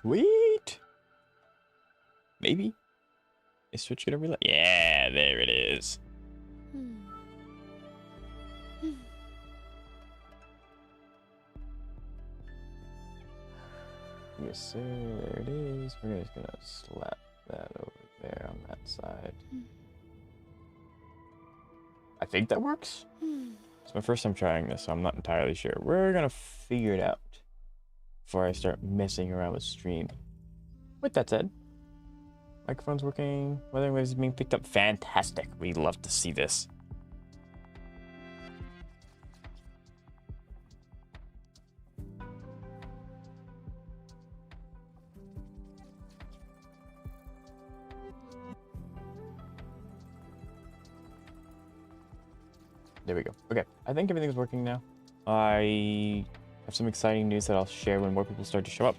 Sweet. Maybe. Is Switch gonna relay? Yeah, there it is. Yes, sir. There it is. We're just gonna slap that over there on that side. I think that works. It's my first time trying this, so I'm not entirely sure. We're gonna figure it out before I start messing around with stream. With that said, microphone's working. Wuthering Waves is being picked up. Fantastic. We love to see this. There we go. Okay, I think everything's working now. I have some exciting news that I'll share when more people start to show up.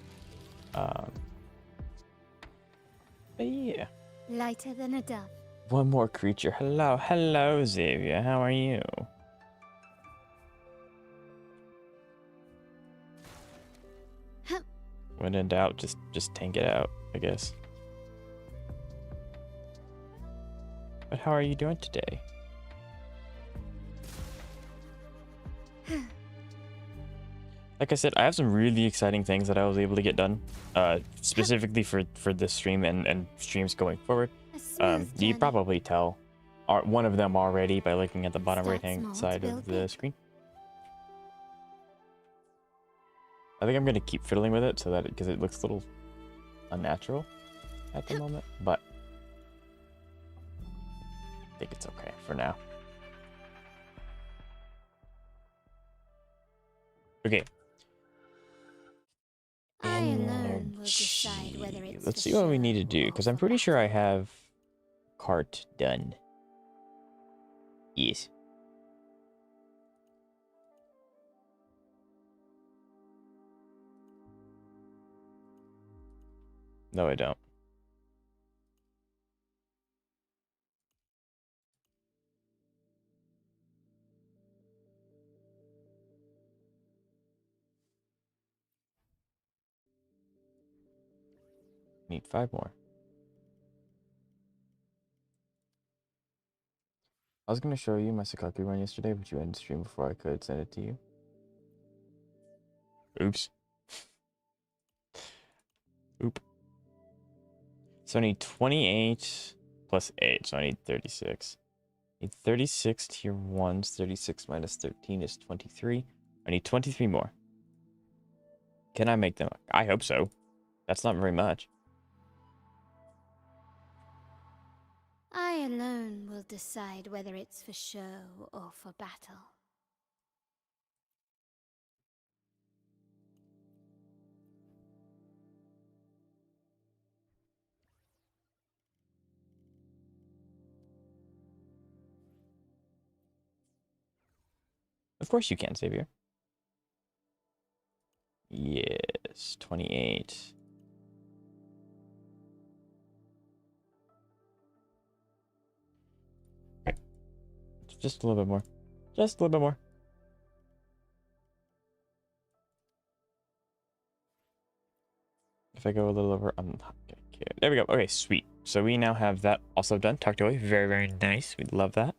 But yeah. Lighter than a dove. One more creature. Hello, Xavier. How are you? When in doubt, just tank it out, I guess. But how are you doing today? Like I said, I have some really exciting things that I was able to get done, specifically for this stream and streams going forward. You can probably tell one of them already by looking at the bottom right-hand side of the screen. I think I'm gonna keep fiddling with it so that because it looks a little unnatural at the moment, but I think it's okay for now. Okay. I alone will decide whether it's Let's see what we need to do, because I'm pretty sure I have cart done. Yes. No, I don't. Need 5 more. I was going to show you my Sakaki run yesterday, but you ended the stream before I could send it to you. Oops. Oop. So I need 28 plus 8, so I need 36. I need 36 tier 1s. 36 minus 13 is 23. I need 23 more. Can I make them? I hope so. That's not very much. I alone will decide whether it's for show or for battle. Of course you can, Xavier. Yes, 28. Okay. Just a little bit more. Just a little bit more. If I go a little over, I'm not gonna care. There we go. Okay, sweet. So we now have that also done, tucked away. Very, very nice. We love that.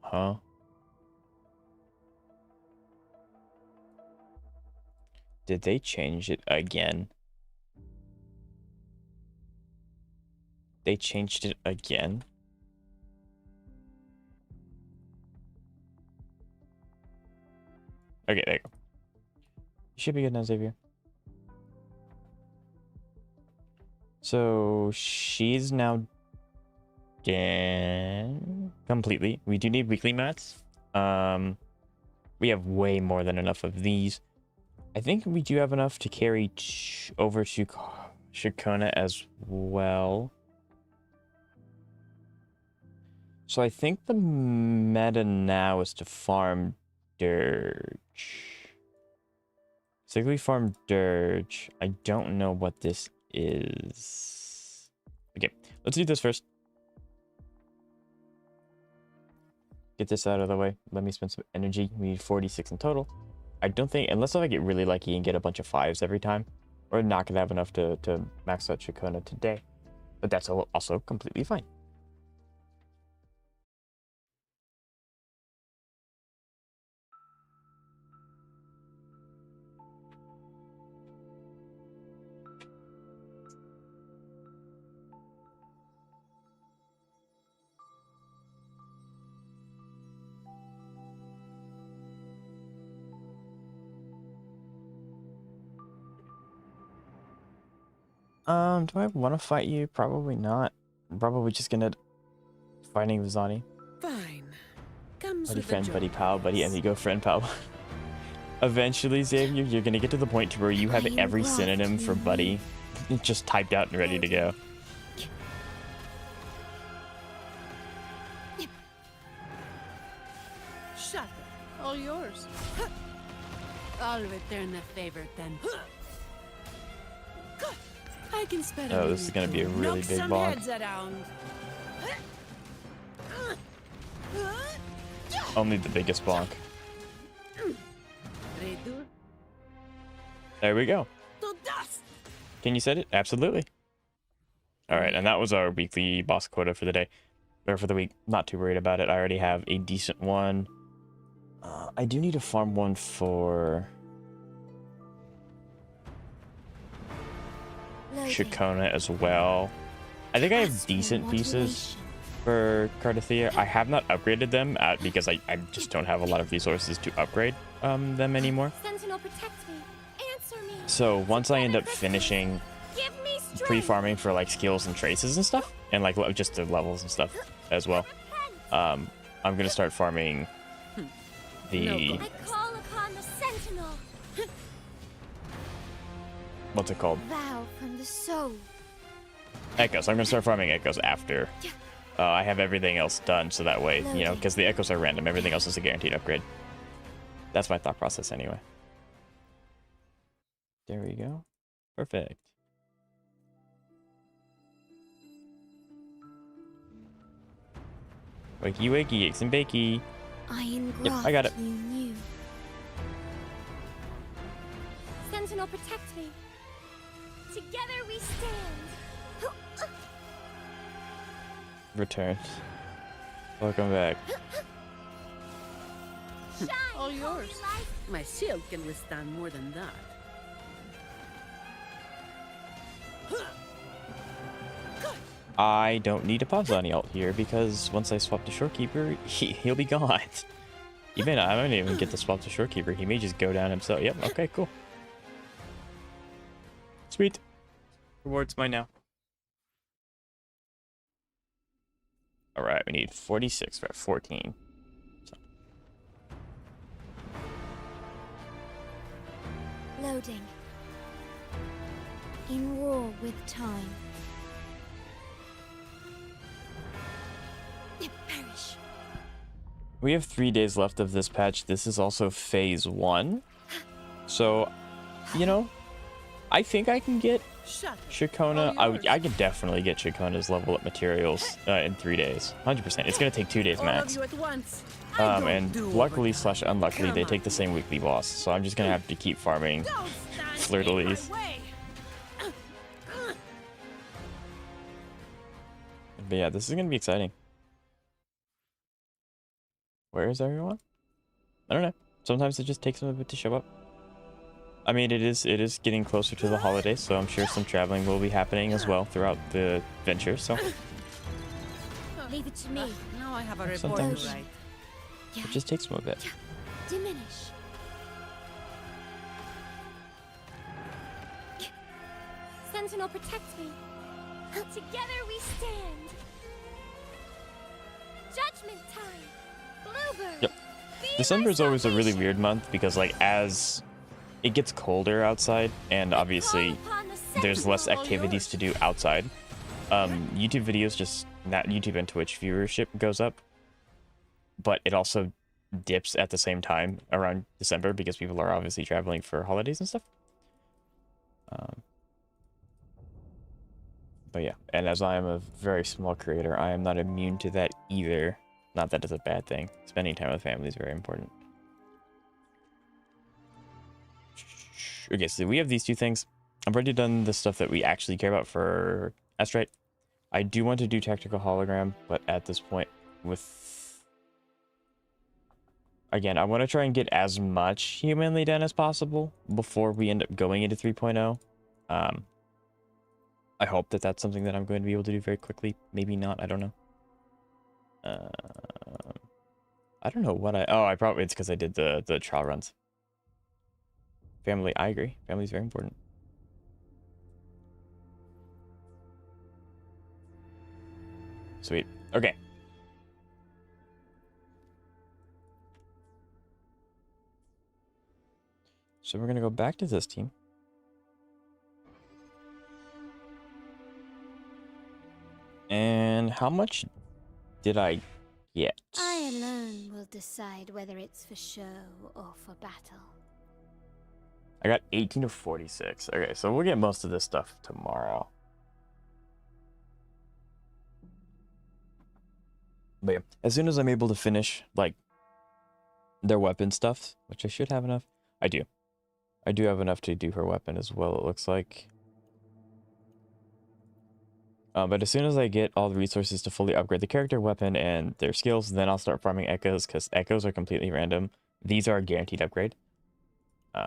Huh? Did they change it again? They changed it again? Okay, there you go. You should be good now, Xavier. So she's now done completely. We do need weekly mats. We have way more than enough of these. I think we do have enough to carry over to Shikona as well. So I think the meta now is to farm dirge. Basically farm dirge. I don't know what this is. Okay, let's do this first. get this out of the way. Let me spend some energy. We need 46 in total. I don't think, unless I get really lucky and get a bunch of 5s every time, we're not going to have enough to max out Shakona today. But that's also completely fine. Do I want to fight you? Probably not. I'm probably just gonna fighting Vizani. Fine. Comes Buddy, with friend, the buddy, pal, buddy, joys. and you go friend, pal. Eventually, Xavier, you're gonna get to the point where you have I am every glad synonym for you buddy just typed out and ready to go. Shut up. All yours. I'll return the favor then. I can spare a Oh, this is gonna be a minute to really knock big some bonk. heads around. Only the biggest bonk. Redur There we go. to dust. Can you set it? Absolutely. All right, and that was our weekly boss quota for the day, or for the week. Not too worried about it. I already have a decent one. I do need to farm one for Loading. Shakona as well. I think I have As for decent pieces for Cardathea. I have not upgraded them because I just don't have a lot of resources to upgrade them anymore. Sentinel, protect me. Answer me. So once I end up finishing Give me strength. pre-farming for like skills and traces and stuff, and like just the levels and stuff as well, I'm gonna start farming the No I call upon the Sentinel. what's it called? Vow from the soul. Echoes. I'm gonna start farming echoes after I have everything else done, so that way, you know, because the echoes are random, everything else is a guaranteed upgrade. That's my thought process anyway. There we go. Perfect. Wakey wakey, eggs and bakey. I engraft Yep, I got it. you new. Sentinel, protect me. Together we stand. Returned. Welcome back. Shine, All holy yours. light. My shield can withstand more than that. I don't need a Pavzani ult here because once I swap to Shorekeeper, he'll be gone. I don't even get to swap to Shorekeeper. He may just go down himself. Yep, okay, cool. Sweet. Reward's mine now. Alright, we need 46 for 14. So. Loading. In war with time. Perish. We have 3 days left of this patch. This is also phase 1. So, you know, I think I can get Shut up. Shakona. All yours. I can definitely get Shakona's level up materials in 3 days. 100%. It's going to take 2 days All max. of you at once. I don't And do luckily overtime. / unluckily, they Come take the on. same weekly boss. So I'm just going to have to keep farming Don't stand Fleur-de-lis. in my way. But yeah, this is going to be exciting. Where is everyone? I don't know. Sometimes it just takes them a bit to show up. I mean, it is getting closer to the holidays, so I'm sure some traveling will be happening as well throughout the venture. So Leave it to me. Now I have a report Sometimes- to write. it just takes them a bit. Diminish. Sentinel, protect me. Together we stand. Judgment time. Bluebird. Yep. Be December my is always a really salvation. weird month because like as it gets colder outside and obviously Call upon the there's less Sentinel. activities to do outside. YouTube videos just that YouTube and Twitch viewership goes up, but it also dips at the same time around December because people are obviously traveling for holidays and stuff. But yeah, and as I am a very small creator, I am not immune to that either. Not that it's a bad thing. Spending time with family is very important. Okay, so we have these two things. I've already done the stuff that we actually care about for Astrite. I do want to do tactical hologram, but at this point, with... Again, I want to try and get as much humanly done as possible before we end up going into 3.0. I hope that that's something that I'm going to be able to do very quickly. Maybe not, I don't know. I don't know what I probably, it's because I did the trial runs. Family, I agree. Family is very important. Sweet. Okay. So we're going to go back to this team. And how much did I get? I alone will decide whether it's for show or for battle. I got 18 to 46. Okay, so we'll get most of this stuff tomorrow. But yeah, as soon as I'm able to finish, like, their weapon stuff, which I should have enough. I do. I do have enough to do her weapon as well, it looks like. But as soon as I get all the resources to fully upgrade the character, weapon, and their skills, then I'll start farming echoes, because echoes are completely random. These are a guaranteed upgrade.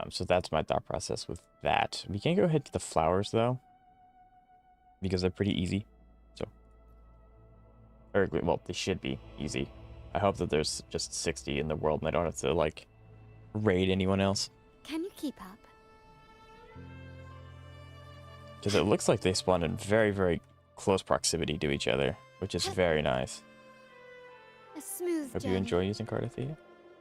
So that's my thought process with that. We can't go ahead to the flowers, though, because they're pretty easy. So, or, well, they should be easy. I hope that there's just 60 in the world and I don't have to, like, raid anyone else. Can you keep up? Because it looks like they spawn in very, very close proximity to each other, which is very nice. A smooth Hope journey. you enjoy using Cardathea.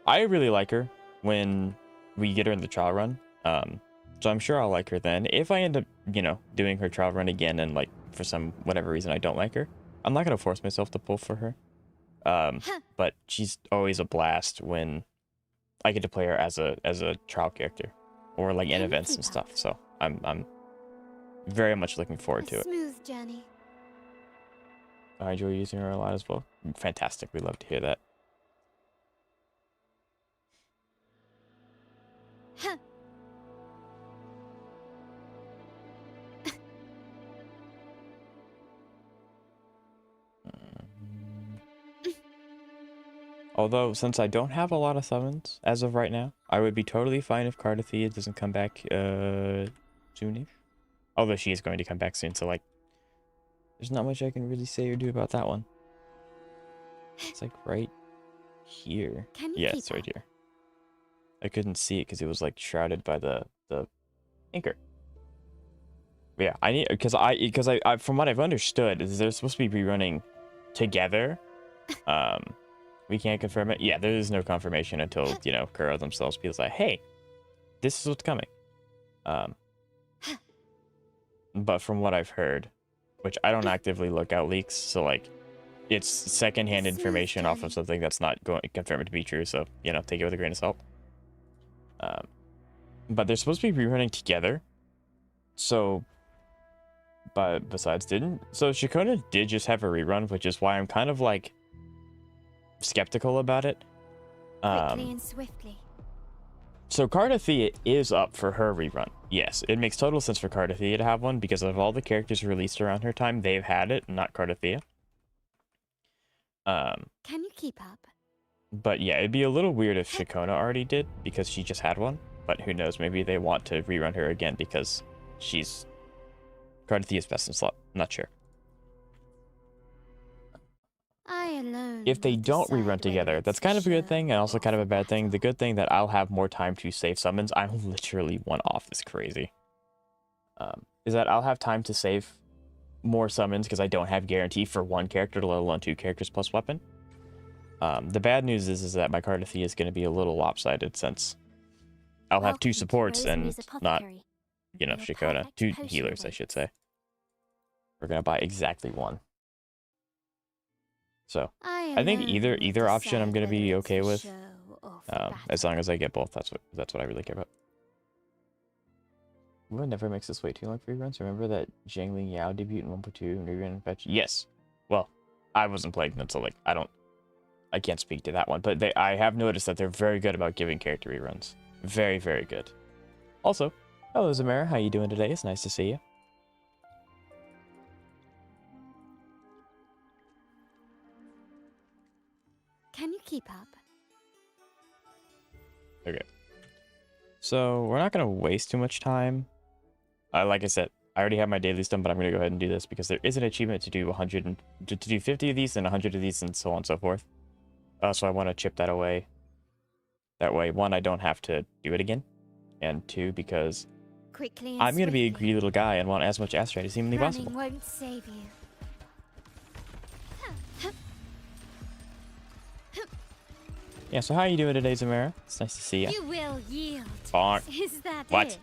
I really like her when we get her in the trial run. So I'm sure I'll like her then. If I end up, you know, doing her trial run again and, like, for some whatever reason I don't like her, I'm not going to force myself to pull for her. But she's always a blast when I get to play her as a trial character or, like, in events and stuff. So I'm very much looking forward to it. Smooth journey. I enjoy using her a lot as well. Fantastic. We love to hear that. Although, since I don't have a lot of summons as of right now, I would be totally fine if Cardathea doesn't come back soonish. Although she is going to come back soon, so, like, there's not much I can really say or do about that one. It's, like, right here. Yeah, it's right here. I couldn't see it because it was, like, shrouded by the anchor. But yeah, I need, because I from what I've understood, is they're supposed to be rerunning together. We can't confirm it. Yeah, there is no confirmation until, you know, Kuro themselves feels like, hey, this is what's coming. But from what I've heard, which I don't actively look out leaks, so, like, it's secondhand information off of something that's not going to confirm it to be true, so, you know, take it with a grain of salt. But they're supposed to be rerunning together. So, but besides so Shikona did just have a rerun, which is why I'm kind of, like, skeptical about it. Quickly and swiftly. So Cardathea is up for her rerun. Yes, it makes total sense for Cardathea to have one because of all the characters released around her time, they've had it, not Cardathea. Can you keep up? But yeah, it'd be a little weird if Shikona already did because she just had one. But who knows? Maybe they want to rerun her again because she's Cardathea's best in slot. Not sure. I alone. If they will don't decide rerun whether together, it's that's for kind of a good show thing and also or kind of a for bad thing. The battle. good thing that I'll have more time to save summons. I'm literally one off is crazy. Is that I'll have time to save more summons because I don't have guarantee for one character, let alone two characters plus weapon. The bad news is that my Cardathea is going to be a little lopsided since I'll have two Welcome to supports and Rosemary's not, Apothecary. you know, Your Shikona. perfect Two potion healers, I should awaits. say. We're going to buy exactly one. So, I think alone either will option I'm decide going to be whether it's okay for with. show or for As battle. long as I get both, that's what I really care about. What never makes this wait too long for reruns? Remember that Zhangling Yao debut in 1.2 and rerun and fetch? Yes. Well, I wasn't playing them, so, like, I I can't speak to that one, but I have noticed that they're very good about giving character reruns. Very, very good. Also, hello Zamara, how you doing today? It's nice to see you. Can you keep up? Okay. So we're not gonna waste too much time. Like I said, I already have my dailies done, but I'm gonna go ahead and do this because there is an achievement to do 100 and to do 50 of these and 100 of these and so on and so forth. So I want to chip that away. That way, one, I don't have to do it again, and two, because Quickly and I'm gonna be a swiftly. greedy little guy and want as much Astrite as humanly Running possible. won't save you. Yeah. So how are you doing today, Zamara? It's nice to see you. You will yield. Bonk. Is that What? it?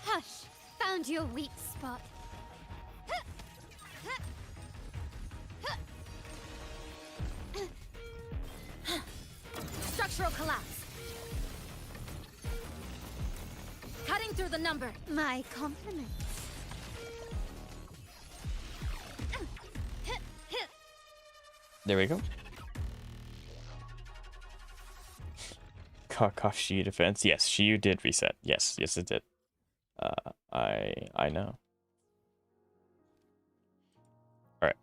Hush! Found your weak spot. Structural collapse. Cutting through the number. My compliments. There we go. Cough Shiyu defense. Yes, Shiyu did reset. Yes, yes it did. I know. Alright.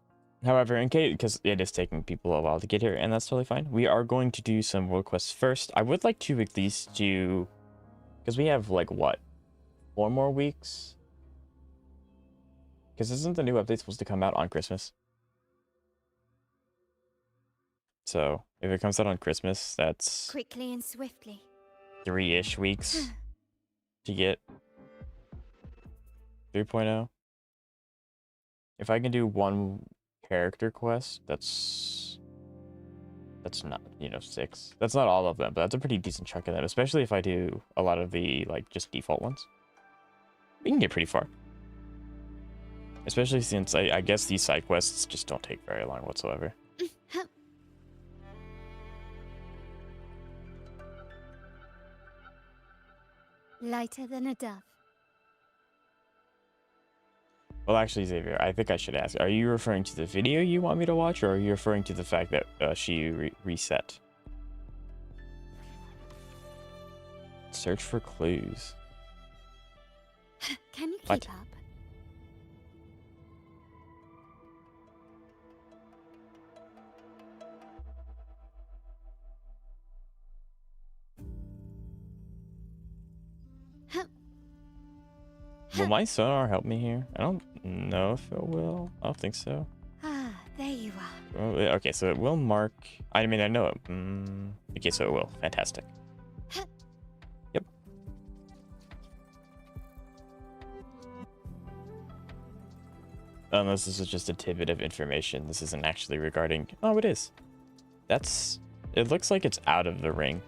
However, in case, because it is taking people a while to get here, and that's totally fine. We are going to do some world quests first. I would like to at least do, because we have like what, 4 more weeks? Because isn't the new update supposed to come out on Christmas? So if it comes out on Christmas, that's Quickly and swiftly. 3-ish weeks to get 3.0. If I can do 1 character quest, that's not, 6. That's not all of them, but that's a pretty decent chunk of them, especially if I do a lot of the like just default ones. We can get pretty far. Especially since I guess these side quests just don't take very long whatsoever. Lighter than a dove. Well, actually, Xavier, I think I should ask, are you referring to the video you want me to watch, or are you referring to the fact that she reset? Search for clues. Can you keep What? up? Will my sonar help me here? I don't know if it will. I don't think so. Ah, there you are. Oh, yeah, okay, so it will mark. I mean, I know it. Okay, so it will. Fantastic. Yep. Unless this is just a tidbit of information. This isn't actually regarding. Oh, it is. It looks like it's out of the ring.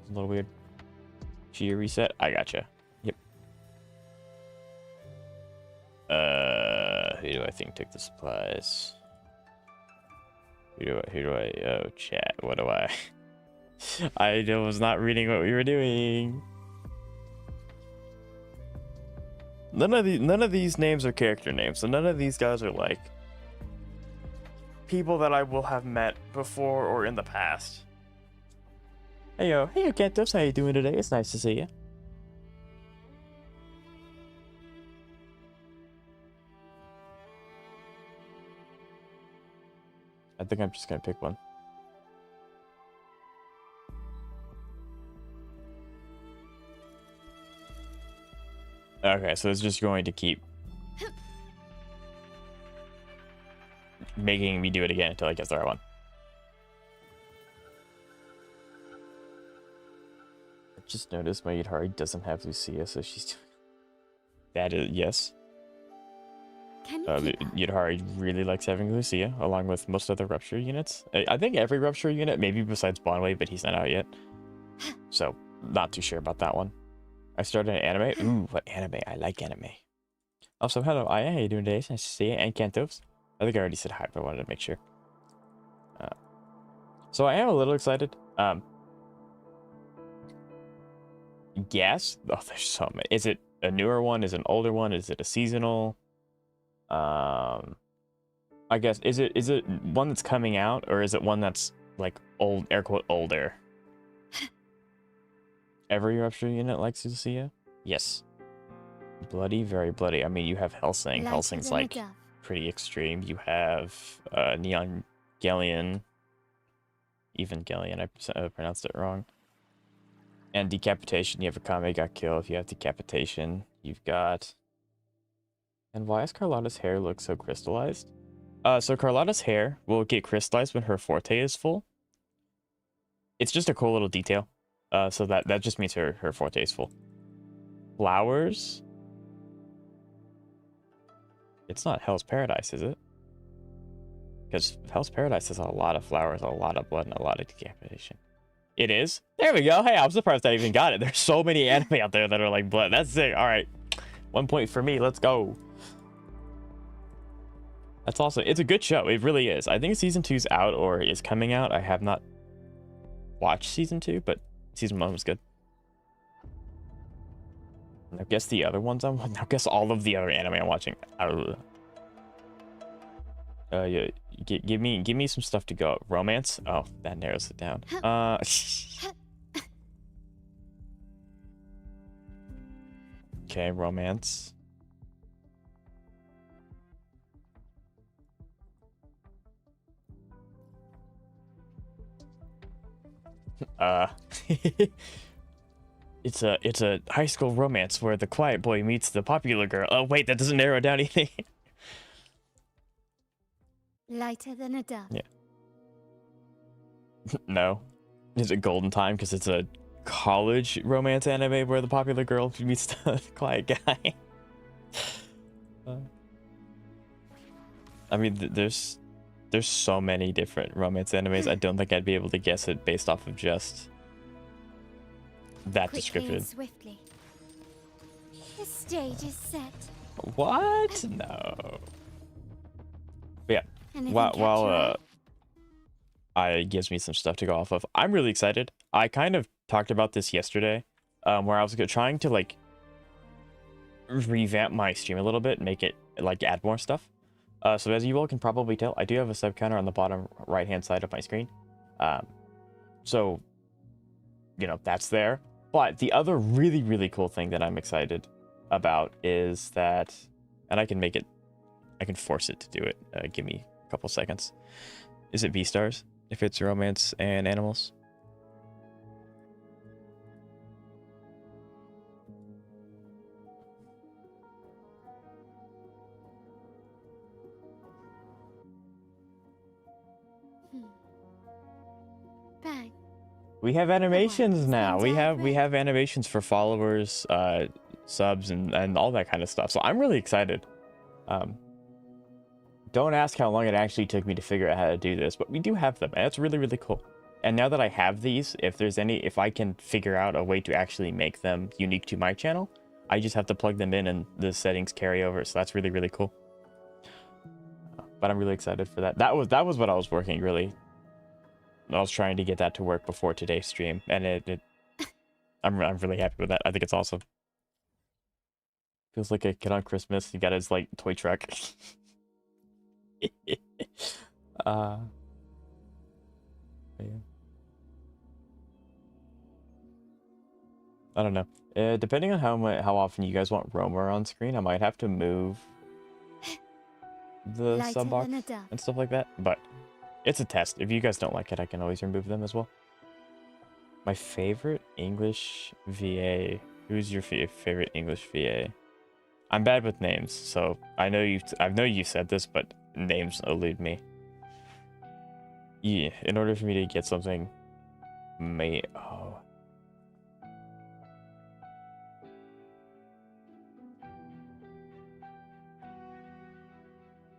It's a little weird. Chia reset. I gotcha. Yep. Who do I think took the supplies? Who do I, oh, chat, what do I? I was not reading what we were doing. None of these names are character names, so none of these guys are like people that I will have met before or in the past. Hey yo, Kentos, how you doing today? It's nice to see you. I think I'm just gonna pick one. Okay, so it's just going to keep making me do it again until I get the right one. I just noticed my Yudhari doesn't have Lucia, so she's doing that. Is yes. Can you keep up? Yudhari really likes having Lucia, along with most other Rupture units. I think every Rupture unit, maybe besides Bonway, but he's not out yet. So, not too sure about that one. I started an anime. Ooh, what anime? I like anime. Also, hello, Aya. How you doing today? It's nice to see you. And Kantos. I think I already said hi, but I wanted to make sure. So I am a little excited. Yes. Oh, there's so many. Is it a newer one? Is it an older one? Is it a seasonal? I guess is it one that's coming out, or is it one that's like old, air quote older? Every rupture unit likes to see you? Yes. Bloody, very bloody. I mean, you have Helsing. Lighter Helsing's than a like dove. pretty extreme. You have Neon Galleon. Evangelion, I pronounced it wrong. And Decapitation. You have a Kame got kill. If you have Decapitation, you've got... And why does Carlotta's hair look so crystallized? So Carlotta's hair will get crystallized when her forte is full. It's just a cool little detail. So that just means her forte is full. Flowers. It's not Hell's Paradise, is it? Because Hell's Paradise has a lot of flowers, a lot of blood, and a lot of decapitation. It is? There we go. Hey, I'm surprised I even got it. There's so many anime out there that are like blood. That's sick. All right. 1 point for me. Let's go. That's awesome. It's a good show. It really is. I think season 2's out or is coming out. I have not watched season 2, but season 1 was good. I guess the other ones I guess all of the other anime I'm watching. Yeah, give me some stuff to go. Romance? Oh, that narrows it down. Okay, romance. It's a high school romance where the quiet boy meets the popular girl. Oh wait, that doesn't narrow down anything. Lighter than a dove. Yeah. No. Is it Golden Time because it's a college romance anime where the popular girl meets the quiet guy? I mean, there's so many different romance animes. I don't think I'd be able to guess it based off of just that Quickly description. and swiftly. The stage is set. What? No. But yeah. Anything While catch your eye? it gives me some stuff to go off of. I'm really excited. I kind of talked about this yesterday, where I was trying to like revamp my stream a little bit, make it like add more stuff. So as you all can probably tell, I do have a sub counter on the bottom right hand side of my screen. So you know that's there. But the other really, really cool thing that I'm excited about is that, and I can force it to do it. Give me a couple seconds. Is it B-stars if it's romance and animals? Bang. We have animations it's now. been We have animations for followers, subs, and all that kind of stuff. So I'm really excited. Don't ask how long it actually took me to figure out how to do this, but we do have them, and it's really, really cool. And now that I have these, if I can figure out a way to actually make them unique to my channel, I just have to plug them in and the settings carry over. So that's really, really cool. But I'm really excited for that. That was what I was working really. I was trying to get that to work before today's stream, and I'm really happy with that. I think it's awesome. Feels like a kid on Christmas. He got his like toy truck. Yeah. I don't know. Depending on how often you guys want Romer on screen, I might have to move the Lighter sub box than a dove. and stuff like that. But it's a test. If you guys don't like it, I can always remove them as well. My favorite English VA. Who's your favorite English VA? I'm bad with names, so I know you said this, but names elude me. Yeah, in order for me to get something, oh.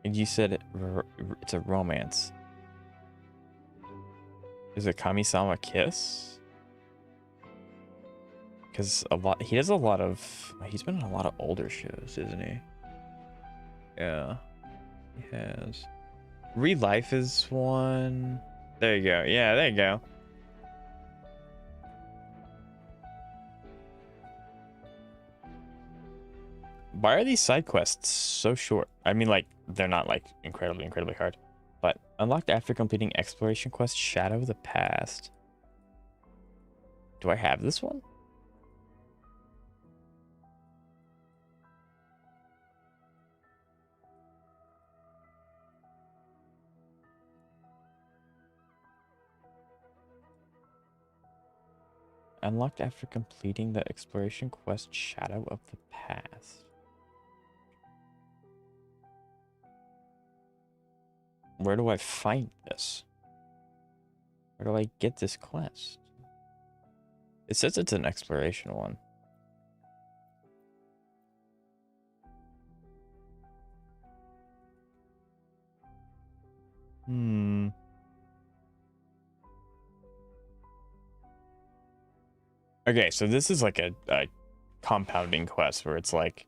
And you said it's a romance. Is it Kami-sama Kiss? Because he's been in a lot of older shows, isn't he? Yeah, he has. Real Life is one. There you go. Yeah, there you go. Why are these side quests so short? I mean, like, they're not, like, incredibly hard. But unlocked after completing exploration quest Shadow of the Past. Do I have this one? Unlocked after completing the exploration quest Shadow of the Past. Where do I find this? Where do I get this quest? It says it's an exploration one. Okay, so this is like a compounding quest where it's like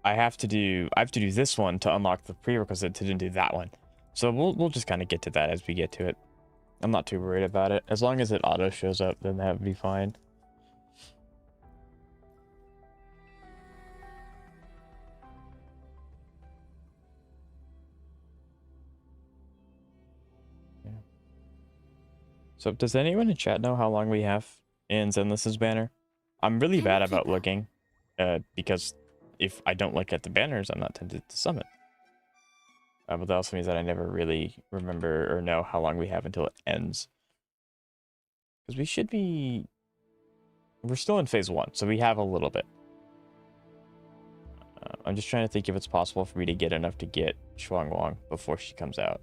I have to do this one to unlock the prerequisite to do that one. So we'll just kind of get to that as we get to it. I'm not too worried about it. As long as it auto shows up, then that would be fine. Yeah. So does anyone in chat know how long we have in Zenless's banner? I'm really bad about looking, because if I don't look at the banners, I'm not tempted to summon. But that also means that I never really remember or know how long we have until it ends. Because we should be... We're still in phase 1, so we have a little bit. I'm just trying to think if it's possible for me to get enough to get Shuang Wang before she comes out.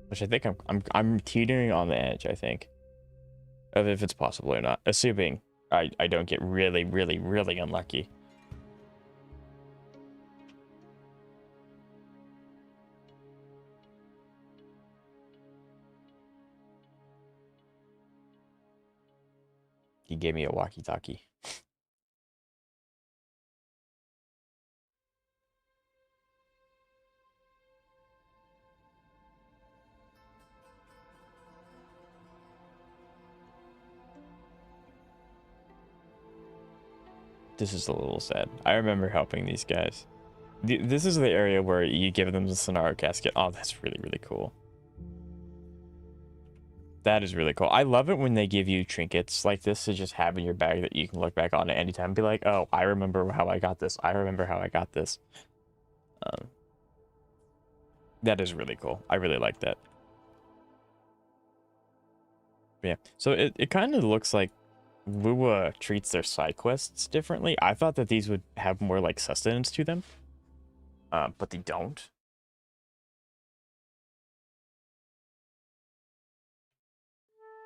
Which I think I'm teetering on the edge, I think. Of if it's possible or not. Assuming I don't get really unlucky. He gave me a walkie-talkie. This is a little sad. I remember helping these guys. This is the area where you give them the Sonaro casket. Oh, that's really cool. That is really cool. I love it when they give you trinkets like this to just have in your bag that you can look back on at any time and be like, oh, I remember how I got this. I remember how I got this. That is really cool. I really like that. Yeah. So it kind of looks like Lua treats their side quests differently. I thought that these would have more like sustenance to them. But they don't.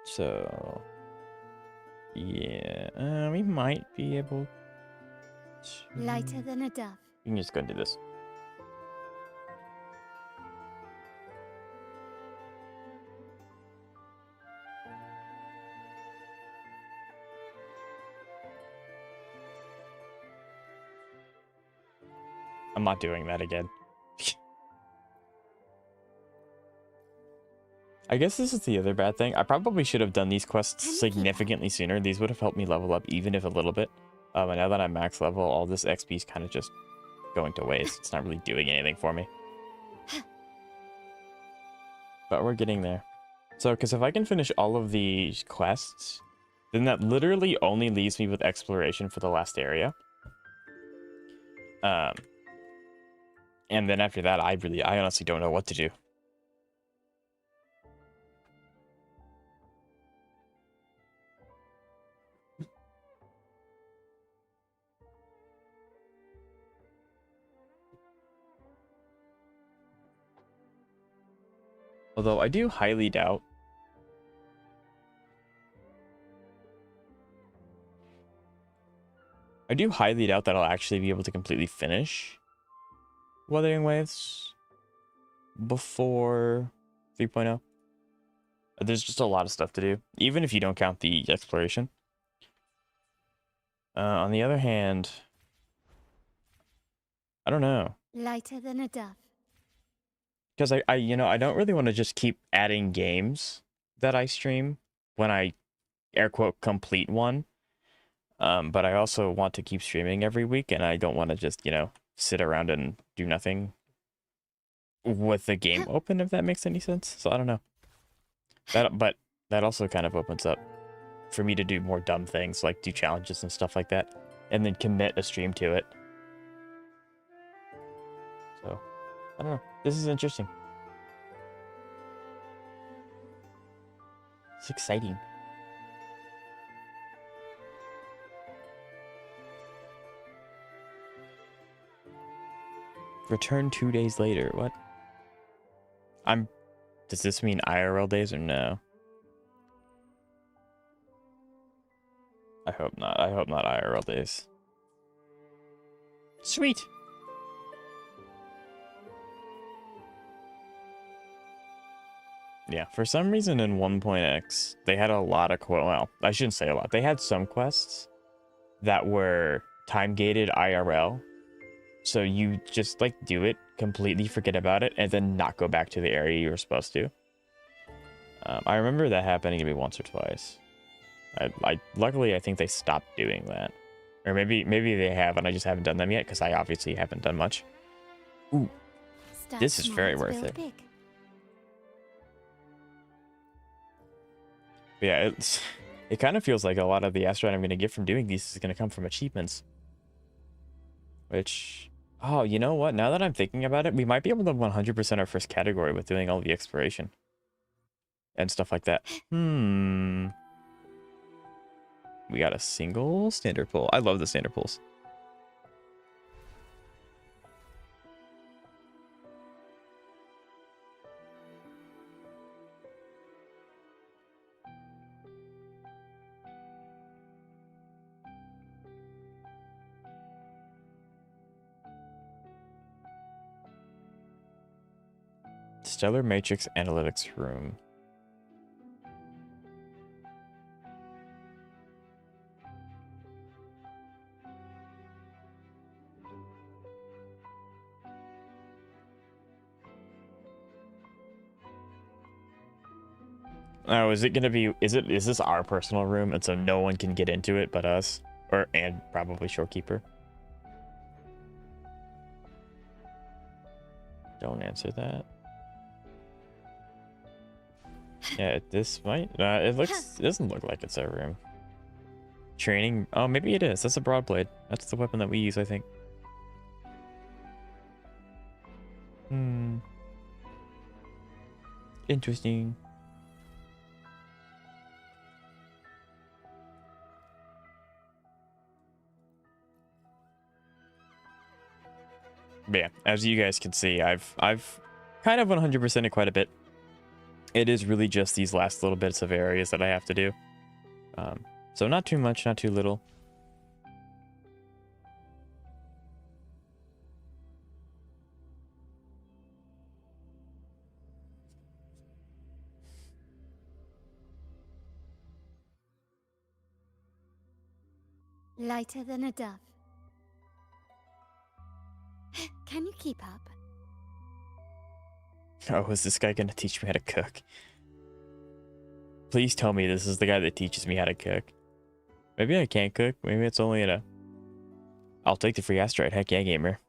So yeah, we might be able to... Lighter than a dove. We can just go and do this. I'm not doing that again. I guess this is the other bad thing. I probably should have done these quests significantly sooner. These would have helped me level up even if a little bit. And now that I'm max level, all this XP is kind of just going to waste. It's not really doing anything for me. But we're getting there. So, because if I can finish all of these quests, then that literally only leaves me with exploration for the last area. And then after that, I honestly don't know what to do. Although I do highly doubt. I do highly doubt that I'll actually be able to completely finish Wuthering Waves before 3.0. There's just a lot of stuff to do, even if you don't count the exploration. On the other hand, I don't know. Lighter than a dove. Because I don't really want to just keep adding games that I stream when I air quote complete one. But I also want to keep streaming every week, and I don't want to just, you know, sit around and do nothing with the game open, if that makes any sense. So I don't know. But that also kind of opens up for me to do more dumb things, like do challenges and stuff like that, and then commit a stream to it. So, I don't know. This is interesting. It's exciting. Return 2 days later. What? Does this mean IRL days or no? I hope not. I hope not IRL days. Sweet. Yeah, for some reason in 1.x, they had a lot of well, I shouldn't say a lot. They had some quests that were time-gated IRL. So you just, like, do it, completely forget about it, and then not go back to the area you were supposed to. I remember that happening to me once or twice. Luckily, I think they stopped doing that. Or maybe they have, and I just haven't done them yet, because I obviously haven't done much. Ooh, Start this is small very to worth build it. big. But yeah, it kind of feels like a lot of the Astrite I'm going to get from doing these is going to come from achievements. Which, oh, you know what? Now that I'm thinking about it, we might be able to 100% our first category with doing all the exploration. And stuff like that. We got a single standard pull. I love the standard pulls. Stellar Matrix Analytics Room. Oh, is it gonna be? Is this our personal room, and so no one can get into it but us, and probably Shorekeeper? Don't answer that. Yeah, this might. It doesn't look like it's our room. Training. Oh, maybe it is. That's a broadblade. That's the weapon that we use, I think. Interesting. But yeah, as you guys can see, I've kind of 100%ed quite a bit. It is really just these last little bits of areas that I have to do. So not too much, not too little. Lighter than a dove. Can you keep up? Oh, is this guy gonna teach me how to cook? Please tell me this is the guy that teaches me how to cook. Maybe I can't cook. Maybe it's only in a... I'll take the free Astrite. Heck yeah, gamer.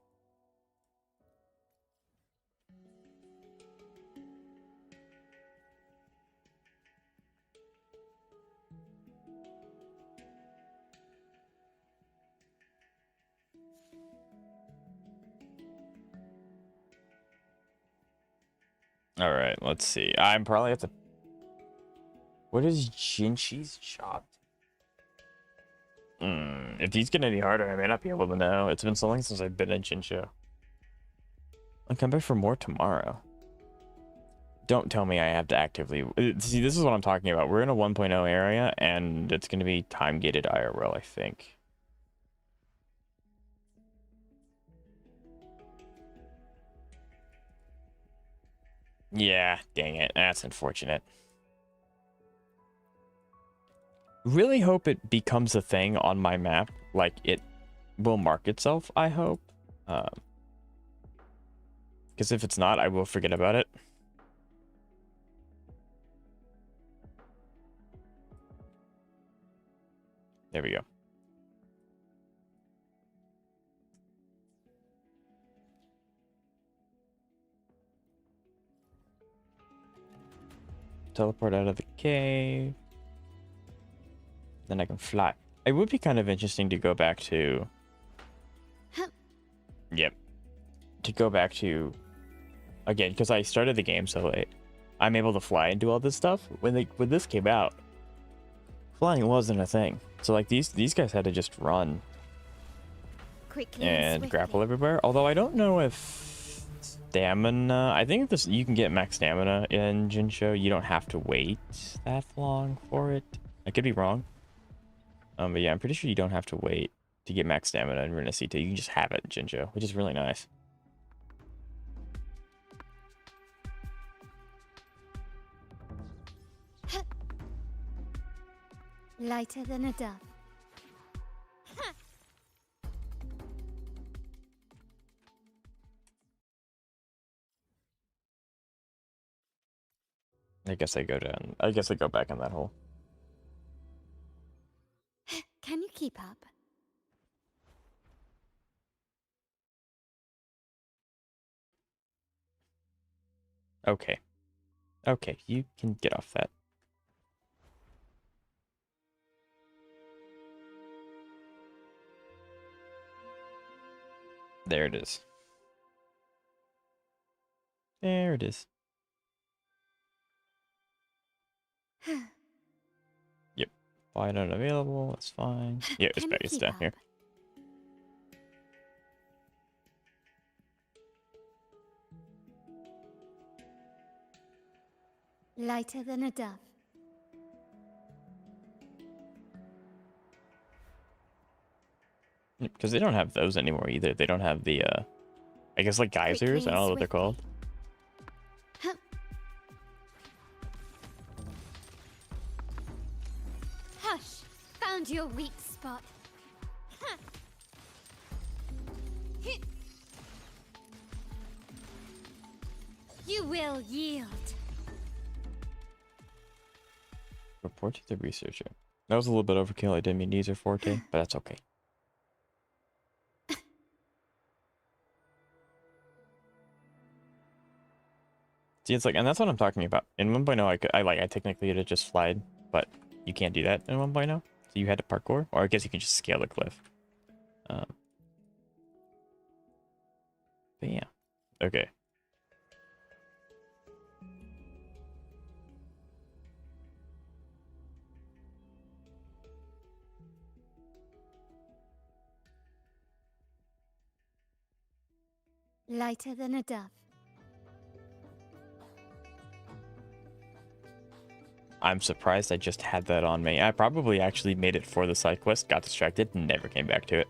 All right, let's see. I'm probably at the... What is Jinshi's chopped? If these get any harder, I may not be able to know. It's been so long since I've been in Jinsho. I'll come back for more tomorrow. Don't tell me I have to actively... See, this is what I'm talking about. We're in a 1.0 area, and it's going to be time-gated IRL, I think. Yeah, dang it. That's unfortunate. Really hope it becomes a thing on my map. Like, it will mark itself, I hope. Because if it's not, I will forget about it. There we go. teleport out of the cave. Then I can fly. It would be kind of interesting to go back to... Yep. To go back to... Again, because I started the game so late. I'm able to fly and do all this stuff. When this came out, flying wasn't a thing. So like these guys had to just run Quickly and swiftly. grapple everywhere. Although I don't know if stamina... I think if this you can get max stamina in Jinsho. You don't have to wait that long for it. I could be wrong. But yeah, I'm pretty sure you don't have to wait to get max stamina in Renacita. You can just have it in Jinjo, which is really nice. Lighter than a dove. I guess I go down. I guess I go back in that hole. Can you keep up? Okay. Okay, you can get off that. There it is. There it is. Yep. Why not available? That's fine. Yeah, it's Can back. you It's keep down up? here. Lighter than a dove. Because they don't have those anymore either. They don't have the, I guess like geysers. I Quickly don't know and what they're called. swiftly. Hush! Found your weak spot. You will yield. Report to the researcher. That was a little bit overkill. I didn't mean to use her forte, but that's okay. See, it's like, and that's what I'm talking about. In 1.0, I technically could have just flied, but you can't do that in 1.0. So you had to parkour, or I guess you can just scale the cliff. But yeah, okay. Lighter than a dove. I'm surprised I just had that on me. I probably actually made it for the side quest, got distracted, and never came back to it.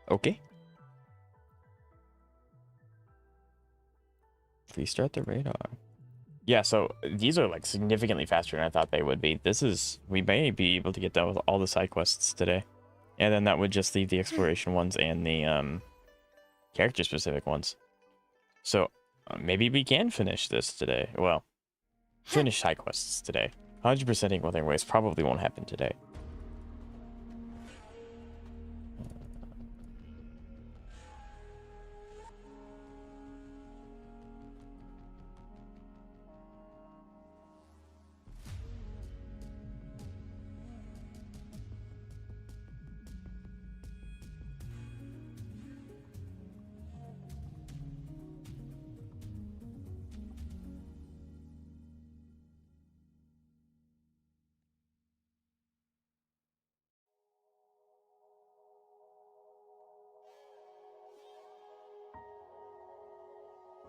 Okay. Restart the radar. Yeah, so these are like significantly faster than I thought they would be. We may be able to get done with all the side quests today. And then that would just leave the exploration ones and the character specific ones. So maybe we can finish this today. Well, finish side quests today. 100%ing Wuthering Waves probably won't happen today.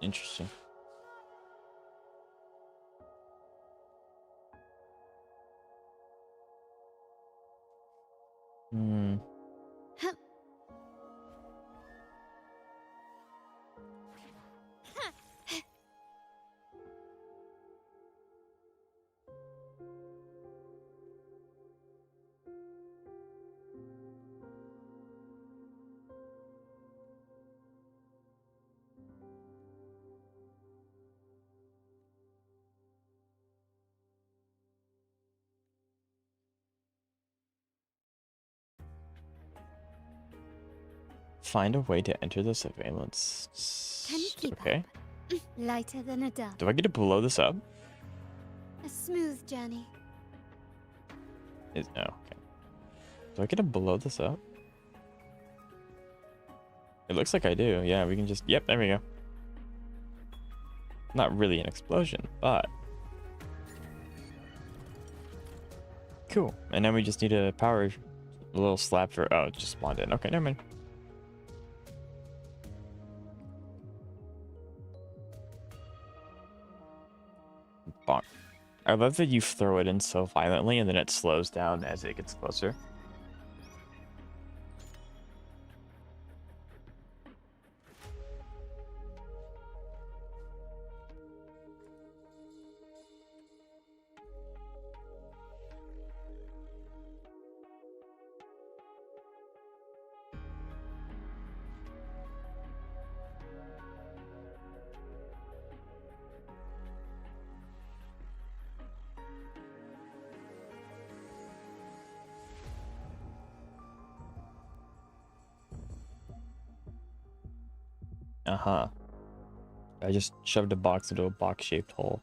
Interesting. Hmm. find a way to enter the surveillance. Can you keep Okay. up? Lighter than a dove. Do I get to blow this up? A smooth journey. No. Okay. Do I get to blow this up? It looks like I do. Yeah, we can just... Yep, there we go. Not really an explosion, but... Cool. And then we just need a power... A little slab for... Oh, it just spawned in. Okay, never mind. Bonk. I love that you throw it in so violently and then it slows down as it gets closer. Uh-huh. I just shoved a box into a box-shaped hole.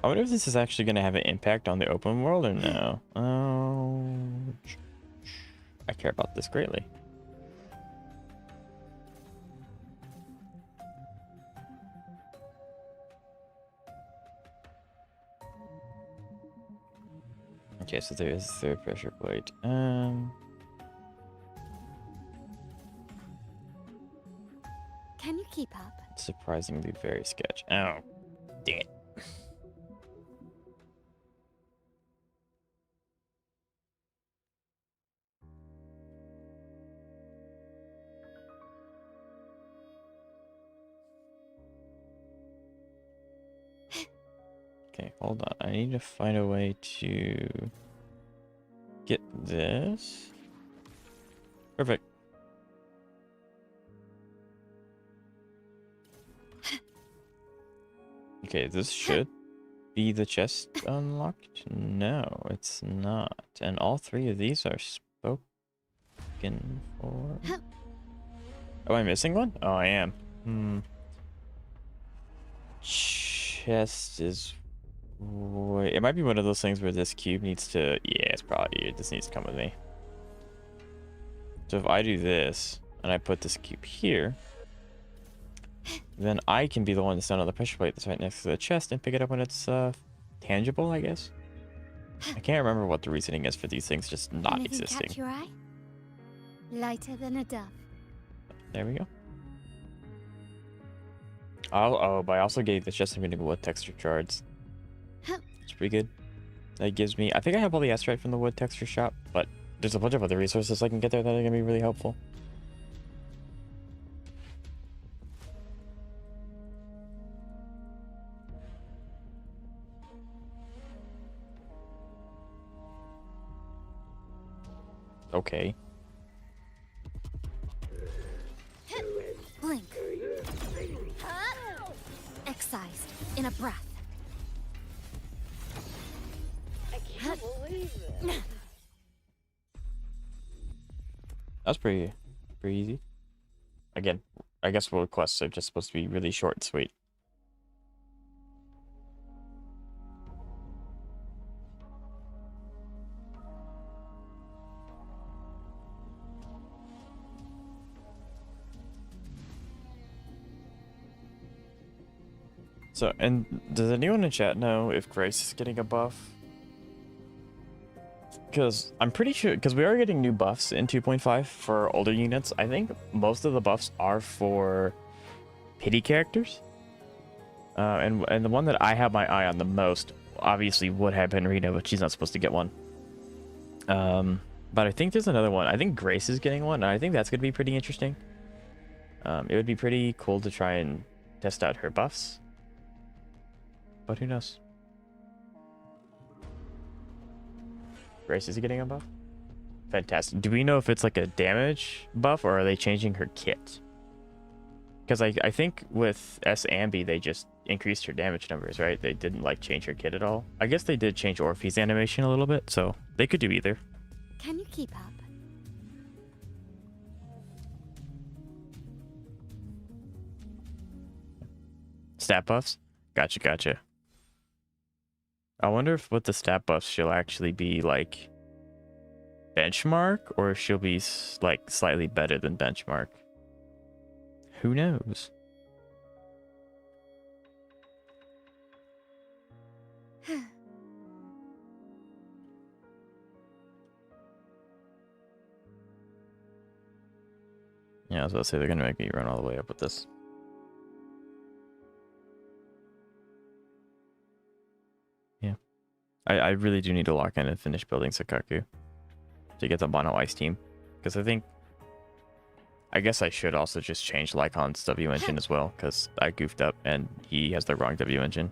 I wonder if this is actually going to have an impact on the open world or no. Oh, I care about this greatly. Okay, so there is the third pressure plate. Can you keep up? Surprisingly very sketch. Oh, dang it. Okay, hold on. I need to find a way to get this. Perfect. Okay, this should be the chest unlocked. No, it's not. And all three of these are spoken for. Oh, am I missing one? Oh, I am. Chest is... Wait, it might be one of those things where this cube needs to... Yeah, it's probably... This needs to come with me. So if I do this, and I put this cube here, then I can be the one to stand on the pressure plate that's right next to the chest and pick it up when it's tangible, I guess. I can't remember what the reasoning is for these things just not Anything existing. catch your eye? Lighter than a dove. There we go. Oh, but I also gave the chest something with texture shards. It's pretty good. That gives me... I think I have all the Astrite from the wood texture shop, but there's a bunch of other resources I can get there that are going to be really helpful. Okay. Blink. Excised in a breath. I can't believe it. That's pretty easy. Again, I guess world quests are just supposed to be really short and sweet. So, and does anyone in chat know if Grace is getting a buff? Because I'm pretty sure, because we are getting new buffs in 2.5 for older units. I think most of the buffs are for pity characters. And the one that I have my eye on the most, obviously, would have been Rita, but she's not supposed to get one. But I think there's another one. I think Grace is getting one, and I think that's going to be pretty interesting. It would be pretty cool to try and test out her buffs. But who knows? Grace is getting a buff? Fantastic. Do we know if it's like a damage buff or are they changing her kit? Because I think with S. Ambi, they just increased her damage numbers, right? They didn't, like, change her kit at all. I guess they did change Orphe's animation a little bit, so they could do either. Can you keep up? Stat buffs? Gotcha, gotcha. I wonder if with the stat buffs, she'll actually be, like, benchmark, or if she'll be, like, slightly better than benchmark. Who knows? Yeah, I was about to say they're gonna make me run all the way up with this. Yeah. I really do need to lock in and finish building Sakaku to get the Mono Ice team. Because I guess I should also just change Lycon's W engine as well, because I goofed up and he has the wrong W engine.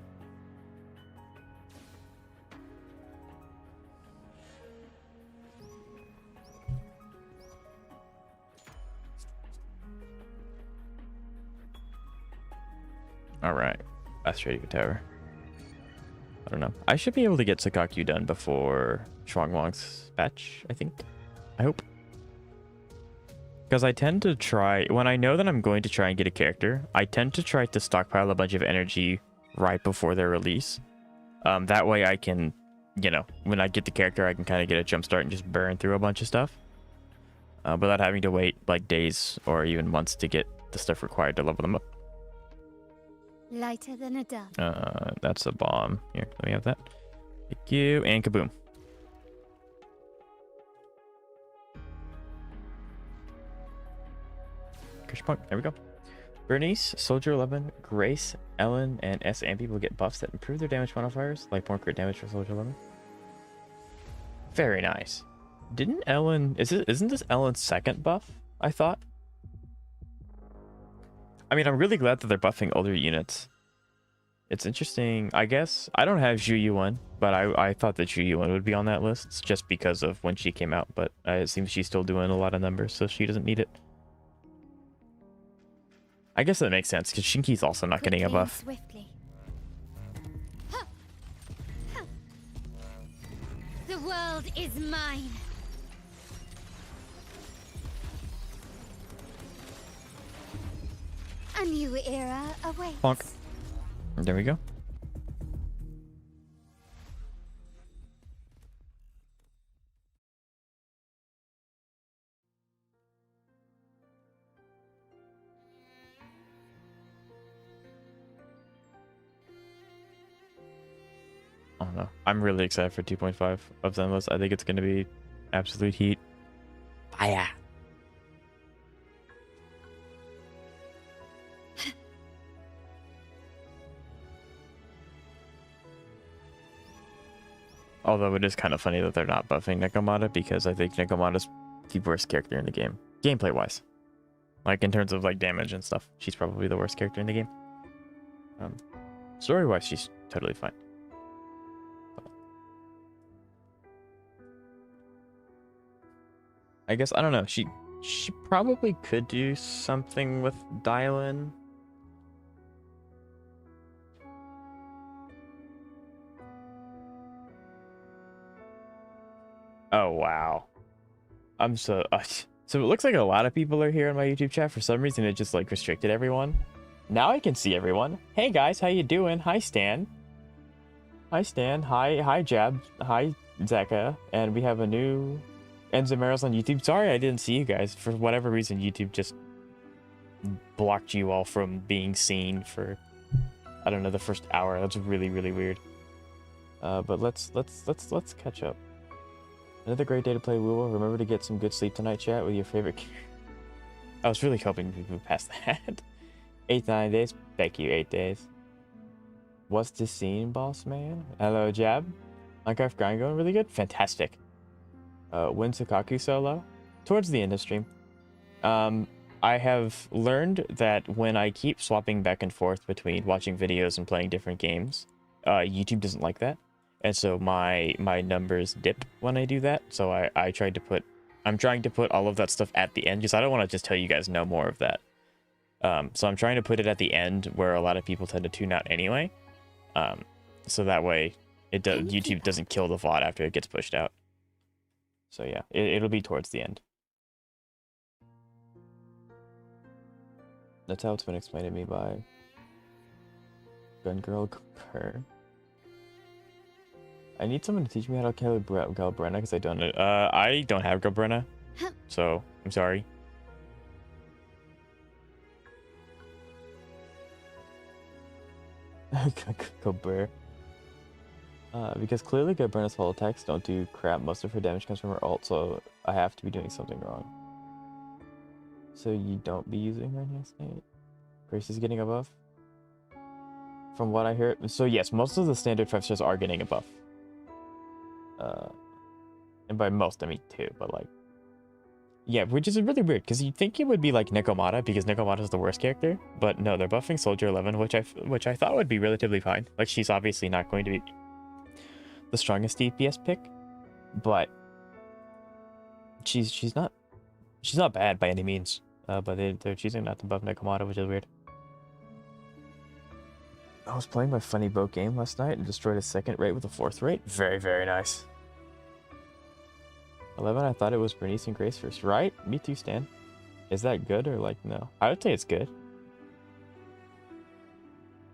Alright, Astrites Tower. I don't know. I should be able to get Sakaku done before Shuangwang's batch, I think. I hope. Because I tend to try, when I know that I'm going to try and get a character, I tend to try to stockpile a bunch of energy right before their release. That way I can, you know, when I get the character, I can kind of get a jump start and just burn through a bunch of stuff. Without having to wait like days or even months to get the stuff required to level them up. Lighter than a dove. That's a bomb. Here, let me have that. Thank you, and kaboom. Crush point. There we go. Bernice, Soldier 11, Grace, Ellen, and S. Ambi will get buffs that improve their damage modifiers, like more crit damage for Soldier 11. Very nice. Didn't Ellen... Isn't this Ellen's second buff, I thought? I mean, I'm really glad that they're buffing older units. It's interesting. I guess I don't have Zhu Yuan, but I thought that Zhu Yuan would be on that list just because of when she came out. But it seems she's still doing a lot of numbers, so she doesn't need it. I guess that makes sense because Shinki's also not getting a buff. Swiftly. The world is mine. A new era awaits. Bonk. There we go. I don't know. I'm really excited for 2.5 of Zenless. I think it's going to be absolute heat. Fire. Although it is kind of funny that they're not buffing Nekomata, because I think Nekomata's the worst character in the game. Gameplay wise. Like in terms of like damage and stuff. She's probably the worst character in the game. Story wise, she's totally fine. I guess, I don't know. She probably could do something with Dylan. Oh, wow. I'm so... so it looks like a lot of people are here in my YouTube chat. For some reason, it just, like, restricted everyone. Now I can see everyone. Hey, guys. How you doing? Hi, Stan. Hi, Stan. Hi, Jab. Hi, Zeka. And we have a new... Enzimeros on YouTube. Sorry I didn't see you guys. For whatever reason, YouTube just blocked you all from being seen for... I don't know, the first hour. That's really, really weird. But let's catch up. Another great day to play Woo. Remember to get some good sleep tonight, chat, with your favorite... I was really hoping we would pass that. 8 to 9 days. Thank you, 8 days. What's the scene, boss man? Hello, Jab. Minecraft grind going really good? Fantastic. When Sakaku solo? Towards the end of stream. I have learned that when I keep swapping back and forth between watching videos and playing different games, YouTube doesn't like that. And so my numbers dip when I do that. So I'm trying to put all of that stuff at the end because I don't want to just tell you guys no more of that. So I'm trying to put it at the end where a lot of people tend to tune out anyway. So that way YouTube doesn't kill the VOD after it gets pushed out. So yeah, it'll be towards the end. That's how it's been explained to me by Gun Girl Cooper. I need someone to teach me how to kill Galbrena because I don't know. I don't have Galbrena, so I'm sorry. Galber. Because clearly Galbrena's whole attacks don't do crap. Most of her damage comes from her ult, so I have to be doing something wrong. So you don't be using her next night? Grace is getting a buff? From what I hear, so yes, most of the standard 5-stars are getting a buff. And by most, I mean 2, but like... Yeah, which is really weird, because you'd think it would be like Nekomata, because Nekomata is the worst character, but no, they're buffing Soldier 11, which I thought would be relatively fine. Like, she's obviously not going to be the strongest DPS pick, but she's not bad by any means. But they're choosing not to buff Nekomata, which is weird. I was playing my funny boat game last night and destroyed a 2nd rate with a 4th rate. Very, very nice. 11, I thought it was Bernice and Grace first. Right? Me too, Stan. Is that good or like no? I would say it's good.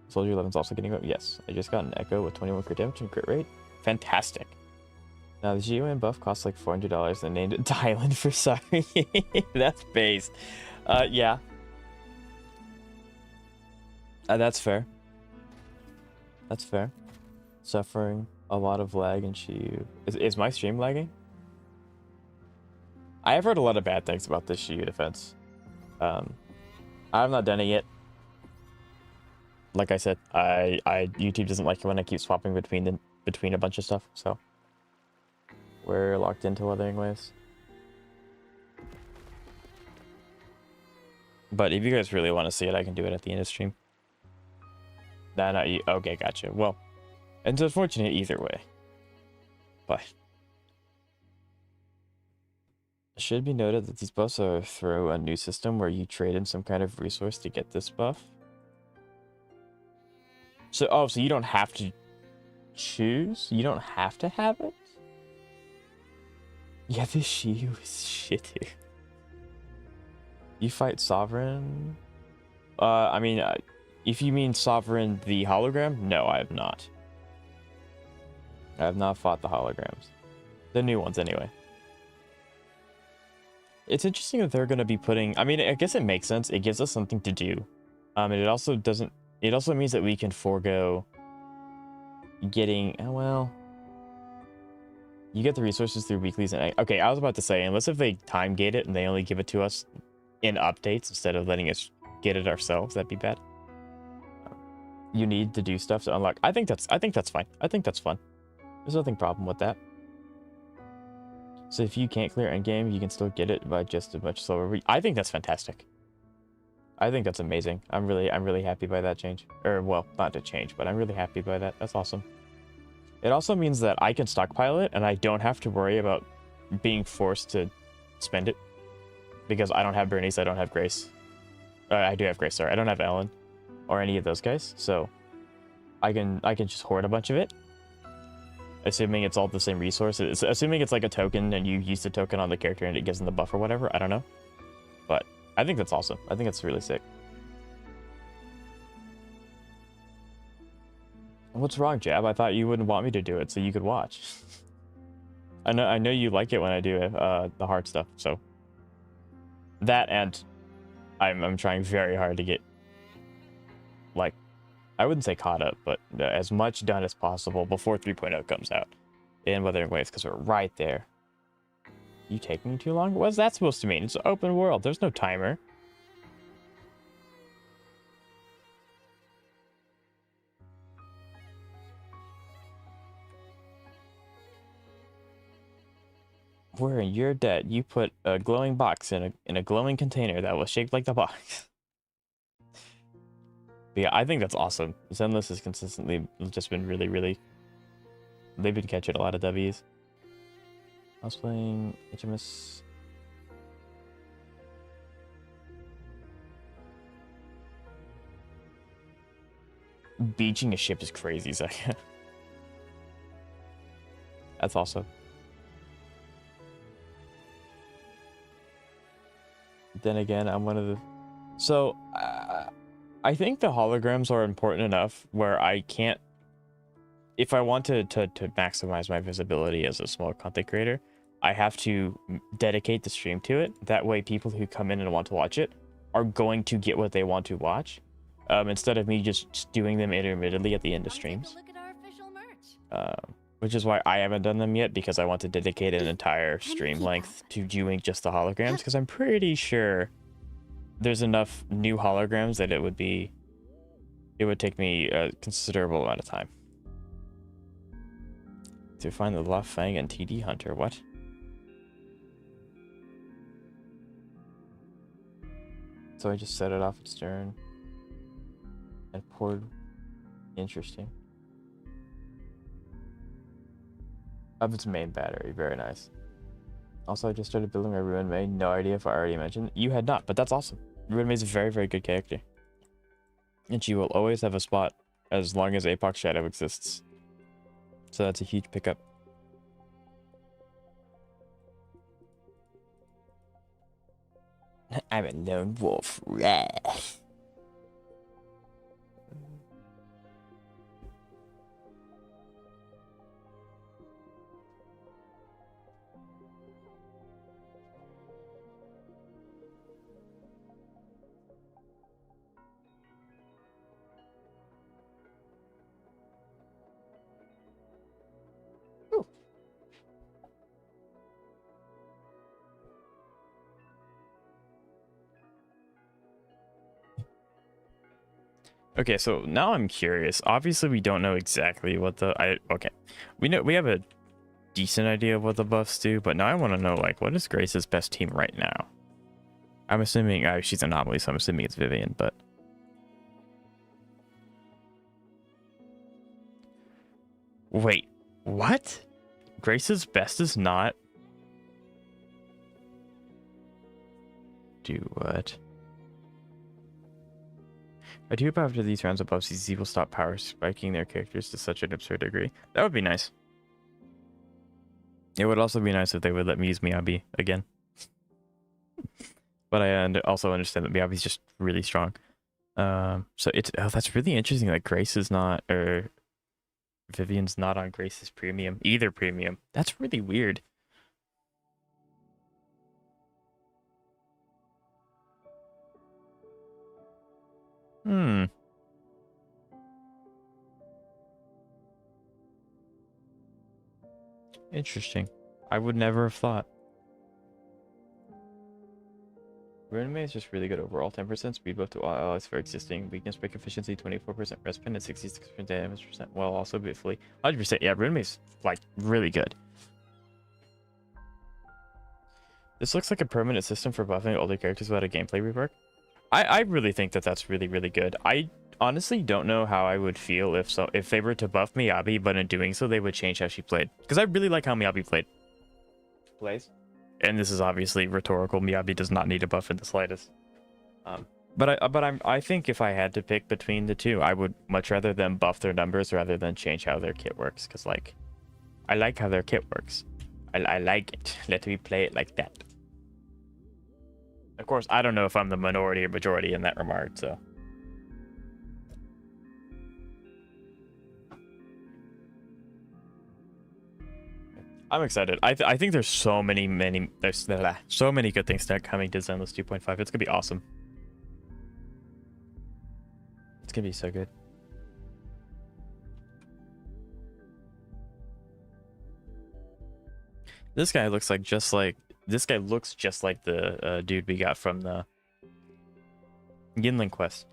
Soldier 11's also getting up. Yes, I just got an Echo with 21 crit damage and crit rate. Fantastic. Now the GON buff costs like $400 and named it Thailand for sorry. That's base. Yeah. That's fair. That's fair. Suffering a lot of lag and Shiyu. Is my stream lagging? I have heard a lot of bad things about this Shiyu defense. I have not done it yet. Like I said, YouTube doesn't like it when I keep swapping between a bunch of stuff, so we're locked into Wuthering Waves. But if you guys really want to see it, I can do it at the end of stream. Nah, not you. Okay, gotcha. Well, it's unfortunate either way. But it should be noted that these buffs are through a new system where you trade in some kind of resource to get this buff. So, so you don't have to choose? You don't have to have it? Yeah, this Shiyu is shitty. You fight Sovereign? I mean, if you mean Sovereign the hologram, no, I have not. I have not fought the holograms. The new ones, anyway. It's interesting that they're going to be putting... I mean, I guess it makes sense. It gives us something to do. And it also doesn't... It also means that we can forego getting... well... You get the resources through weeklies and... Okay, I was about to say, unless if they time gate it and they only give it to us in updates instead of letting us get it ourselves, that'd be bad. You need to do stuff to unlock... I think that's fine. I think that's fun. There's nothing problem with that. So if you can't clear endgame, you can still get it by just a much slower... I think that's fantastic. I think that's amazing. I'm really happy by that change. Or, well, not to change, but I'm really happy by that. That's awesome. It also means that I can stockpile it, and I don't have to worry about being forced to spend it. Because I don't have Bernice, I don't have Grace. I do have Grace, sorry. I don't have Ellen or any of those guys, so I can just hoard a bunch of it. Assuming it's all the same resource. Assuming it's like a token and you use the token on the character and it gives them the buff or whatever. I don't know. But I think that's awesome. I think it's really sick. What's wrong, Jab? I thought you wouldn't want me to do it so you could watch. I know you like it when I do the hard stuff, so that, and I'm trying very hard to get, like, I wouldn't say caught up, but as much done as possible before 3.0 comes out in Wuthering Waves, because we're right there. You taking too long? What's that supposed to mean? It's an open world. There's no timer. We're in your debt. You put a glowing box in a glowing container that was shaped like the box. But yeah, I think that's awesome. Zenless has consistently just been really... They've been catching a lot of W's. I was playing HMS... beaching a ship is crazy, Zach. That's awesome. Then again, I'm one of the... So, I think the holograms are important enough where I can't... If I want to maximize my visibility as a small content creator, I have to dedicate the stream to it. That way, people who come in and want to watch it are going to get what they want to watch, instead of me just doing them intermittently at the end of streams. Look at our official merch. Which is why I haven't done them yet, because I want to dedicate an entire stream length to doing just the holograms, because I'm pretty sure there's enough new holograms that it would take me a considerable amount of time to find the Left Fang and TD Hunter. What? So I just set it off its turn and poured. Interesting. Of its main battery, very nice. Also, I just started building my Ruin May. No idea if I already mentioned. You had not, but that's awesome. Ruin May is a very, very good character. And she will always have a spot as long as Apoc Shadow exists. So that's a huge pickup. I'm a lone wolf. Okay, so now I'm curious. Obviously, we don't know exactly what okay. We have a decent idea of what the buffs do, but now I want to know, like, what is Grace's best team right now? I'm assuming she's Anomaly, so I'm assuming it's Vivian, but wait, what? Grace's best is not do what? I do hope after these rounds above CC will stop power spiking their characters to such an absurd degree. That would be nice. It would also be nice if they would let me use Miyabi again. But I also understand that Miyabi's just really strong. So it's that's really interesting that Grace is not, or Vivian's not on Grace's premium, either premium. That's really weird. Interesting. I would never have thought. Runaway is just really good overall. 10% speed buff to all allies for existing. Weakness break efficiency 24%, rest pen, and 66% damage percent, while also beautifully 100%. Yeah, Runaway's like really good. This looks like a permanent system for buffing older characters without a gameplay rework. I really think that that's really, really good. I honestly don't know how I would feel if they were to buff Miyabi, but in doing so they would change how she played. Because I really like how Miyabi plays. And this is obviously rhetorical. Miyabi does not need a buff in the slightest. I think if I had to pick between the two, I would much rather them buff their numbers rather than change how their kit works. Because like, I like how their kit works. I like it. Let me play it like that. Of course, I don't know if I'm the minority or majority in that remark, so. I'm excited. I think there's so many good things that are coming to Zenless 2.5. It's gonna be awesome. It's gonna be so good. This guy looks just like the dude we got from the Yinling quest.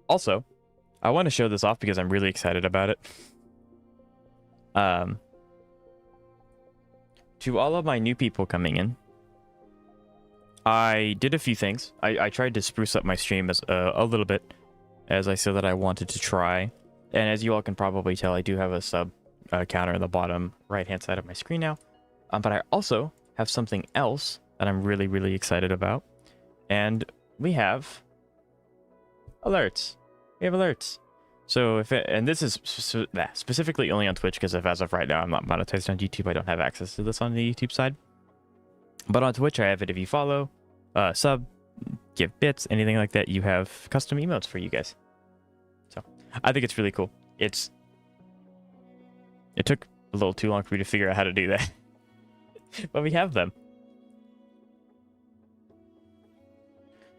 Also, I want to show this off because I'm really excited about it. To all of my new people coming in, I did a few things. I tried to spruce up my stream as a little bit, as I said that I wanted to try. And as you all can probably tell, I do have a sub counter in the bottom right hand side of my screen now. But I also have something else that I'm really, really excited about. And we have alerts. We have alerts. So if it, and this is specifically only on Twitch, because if as of right now I'm not monetized on YouTube, I don't have access to this on the YouTube side. But on Twitch, I have it. If you follow, sub, give bits, anything like that, you have custom emotes for you guys. So I think it's really cool. It took a little too long for me to figure out how to do that, but we have them.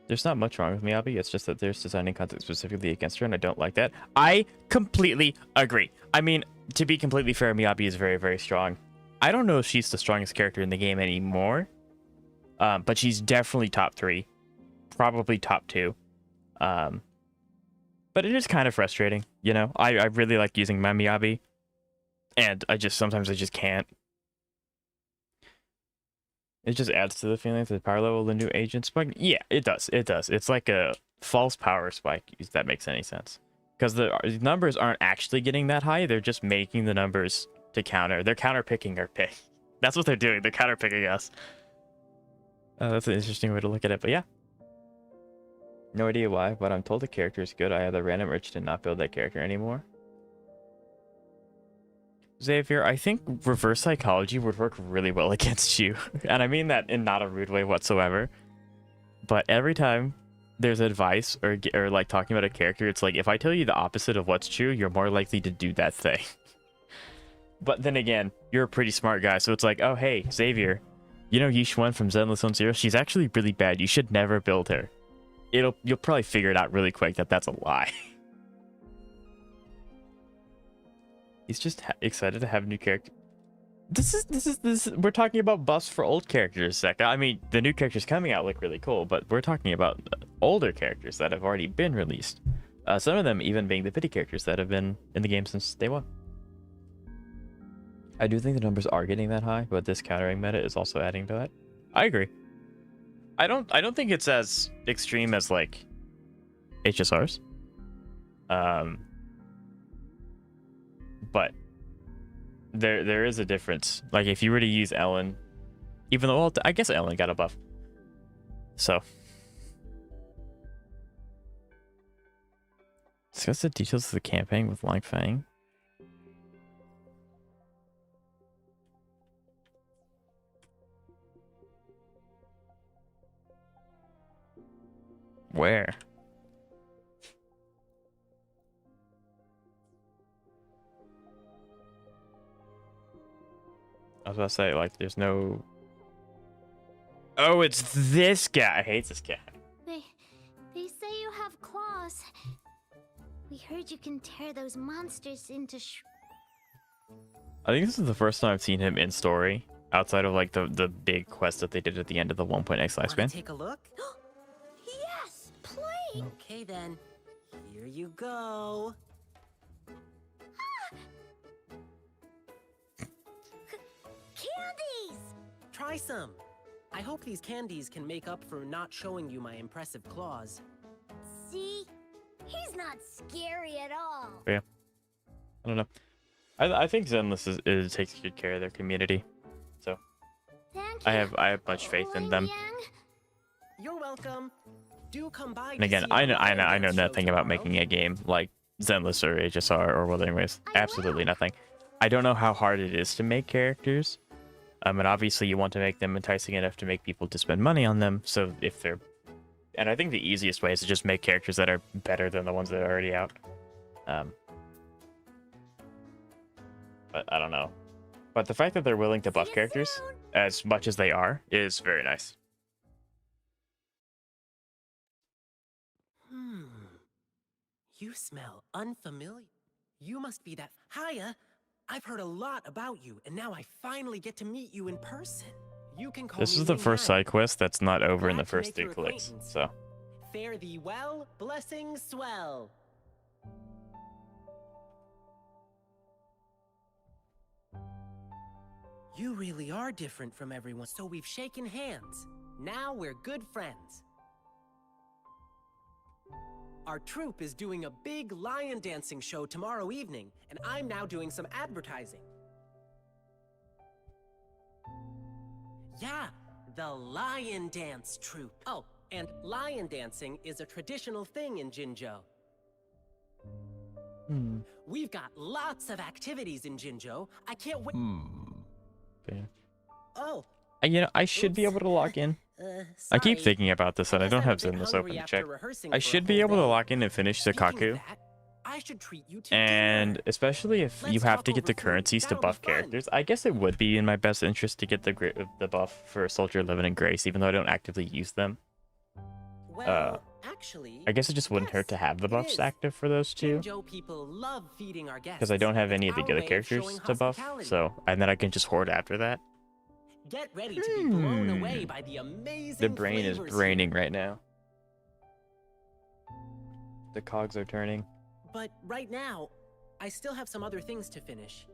There's not much wrong with Miyabi. It's just that there's designing content specifically against her, and I don't like that. I completely agree. I mean, to be completely fair, Miyabi is very, very strong. I don't know if she's the strongest character in the game anymore, but she's definitely top 3, probably top 2. But it is kind of frustrating, you know. I really like using my Miyabi, and sometimes I just can't. It just adds to the feeling that the power level of the new agent spike. Yeah, it does. It does. It's like a false power spike, if that makes any sense. Because the numbers aren't actually getting that high. They're just making the numbers to counter. They're counter-picking our pick. That's what they're doing. They're counter-picking us. That's an interesting way to look at it, but yeah. No idea why, but I'm told the character is good. I have the random urge to not build that character anymore. Xavier, I think reverse psychology would work really well against you. And I mean that in not a rude way whatsoever. But every time there's advice or like talking about a character, it's like, if I tell you the opposite of what's true, you're more likely to do that thing. But then again, you're a pretty smart guy, so it's like, oh, hey, Xavier, you know Yishuan from Zenless on Zero? She's actually really bad. You should never build her. You'll probably figure it out really quick that that's a lie. He's just excited to have a new character. This is we're talking about buffs for old characters, Zach. I mean, the new characters coming out look really cool, but we're talking about older characters that have already been released. Some of them even being the pity characters that have been in the game since day one. I do think the numbers are getting that high, but this countering meta is also adding to that. I agree. I don't think it's as extreme as like HSRs. But there is a difference. Like if you were to use Ellen, even though, well, I guess Ellen got a buff. So discuss the details of the campaign with Lang Fang. Where? I was about to say, like, there's no... Oh, it's this guy. I hate this guy. They say you have claws. We heard you can tear those monsters into I think this is the first time I've seen him in story, outside of, like, the big quest that they did at the end of the 1.x lifespan. Take a look? Yes, please. Okay, then. Here you go. Candies! Try some. I hope these candies can make up for not showing you my impressive claws. See? He's not scary at all. Yeah. I don't know. I think Zenless takes good care of their community. So Thank I you. have much faith in them. You're welcome. Do come by. And again, I know nothing about making a game like Zenless or HSR or Wuthering Waves. Absolutely nothing. I don't know how hard it is to make characters. And obviously you want to make them enticing enough to make people to spend money on them. So if they're... And I think the easiest way is to just make characters that are better than the ones that are already out. But I don't know. But the fact that they're willing to buff characters as much as they are is very nice. You smell unfamiliar. You must be that... Hiya! I've heard a lot about you, and now I finally get to meet you in person. You can call This me is the Ling first Yang. side quest that's not over in Glad the to first make 3 your clicks. acquaintance. So Fare thee well, blessings swell. You really are different from everyone, so we've shaken hands. Now we're good friends. Our troupe is doing a big lion dancing show tomorrow evening, and I'm now doing some advertising. Yeah, the Lion Dance Troupe. Oh, And lion dancing is a traditional thing in Jinzhou. We've got lots of activities in Jinzhou. I can't wait. Okay. Oh, You know, I should be able to log in. I keep sorry. thinking about this, and I guess don't I'm a have bit Zenless hungry open to after check. rehearsing I for a should be whole able to day. log in and finish Speaking of Sukaku. that, I should treat you to And dinner. especially if you Let's have talk to get over the food. currencies to That'll be buff fun. characters, I guess it would be in my best interest to get the buff for Soldier, Living, and Grace, even though I don't actively use them. Well, actually, I guess it just wouldn't hurt to yes, have the it buffs is. active for those two, Jinzhou people love feeding our guests. because I don't have It's any of the our other way of characters showing to buff, hospitality. so and then I can just hoard after that. Get ready to be blown away by the amazing The brain is flavors braining here. right now. The cogs are turning. But right now, I still have some other things to finish.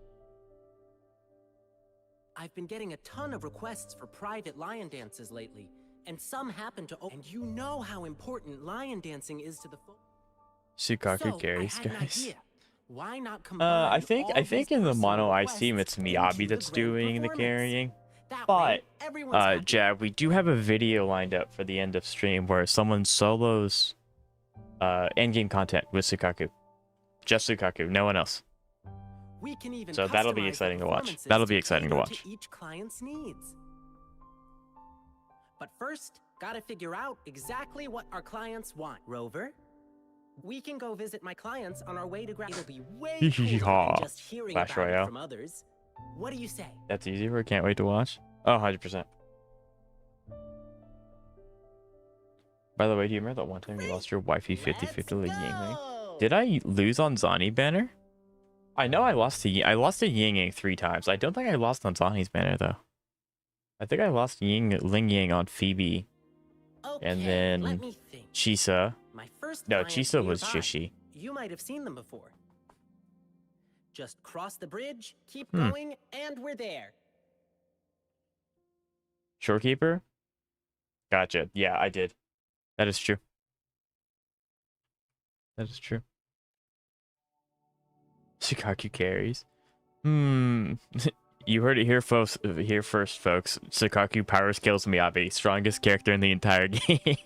I've been getting a ton of requests for private lion dances lately, and some happen to and you know how important lion dancing is to the Sukaku So, carries, I had an guys. idea. Why not combine I think all these in the personal mono ice team requests it's Miyabi into that's the grand doing the performance? carrying. That But way, everyone's happy. Jab, we do have a video lined up for the end of stream where someone solos endgame content with Sukaku. Just Sukaku, no one else. We can even So that'll be customize the exciting to watch. performances That'll be exciting to cater watch. each client's needs. But first, gotta figure out exactly what our clients want. Rover, we can go visit my clients on our way to grab. It'll be way cooler than just hearing Clash about Royale. it from others. What do you say? That's easy. We can't wait to watch. Oh, 100%. By the way, do you remember that one time you lost your wifey 50-50 to the Yingling? Did I lose on Zani banner? I know I lost to Yingling 3 times. I don't think I lost on Zani's banner though. I think I lost Ling Yang on Phoebe, and then let me think. Chisa. My first No, client's Chisa was nearby. Shishi. You might have seen them before. Just cross the bridge, keep going, and we're there. Shorekeeper? Gotcha. Yeah, I did. That is true. That is true. Sukaku carries. You heard it here, folks. Here first, folks. Sukaku power skills Miyabi, strongest character in the entire game.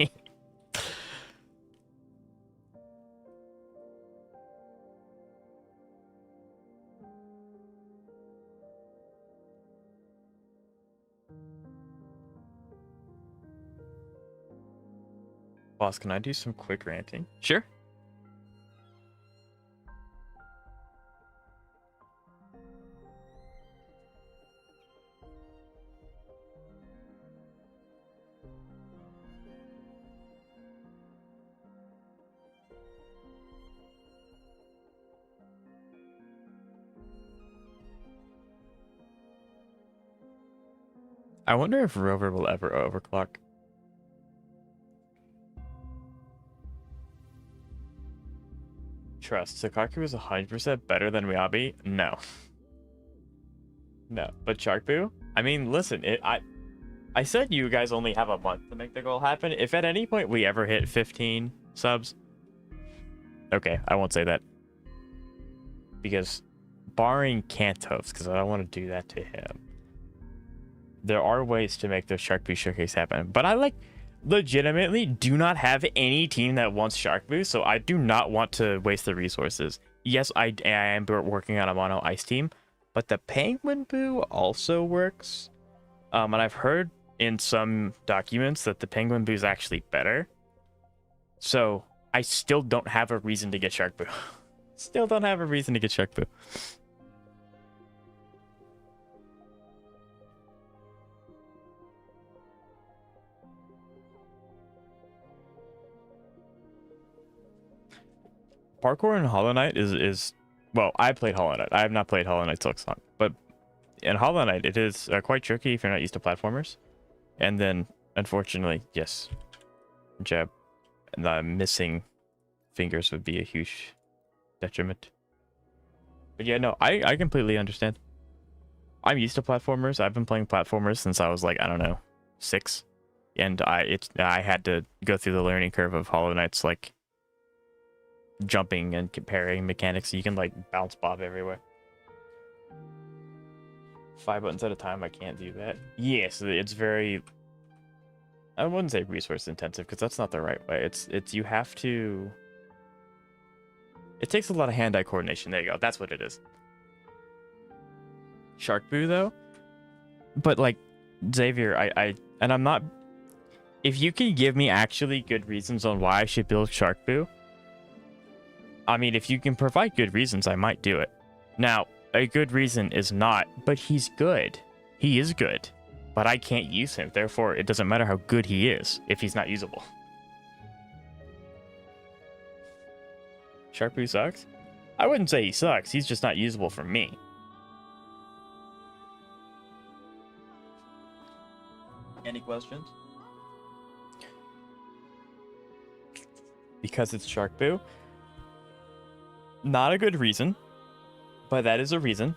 Boss, can I do some quick ranting? Sure. I wonder if Rover will ever overclock. Trust, Sukaku is 100% better than Miyabi? No. No, but Sharkboo? I mean, listen, I said you guys only have a month to make the goal happen. If at any point we ever hit 15 subs... Okay, I won't say that. Because, barring Kantos, because I don't want to do that to him, there are ways to make the Sharkboo Showcase happen. But I legitimately do not have any team that wants Sharkboo, so I do not want to waste the resources. Yes, I am working on a mono ice team, but the Penguin Boo also works. And I've heard in some documents that the Penguin Boo is actually better. So I still don't have a reason to get Sharkboo. Still don't have a reason to get Sharkboo. Parkour in Hollow Knight is well, I played Hollow Knight. I have not played Hollow Knight Silksong, but in Hollow Knight it is quite tricky if you're not used to platformers. And then, unfortunately, yes, jab, the missing fingers would be a huge detriment. But yeah, no, I completely understand. I'm used to platformers. I've been playing platformers since I was like, I don't know, 6, and I had to go through the learning curve of Hollow Knight's like jumping and comparing mechanics, so you can like bounce bob everywhere. 5 buttons at a time, I can't do that. Yes, it's very I wouldn't say resource intensive because that's not the right way. It's you have to. It takes a lot of hand-eye coordination. There you go. That's what it is. Shark Boo though, but like Xavier, and I'm not. If you can give me actually good reasons on why I should build Shark Boo, I mean, if you can provide good reasons, I might do it. Now, a good reason is not, but he's good. He is good, but I can't use him. Therefore, it doesn't matter how good he is if he's not usable. Shark Boo sucks? I wouldn't say he sucks. He's just not usable for me. Any questions? Because it's Shark Boo? Not a good reason, but that is a reason.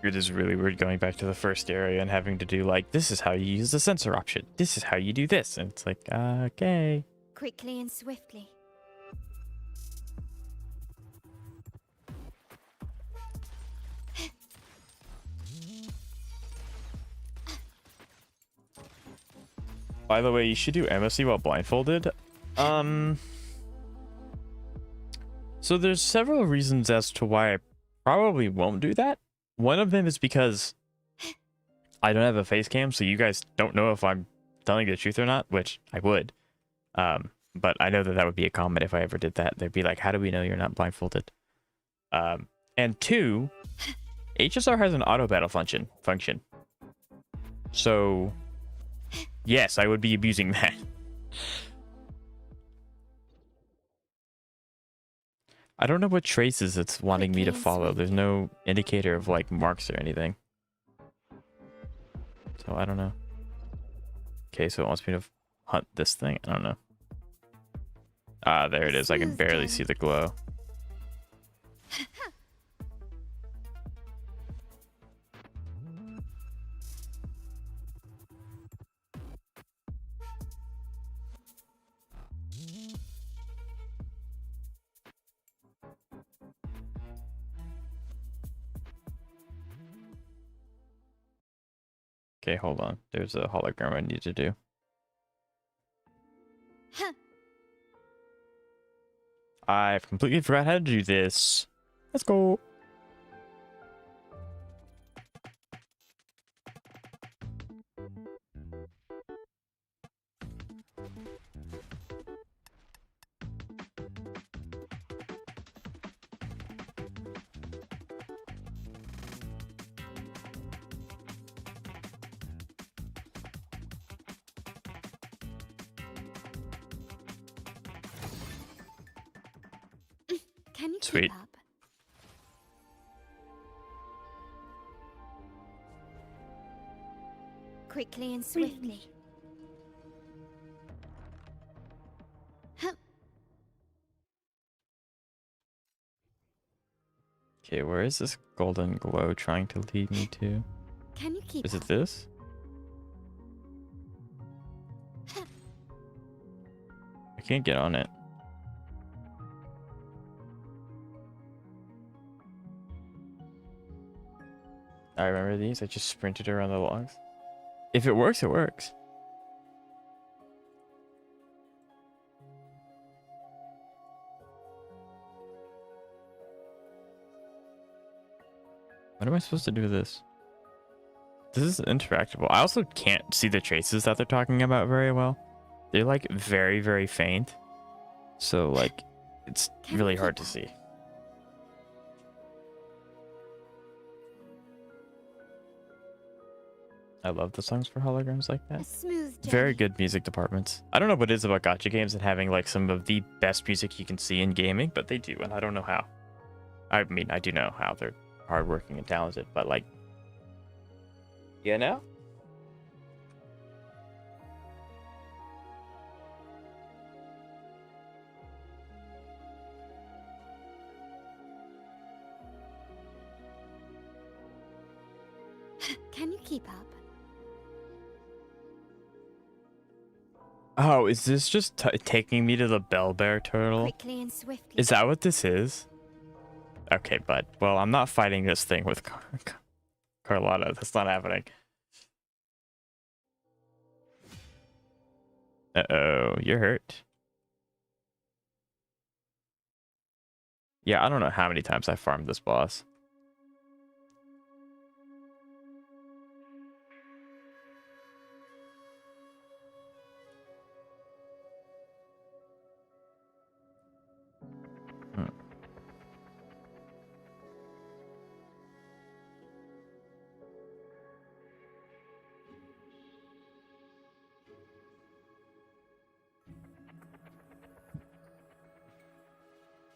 It is really weird going back to the first area and having to do like, this is how you use the sensor option. This is how you do this. And it's like, okay. Quickly and swiftly. By the way, you should do MSC while blindfolded. So there's several reasons as to why I probably won't do that. One of them is because I don't have a face cam, so you guys don't know if I'm telling the truth or not, which I would. But I know that that would be a comment if I ever did that. They'd be like, how do we know you're not blindfolded? And two, HSR has an auto battle function. So yes, I would be abusing that. I don't know what traces it's wanting me to follow. There's no indicator of like marks or anything. So I don't know. Okay, so it wants me to hunt this thing. I don't know. Ah, there it is. I can barely see the glow. Okay, hold on. There's a hologram I need to do. I've completely forgot how to do this. Let's go. Can you Sweet. keep up? Quickly and swiftly. Okay, where is this golden glow trying to lead me to? Can you keep Is up? it this? I can't get on it. I remember these. I just sprinted around the logs. If it works, it works. What am I supposed to do with this? This is interactable. I also can't see the traces that they're talking about very well. They're like very, very faint. So like, it's really hard to see. I love the songs for holograms like A that. smooth journey. Very good music departments. I don't know what it is about gacha games and having like some of the best music you can see in gaming, but they do, and I don't know how. I mean, I do know how. They're hardworking and talented, but like, you know? Can you keep up? Oh, is this just taking me to the Bell Bear Turtle? Quickly and swiftly. Is that what this is? Okay, bud. Well, I'm not fighting this thing with Carlotta. That's not happening. Uh-oh, you're hurt. Yeah, I don't know how many times I farmed this boss.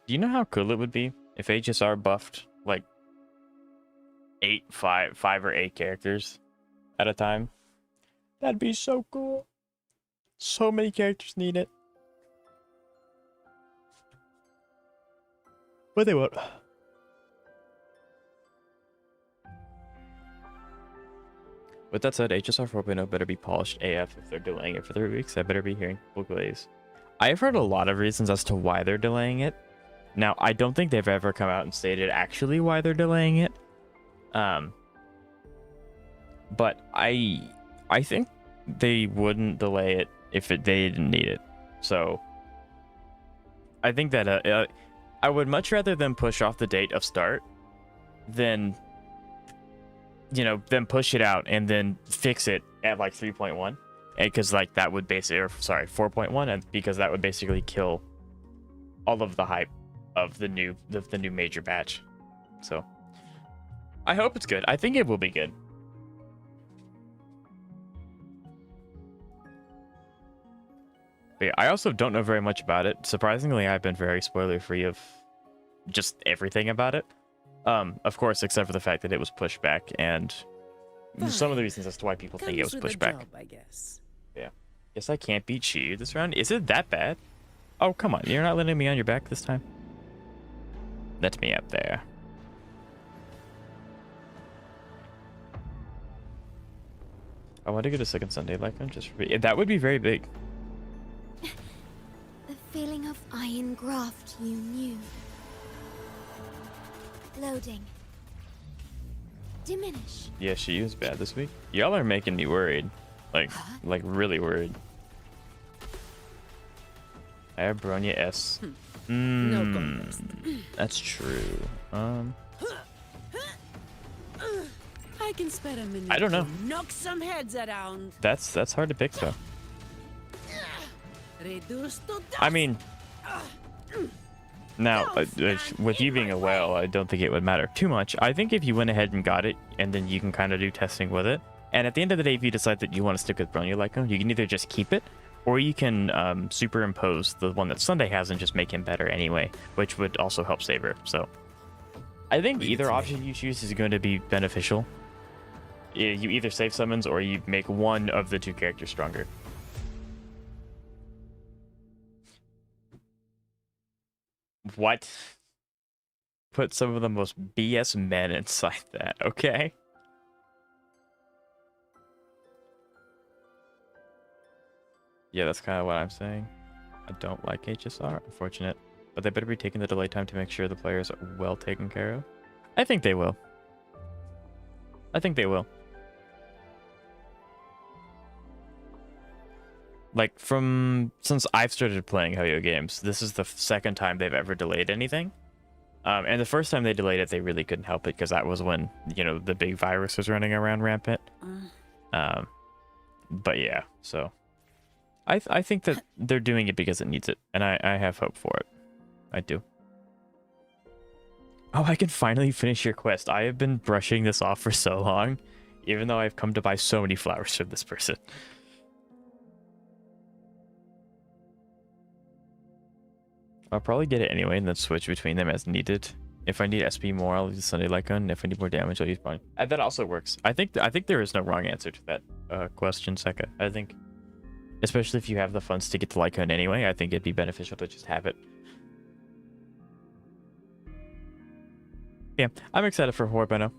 Do you know how cool it would be if HSR buffed like five or eight characters at a time? That'd be so cool. So many characters need it. But they won't. With that said, HSR 4.0 better be polished AF if they're delaying it for 3 weeks. I better be hearing full glaze. I've heard a lot of reasons as to why they're delaying it. Now, I don't think they've ever come out and stated actually why they're delaying it. But I think they wouldn't delay it if they didn't need it. So I think that I would much rather them push off the date of start than, you know, then push it out and then fix it at like 3.1, and because like that would basically, or sorry, 4.1, and because that would basically kill all of the hype of the new major batch. So I hope it's good. I think it will be good. But yeah, I also don't know very much about it. Surprisingly, I've been very spoiler free of just everything about it. Of course, except for the fact that it was pushed back, and some of the reasons as to why people think it was pushed back. Job, I guess. Yeah. Guess I can't beat Shiyu this round. Is it that bad? Oh, come on. You're not letting me on your back this time? Let me up there. I want to get a second Sunday like I'm just for... That would be very big. The feeling of iron graft you knew. Loading. Diminish. Yeah, Shiyu's bad this week. Y'all are making me worried. Like really worried. I have Bronya S. No contest. That's true. I can spare a minute. I don't know. to knock some heads around. That's hard to pick though. Reduce to dust. I mean, now with you being a whale, I don't think it would matter too much. I think if you went ahead and got it, and then you can kind of do testing with it, and at the end of the day, if you decide that you want to stick with Bronya like him, you can either just keep it, or you can superimpose the one that Sunday has and just make him better anyway, which would also help Saber. So I think either option you choose is going to be beneficial. You either save summons or you make one of the two characters stronger. What? Put some of the most BS men inside that, okay? Yeah, that's kind of what I'm saying. I don't like HSR, unfortunate. But they better be taking the delay time to make sure the players are well taken care of. I think they will. I think they will. Like, since I've started playing Ho-Yo games, this is the second time they've ever delayed anything. And the first time they delayed it, they really couldn't help it because that was when, you know, the big virus was running around rampant. But yeah, so I think that they're doing it because it needs it, and I have hope for it. I do. Oh, I can finally finish your quest. I have been brushing this off for so long. even though I've come to buy so many flowers from this person. I'll probably get it anyway and then switch between them as needed. If I need SP more, I'll use Sunday Lycon. If I need more damage, I'll use Bonnie. That also works. I think there is no wrong answer to that question, Seka. I think, especially if you have the funds to get to Lycon anyway, I think it'd be beneficial to just have it. Yeah, I'm excited for Horbeno.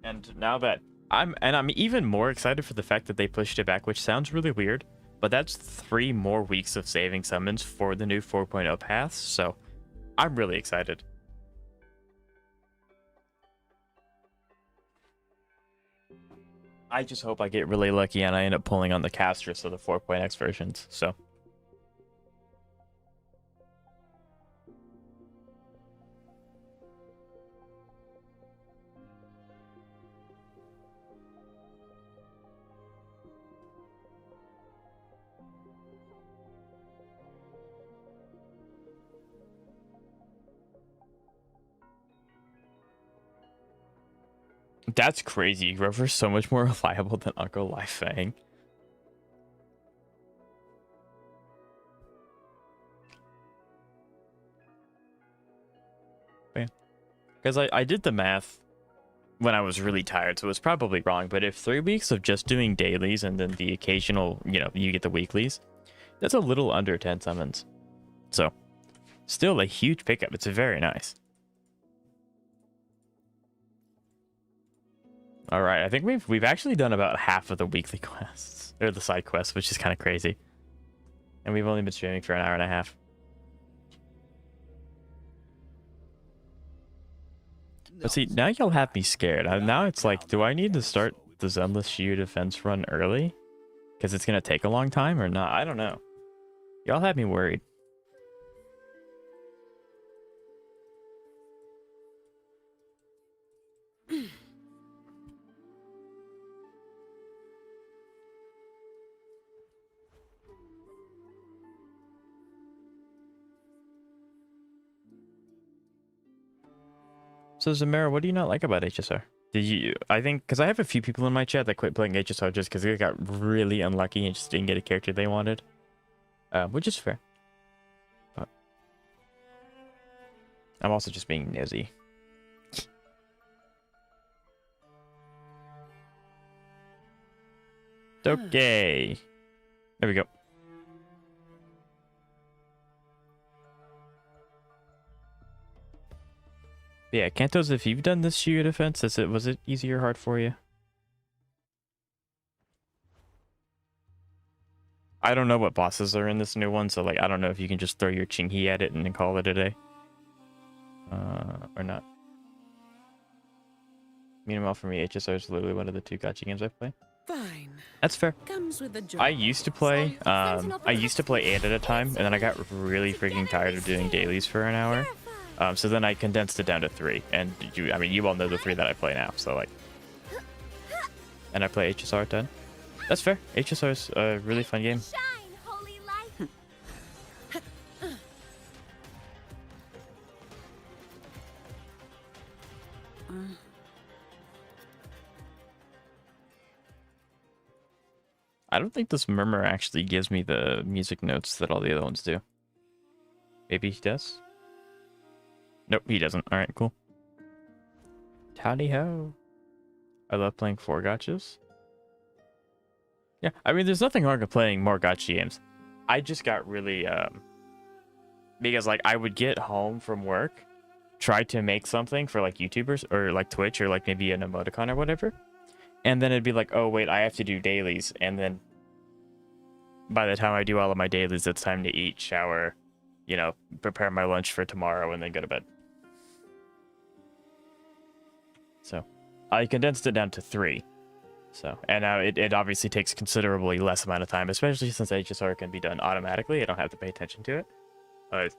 And now that I'm even more excited for the fact that they pushed it back, which sounds really weird, but that's 3 more weeks of saving summons for the new 4.0 paths, so I'm really excited. I just hope I get really lucky and I end up pulling on the Castress of the 4.x versions, so. That's crazy. Grover's so much more reliable than Uncle Lai Fang. Yeah. Because I did the math when I was really tired, so it's probably wrong. But if 3 weeks of just doing dailies and then the occasional, you get the weeklies, that's a little under 10 summons. So, still a huge pickup. It's very nice. All right, I think we've actually done about half of the weekly quests or the side quests, which is kind of crazy. And we've only been streaming for an hour and a half. But see, now y'all have me scared. Now it's like, do I need to start the Zenless Shiyu defense run early? Because it's going to take a long time or not? I don't know. Y'all have me worried. So Zamara, what do you not like about HSR? I think, because I have a few people in my chat that quit playing HSR just because they got really unlucky and just didn't get a character they wanted. Which is fair. But I'm also just being nosy. Okay. There we go. Yeah, Kantos, if you've done this Shiyu defense, was it easy or hard for you? I don't know what bosses are in this new one, so like I don't know if you can just throw your Chinghi at it and then call it a day. Or not. Meanwhile, for me, HSR is literally one of the 2 gacha games I play. Fine. That's fair. Comes with the job. I used to play 8 at a time, and then I got really freaking tired of doing dailies for an hour. So then I condensed it down to 3, and you all know the 3 that I play now, so like, and I play HSR 10. That's fair. HSR is a really fun game. Shine, holy light. I don't think this murmur actually gives me the music notes that all the other ones do. Maybe he does? Nope, he doesn't. Alright, cool. Tally ho. I love playing 4 gachas. Yeah, I mean, there's nothing wrong with playing more gacha games. I just got really, because, like, I would get home from work, try to make something for, like, YouTubers, or, like, Twitch, or, like, maybe an emoticon or whatever. And then it'd be like, oh, wait, I have to do dailies. And then by the time I do all of my dailies, it's time to eat, shower, prepare my lunch for tomorrow, and then go to bed. So I condensed it down to 3. So, and now it obviously takes considerably less amount of time, especially since HSR can be done automatically. I don't have to pay attention to it.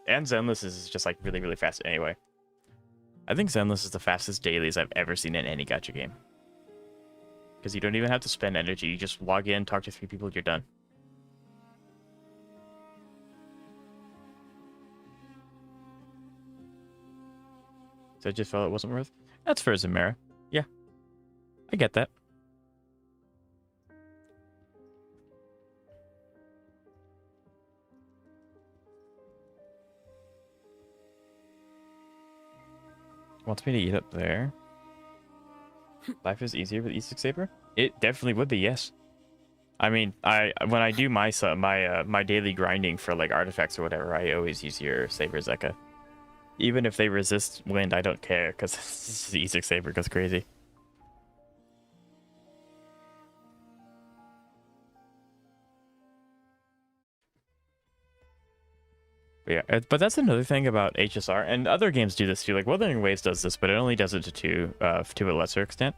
And Zenless is just like really, really fast anyway. I think Zenless is the fastest dailies I've ever seen in any gacha game. Because you don't even have to spend energy. You just log in, talk to 3 people, you're done. So I just felt it wasn't worth. That's for Zamara. Yeah. I get that. Wants me to eat up there. Life is easier with E6 Saber? It definitely would be, yes. I mean, when I do my my daily grinding for like artifacts or whatever, I always use your Saber Zeka. Even if they resist wind, I don't care because the E6 Saber goes crazy. But yeah, but that's another thing about HSR, and other games do this too. Like Wuthering Waves does this, but it only does it to a lesser extent.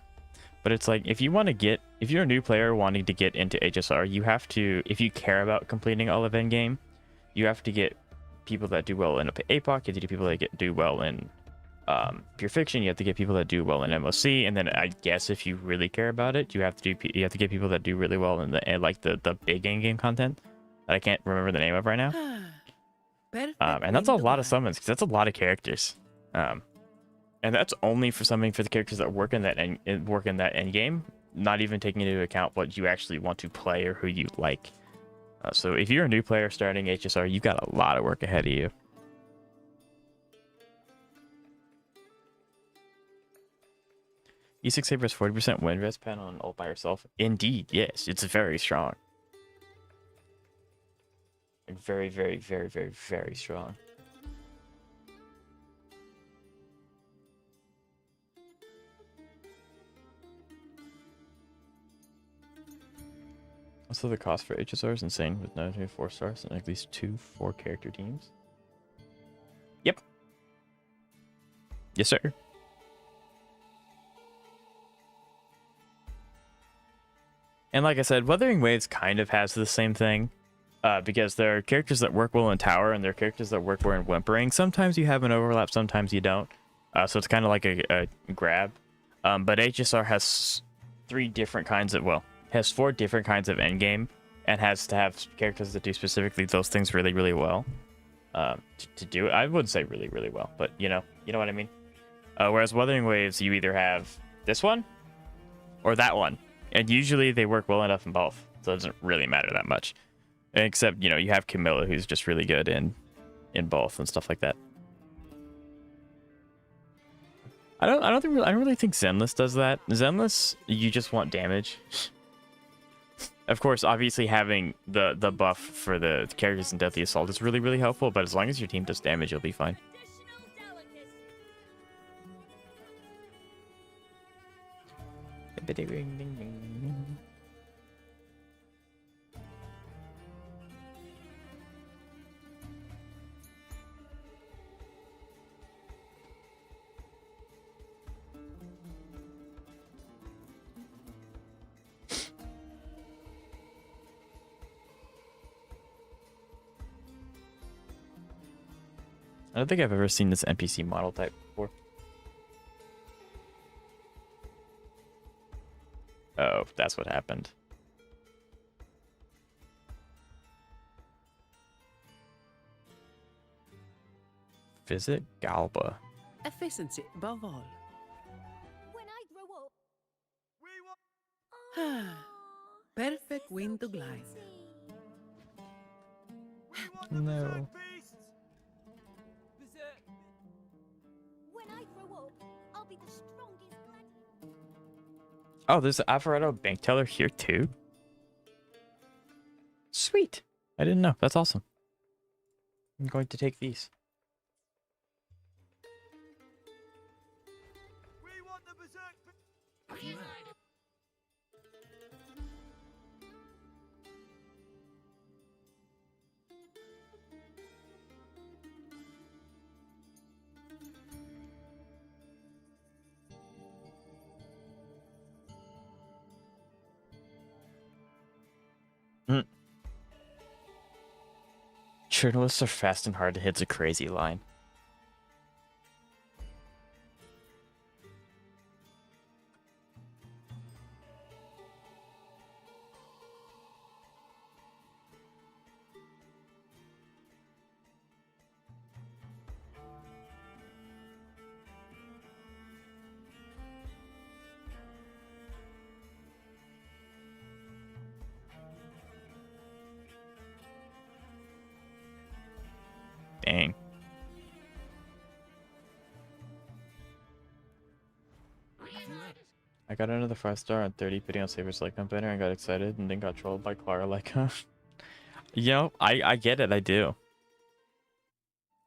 But it's like if you're a new player wanting to get into HSR, you have to, if you care about completing all of endgame, you have to get people that do well in APOC, you have to get people that do well in Pure Fiction, you have to get people that do well in MOC, and then I guess if you really care about it, you have to get people that do really well in the big endgame content that I can't remember the name of right now. And that's a lot of summons because that's a lot of characters. And that's only for the characters that work in that end game, not even taking into account what you actually want to play or who you like. So if you're a new player starting HSR, you've got a lot of work ahead of you. E6 Saber has 40% win res pen on ult by herself. Indeed, yes, it's very strong. Like very, very, very, very, very strong. Also, the cost for HSR is insane with 924 stars and at least 2 4-character teams. Yep. Yes, sir. And like I said, Wuthering Waves kind of has the same thing. Because there are characters that work well in Tower and there are characters that work well in Whimpering. Sometimes you have an overlap, sometimes you don't. So it's kind of like a grab. But HSR has 4 different kinds of endgame and has to have characters that do specifically those things really, really well. To do it, I wouldn't say really, really well, but you know what I mean. Whereas Wuthering Waves, you either have this one or that one, and usually they work well enough in both, so it doesn't really matter that much. Except, you have Camilla, who's just really good in both and stuff like that. I don't really think Zenless does that. Zenless, you just want damage. Of course, obviously having the buff for the characters in Deathly Assault is really, really helpful, but as long as your team does damage, you'll be fine. I don't think I've ever seen this NPC model type before. Oh, that's what happened. Visit Galba. Efficiency above all. When I grow up. Perfect wind to glide. No. When I grow up, I'll be the strongest gladiator. Oh, there's an Alvarado bank teller here too. Sweet. I didn't know. That's awesome. I'm going to take these. Journalists are fast and hard to hit's a crazy line. I got another 5-star on 30, putting on Saber's like banner and got excited and then got trolled by Clara like, huh? You know, I get it. I do.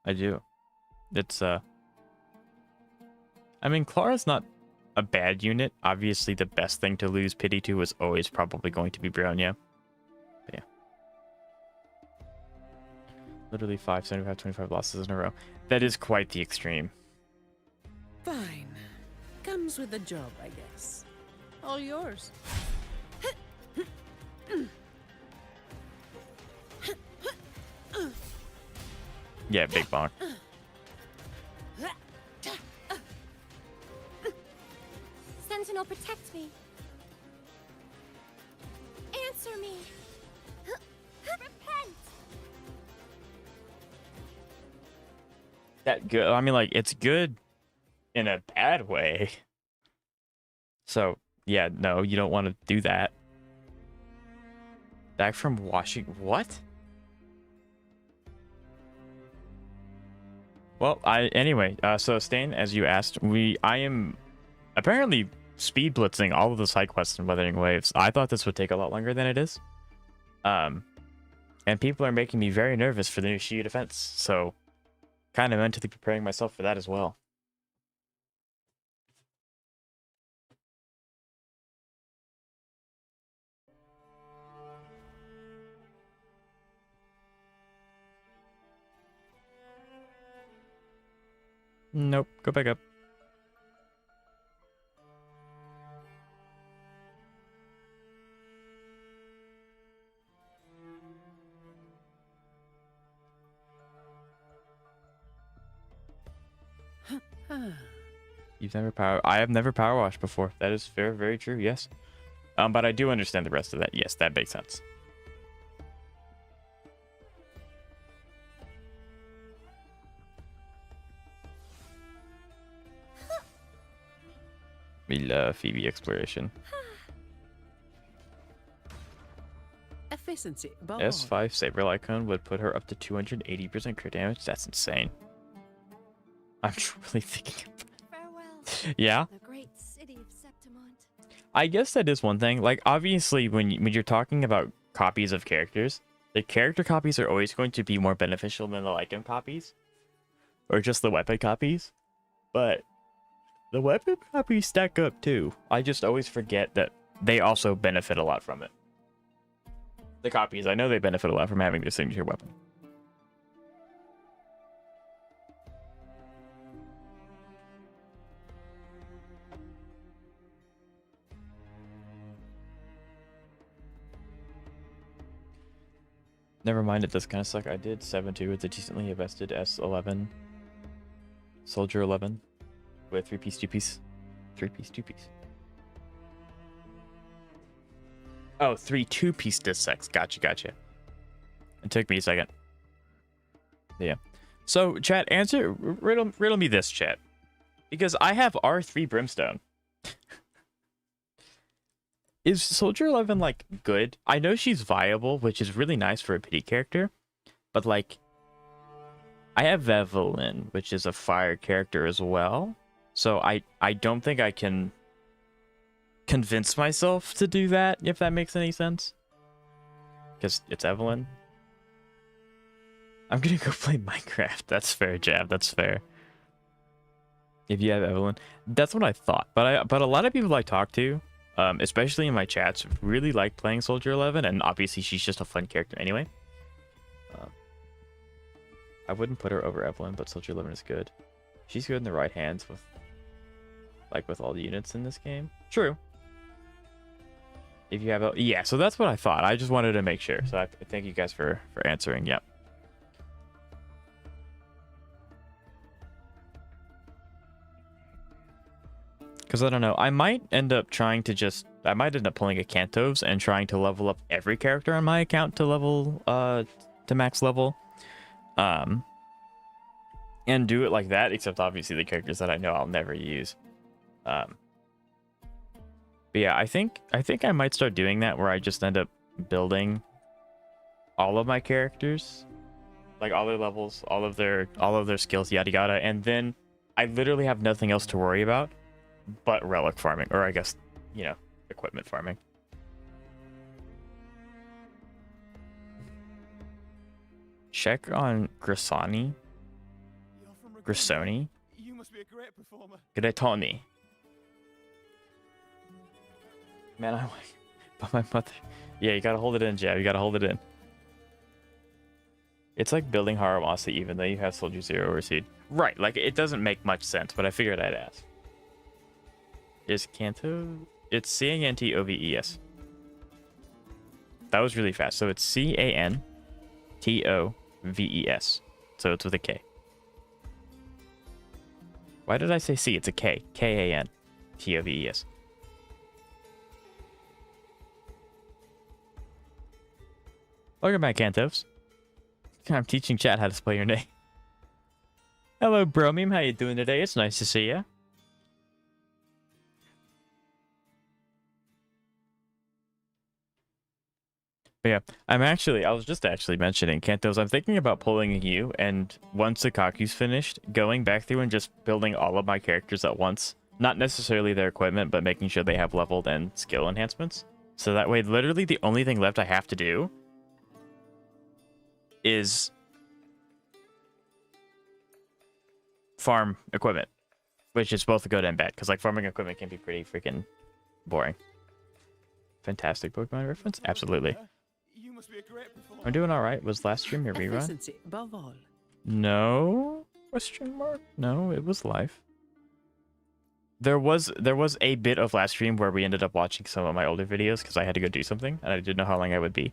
I do. It's, I mean, Clara's not a bad unit. Obviously, the best thing to lose pity to is always probably going to be Bronya. But yeah. Literally 5, 75, 25 losses in a row. That is quite the extreme. Fine. Comes with the job, I guess. All yours. Yeah, big bonk. Sentinel, protect me. Answer me. Repent. That good. I mean, like, it's good in a bad way. So, yeah, no, you don't want to do that. Back from Washington. What? Well, anyway, so Stain, as you asked, I am apparently speed blitzing all of the side quests in Wuthering Waves. I thought this would take a lot longer than it is. And people are making me very nervous for the new Shield defense, so kind of mentally preparing myself for that as well. Nope, go back up. I have never power washed before. That is very, very true, yes. But I do understand the rest of that. Yes, that makes sense. We love Phoebe exploration. Efficiency. S5 Saber Lycone would put her up to 280% crit damage. That's insane. I'm truly thinking of Farewell. Yeah. The great city of Septimont. I guess that is one thing. Like, obviously, when you're talking about copies of characters, the character copies are always going to be more beneficial than the Lycone copies. Or just the weapon copies. But the weapon copies stack up too. I just always forget that they also benefit a lot from it. The copies, I know they benefit a lot from having their signature weapon. Never mind, it does kind of suck. I did 7-2 with a decently invested S11 Soldier 11 with 3-piece, 2-piece. 3-piece, 2-piece. Oh, 3 2-piece discs. Gotcha. It took me a second. Yeah. So, chat, riddle me this, chat. Because I have R3 Brimstone. Is Soldier 11, like, good? I know she's viable, which is really nice for a pity character. But, like, I have Evelyn, which is a fire character as well. So I don't think I can convince myself to do that, if that makes any sense. Because it's Evelyn. I'm gonna go play Minecraft. That's fair, Jab. That's fair. If you have Evelyn. That's what I thought. But a lot of people I talk to, especially in my chats, really like playing Soldier 11, and obviously she's just a fun character anyway. I wouldn't put her over Evelyn, but Soldier 11 is good. She's good in the right hands with all the units in this game. True. If you have yeah, so that's what I thought. I just wanted to make sure. So I thank you guys for answering. Yep. Because I don't know, I might end up pulling a Cantos and trying to level up every character on my account to max level. And do it like that, except obviously the characters that I know I'll never use. But yeah, I think I might start doing that, where I just end up building all of my characters, like all their levels, all of their skills, yada yada, and then I literally have nothing else to worry about but relic farming, or I guess, you know, equipment farming. Check on Grisani. Grisoni. You must be a great performer. Good at Tony. Man, I like, but my mother. Yeah, you gotta hold it in, Jab. You gotta hold it in. It's like building Haramasa even though you have Soldier Zero or Seed. Right, like it doesn't make much sense, but I figured I'd ask. Is Kanto? It's C-A-N-T-O-V-E-S. That was really fast. So it's C-A-N-T-O-V-E-S. So it's with a K. Why did I say C? It's a K. K-A-N-T-O-V-E-S. Welcome back, Kantos. I'm teaching chat how to spell your name. Hello, Bromium. How you doing today? It's nice to see you. But yeah, I was just actually mentioning, Kantos, I'm thinking about pulling you, and once Sakaku's finished, going back through and just building all of my characters at once. Not necessarily their equipment, but making sure they have leveled and skill enhancements. So that way, literally the only thing left I have to do is farm equipment, which is both good and bad, because like farming equipment can be pretty freaking boring. Fantastic Pokemon reference? Absolutely. You must be a great performer. I'm doing alright. Was last stream your rerun? Efficiency above all. No? Question mark? No, it was live. There was a bit of last stream where we ended up watching some of my older videos because I had to go do something and I didn't know how long I would be.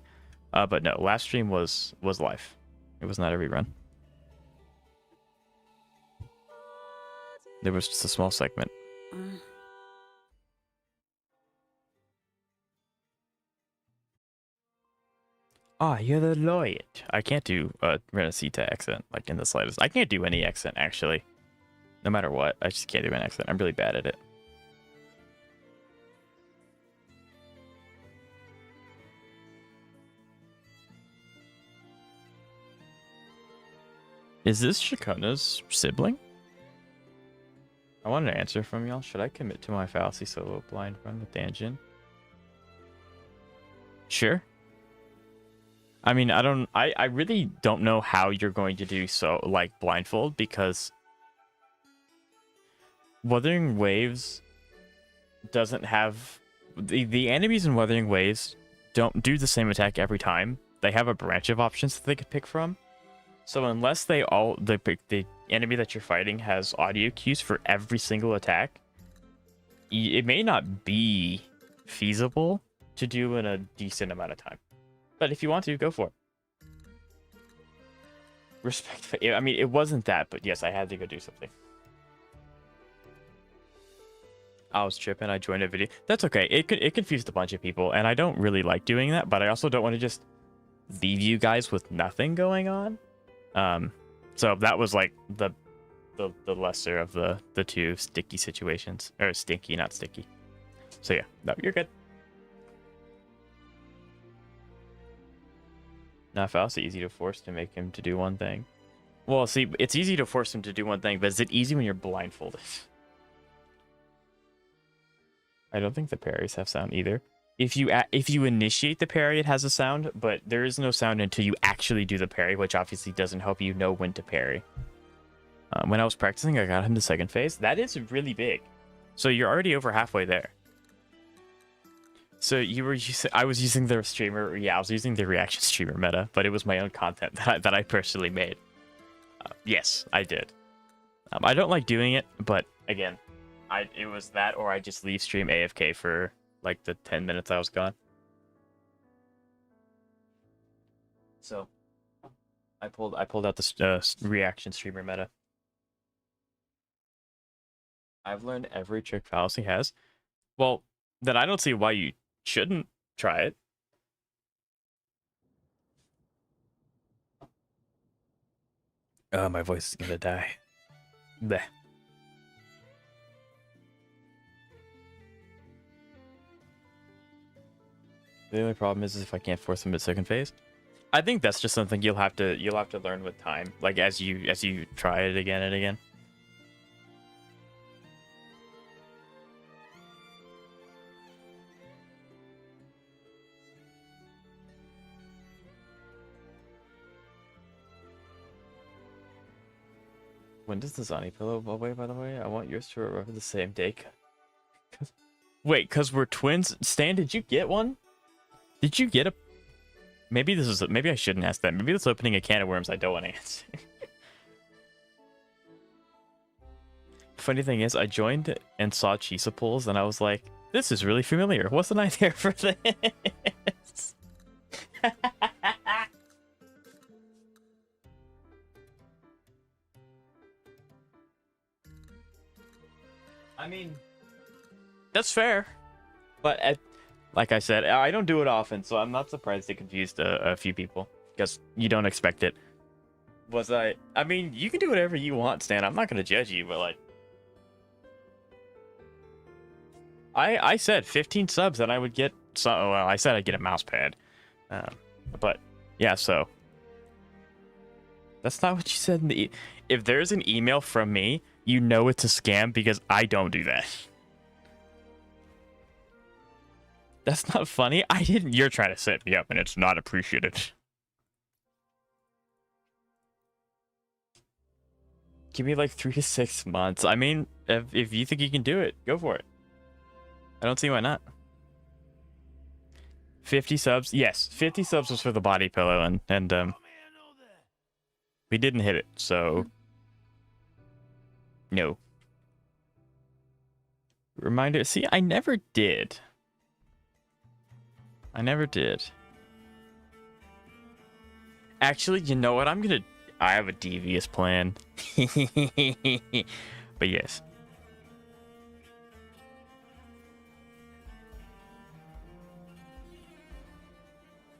But no, last stream was live. It was not a rerun. There was just a small segment. Ah, you're the lawyer. I can't do a Renacita accent, like in the slightest. I can't do any accent, actually. No matter what, I just can't do an accent. I'm really bad at it. Is this Shakona's sibling? I want an answer from y'all. Should I commit to my fallacy solo blind run with Danjin? Sure. I mean, I really don't know how you're going to do so, like, blindfold, because Wuthering Waves doesn't have... The enemies in Wuthering Waves don't do the same attack every time. They have a branch of options that they could pick from. So unless the enemy that you're fighting has audio cues for every single attack, it may not be feasible to do in a decent amount of time. But if you want to, go for it. Respect. I mean, it wasn't that, but yes, I had to go do something. I was tripping. I joined a video. That's okay. It confused a bunch of people, and I don't really like doing that. But I also don't want to just leave you guys with nothing going on. So that was like the lesser of the two sticky situations, or stinky, not sticky. So yeah, no, you're good. Not fallacy easy to force to make him to do one thing. Well, see, it's easy to force him to do one thing, but is it easy when you're blindfolded? I don't think the parries have sound either. If you initiate the parry, it has a sound, but there is no sound until you actually do the parry, which obviously doesn't help you know when to parry. When I was practicing, I got him to second phase. That is really big. So you're already over halfway there. So I was using the streamer, yeah, I was using the reaction streamer meta, but it was my own content that I personally made. Yes, I did. I don't like doing it, but again, it was that, or I just leave stream AFK for like the 10 minutes I was gone. So I pulled out the reaction streamer meta. I've learned every trick fallacy has. Well, then I don't see why you shouldn't try it. Oh, my voice is gonna die. Bleh. The only problem is if I can't force him to second phase. I think that's just something you'll have to learn with time, like as you try it again and again. When does the Zani pillow go away, by the way? I want yours to arrive the same day. Wait, because we're twins? Stan, did you get one? Did you get a... Maybe this is... Maybe I shouldn't ask that. Maybe that's opening a can of worms I don't want to answer. Funny thing is, I joined and saw Chisa pulls, and I was like, this is really familiar. Wasn't I there for this? I mean, that's fair. But like I said, I don't do it often, so I'm not surprised it confused a few people. Because you don't expect it. I mean, you can do whatever you want, Stan. I'm not going to judge you, but like... I said 15 subs and I would get... well, I said I'd get a mouse pad. But, yeah, so... That's not what you said in the... If there's an email from me, you know it's a scam because I don't do that. That's not funny. I didn't... You're trying to set me up and it's not appreciated. Give me like 3 to 6 months. I mean, if you think you can do it, go for it. I don't see why not. 50 subs. Yes, 50 subs was for the body pillow, and we didn't hit it, so no. Reminder. See, I never did. Actually, you know what? I have a devious plan. But yes.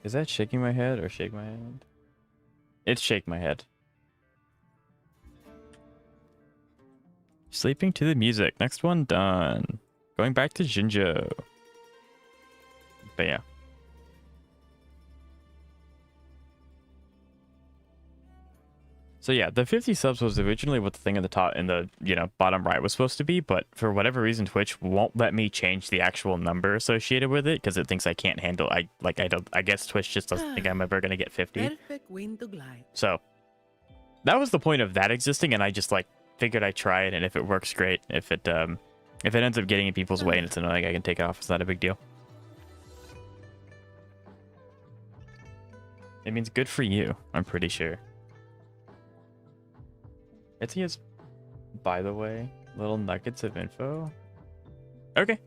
Is that shaking my head or shake my head? It's shake my head. Sleeping to the music. Next one done. Going back to Jinjo. But yeah. So yeah, the 50 subs was originally what the thing at the top in the, bottom right was supposed to be, but for whatever reason Twitch won't let me change the actual number associated with it because it thinks I can't handle I guess Twitch just doesn't think I'm ever going to get 50. Perfect wind to glide. So that was the point of that existing, and I just figured I'd try it, and if it works, great. If it ends up getting in people's way and it's annoying, I can take it off. It's not a big deal. It means good for you, I'm pretty sure. Etsy has, by the way, little nuggets of info. Okay.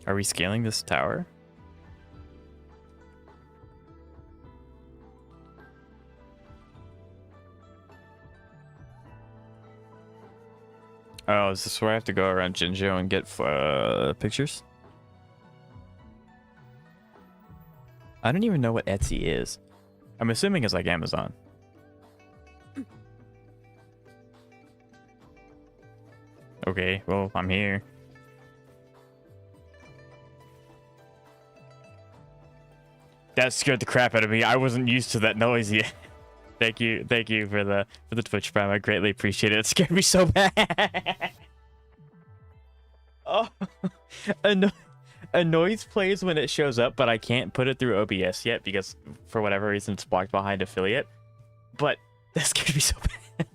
Are we scaling this tower? Oh, is this where I have to go around Jinjo and get pictures? I don't even know what Etsy is. I'm assuming it's like Amazon. Okay, well, I'm here. That scared the crap out of me. I wasn't used to that noise yet. Thank you for the Twitch Prime. I greatly appreciate it. It scared me so bad. Oh, a noise plays when it shows up, but I can't put it through OBS yet because for whatever reason it's blocked behind affiliate. But that scared me so bad.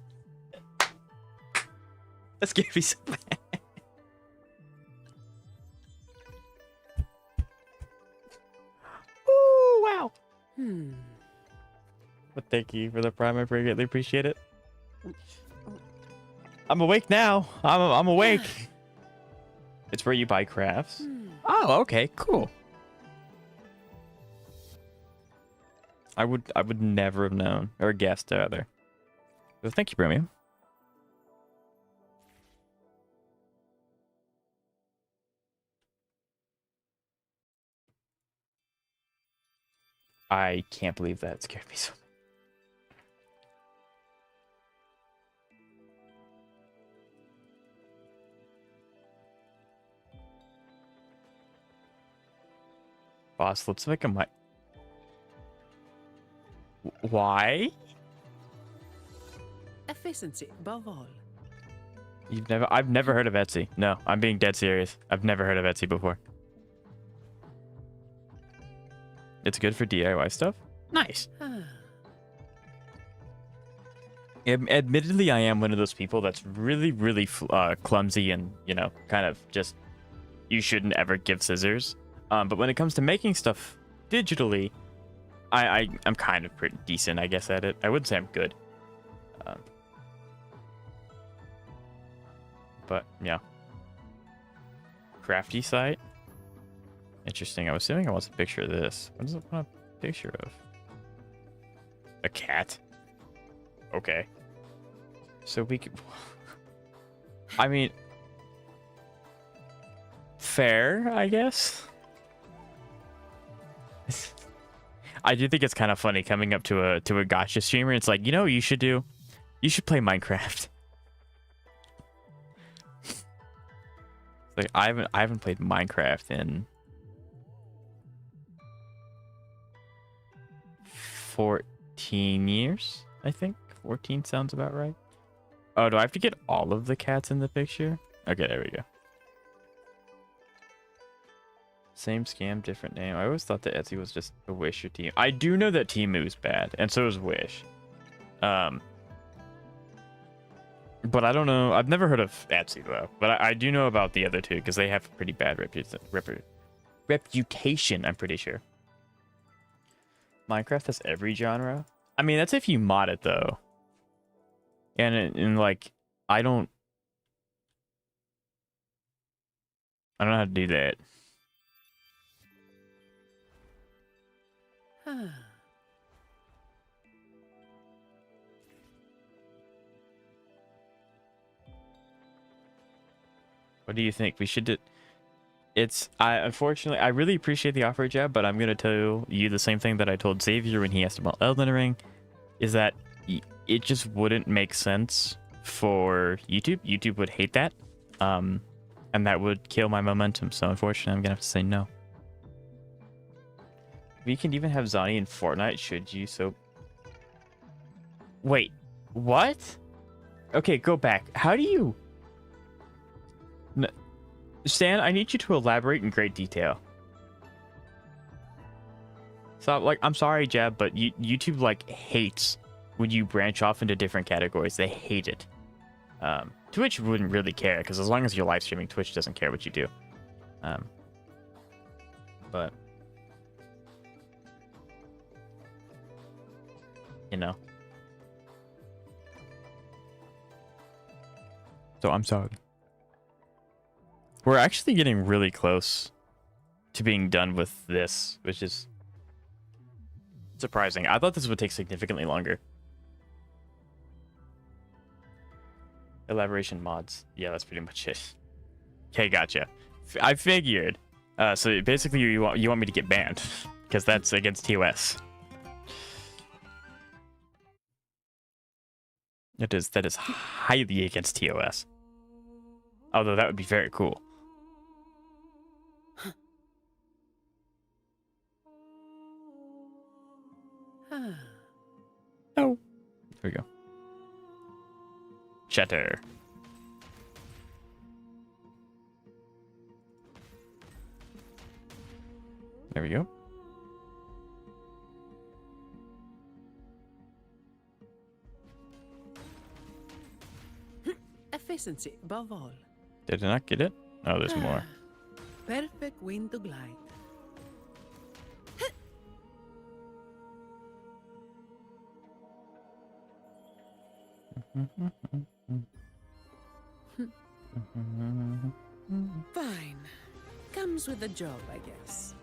That scared me so bad. Ooh, wow. But thank you for the Prime. I greatly appreciate it. I'm awake now. I'm awake. It's where you buy crafts. Oh, okay, cool. I would never have known or guessed either. Well, thank you, Premium. I can't believe that scared me so much. Boss, let's make a mic. Why? Efficiency above all. I've never heard of Etsy. No, I'm being dead serious. I've never heard of Etsy before. It's good for DIY stuff? Nice. Admittedly, I am one of those people that's really, really clumsy and, you know, kind of just, you shouldn't ever give scissors. But when it comes to making stuff digitally, I'm kind of pretty decent, I guess, at it. I wouldn't say I'm good. But, yeah. Crafty site. Interesting. I was assuming I want a picture of this. What does it want a picture of? A cat. Okay. So we could... I mean... Fair, I guess? I do think it's kind of funny coming up to a gacha streamer. It's like, you know what you should do? You should play Minecraft. Like I haven't played Minecraft in 14 years, I think. 14 sounds about right. Oh, do I have to get all of the cats in the picture? Okay, there we go. Same scam, different name. I always thought that Etsy was just a Wish or Temu. I do know that Temu is bad, and so is Wish. But I don't know. I've never heard of Etsy, though. But I do know about the other two, because they have a pretty bad reputation, I'm pretty sure. Minecraft has every genre? I mean, that's if you mod it, though. And like, I don't know how to do that. What do you think? We should do... Unfortunately, I really appreciate the offer, Jeb, but I'm going to tell you the same thing that I told Xavier when he asked about Elden Ring, is that it just wouldn't make sense for YouTube. YouTube would hate that, and that would kill my momentum, so unfortunately, I'm going to have to say no. We can even have Zani in Fortnite, should you, so... Wait, what? Okay, go back. How do you... Stan, I need you to elaborate in great detail. So, like, I'm sorry, Jeb, but YouTube, like, hates when you branch off into different categories. They hate it. Twitch wouldn't really care, because as long as you're live streaming, Twitch doesn't care what you do. But... You know. So, I'm sorry. We're actually getting really close to being done with this, which is surprising. I thought this would take significantly longer. Elaboration mods. Yeah, that's pretty much it. Okay, gotcha. I figured. So basically, you want me to get banned because that's against TOS. That is highly against TOS. Although that would be very cool. Oh. There we go. Chatter. There we go. Efficiency above all. Did I not get it? Oh, there's more. Perfect wind to glide. Fine. Comes with the job, I guess.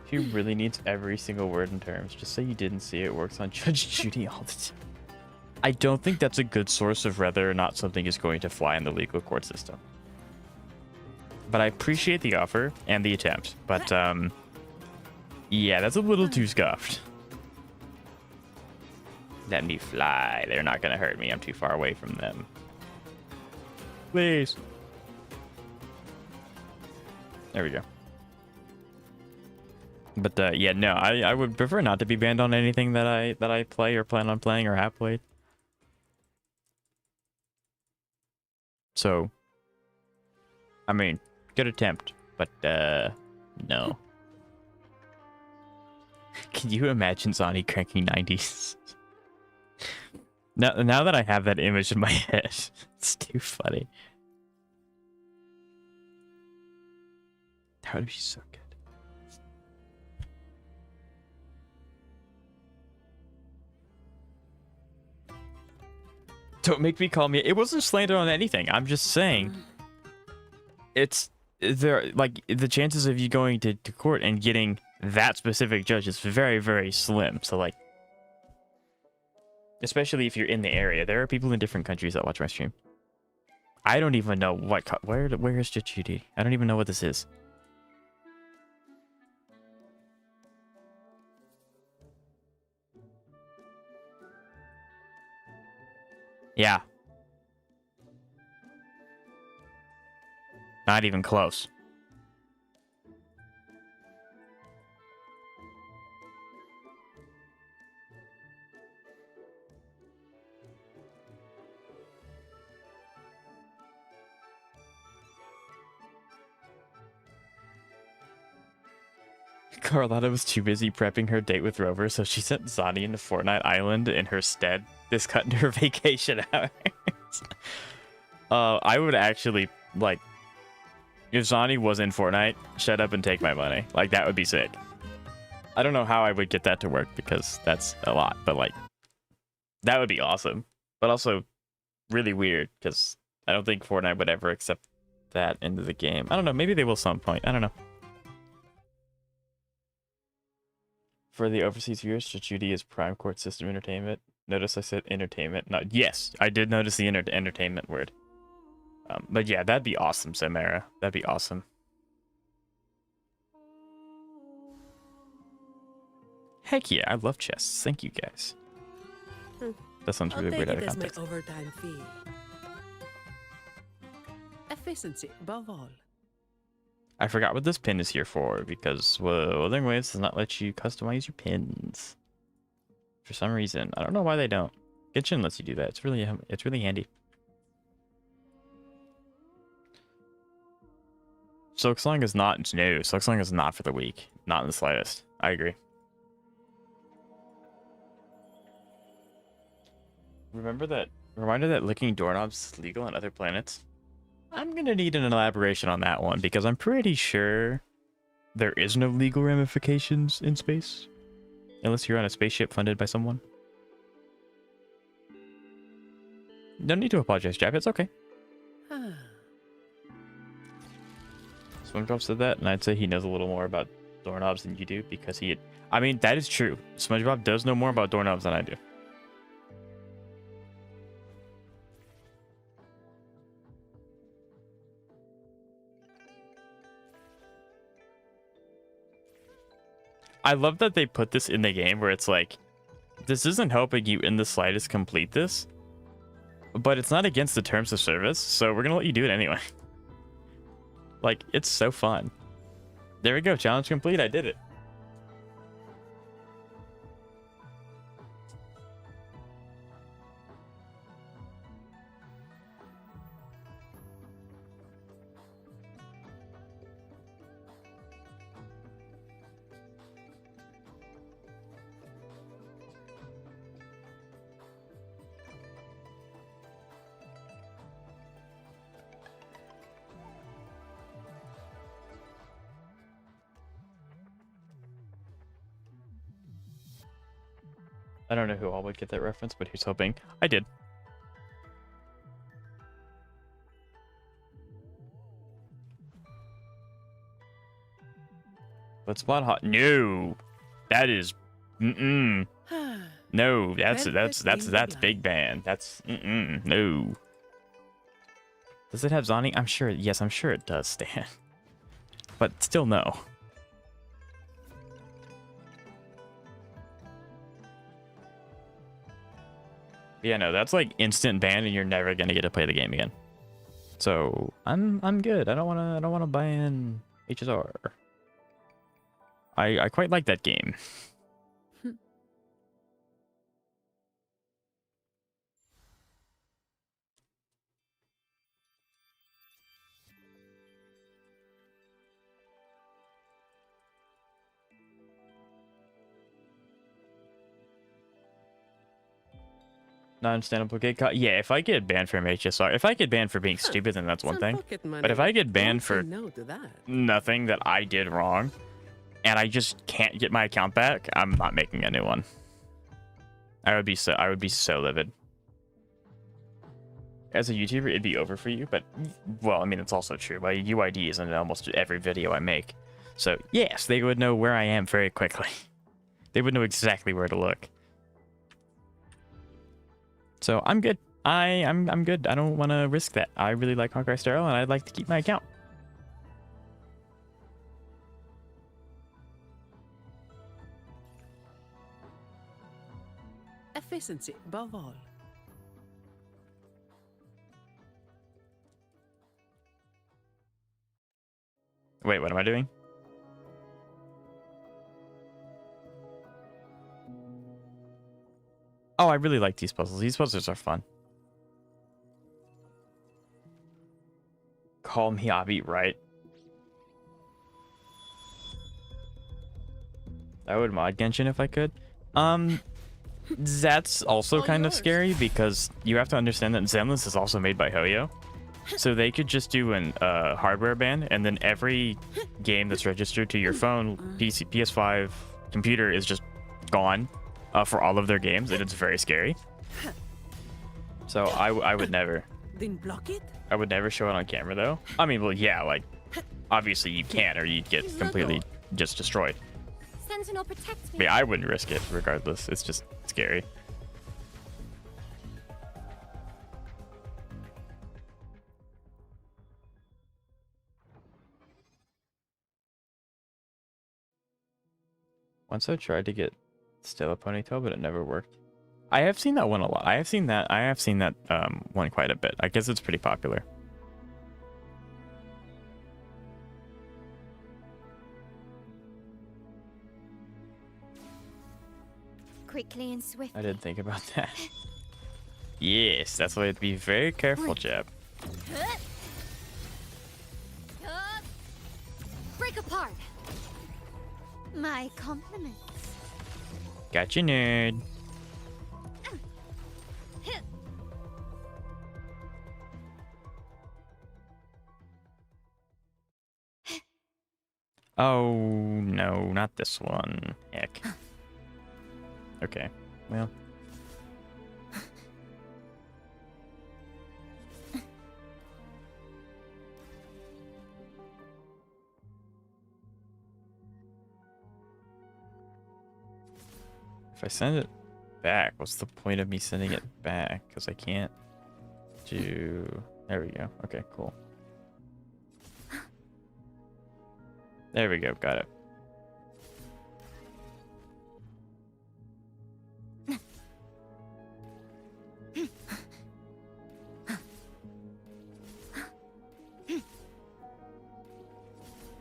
He really needs every single word in terms. Just say you didn't see it. Works on Judge Judy all the time. I don't think that's a good source of whether or not something is going to fly in the legal court system. But I appreciate the offer and the attempt. But, yeah, that's a little too scuffed. Let me fly. They're not going to hurt me. I'm too far away from them. Please. There we go. But, yeah, no, I would prefer not to be banned on anything that I play or plan on playing or have played. So, I mean, good attempt, but, no. Can you imagine Zani cranking 90s? Now that I have that image in my head, it's too funny. That would be so good. Don't make me call me. It wasn't slander on anything. I'm just saying. It's there. Like the chances of you going to court and getting that specific judge is very, very slim. So like, especially if you're in the area, there are people in different countries that watch my stream. I don't even know where is Judy? I don't even know what this is. Yeah. Not even close. Carlotta was too busy prepping her date with Rover, so she sent Zani into Fortnite Island in her stead. This cut into her vacation hours. I would actually, like, if Zani was in Fortnite, shut up and take my money. Like, that would be sick. I don't know how I would get that to work because that's a lot, but, like, that would be awesome. But also really weird because I don't think Fortnite would ever accept that into the game. I don't know. Maybe they will some point. I don't know. For the overseas viewers, Judy is Prime Court System Entertainment. Notice I said entertainment. Not yes, I did notice the entertainment word. But yeah, that'd be awesome, Samara. That'd be awesome. Heck yeah, I love chess. Thank you guys. That sounds really weird out of context. My overtime fee. Efficiency above all. I forgot what this pin is here for because Wuthering Waves does not let you customize your pins for some reason. I don't know why they don't. Genshin lets you do that. It's really handy. Silksong is not no. Silksong is not for the weak. Not in the slightest. I agree. Reminder that licking doorknobs is legal on other planets. I'm gonna need an elaboration on that one because I'm pretty sure there is no legal ramifications in space. Unless you're on a spaceship funded by someone. Don't need to apologize, Jap. It's okay. SpongeBob said that, and I'd say he knows a little more about doorknobs than you do because he had... I mean, that is true. SpongeBob does know more about doorknobs than I do. I love that they put this in the game where it's like, this isn't helping you in the slightest complete this, but it's not against the terms of service, so we're gonna let you do it anyway. Like, it's so fun. There we go, challenge complete, I did it. I don't know who all would get that reference, but here's hoping. I did. But Spot Hot, no, that is, no, that's Big Band. That's no. Does it have Zani? I'm sure. Yes, I'm sure it does, Stan. But still, no. Yeah, no, that's like instant ban, and you're never gonna get to play the game again. So I'm good. I don't wanna ban HSR. I quite like that game. Non-understandable gate caught. Yeah, if I get banned from HSR, if I get banned for being stupid, then that's one Some thing. pocket money. But if I get banned Won't for say no to that. nothing that I did wrong, and I just can't get my account back, I'm not making a new one. I would be so livid. As a YouTuber, it'd be over for you, but well, I mean, it's also true. My UID is in almost every video I make. So yes, they would know where I am very quickly. They would know exactly where to look. So I'm good. I'm good. I don't want to risk that. I really like Hawkeye Sterile, and I'd like to keep my account. Efficiency above all. Wait, what am I doing? Oh, I really like these puzzles. These puzzles are fun. Call me Abi, right? I would mod Genshin if I could. That's also All kind of yours. scary because you have to understand that Zenless is also made by Hoyo. So they could just do an hardware ban, and then every game that's registered to your phone, PC, PS5, computer is just gone for all of their games, and it's very scary. So I would never. Then block it? I would never show it on camera, though. I mean, well, yeah, like, obviously you can, or you'd get completely just destroyed. Sentinel, protect me. But yeah, I wouldn't risk it regardless. It's just scary. Once I tried to get still a ponytail, but it never worked. I have seen that one a lot. I have seen that one quite a bit. I guess it's pretty popular. Quickly and swiftly. I didn't think about that. Yes, that's why I'd be very careful, Jeb. Break apart. My compliments. Gotcha, nerd. Oh, no, not this one. Heck. Okay, well. If I send it back, what's the point of me sending it back? Because I can't do... There we go. Okay, cool. There we go. Got it.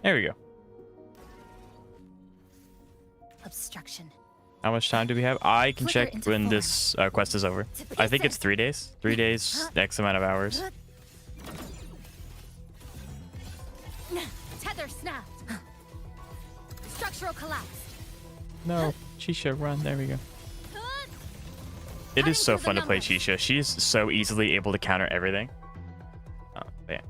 There we go. Obstruction. How much time do we have? I can Flicker check into when form. this quest is over. I think it's 3 days. 3 days, X amount of hours. Tether snapped. Structural collapse. No, Chisha, run. There we go. It is so fun to play Chisha. She's so easily able to counter everything. Oh, man.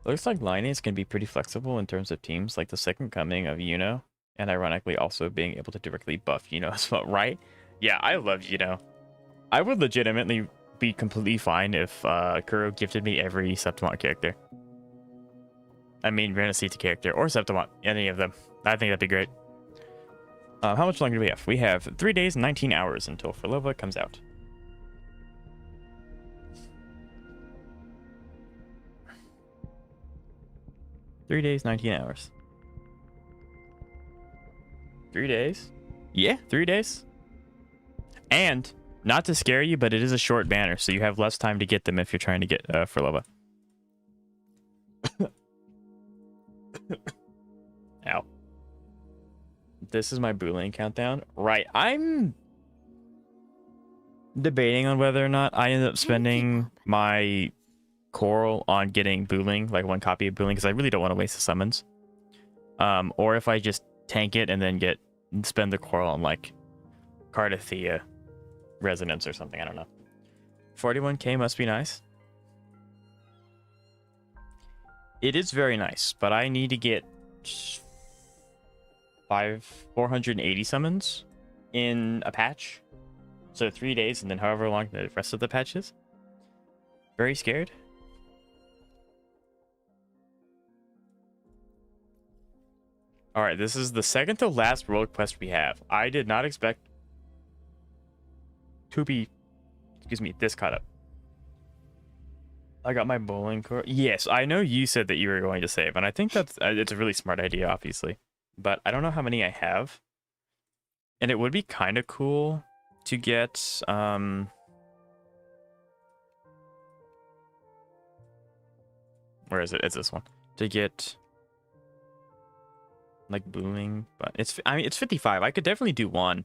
Looks like Linus can be pretty flexible in terms of teams, like the second coming of Yuno, and ironically also being able to directly buff Yuno as well, right? Yeah, I love Yuno. I would legitimately be completely fine if Kuro gifted me every Septimont character. I mean, Renacita character or Septimont, any of them. I think that'd be great. How much longer do we have? We have 3 days, 19 hours until Forlova comes out. Three days, 19 hours. 3 days? Yeah, 3 days. And, not to scare you, but it is a short banner, so you have less time to get them if you're trying to get Forlova. Ow. This is my bullying countdown. Right, I'm debating on whether or not I end up spending my coral on getting Booling, like one copy of Booling, because I really don't want to waste the summons. Or if I just tank it and then spend the coral on like Cardathea resonance or something. I don't know. 41k must be nice. It is very nice, but I need to get 480 summons in a patch. So 3 days, and then however long the rest of the patch is. Very scared. Alright, this is the second to last world quest we have. I did not expect to be, this caught up. I got my bowling core. Yes, I know you said that you were going to save, and I think that's it's a really smart idea, obviously. But I don't know how many I have. And it would be kind of cool to get where is it? It's this one. To get like booming, but it's 55. I could definitely do one.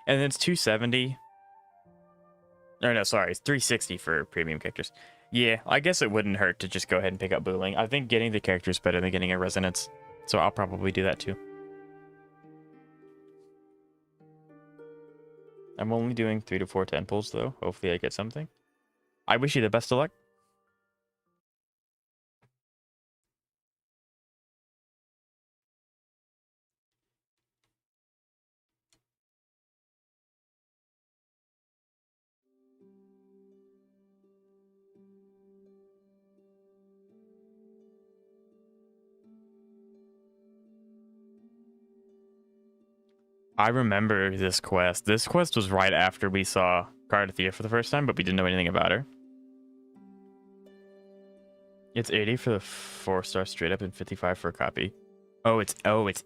And then it's 270. Or no, sorry, it's 360 for premium characters. Yeah, I guess it wouldn't hurt to just go ahead and pick up booming. I think getting the character is better than getting a resonance. So I'll probably do that too. I'm only doing 3 to 4 temples though. Hopefully I get something. I wish you the best of luck. I remember this quest. This quest was right after we saw Cardathia for the first time, but we didn't know anything about her. It's 80 for the 4-star straight up and 55 for a copy. Oh, it's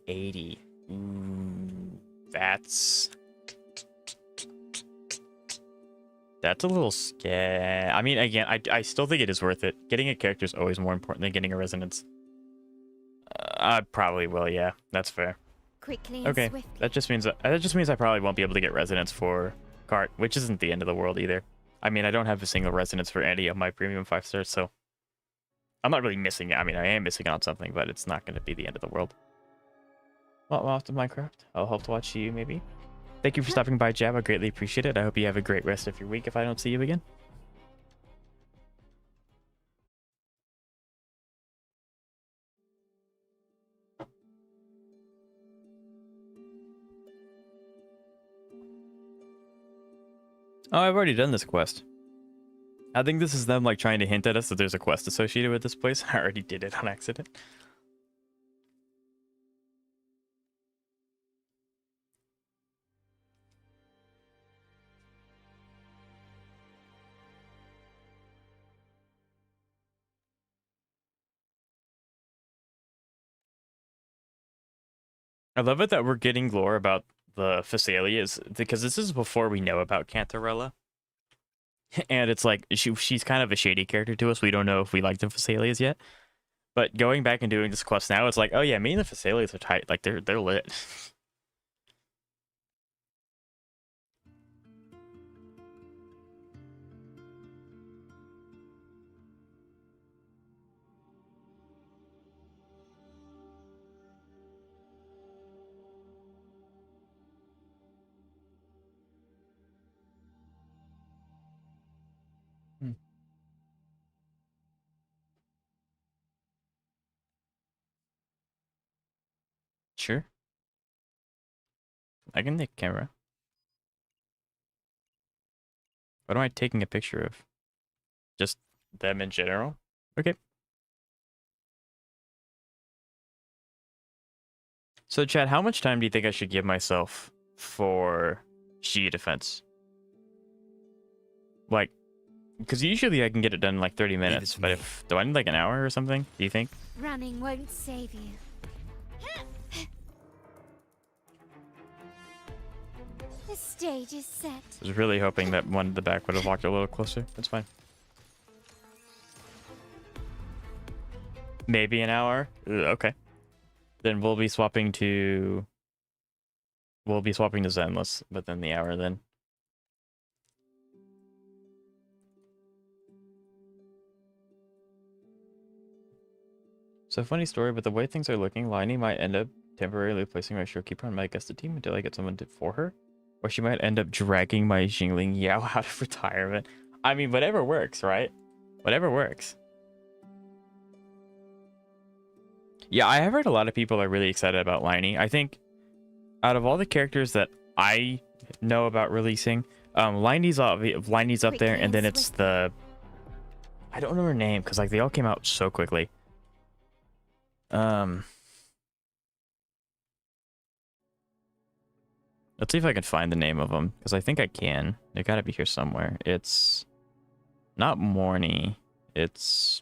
80. Ooh, that's a little scary. I mean, again, I still think it is worth it. Getting a character is always more important than getting a resonance. I probably will, yeah. That's fair. Quickly and Okay, swiftly. that just means I probably won't be able to get resonance for Cart, which isn't the end of the world either. I mean, I don't have a single resonance for any of my premium 5 stars, so I'm not really missing it. I mean, I am missing on something, but it's not going to be the end of the world. Well, off to Minecraft. I'll hope to watch you maybe. Thank you for stopping by, Jab. I greatly appreciate it. I hope you have a great rest of your week if I don't see you again. Oh, I've already done this quest. I think this is them like trying to hint at us that there's a quest associated with this place. I already did it on accident. I love it that we're getting lore about the Phasalias, because this is before we know about Cantarella. And it's like, she's kind of a shady character to us. We don't know if we like the Phasalias yet. But going back and doing this quest now, it's like, oh yeah, me and the Phasalias are tight. Like, they're lit. Hmm. Sure. I can take camera. What am I taking a picture of? Just them in general? Okay. So, Chad, how much time do you think I should give myself for Shia defense? Like, because usually I can get it done in like 30 minutes, but do I need like an hour or something? Do you think? Running won't save you. The stage is set. I was really hoping that one at the back would have walked a little closer. That's fine. Maybe an hour? Okay. Then we'll be swapping to Zenless, but then the hour then. So funny story, but the way things are looking, Liney might end up temporarily placing my showkeeper on my Augusta team until I get someone for her. Or she might end up dragging my Xingling Yao out of retirement. I mean, whatever works, right? Whatever works. Yeah, I have heard a lot of people are really excited about Liney. I think out of all the characters that I know about releasing, Liney's up there, and then it's the... I don't know her name, because like they all came out so quickly. Let's see if I can find the name of them, because I think I can. They gotta be here somewhere. It's not Morny. It's...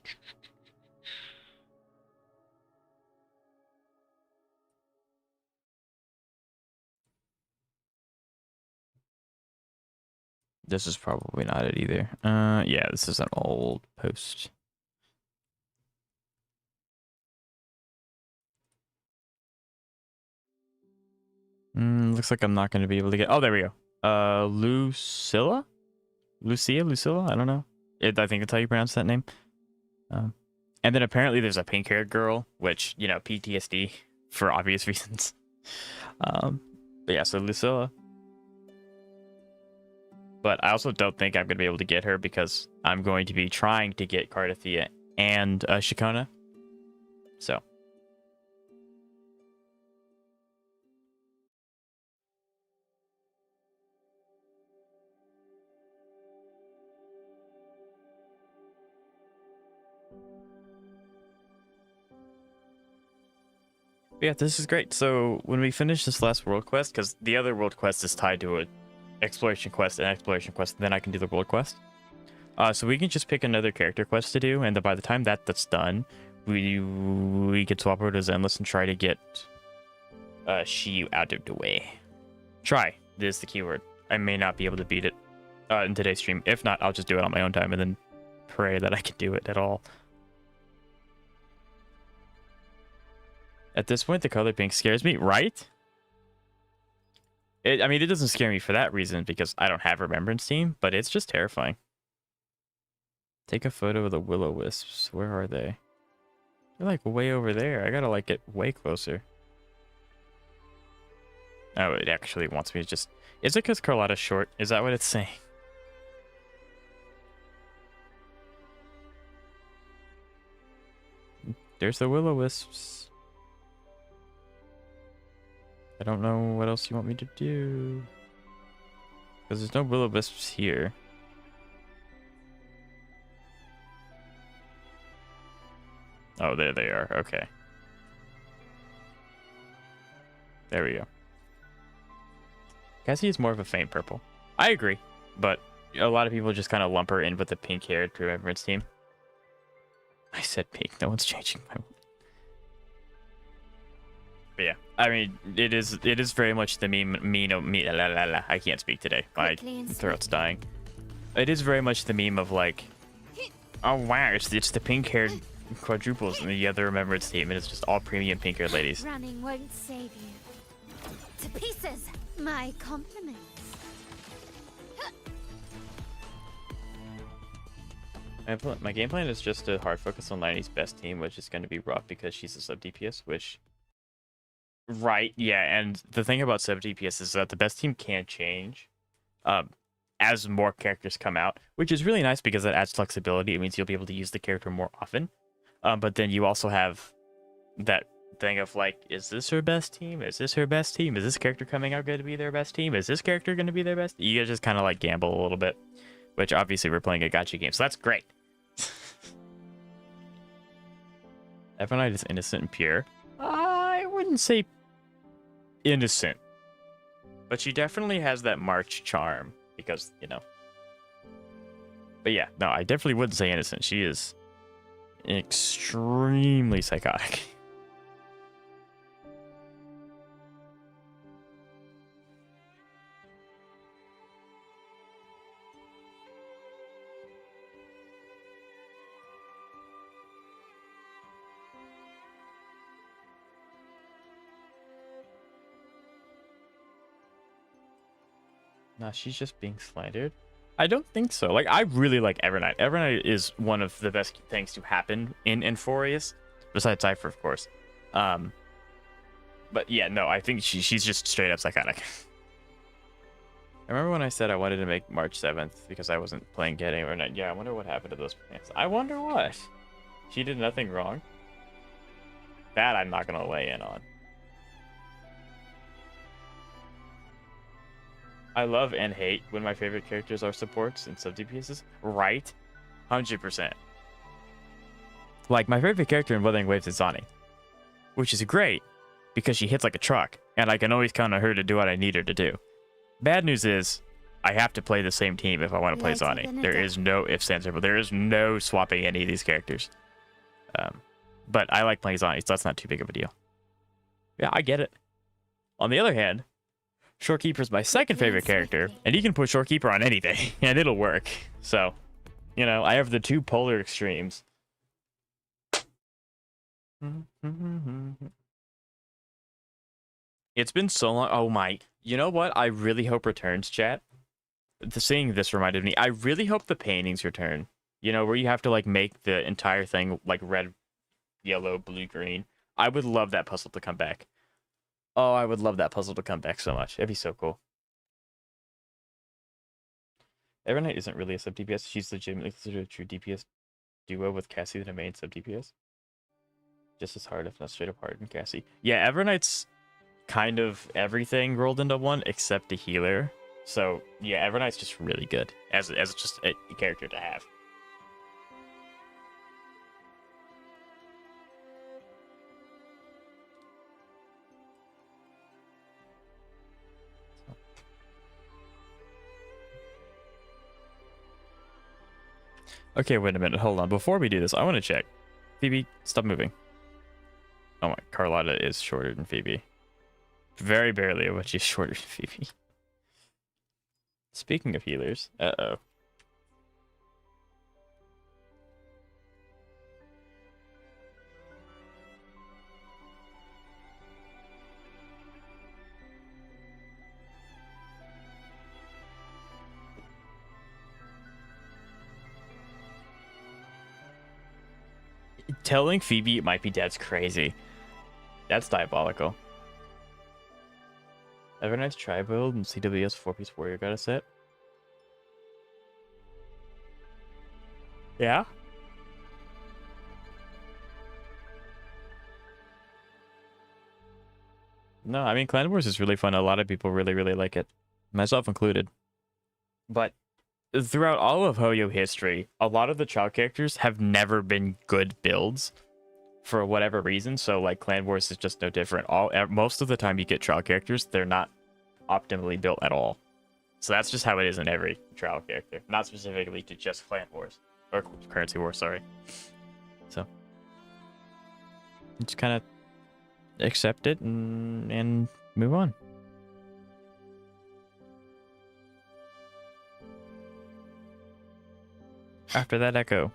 This is probably not it either. Yeah, this is an old post. Looks like I'm not going to be able to get... Oh, there we go. Lucilla? Lucilla? I don't know. I think that's how you pronounce that name. And then apparently there's a pink-haired girl, which, you know, PTSD for obvious reasons. But yeah, so Lucilla. But I also don't think I'm going to be able to get her because I'm going to be trying to get Cardathea and Shikona. So. Yeah, this is great. So when we finish this last world quest, because the other world quest is tied to an exploration quest, then I can do the world quest. So we can just pick another character quest to do, and then by the time that's done, we can swap over to Zenless and try to get Shiyu out of the way. Try is the keyword. I may not be able to beat it in today's stream. If not, I'll just do it on my own time and then pray that I can do it at all. At this point, the color pink scares me, right? I mean, it doesn't scare me for that reason because I don't have Remembrance Team, but it's just terrifying. Take a photo of the will-o-wisps. Where are they? They're like way over there. I gotta like get way closer. Oh, it actually wants me to just... Is it because Carlotta's short? Is that what it's saying? There's the will-o-wisps. I don't know what else you want me to do. Because there's no will-o-wisps here. Oh, there they are. Okay. There we go. Cassie is more of a faint purple. I agree. But a lot of people just kind of lump her in with the pink-haired Remembrance Team. I said pink. No one's changing my... But yeah, I mean, it is very much the I can't speak today. My throat's dying. It is very much the meme of like, oh wow, it's the pink-haired quadruples and the other Remembrance Team, and it's just all premium pink-haired ladies. Running won't save you. To pieces! My compliments. My game plan is just to hard focus on Liney's best team, which is going to be rough because she's a sub DPS, which... Right, yeah, and the thing about sub DPS is that the best team can change as more characters come out, which is really nice because that adds flexibility. It means you'll be able to use the character more often. But then you also have that thing of like, is this her best team? Is this her best team? Is this character coming out going to be their best team? Is this character going to be their best? You just kind of like gamble a little bit, which obviously we're playing a gacha game, so that's great. Evernight is innocent and pure. I wouldn't say innocent, but she definitely has that March charm because, you know. But yeah, no, I definitely wouldn't say innocent. She is extremely psychotic. Nah, she's just being slandered. I don't think so. Like, I really like Evernight. Evernight is one of the best things to happen in Enforius, besides Cypher, of course. But yeah, no, I think she's just straight up psychotic. I remember when I said I wanted to make March 7th because I wasn't playing Get Anywhere Night. Yeah, I wonder what happened to those plans. I wonder what. She did nothing wrong. That I'm not going to weigh in on. I love and hate when my favorite characters are supports and sub DPSs. Right? 100%. Like, my favorite character in Wuthering Waves is Zani, which is great because she hits like a truck, and I can always count on her to do what I need her to do. Bad news is, I have to play the same team if I want to play Zani. There is no ifs, ands, or buts. There is no swapping any of these characters. But I like playing Zani, so that's not too big of a deal. Yeah, I get it. On the other hand, Shorekeeper's my second favorite character, and you can put Shorekeeper on anything, and it'll work. So, you know, I have the two polar extremes. It's been so long. Oh my. You know what? I really hope returns, chat. Seeing this reminded me. I really hope the paintings return. You know, where you have to, like, make the entire thing, like, red, yellow, blue, green. I would love that puzzle to come back. Oh, I would love that puzzle to come back so much. It'd be so cool. Evernight isn't really a sub DPS. She's legitimately considered a true DPS duo with Cassie the main sub DPS. Just as hard, if not straight up hard, than Cassie. Yeah, Evernight's kind of everything rolled into one except a healer. So yeah, Evernight's just really good as just a character to have. Okay, wait a minute. Hold on. Before we do this, I want to check. Phoebe, stop moving. Oh my, Carlotta is shorter than Phoebe. Very barely, but she's shorter than Phoebe. Speaking of healers, uh-oh. Telling Phoebe it might be dead's crazy. That's diabolical. Evernight's tri-build and CWS 4-piece warrior got a set. Yeah? No, I mean, Clan Wars is really fun. A lot of people really, really like it. Myself included. But throughout all of Hoyo history, a lot of the child characters have never been good builds for whatever reason. So, like, Clan Wars is just no different. Most of the time you get trial characters, they're not optimally built at all. So that's just how it is in every trial character. Not specifically to just Clan Wars. Or Currency Wars, sorry. So, just kind of accept it and move on. After that echo.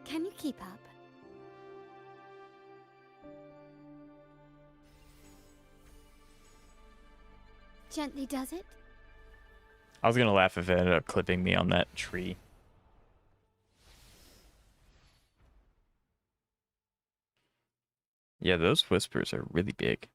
Can you keep up? Gently does it? I was gonna laugh if it ended up clipping me on that tree. Yeah, those whispers are really big.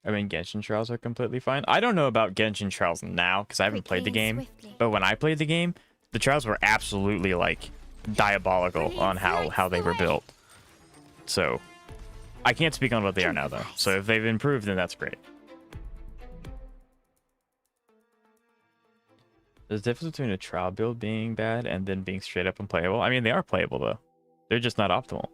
I mean, Genshin Trials are completely fine. I don't know about Genshin Trials now, because I haven't played the game. But when I played the game, the Trials were absolutely, like, diabolical on how they were built. So, I can't speak on what they are now, though. So if they've improved, then that's great. There's a difference between a trial build being bad and then being straight up unplayable. I mean, they are playable, though. They're just not optimal.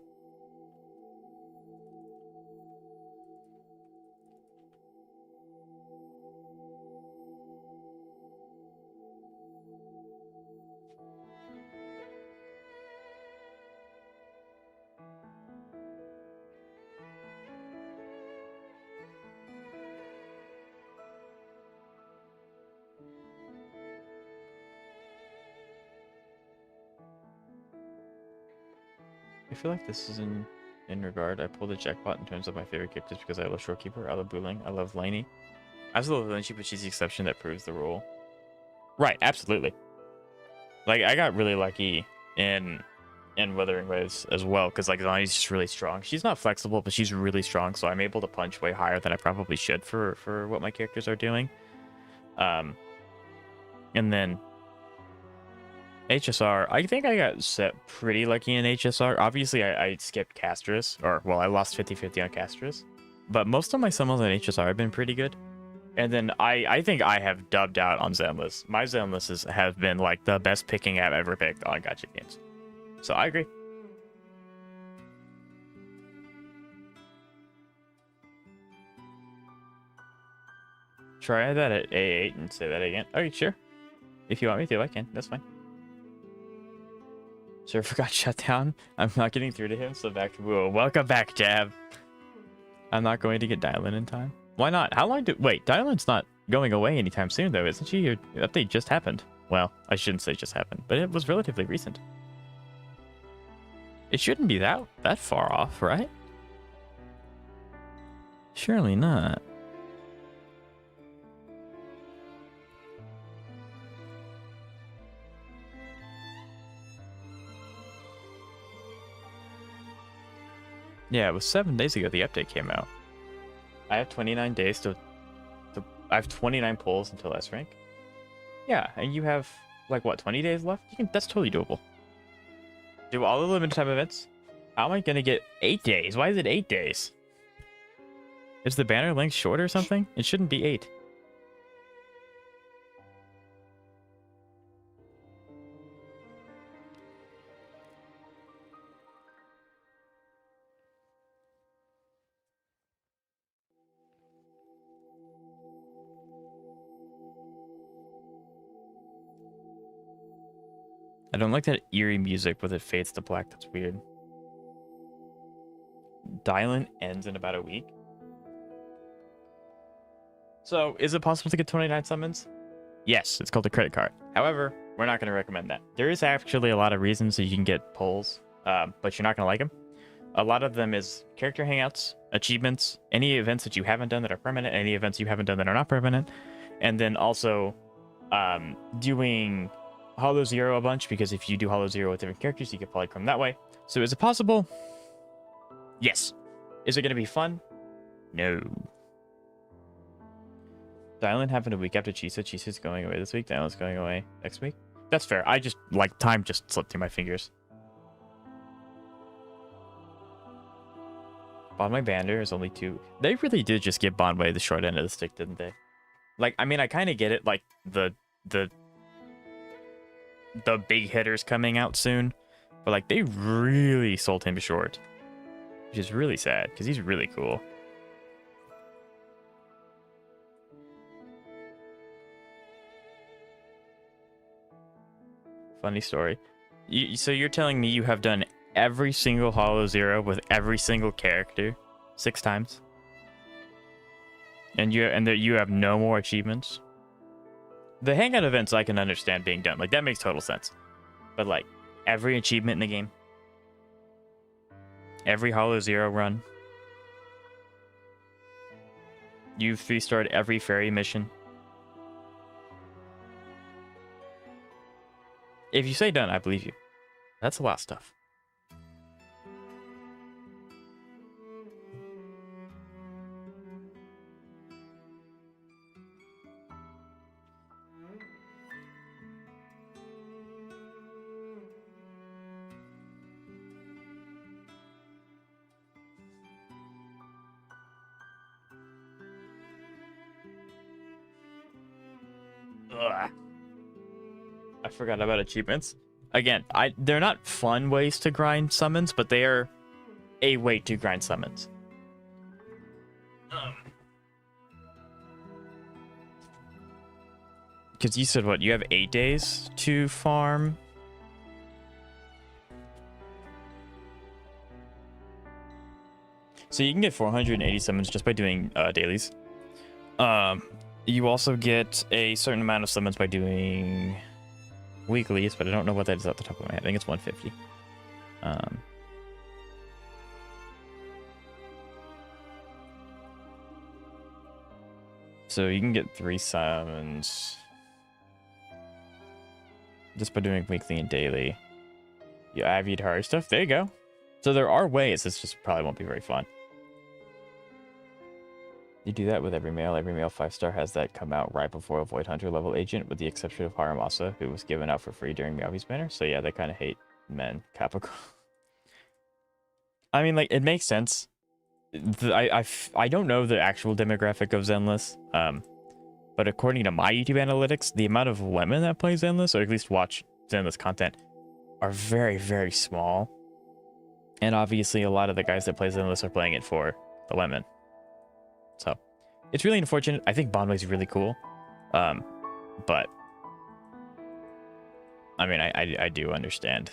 I feel like this is in regard. I pulled a jackpot in terms of my favorite characters because I love Shorekeeper, I love Buling, I love Lainey. I also love Lainey, but she's the exception that proves the rule. Right, absolutely. Like, I got really lucky in and Wuthering Waves as well, because like Zonni's just really strong. She's not flexible, but she's really strong, so I'm able to punch way higher than I probably should for what my characters are doing. And then HSR, I think I got set pretty lucky in HSR. Obviously, I skipped Castris, or well, I lost 50-50 on Castris, but most of my summons on HSR have been pretty good. And then I think I have dubbed out on Zenless. My Zenless have been like the best picking I've ever picked on gacha games. So I agree. Try that at A8 and say that again. Okay, sure. If you want me to, I can. That's fine. Server got shut down. I'm not getting through to him, so back to Woo. Welcome back, Jab. I'm not going to get Dylan in time. Why not? How long do... Wait, Dylan's not going away anytime soon, though, isn't she? Your update just happened. Well, I shouldn't say just happened, but it was relatively recent. It shouldn't be that far off, right? Surely not. Yeah, it was 7 days ago the update came out. I have 29 days to I have 29 pulls until S rank. Yeah, and you have like what, 20 days left? That's totally doable. Do all the limited time events. How am I gonna get 8 days? Why is it 8 days? Is the banner length short or something? It shouldn't be 8. I don't like that eerie music, but it fades to black. That's weird. Dylan ends in about a week. So, is it possible to get 29 summons? Yes, it's called a credit card. However, we're not going to recommend that. There is actually a lot of reasons that you can get pulls, but you're not going to like them. A lot of them is character hangouts, achievements, any events that you haven't done that are permanent, any events you haven't done that are not permanent, and then also doing Hollow Zero a bunch, because if you do Hollow Zero with different characters, you get polychrome that way. So is it possible? Yes. Is it going to be fun? No. Dylan happened a week after Chisa. Chisa's going away this week. Dylan's going away next week. That's fair. I just, like, time just slipped through my fingers. Bond my Bander is only 2. They really did just give Bondway the short end of the stick, didn't they? Like, I mean, I kind of get it, like, the big hitters coming out soon, but like they really sold him short, which is really sad because he's really cool. Funny story. So you're telling me you have done every single Hollow Zero with every single character 6 times, and that you have no more achievements? The hangout events I can understand being done. Like, that makes total sense. But, like, every achievement in the game. Every Hollow Zero run. You've 3-starred every fairy mission. If you say done, I believe you. That's a lot of stuff. Ugh. I forgot about achievements. Again, they're not fun ways to grind summons, but they are a way to grind summons. Because you said what? You have 8 days to farm? So you can get 480 summons just by doing dailies. You also get a certain amount of summons by doing weeklies, but I don't know what that is off the top of my head. I think it's 150. So you can get 3 summons just by doing weekly and daily. You have Yutari stuff. There you go. So there are ways. This just probably won't be very fun. You do that with every male. Every male 5-star has that come out right before a Void Hunter level agent, with the exception of Haramasa, who was given out for free during Meowby's banner. So yeah, they kind of hate men. Capricorn. I mean, like, it makes sense. I don't know the actual demographic of Zenless, but according to my YouTube analytics, the amount of women that play Zenless, or at least watch Zenless content, are very, very small. And obviously, a lot of the guys that play Zenless are playing it for the women. So, it's really unfortunate. I think Bondway's really cool. But, I mean, I do understand.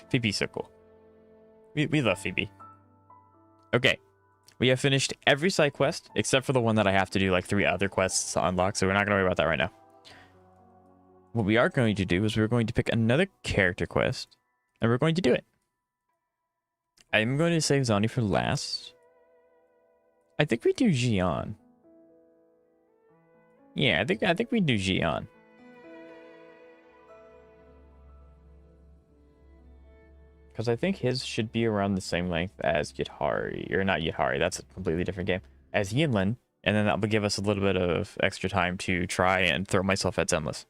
Phoebe's so cool. We love Phoebe. Okay. We have finished every side quest, except for the one that I have to do like 3 other quests to unlock, so we're not going to worry about that right now. What we are going to do is we're going to pick another character quest, and we're going to do it. I'm going to save Zani for last. I think we do Xion. Yeah, I think we do Xion. Because I think his should be around the same length as Yutari. Or not Yutari, that's a completely different game. As Yinlin, and then that will give us a little bit of extra time to try and throw myself at Zenless.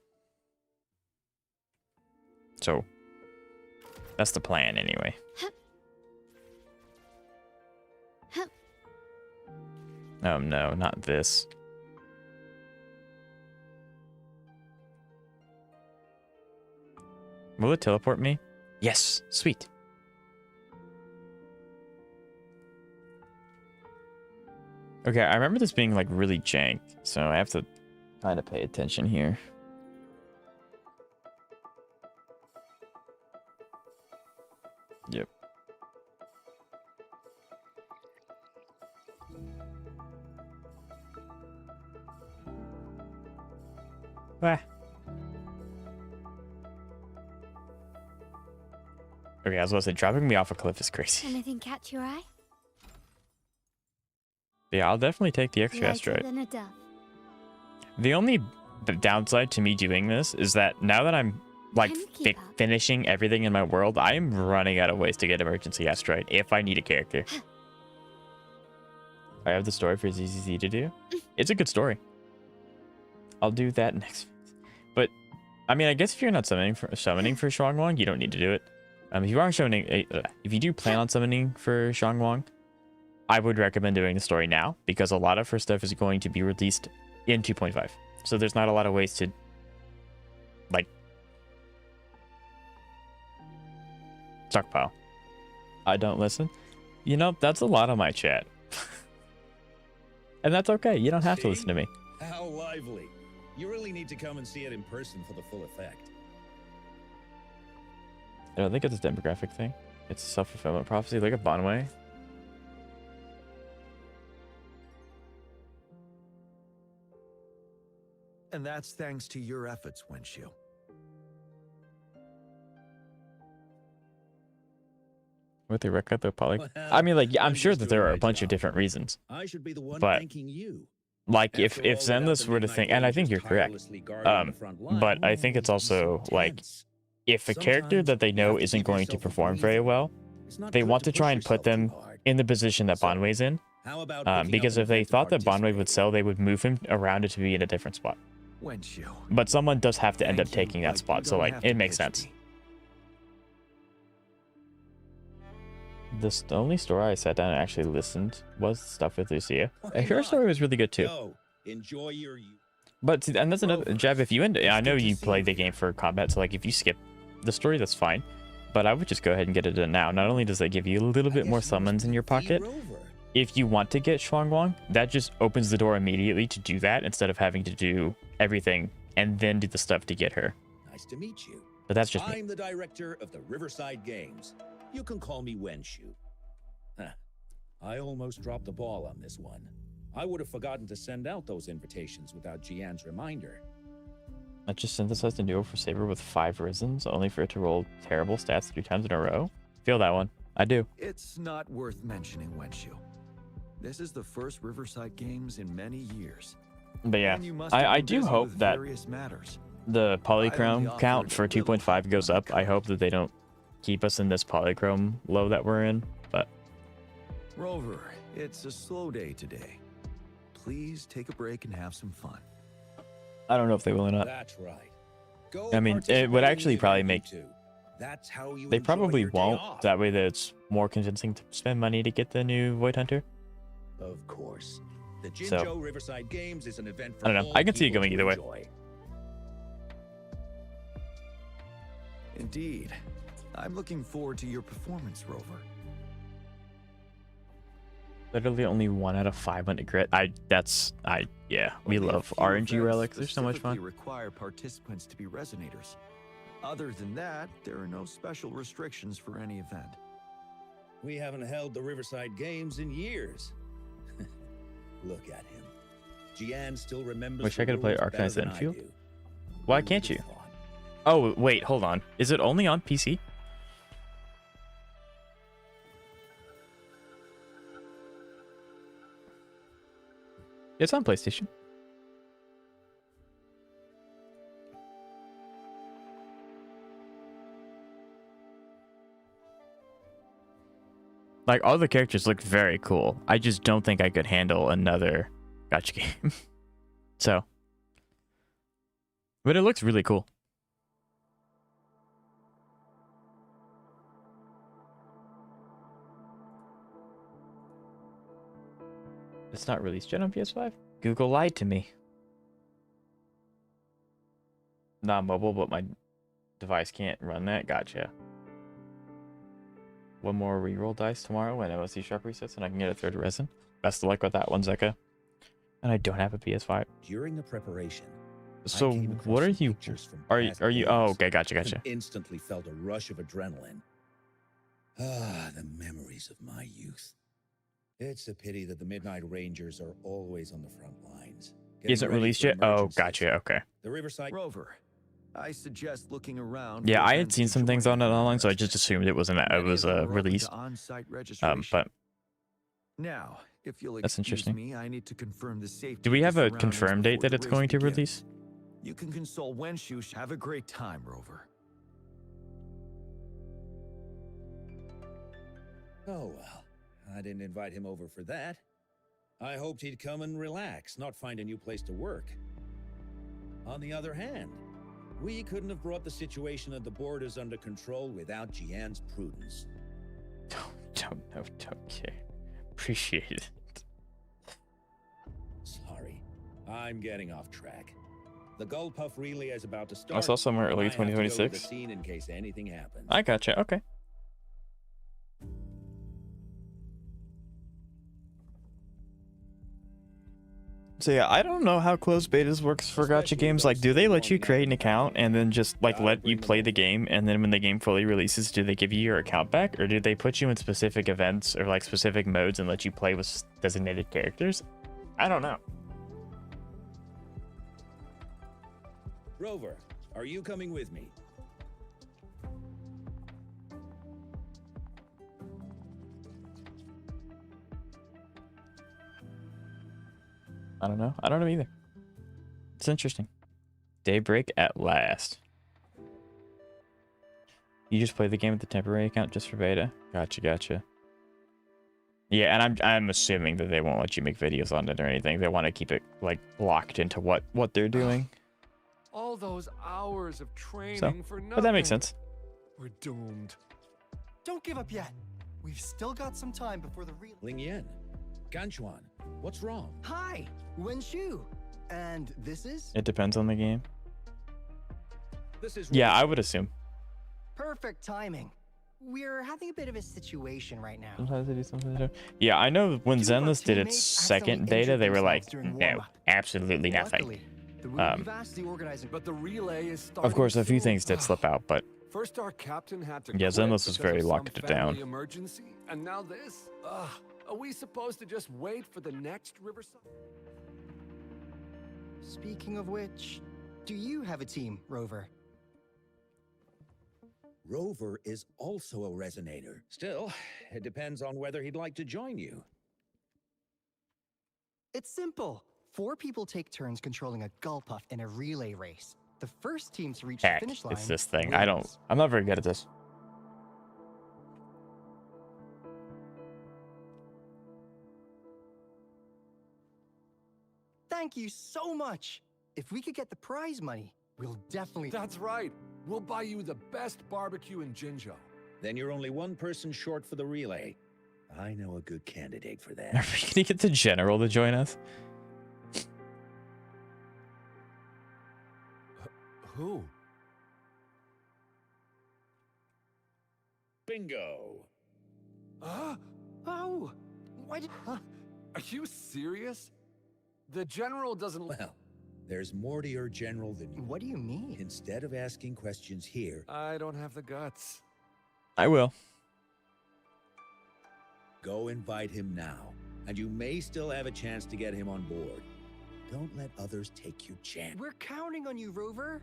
So, that's the plan anyway. Oh no, not this. Will it teleport me? Yes, sweet. Okay, I remember this being like really jank, so I have to kind of pay attention here. Yep. Ah. Okay, I was about to say, dropping me off a cliff is crazy. Anything catch your eye? Yeah, I'll definitely take the extra Lighter asteroid. than a dove. The only downside to me doing this is that now that I'm like Can you keep up? finishing everything in my world, I am running out of ways to get emergency asteroid if I need a character. I have the story for ZZZ to do. It's a good story. I'll do that next. But I mean, I guess if you're not summoning for Shuangwang, you don't need to do it. If you are summoning, if you do plan on summoning for Shuangwang, I would recommend doing the story now, because a lot of her stuff is going to be released in 2.5. So there's not a lot of ways to, like, stockpile. I don't listen. You know, that's a lot on my chat. And that's okay. You don't have to listen to me. How lively. You really need to come and see it in person for the full effect. I don't think it's a demographic thing. It's a self-fulfillment prophecy. Look at Bonway. And that's thanks to your efforts, Wenshu. With the record, the poly. I mean, like, yeah, I'm sure that there are a bunch of different reasons. I should be the one But, thanking you. like, if Zenless were to think, and I think you're correct, but I think it's also, like, if a character that they know isn't going to perform very well, they want to try and put them in the position that Bonway's in. Because if they thought that Bonway would sell, they would move him around to be in a different spot. But someone does have to end up taking that spot, so, like, it makes sense. The only story I sat down and actually listened was stuff with Lucia. Her story was really good too. Enjoy your... But see, and that's another Jeb. If you I know you play the game for combat, so like if you skip the story, that's fine. But I would just go ahead and get it done now. Not only does that give you a little bit more summons in your pocket, if you want to get Shuangwang, that just opens the door immediately to do that instead of having to do everything and then do the stuff to get her. Nice to meet you. But that's just I'm me. the director of the Riverside Games. You can call me Wenshu. Huh. I almost dropped the ball on this one. I would have forgotten to send out those invitations without Jian's reminder. I just synthesized a duo for Saber with 5 Risens, only for it to roll terrible stats 3 times in a row. Feel that one. I do. It's not worth mentioning, Wenshu. This is the first Riverside Games in many years. But yeah, And you must have I been do busy hope with that various matters. the I only polychrome offered count a for little 2.5 goes up. I hope that they don't keep us in this polychrome low that we're in. But Rover, it's a slow day today. Please take a break and have some fun. I don't know if they will or not. That's right. Go I mean, it participate would in actually the probably event, make... you two. That's how you They enjoy probably your day won't. off. That way that it's more convincing to spend money to get the new Void Hunter. Of course. The So, Jinzhou Riverside Games is an event for I don't know. all I can see it people going to either way. enjoy. Indeed. I'm looking forward to your performance, Rover. Literally only 1 out of 5 went to crit. Yeah, we Only a love few RNG events relics. They're so much specifically fun. require participants to be resonators. Other than that, there are no special restrictions for any event. We haven't held the Riverside Games in years. Look at him. Jian still remembers. Wish the I could play rules Arcanine better than I Infield. do. Why Who can't would you? have thought? Oh, wait, hold on. Is it only on PC? It's on PlayStation. Like, all the characters look very cool. I just don't think I could handle another gacha game. So. But it looks really cool. It's not released yet on PS5? Google lied to me. Not mobile, but my device can't run that. Gotcha. One more reroll dice tomorrow when MSC Sharp resets and I can get a 3rd resin. Best of luck with that one, Zeka. And I don't have a PS5. During the preparation, So I came across what are some you... pictures from Are past you... Oh, games okay, gotcha, and gotcha. instantly felt a rush of adrenaline. Ah, the memories of my youth. It's a pity that the Midnight Rangers are always on the front lines. getting Isn't ready released for yet? Oh, emergencies. gotcha, okay. The Riverside Rover, I suggest looking around. Yeah, for I had events seen to some things join on it if you're online, so I just interested. assumed it wasn't it Many was of them are open to released. on-site registration. But Now, if you'll That's excuse interesting. me, I need to confirm the safety. do we of the have a surroundings confirmed date before that the it's race going to begins. release? You can consult Wenshu. Have a great time, Rover. Oh, well. I didn't invite him over for that. I hoped he'd come and relax, not find a new place to work. On the other hand, we couldn't have brought the situation at the borders under control without Jian's prudence. Don't care. Appreciate it. Sorry, I'm getting off track. The Gullpuff relay is about to I start. saw somewhere early I have to go to the 2026. scene in case anything happens. I gotcha. Okay. So yeah, I don't know how closed betas works for gacha games. Like, do they let you create an account and then just like let you play the game, and then when the game fully releases, do they give you your account back, or do they put you in specific events or like specific modes and let you play with designated characters? I don't know. Rover, are you coming with me? I don't know. I don't know either. It's interesting. Daybreak at last. You just play the game with the temporary account just for beta? Gotcha. Yeah, and I'm assuming that they won't let you make videos on it or anything. They want to keep it like locked into what they're doing. All those hours of training for nothing. But that makes sense. We're doomed. Don't give up yet. We've still got some time before the real. Ling Yan, Ganchuan, what's wrong? Hi, Wenshu. And this is? It depends on the game. This is Yeah, I would assume. Perfect timing. We're having a bit of a situation right now. Sometimes they do something. Yeah, I know when Two of our Zenless did its teammates second accidentally beta, they injured were like, themselves during no, warm-up. absolutely nothing. Luckily, we've asked the organizing, But the relay is starting Of course, a few soon. things did slip out, but First, our captain had to Yeah, quit Zenless was because very of locked some it down. family emergency, and now this. Are we supposed to just wait for the next Riverside? Speaking of which, do you have a team, Rover? Rover is also a resonator. Still, it depends on whether he'd like to join you. It's simple. 4 people take turns controlling a Gulpuff in a relay race. The first team to reach the Heck, finish line it's this thing. wins. I'm not very good at this. Thank you so much. If we could get the prize money, we'll definitely... That's right. We'll buy you the best barbecue in Jinzhou. Then you're only one person short for the relay. I know a good candidate for Are that. we gonna get the general to join us? Who? Bingo! Oh, why did... Are you serious? The general doesn't... Well, there's more to your general than you. What do you mean? Instead of asking questions here, I don't have the guts. I will. go invite him now, and you may still have a chance to get him on board. Don't let others take your chance. We're counting on you, Rover.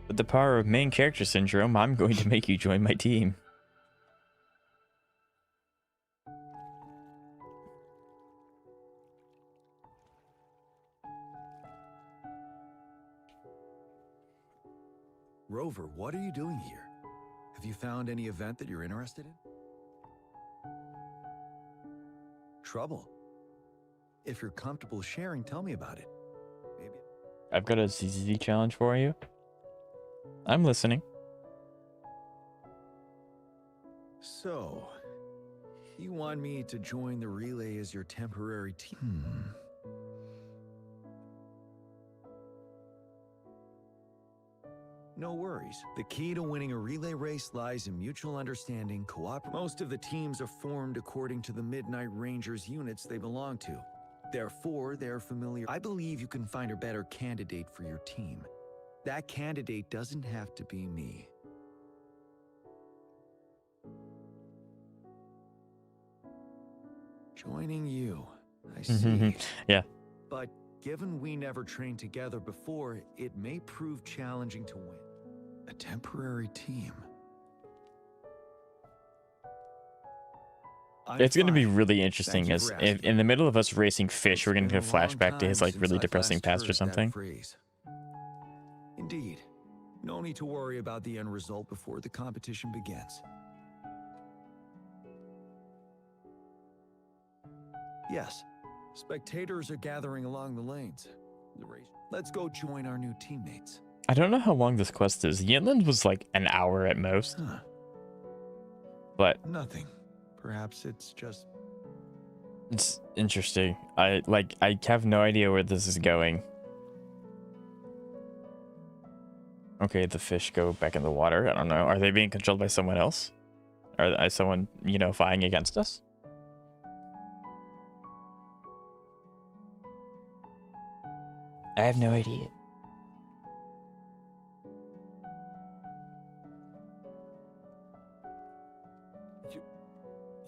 With the power of main character syndrome, I'm going to make you join my team. Rover, what are you doing here? Have you found any event that you're interested in? Trouble? If you're comfortable sharing, tell me about it. Maybe. I've got a ZZ challenge for you. I'm listening. So, you want me to join the relay as your temporary team? No worries. The key to winning a relay race lies in mutual understanding, Most of the teams are formed according to the Midnight Rangers units they belong to. Therefore, they're familiar. I believe you can find a better candidate for your team. That candidate doesn't have to be me. Joining you, I see. Yeah. But given we never trained together before, it may prove challenging to win. A temporary team. It's going to be really interesting Thank you as for if asking. in the middle of us racing fish, we're going to It's get a been a long flashback to his time like really since I've depressing last past or heard that something. phrase. Indeed. No need to worry about the end result before the competition begins. Yes, spectators are gathering along the lanes. The race. Let's go join our new teammates. I don't know how long this quest is. Yinland was like an hour at most. Huh. But Nothing. Perhaps it's just... it's interesting. I have no idea where this is going. Okay, the fish go back in the water. I don't know. Are they being controlled by someone else? Is someone, vying against us? I have no idea.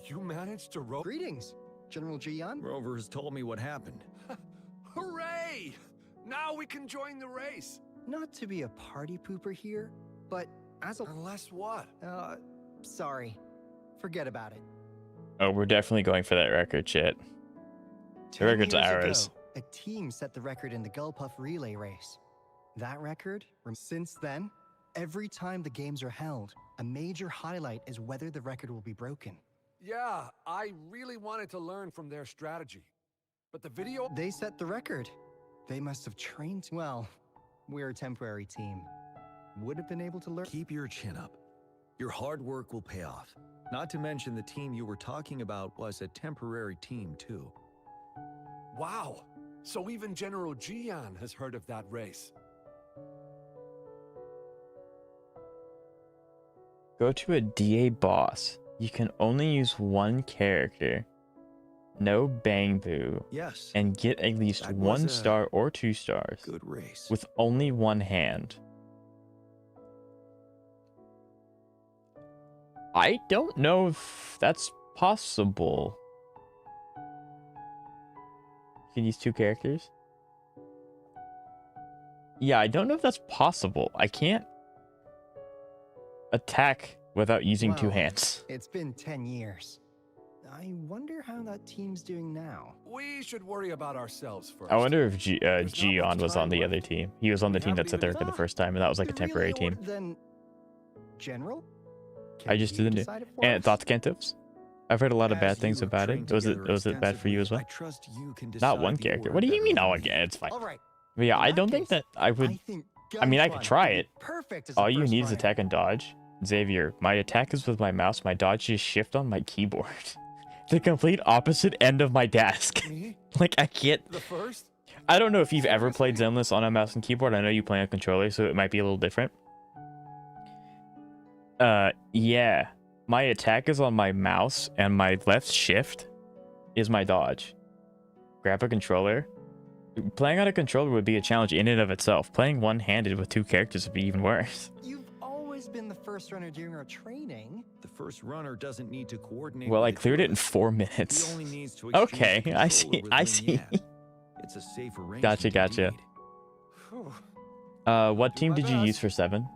You managed to row? Greetings, General Jian. Rover has told me what happened. Hooray! Now we can join the race. Not to be a party pooper here, but as a... Unless what? Sorry. Forget about it. Oh, we're definitely going for that record shit. The 10 record's years ours. ago, a team set the record in the Gulpuff relay race. That record, since then, every time the games are held, a major highlight is whether the record will be broken. Yeah, I really wanted to learn from their strategy. But the video... They set the record. They must have trained well. We're a temporary team. Would have been able to learn. Keep your chin up. Your hard work will pay off. Not to mention the team you were talking about was a temporary team too. Wow! So even General Jian has heard of that race. Go to a DA boss. You can only use one character. No bang boo. Yes. And get at least That was 1 a star or 2 stars. Good race. With only one hand. I don't know if that's possible. You can use 2 characters? Yeah, I don't know if that's possible. I can't attack without using 2 Well, hands. It's been 10 years. I wonder how that team's doing now. We should worry about ourselves first. I wonder if There's not Gion much was on time the left. other team. He was on the We team that haven't set the even- record the first time, and that was like a The relay temporary team. order, then, General? I Can just you didn't do. decide it for And us? thoughts, Cantips? I've heard a lot of bad As things you have about it. trained Was it together bad for you as well? I trust you can Not decide one the character. order What do you better mean than not me. one character? It's fine. All right. But yeah, In I that don't think case, that I would. I think I mean, I could Gunfront try would be it. Perfect as All the you first need is runner. attack and dodge. Xavier, my attack is with my mouse. My dodge is shift on my keyboard. The complete opposite end of my desk. Me? Like, I can't. The first? I don't know if you've ever played Zenless on a mouse and keyboard. I know you play on a controller, so it might be a little different. Yeah. My attack is on my mouse, and my left shift is my dodge. Grab a controller. Playing on a controller would be a challenge in and of itself. Playing one-handed with 2 characters would be even worse. You've always been the first runner during our training. The first runner doesn't need to coordinate. Well, with I its cleared it in others. 4 He minutes. only needs to Okay, exchange the I controller see, with I Lin see. Yan. It's a safe arrangement. Gotcha. indeed. Whew. What Do team my did you use best. for 7?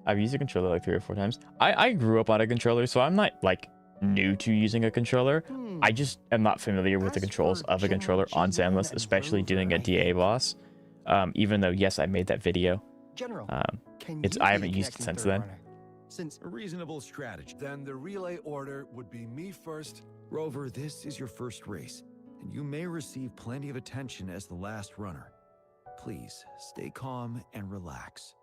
I've used a controller like 3 or 4 times. I grew up on a controller, so I'm not like new to using a controller. I just am not familiar with the As controls for of a controller on General Zenless, Gian especially and doing a Rover, DA boss. Even though, yes, I made that video. General, can It's you I be haven't the used it connecting since third then. runner? Since A reasonable strategy. Then the relay order would be me first. Rover, this is your first race, and you may receive plenty of attention as the last runner. Please stay calm and relax.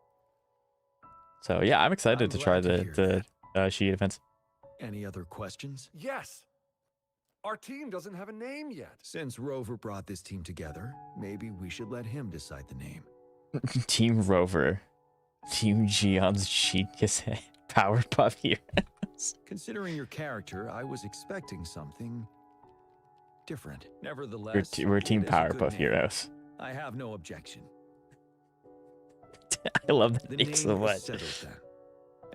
So yeah, I'm excited I'm to try glad to hear the Shi defense. Any other questions? Yes. Our team doesn't have a name yet. Since Rover brought this team together, maybe we should let him decide the name. Team Rover. Team Gion's genius Powerpuff Heroes. Considering your character, I was expecting something different. Nevertheless, We're Team it is a good Powerpuff name. Heroes. I have no objection. I love that The name name so is much. settled then.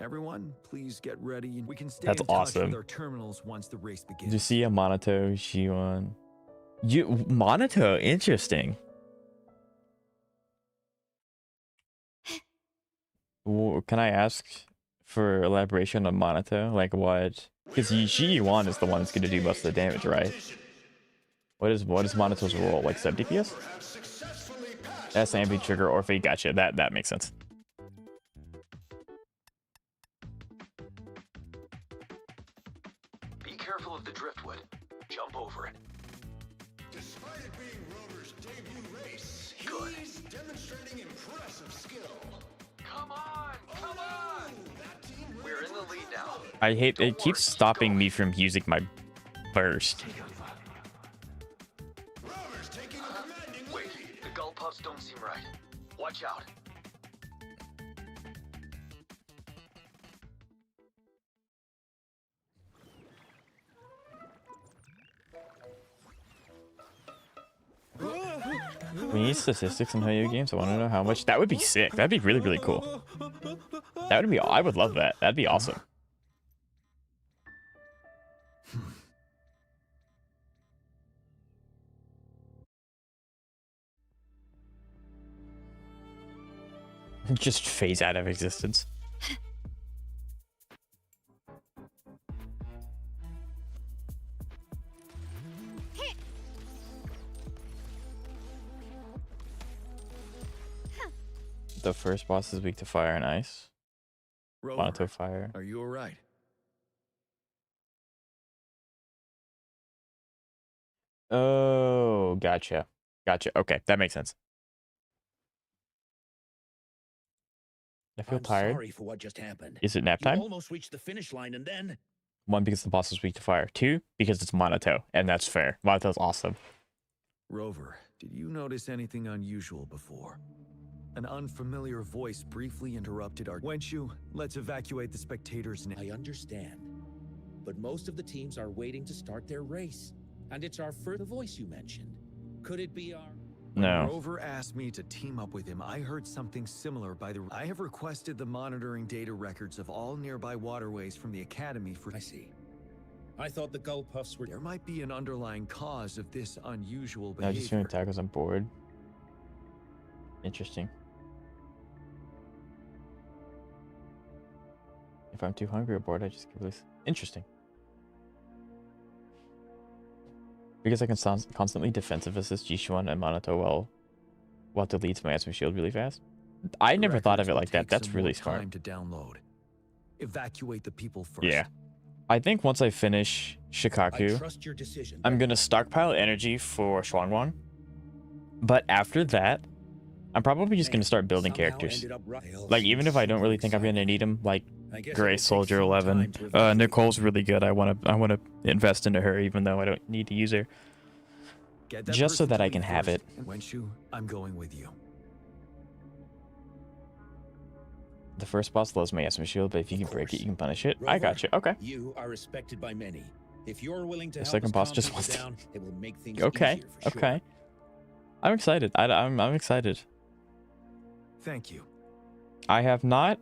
Everyone, please get ready. We can stay That's in touch awesome. with our terminals once the race begins. Did you see a Monato Gion? Monato, interesting. Can I ask for elaboration on Monato? Like what? Because Shi Yuan is the one that's going to do most of the damage, right? What is Monato's role? Like sub DPS? S, ambi, trigger, Orphe. Gotcha. That makes sense. Be careful of the driftwood. Jump over it. Despite it being Rover's debut race, Good. he's demonstrating impressive skill. Come on! Come on! We're in the lead now. I hate it. Keeps stopping me from using my burst. Rover's taking a commanding Wait, the gull puffs don't seem right. Watch out. We need statistics in Ho-Yo games. I want to know how much. That would be sick. That'd be really, really cool. That would be. I would love that. That'd be awesome. Just phase out of existence. The first boss is weak to fire and ice. Rover, Monato fire. are you alright? Oh, gotcha. Gotcha. Okay, that makes sense. I feel I'm tired. sorry for what just happened. Is it nap You time? almost reached the finish line and then 1, because the boss is weak to fire. 2, because it's Monato, and that's fair. Monato's awesome. Rover, did you notice anything unusual before? An unfamiliar voice briefly interrupted our... Wenchu, let's evacuate the spectators now. I understand. But most of the teams are waiting to start their race. And it's our first voice you mentioned. Could it be our... No. Rover asked me to team up with him, I heard something similar by the... I have requested the monitoring data records of all nearby waterways from the Academy for... I see. I thought the gull puffs were... There might be an underlying cause of this unusual No, behavior. just doing attack because I'm bored. Interesting. If I'm too hungry or bored, I just give this. Interesting. Because I can constantly defensive assist Jishuan and Monato while deletes my Aspen Shield really fast. I never thought of it like that. That's really smart. Time to download. Evacuate the people first. Yeah. I think once I finish I Shikaku, trust your decision. I'm going to stockpile energy for Shuangwang. But after that, I'm probably just going to start building characters. Like, even if I don't really think I'm going to need them, like Gray Soldier 11. Nicole's really good. I want to invest into her, even though I don't need to use her. Just so that I can have it. Wenshu, I'm going with you. The first boss loves my Aspen Shield, but if you can break it, you can punish it. I got you. Okay. You are respected by many. If you're willing to The help second us boss calm just people wants to... down, it will make things Okay. easier for sure. Okay. I'm excited. I'm excited. Thank you. I have not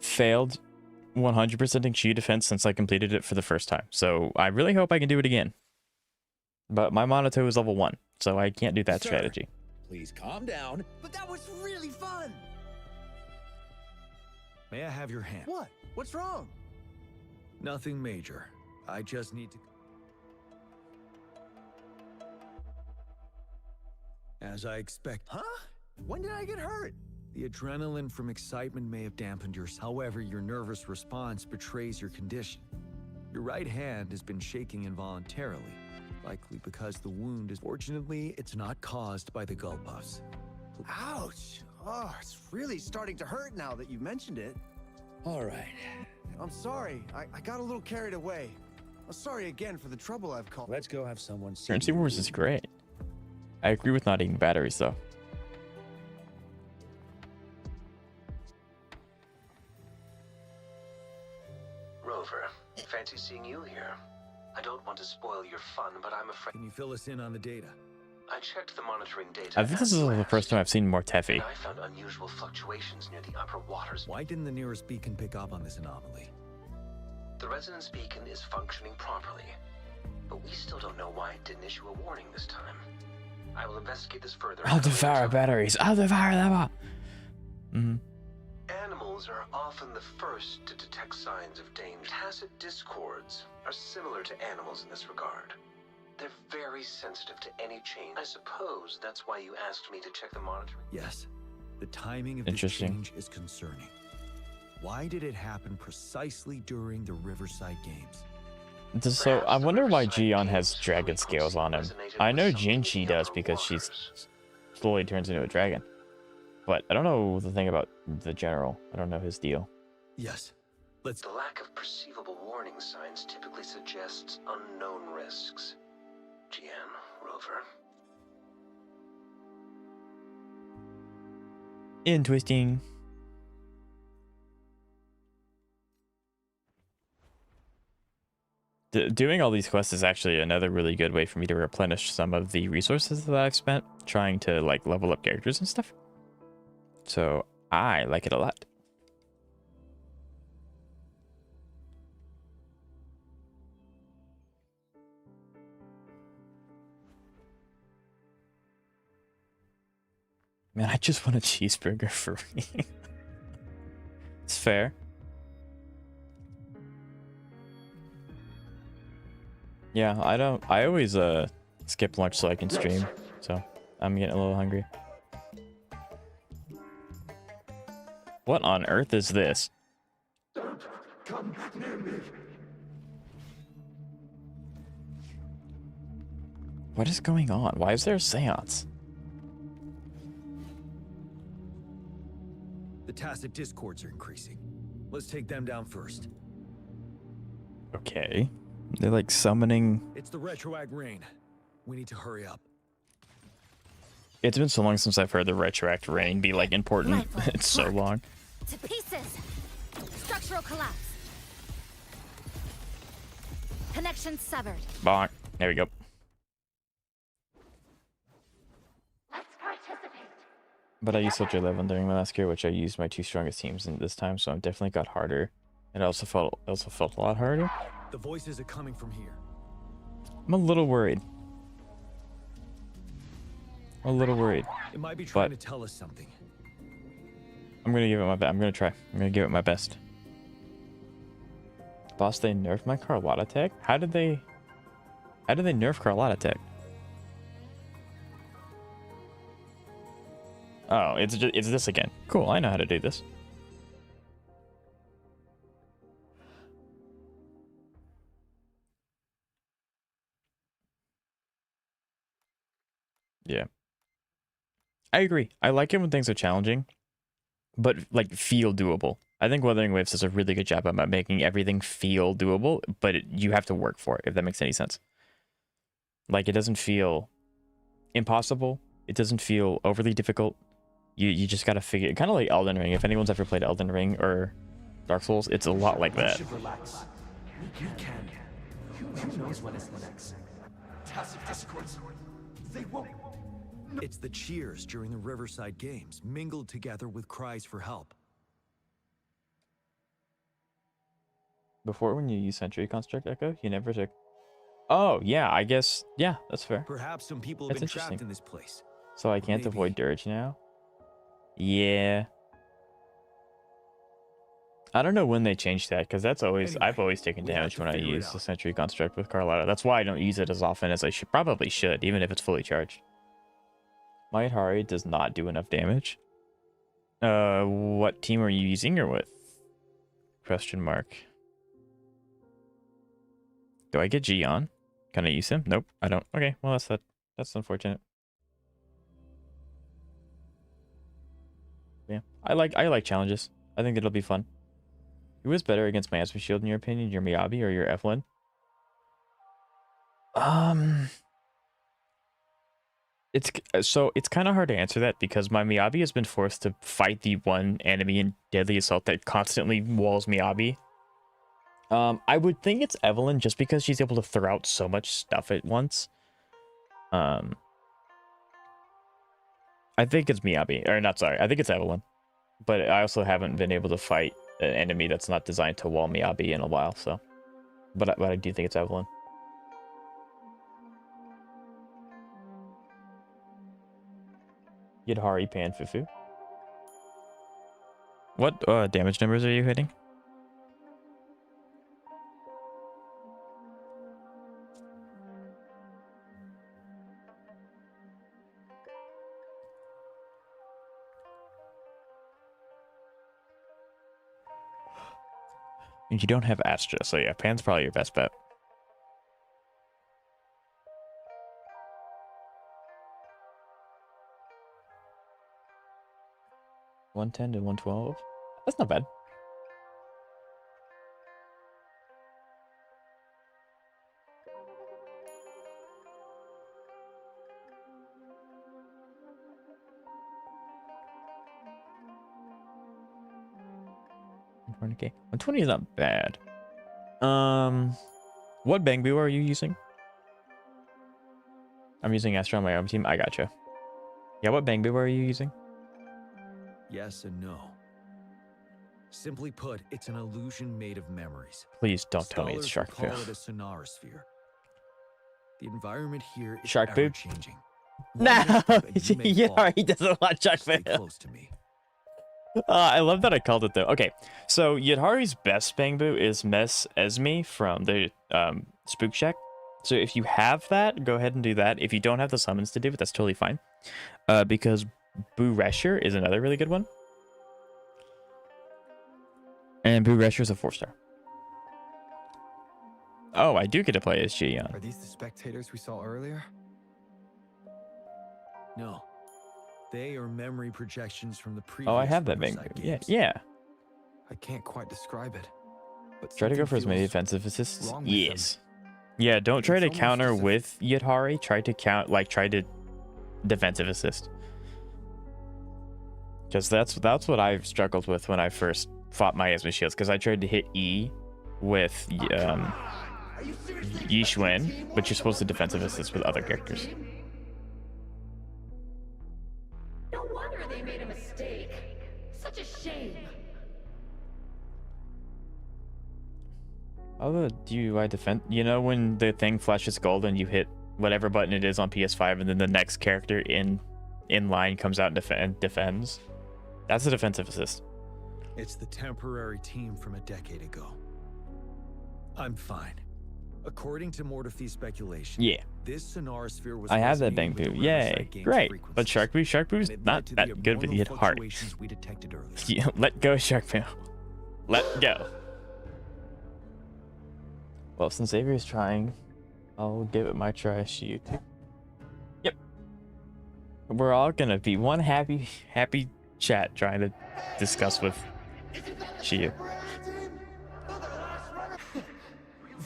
failed 100%ing Chi defense since I completed it for the first time. So I really hope I can do it again. But my Monato is level 1, so I can't do that Sir, strategy. Please calm down. But that was really fun! May I have your hand? What? What's wrong? Nothing major. I just need to... As I expect. Huh? When did I get hurt? The adrenaline from excitement may have dampened yours. However, your nervous response betrays your condition. Your right hand has been shaking involuntarily, likely because the wound is... Fortunately, it's not caused by the gull puffs. Ouch! Oh, it's really starting to hurt now that you mentioned it. All right. I'm sorry. I got a little carried away. I'm sorry again for the trouble I've caused. Let's go have someone see Currency you. Wars is great. I agree with not eating batteries, though. Rover, fancy seeing you here. I don't want to spoil your fun, but I'm afraid... Can you fill us in on the data? I checked the monitoring data. I think this is the first time I've seen Mortefi. And I found unusual fluctuations near the upper waters. Why didn't the nearest beacon pick up on this anomaly? The resonance beacon is functioning properly, but we still don't know why it didn't issue a warning this time. I will investigate this further. I'll devour batteries. I'll devour them all. Animals are often the first to detect signs of danger. Tacit discords are similar to animals in this regard. They're very sensitive to any change. I suppose that's why you asked me to check the monitoring. Yes. The timing of this change is concerning. Why did it happen precisely during the Riverside Games? So I wonder why Jion has dragon scales on him. I know Jinchi does because she's slowly turns into a dragon. But I don't know the thing about the general. I don't know his deal. Yes. The lack of perceivable warning signs typically suggests unknown risks. GM, Rover. Interesting. Doing all these quests is actually another really good way for me to replenish some of the resources that I've spent trying to like level up characters and stuff. So I like it a lot. Man, I just want a cheeseburger for me. It's fair. Yeah, I always skip lunch so I can stream, so I'm getting a little hungry. What on earth is this? Don't come near me. What is going on? Why is there a seance? The tacit discords are increasing. Let's take them down first. Okay. They're like summoning... It's the retroact rain. We need to hurry up. It's been so long since I've heard the retroact rain be like important. It's so long. To pieces! Structural collapse. Connection severed. Bonk. There we go. Let's But I used Soldier 11 during my last gear, which I used my 2 strongest teams in this time, so it definitely got harder. It also felt a lot harder. The voices are coming from here. I'm a little worried. A little worried. It might be trying to tell us something. I'm gonna give it my best. I'm gonna try. I'm gonna give it my best. Boss, they nerfed my Carlotta tech? How did they nerf Carlotta tech? Oh, it's this again. Cool, I know how to do this. Yeah. I agree. I like it when things are challenging, but like feel doable. I think Wuthering Waves does a really good job about making everything feel doable, but you have to work for it, if that makes any sense. Like, it doesn't feel impossible. It doesn't feel overly difficult. You just gotta figure it. Kind of like Elden Ring. If anyone's ever played Elden Ring or Dark Souls, it's a lot like that. Relax. We can. Who knows what is next? Tacit discords. They won't. It's the cheers during the Riverside Games, mingled together with cries for help. Before, when you use Sentry Construct Echo, you never took... Oh, yeah, I guess... Yeah, that's fair. Perhaps some people have been trapped in this place. So I can't avoid Dirge now? Yeah. I don't know when they changed that, because that's always... I've always taken damage when I use the Sentry Construct with Carlotta. That's why I don't use it as often as I probably should, even if it's fully charged. My Atari does not do enough damage. What team are you using or with? Question mark. Do I get G on? Can I use him? Nope, I don't. Okay, well that's unfortunate. Yeah, I like challenges. I think it'll be fun. Who is better against my Aspen Shield in your opinion? Your Miyabi or your Evelyn? It's kind of hard to answer that because my Miyabi has been forced to fight the one enemy in Deadly Assault that constantly walls Miyabi. I would think it's Evelyn just because she's able to throw out so much stuff at once. I think it's Miyabi, or not, sorry, I think it's Evelyn. But I also haven't been able to fight an enemy that's not designed to wall Miyabi in a while, so. But I do think it's Evelyn. Yadhari Pan Fufu. What damage numbers are you hitting? And you don't have Astra, so yeah, Pan's probably your best bet. $110 to $112. That's not bad. $120K. 120 is not bad. What Bangbu are you using? I'm using Astra on my own team. I gotcha. Yeah, what Bangbu are you using? Yes and no. Simply put, it's an illusion made of memories. Please don't tell me it's Shark Poo. Call it a sonorosphere. The environment here is Shark Poo? changing. No, yeah, he doesn't want Shark Poo. Close to me. I love that I called it though. Okay, so Yadhari's best Bangbu is Mess Esme from the Spook Shack. So if you have that, go ahead and do that. If you don't have the summons to do it, that's totally fine. Because Boo Resher is another really good one. And Boo Resher is a 4-star. Oh, I do get to play as Jian. Are these the spectators we saw earlier? No. They are memory projections from the previous. Oh, I have that Riverside Bangbu. Yeah, games. yeah. I can't quite describe it. But Try to go something for as many feels defensive assists. wrong with them. Yes. Yeah, don't try to It's almost counter as if- with Yadhari. Try to defensive assist. Because that's what I've struggled with when I first fought my Esme Shields. Because I tried to hit E with Yi Xuan, but you're supposed to defensive assist with other characters. No wonder they made How the UI defend? You know when the thing flashes gold and you hit whatever button it is on PS5, and then the next character in line comes out and defends? That's a defensive assist. It's the temporary team from a decade ago. I'm fine. According to Mortefe's speculation, Yeah. this Sonorosphere was I have that resonating Bang with Boo. the Yay. Riverside Games Great. But frequencies, Shark Boo's and it not led to the that good with the hit abnormal heart. fluctuations we detected earlier. Yeah, let go, Shark Boo. Let go. Well, since Xavier's trying, I'll give it my try. You too. Yep. We're all gonna be one happy chat trying to discuss with Shiyu.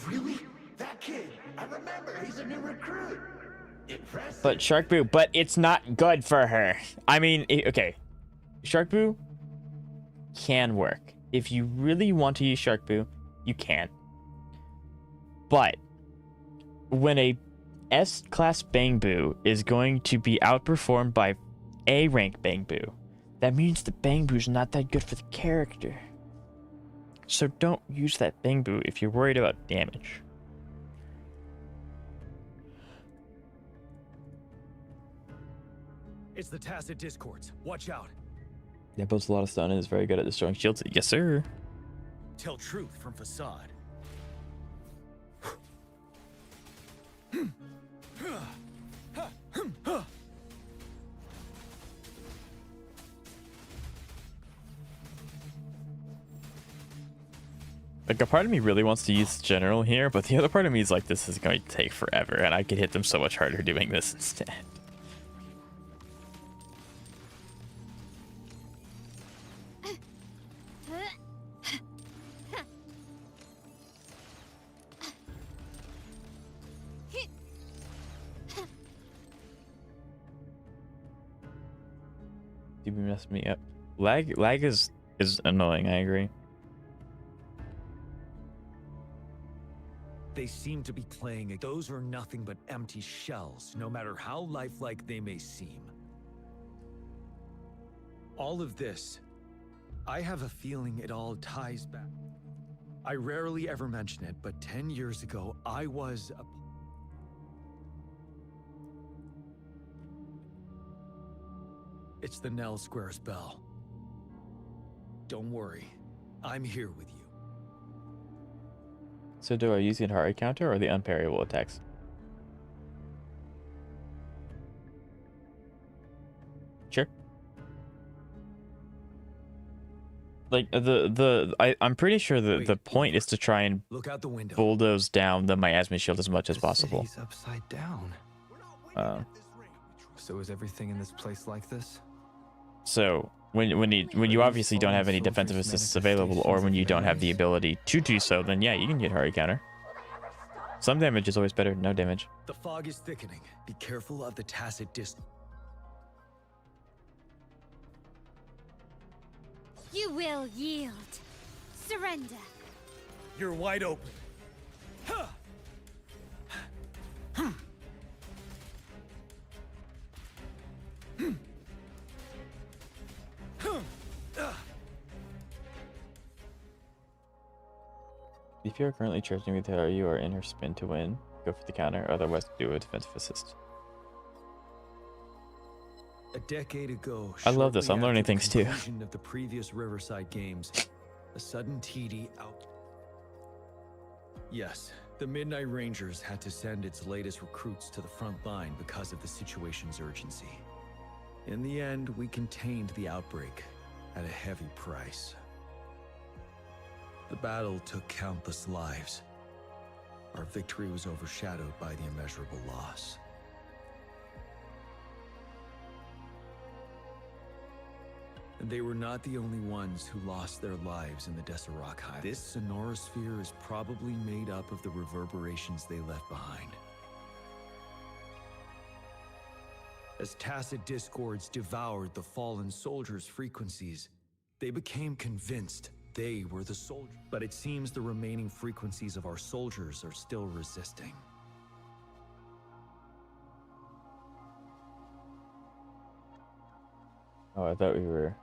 Really? That kid? I remember. He's a new recruit. Impressive. But Shark Boo, but it's not good for her. I mean, okay. Shark Boo can work. If you really want to use Shark Boo, you can. But when a S-class Bang Boo is going to be outperformed by A rank Bang Boo, that means the Bang Boo's not that good for the character. So don't use that Bang Boo if you're worried about damage. It's the Tacit Discords. Watch out. That builds a lot of stun and is very good at destroying shields. Yes, sir. Tell truth from facade. Like, a part of me really wants to use General here, but the other part of me is like, this is going to take forever, and I could hit them so much harder doing this instead. You messed me up. Lag is annoying, I agree. They seem to be playing. Those are nothing but empty shells, no matter how lifelike they may seem. All of this, I have a feeling it all ties back. I rarely ever mention it, but 10 years ago, I was a... It's the Nell Squares bell. Don't worry, I'm here with you. So do I use the Atari counter or the unparryable attacks? Sure. Like I'm pretty sure the point is to try and Look out the window. bulldoze down the miasma shield as much as possible. City's upside down. So is everything in this place like this? So when you obviously don't have any defensive assists available, or when you don't have the ability to do so, then yeah, you can get Hurry counter. Some damage is always better than no damage. The fog is thickening. Be careful of the Tacit Dis... You will yield. Surrender. You're wide open. If you are currently charging with her, you are in her spin to win. Go for the counter, otherwise do a defensive assist. A decade ago, I love this. I'm learning things too. Of the previous Riverside Games, a sudden TD out. Yes, the Midnight Rangers had to send its latest recruits to the front line because of the situation's urgency. In the end, we contained the outbreak at a heavy price. The battle took countless lives. Our victory was overshadowed by the immeasurable loss. And they were not the only ones who lost their lives in the Deserac High. This Sonorosphere is probably made up of the reverberations they left behind. As Tacit Discords devoured the fallen soldiers' frequencies, they became convinced they were the soldiers. But it seems the remaining frequencies of our soldiers are still resisting. Oh, I thought we were...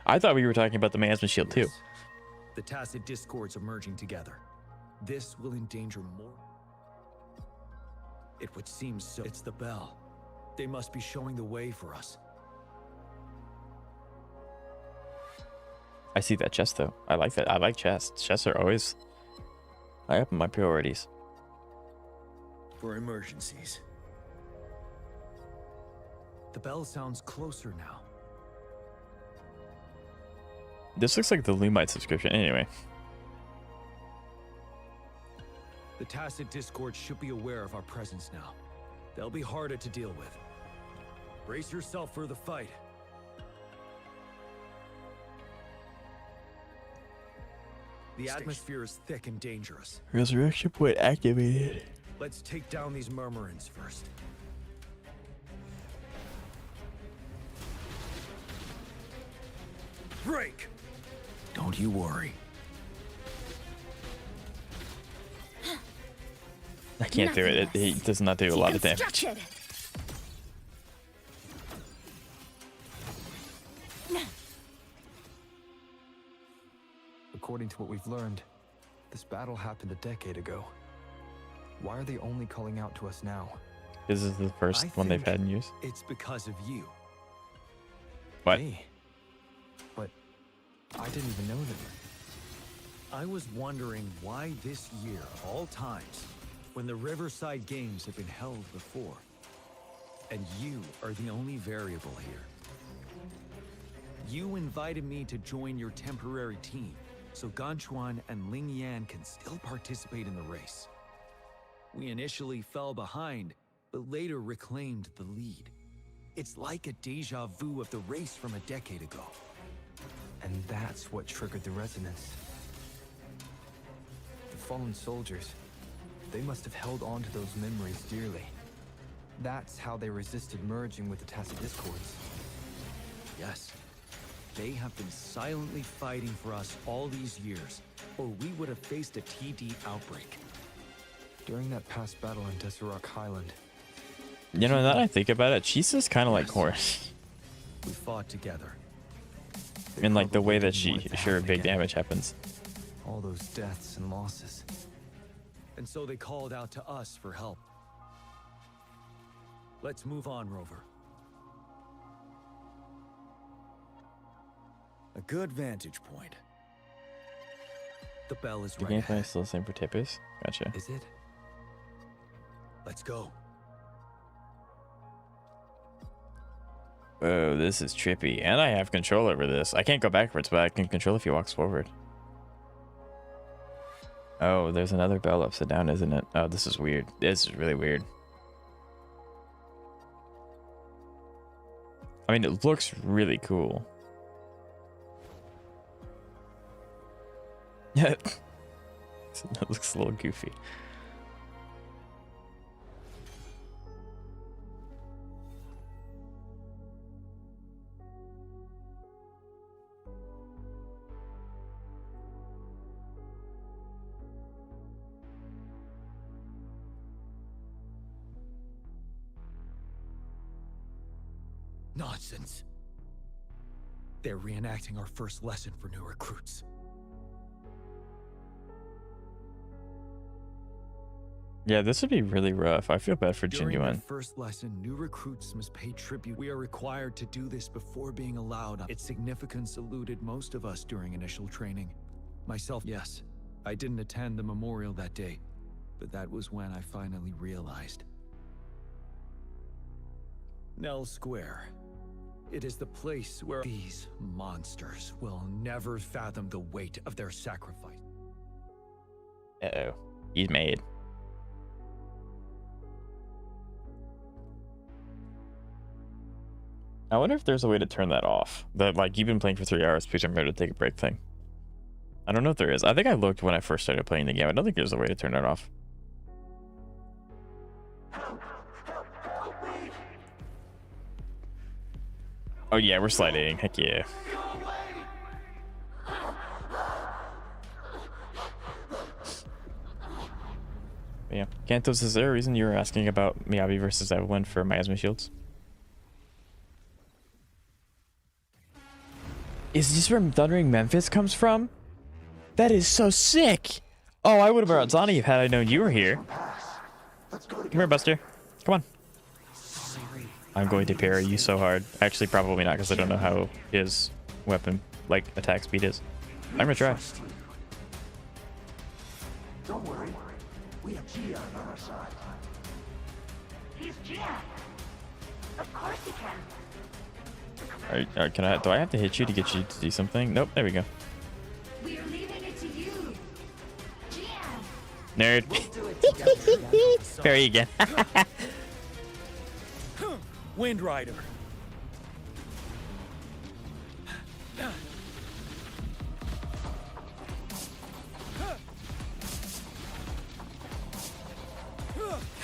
I thought we were talking about the miasma shield too. The tacit discords are merging together. This will endanger more. It would seem so. It's the bell. They must be showing the way for us. I see that chest though. I like that. I like chests. Chests are always high up in my priorities. For emergencies. The bell sounds closer now. This looks like the Lumite subscription. Anyway. The tacit discord should be aware of our presence now. They'll be harder to deal with. Brace yourself for the fight. The atmosphere is thick and dangerous. Resurrection point activated. Let's take down these murmurants first. Break! Don't you worry. I can't do it. It does not do a lot of damage. According to what we've learned, this battle happened a decade ago. Why are they only calling out to us now? This is the first one they've had in use. It's because of you. What? Me? But I didn't even know them. I was wondering why this year, of all times, when the Riverside Games have been held before, and you are the only variable here. You invited me to join your temporary team, so Ganchuan and Ling Yan can still participate in the race. We initially fell behind, but later reclaimed the lead. It's like a deja vu of the race from a decade ago. And that's what triggered the resonance. The fallen soldiers, they must have held on to those memories dearly. That's how they resisted merging with the tacit discords. Yes. They have been silently fighting for us all these years, or we would have faced a TD outbreak. During that past battle on Deserock Highland. You know, now that I think about it, Chisa's kind of like Horus. We fought together. In like the way that sure big damage happens. All those deaths and losses. And so they called out to us for help. Let's move on, Rover. A good vantage point. The bell is The right gameplay is still the same for Tippers. Gotcha. Is it? Let's go. Whoa, this is trippy. And I have control over this. I can't go backwards, but I can control if he walks forward. Oh, there's another bell upside down, isn't it? Oh, this is weird. This is really weird. I mean, it looks really cool. Yeah. That looks a little goofy. Nonsense. They're reenacting our first lesson for new recruits. Yeah, this would be really rough. I feel bad for During Genuine. the first lesson, new recruits must pay tribute. We are required to do this before being allowed. Its significance eluded most of us during initial training. Myself, yes. I didn't attend the memorial that day, but that was when I finally realized. Nell Square. It is the place where these monsters will never fathom the weight of their sacrifice. Uh-oh. He's made. I wonder if there's a way to turn that off. That, like, you've been playing for 3 hours, please remember to take a break thing. I don't know if there is. I think I looked when I first started playing the game. I don't think there's a way to turn that off. Oh yeah, we're sliding. Heck yeah. But yeah. Kantos, is there a reason you were asking about Miyabi versus Evelyn for miasma shields? Is this where Thundering Memphis comes from? That is so sick. Oh, I would have brought Zani had I known you were here. Come here, Buster. Come on. I'm going to parry you so hard. Actually, probably not, because I don't know how his weapon, like, attack speed is. I'm gonna try. Don't worry. We have Gian on our side. He's Gian. Of course he can. Alright, can I? Do I have to hit you to get you to do something? Nope. There we go. We're leaving it to you. Gian. Nerd. Parry again. Wind Rider.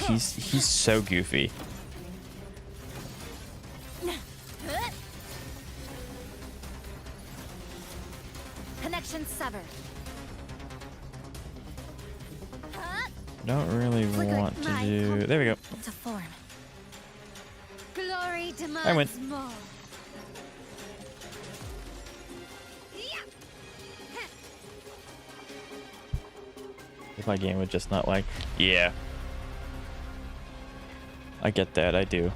He's so goofy. Connection severed. Don't really want to do. There we go. To form. Glory demands I win. more. If my game would just not like. Yeah. I get that. I do.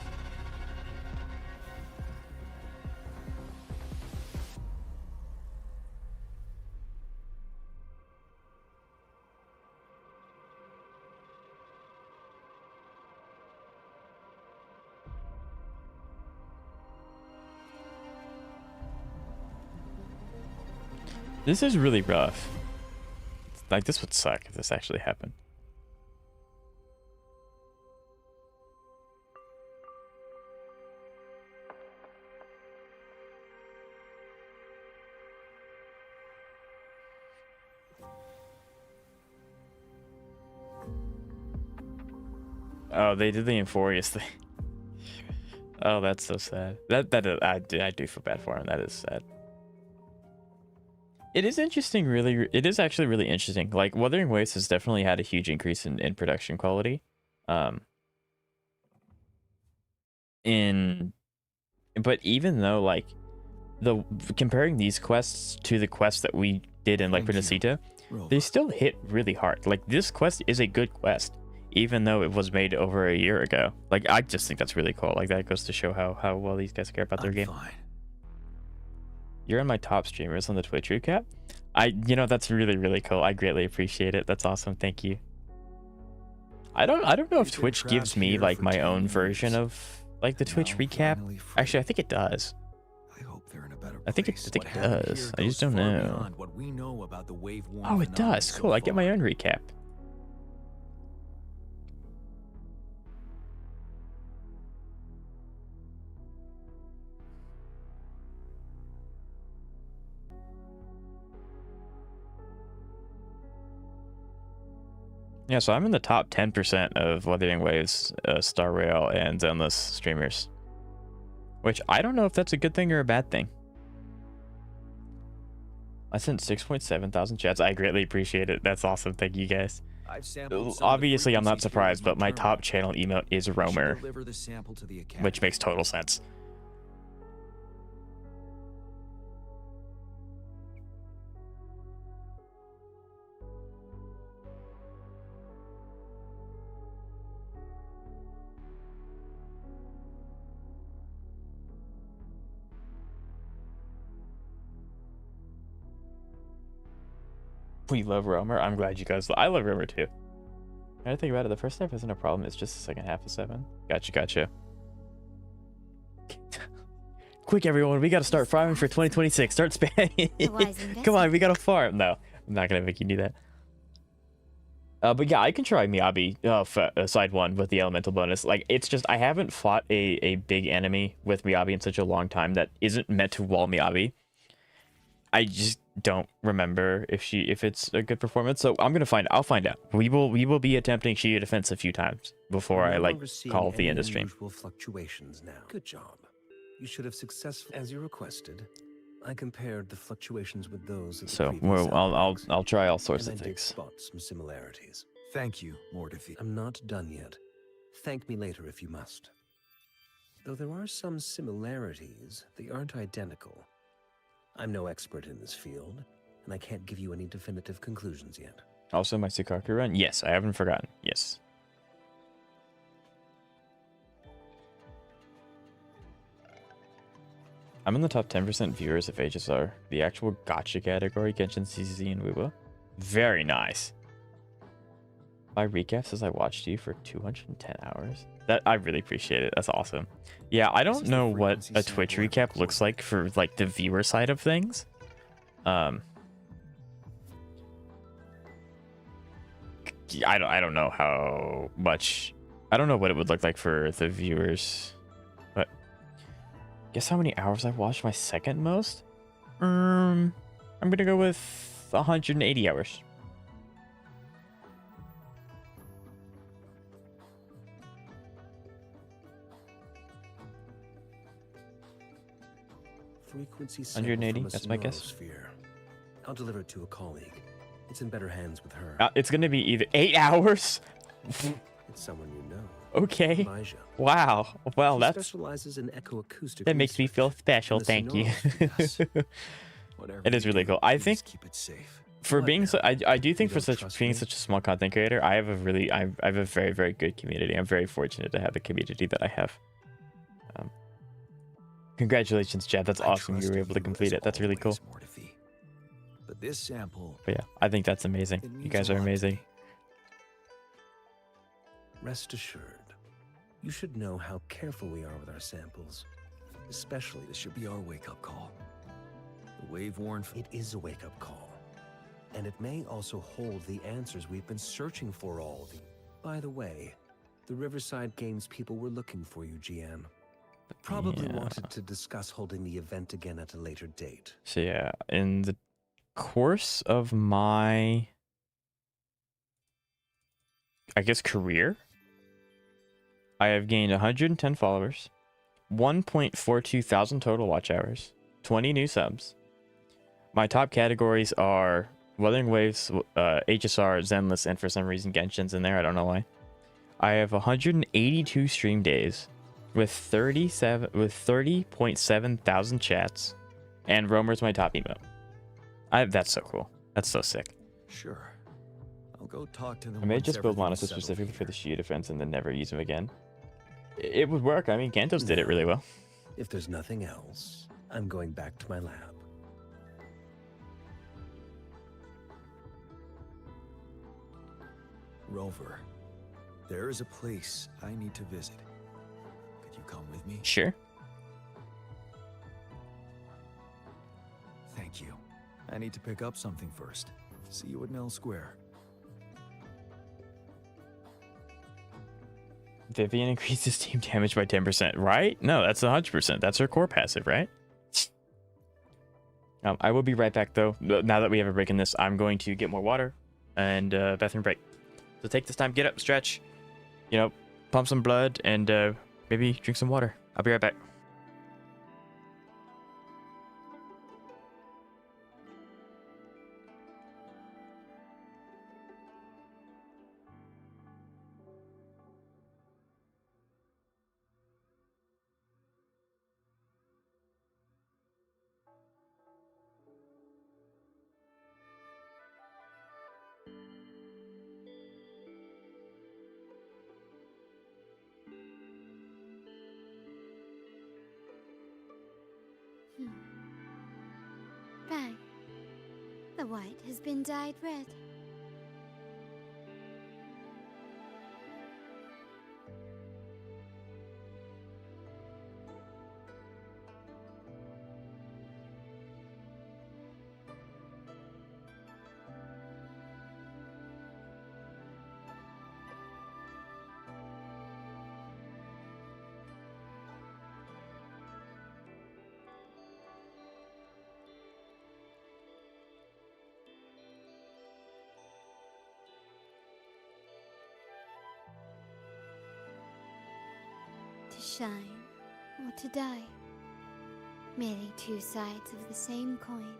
This is really rough. Like, this would suck if this actually happened. Oh, they did the Euphorious thing. Oh, that's so sad. I do feel bad for him. That is sad. It is interesting, really. It is actually really interesting. Like, Wuthering Waves has definitely had a huge increase in production quality. But even though, like, comparing these quests to the quests that we did in, like, Prenacita, they still hit really hard. Like, this quest is a good quest, even though it was made over a year ago. Like, I just think that's really cool. Like, that goes to show how well these guys care about their game. Fine. You're in my top streamers on the Twitch recap. That's really, really cool. I greatly appreciate it. That's awesome. Thank you. I don't know if Twitch gives me like my own version of like the Twitch recap. Actually, I think it does. I think it does. I just don't know. Oh, it does. Cool. I get my own recap. Yeah, so I'm in the top 10% of Wuthering Waves, Star Rail, and Zenless streamers. Which, I don't know if that's a good thing or a bad thing. I sent 6.7 thousand chats. I greatly appreciate it. That's awesome. Thank you, guys. Obviously, I'm not surprised, but my top channel emote is Roamer. Which makes total sense. We love Roamer. I'm glad you guys. I love Roamer too. I think about it. The first half isn't a problem. It's just the second half of 7. Gotcha. Quick, everyone. We got to start farming for 2026. Start spamming. Come on, we got to farm. No, I'm not going to make you do that. But yeah, I can try Miyabi side 1 with the elemental bonus. Like, it's just, I haven't fought a big enemy with Miyabi in such a long time that isn't meant to wall Miyabi. I just don't remember if it's a good performance, so I'll find out. We will be attempting Shia defense a few times before I like call the end of stream. Fluctuations now. Good job. You should have successfully, as you requested. I compared the fluctuations with those of the So previous I'll try all sorts and of I did things. spot some similarities. Thank you, Mortifi. I'm not done yet. Thank me later if you must. Though there are some similarities, they aren't identical. I'm no expert in this field, and I can't give you any definitive conclusions yet. Also, my Sukaku run. Yes, I haven't forgotten. Yes. I'm in the top 10% viewers of HSR. The actual gacha category, Genshin CCZ and Weibo. Very nice. My recap says I watched you for 210 hours. That I really appreciate it. That's awesome. Yeah, I don't know what a Twitch recap looks like for like the viewer side of things. I don't know how much. I don't know what it would look like for the viewers. But guess how many hours I've watched my second most? I'm gonna go with 180 hours. Frequency 180, that's my guess. Sphere. I'll deliver it to a colleague. It's in better hands with her. It's gonna be either 8 hours. It's someone you know. Okay. Elijah. Wow. Well, She that specializes in echoacoustic makes me feel special. Thank you. It is really cool. I think keep it safe. for being so, I do think for don't such trust being me? such a small content creator, I have a really I have a very, very good community. I'm very fortunate to have the community that I have. Congratulations, Chad. That's awesome. You were able to complete it. That's really cool. But this sample, But yeah, I think that's amazing. it You means guys a are lot to amazing. me. Rest assured, you should know how careful we are with our samples. Especially, This should be our wake-up call. The wave-worn. it is a wake-up call. And it may also hold the answers we've been searching for all the... By the way, the Riverside Games people were looking for you, GM. Probably Yeah. wanted to discuss holding the event again at a later date. So yeah, in the course of my, I guess, career, I have gained 110 followers, 1.42 thousand total watch hours, 20 new subs. My top categories are Wuthering Waves, HSR, Zenless, and for some reason Genshin's in there. I don't know why. I have 182 stream days with 30.7 thousand chats, and Roamer's my top emote. That's so cool. That's so sick. Sure. I'll go talk to them. I may once just build everything's Monosis settled specifically for here. the Shia defense and then never use him again. It would work. I mean, Kantos did it really well. If there's nothing else, I'm going back to my lab. Rover, there is a place I need to visit. Could you come with me? Sure. Thank you. I need to pick up something first. See you at Mill Square. Vivian increases team damage by 10%, right? No, that's 100%. That's her core passive, right? I will be right back, though. Now that we have a break in this, I'm going to get more water and bathroom break. So take this time, get up, stretch, you know, pump some blood, and maybe drink some water. I'll be right back. Right. The white has been dyed red. To shine or to die. Merely two sides of the same coin.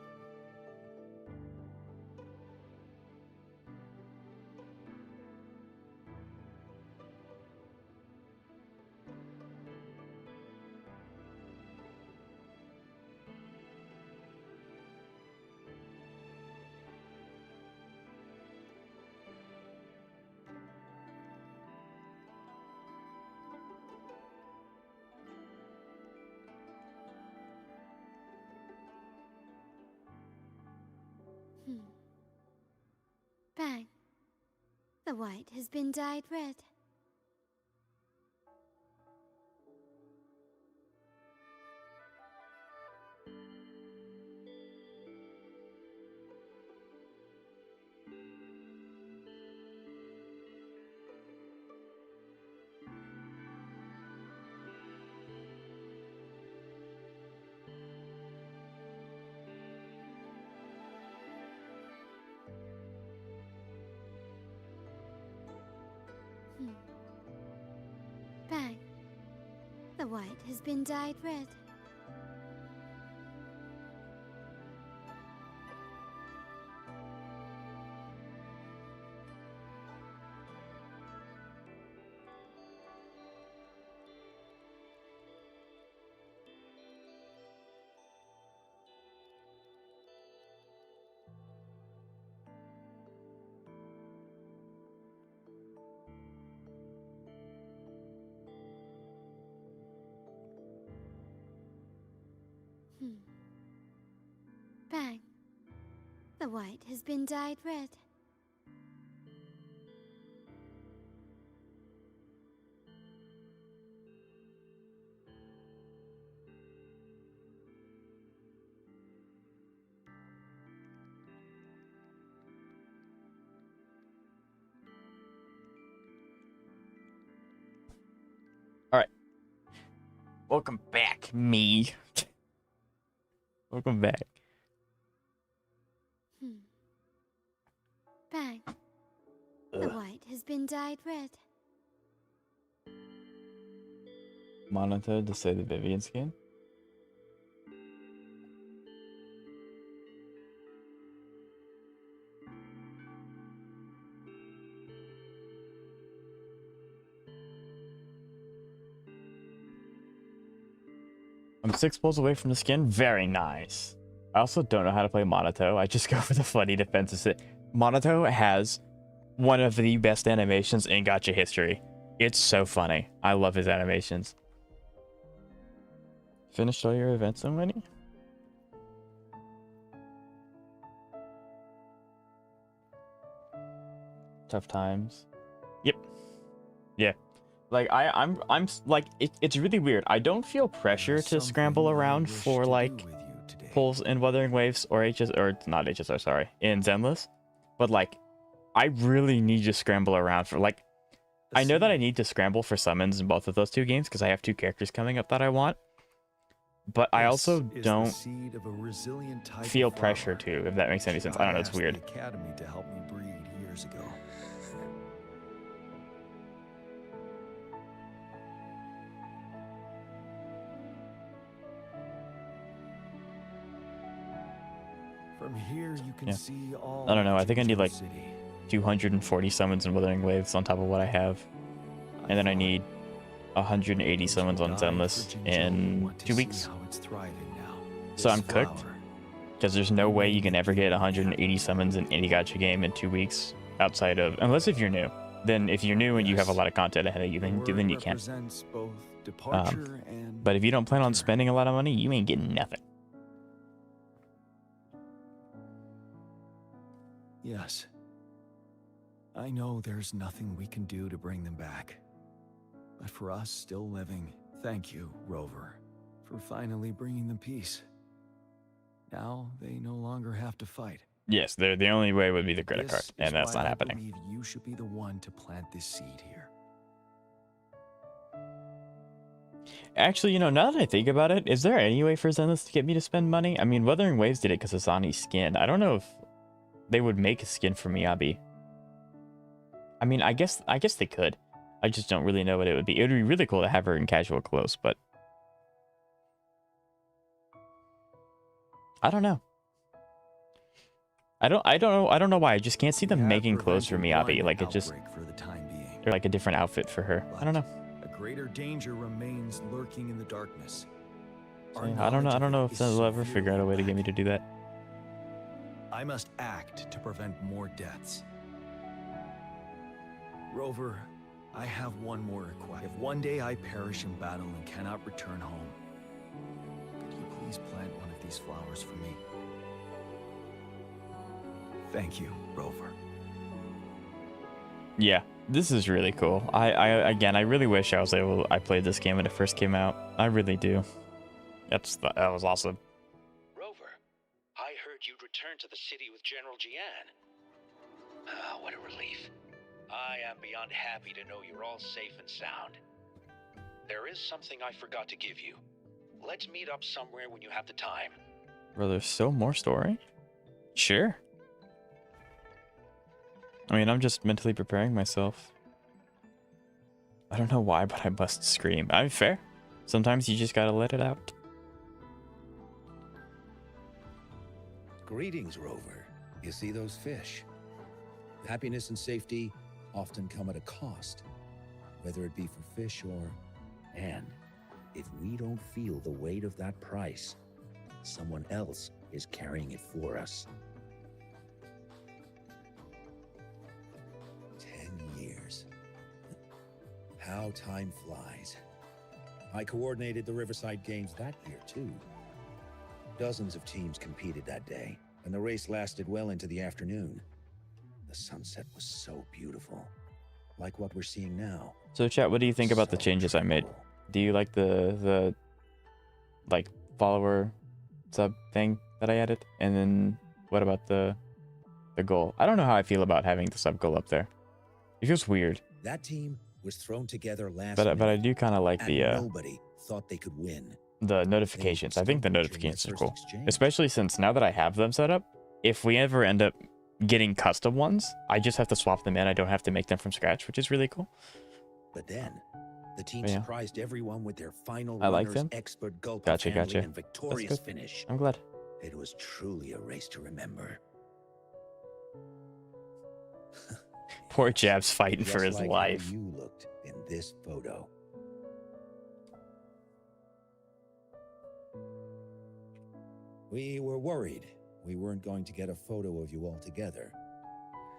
Bang. The white has been dyed red. Bang. The white has been dyed red. Bang. The white has been dyed red. Alright. Welcome back, me. Welcome back. Bang. The white has been dyed red. Monitor to say the Vivian skin. I'm 6 pulls away from the skin. Very nice. I also don't know how to play Monato. I just go for the funny defensive. Monato has one of the best animations in gacha history. It's so funny. I love his animations. Finished all your events already? Tough times. Yep. Yeah. Like I'm like it's really weird. I don't feel pressure to scramble around for like pulls in Wuthering Waves or not HSR, sorry, in Zenless. But like I really need to scramble around for like I know that I need to scramble for summons in both of those two games because I have 2 characters coming up that I want. But I also don't feel pressure to, if that makes any sense. I don't know, it's weird. Academy to help me breed years ago. From here you can see all. I don't know. I think I need like 240 summons and Wuthering Waves on top of what I have, and then I need 180 summons on Zenless in 2 weeks. So I'm cooked because there's no way you can ever get 180 summons in any gacha game in 2 weeks outside of unless if you're new. Then if you're new and you have a lot of content ahead of you, then you can. But if you don't plan on spending a lot of money, you ain't getting nothing. Yes. I know there's nothing we can do to bring them back. But for us still living, thank you, Rover, for finally bringing them peace. Now they no longer have to fight. Yes, the only way would be the credit card, and that's not happening. I believe you should be the one to plant this seed here. Actually, you know, now that I think about it, is there any way for Zenless to get me to spend money? I mean, Wuthering Waves did it because of Sani's skin. I don't know if they would make a skin for Miyabi. I mean, I guess they could. I just don't really know what it would be. It would be really cool to have her in casual clothes, but I don't know. I don't know why. I just can't see them making clothes for Miyabi. Like it just or like a different outfit for her. I don't know. A greater danger remains lurking in the darkness. I don't know if they'll ever figure out a way to get me to do that. I must act to prevent more deaths. Rover, I have one more request. If one day I perish in battle and cannot return home, could you please plant one of these flowers for me? Thank you, Rover. Yeah, this is really cool. Again, I really wish I played this game when it first came out. I really do. That was awesome. Rover, I heard you'd returned to the city with General Jian. Ah, what a relief. I am beyond happy to know you're all safe and sound. There is something I forgot to give you. Let's meet up somewhere when you have the time. Bro, there's still more story? Sure. I mean, I'm just mentally preparing myself. I don't know why, but I must scream. I'm fair. Sometimes you just gotta let it out. Greetings, Rover. You see those fish? Happiness and safety often come at a cost, whether it be for fish or... And if we don't feel the weight of that price, someone else is carrying it for us. 10 years. How time flies. I coordinated the Riverside Games that year, too. Dozens of teams competed that day, and the race lasted well into the afternoon. The sunset was so beautiful, like what we're seeing now. So chat, what do you think about the changes I made? Do you like the like follower sub thing that I added? And then what about the goal? I don't know how I feel about having the sub goal up there. It feels weird. That team was thrown together last but I do kind of like and the nobody thought they could win. The notifications. I think the notifications are cool, especially since now that I have them set up, if we ever end up getting custom ones, I just have to swap them in. I don't have to make them from scratch, which is really cool. But then the team surprised everyone with their final I like them. expert gulp Gotcha. and victorious finish. I'm glad. It was truly a race to remember. Poor Jab's fighting Just for his like how life. you looked in this photo. We were worried we weren't going to get a photo of you all together.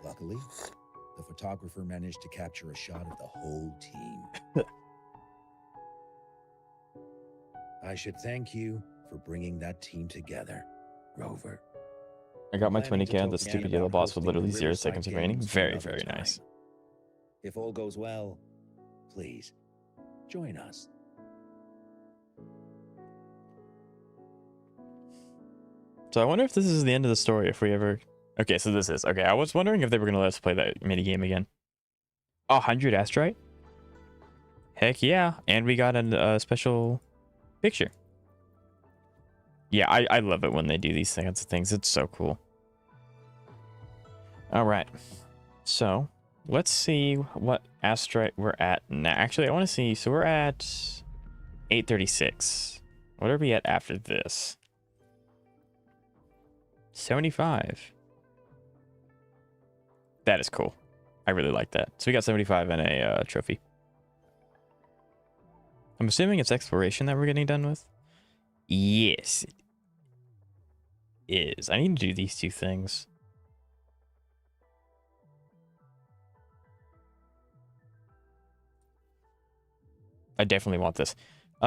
Luckily, the photographer managed to capture a shot of the whole team. I should thank you for bringing that team together, Rover. I got my Planning to 20k. talk The to stupid Andy yellow about boss with hosting literally the 0 Riverside seconds remaining. Games Very, another very time. nice. If all goes well, please join us. So I wonder if this is the end of the story. If we ever... Okay, so this is... Okay, I was wondering if they were going to let us play that minigame again. 100 Astrite? Heck yeah. And we got a special picture. Yeah, I love it when they do these kinds of things. It's so cool. Alright. So, let's see what Astrite we're at now. Actually, I want to see... So we're at 836. What are we at after this? 75. That is cool. I really like that. So we got 75 and a trophy. I'm assuming it's exploration that we're getting done with. Yes, it is. I need to do these two things. I definitely want this.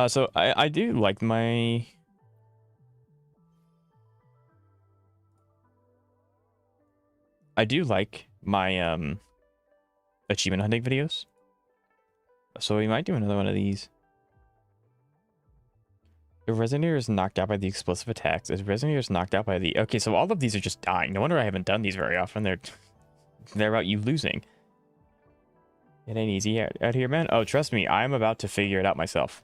So I do like my... achievement hunting videos. So we might do another one of these. If Resonator is knocked out by the explosive attacks, is Resonator is knocked out by the... Okay, so all of these are just dying. No wonder I haven't done these very often. They're about you losing. It ain't easy out here, man. Oh, trust me, I'm about to figure it out myself.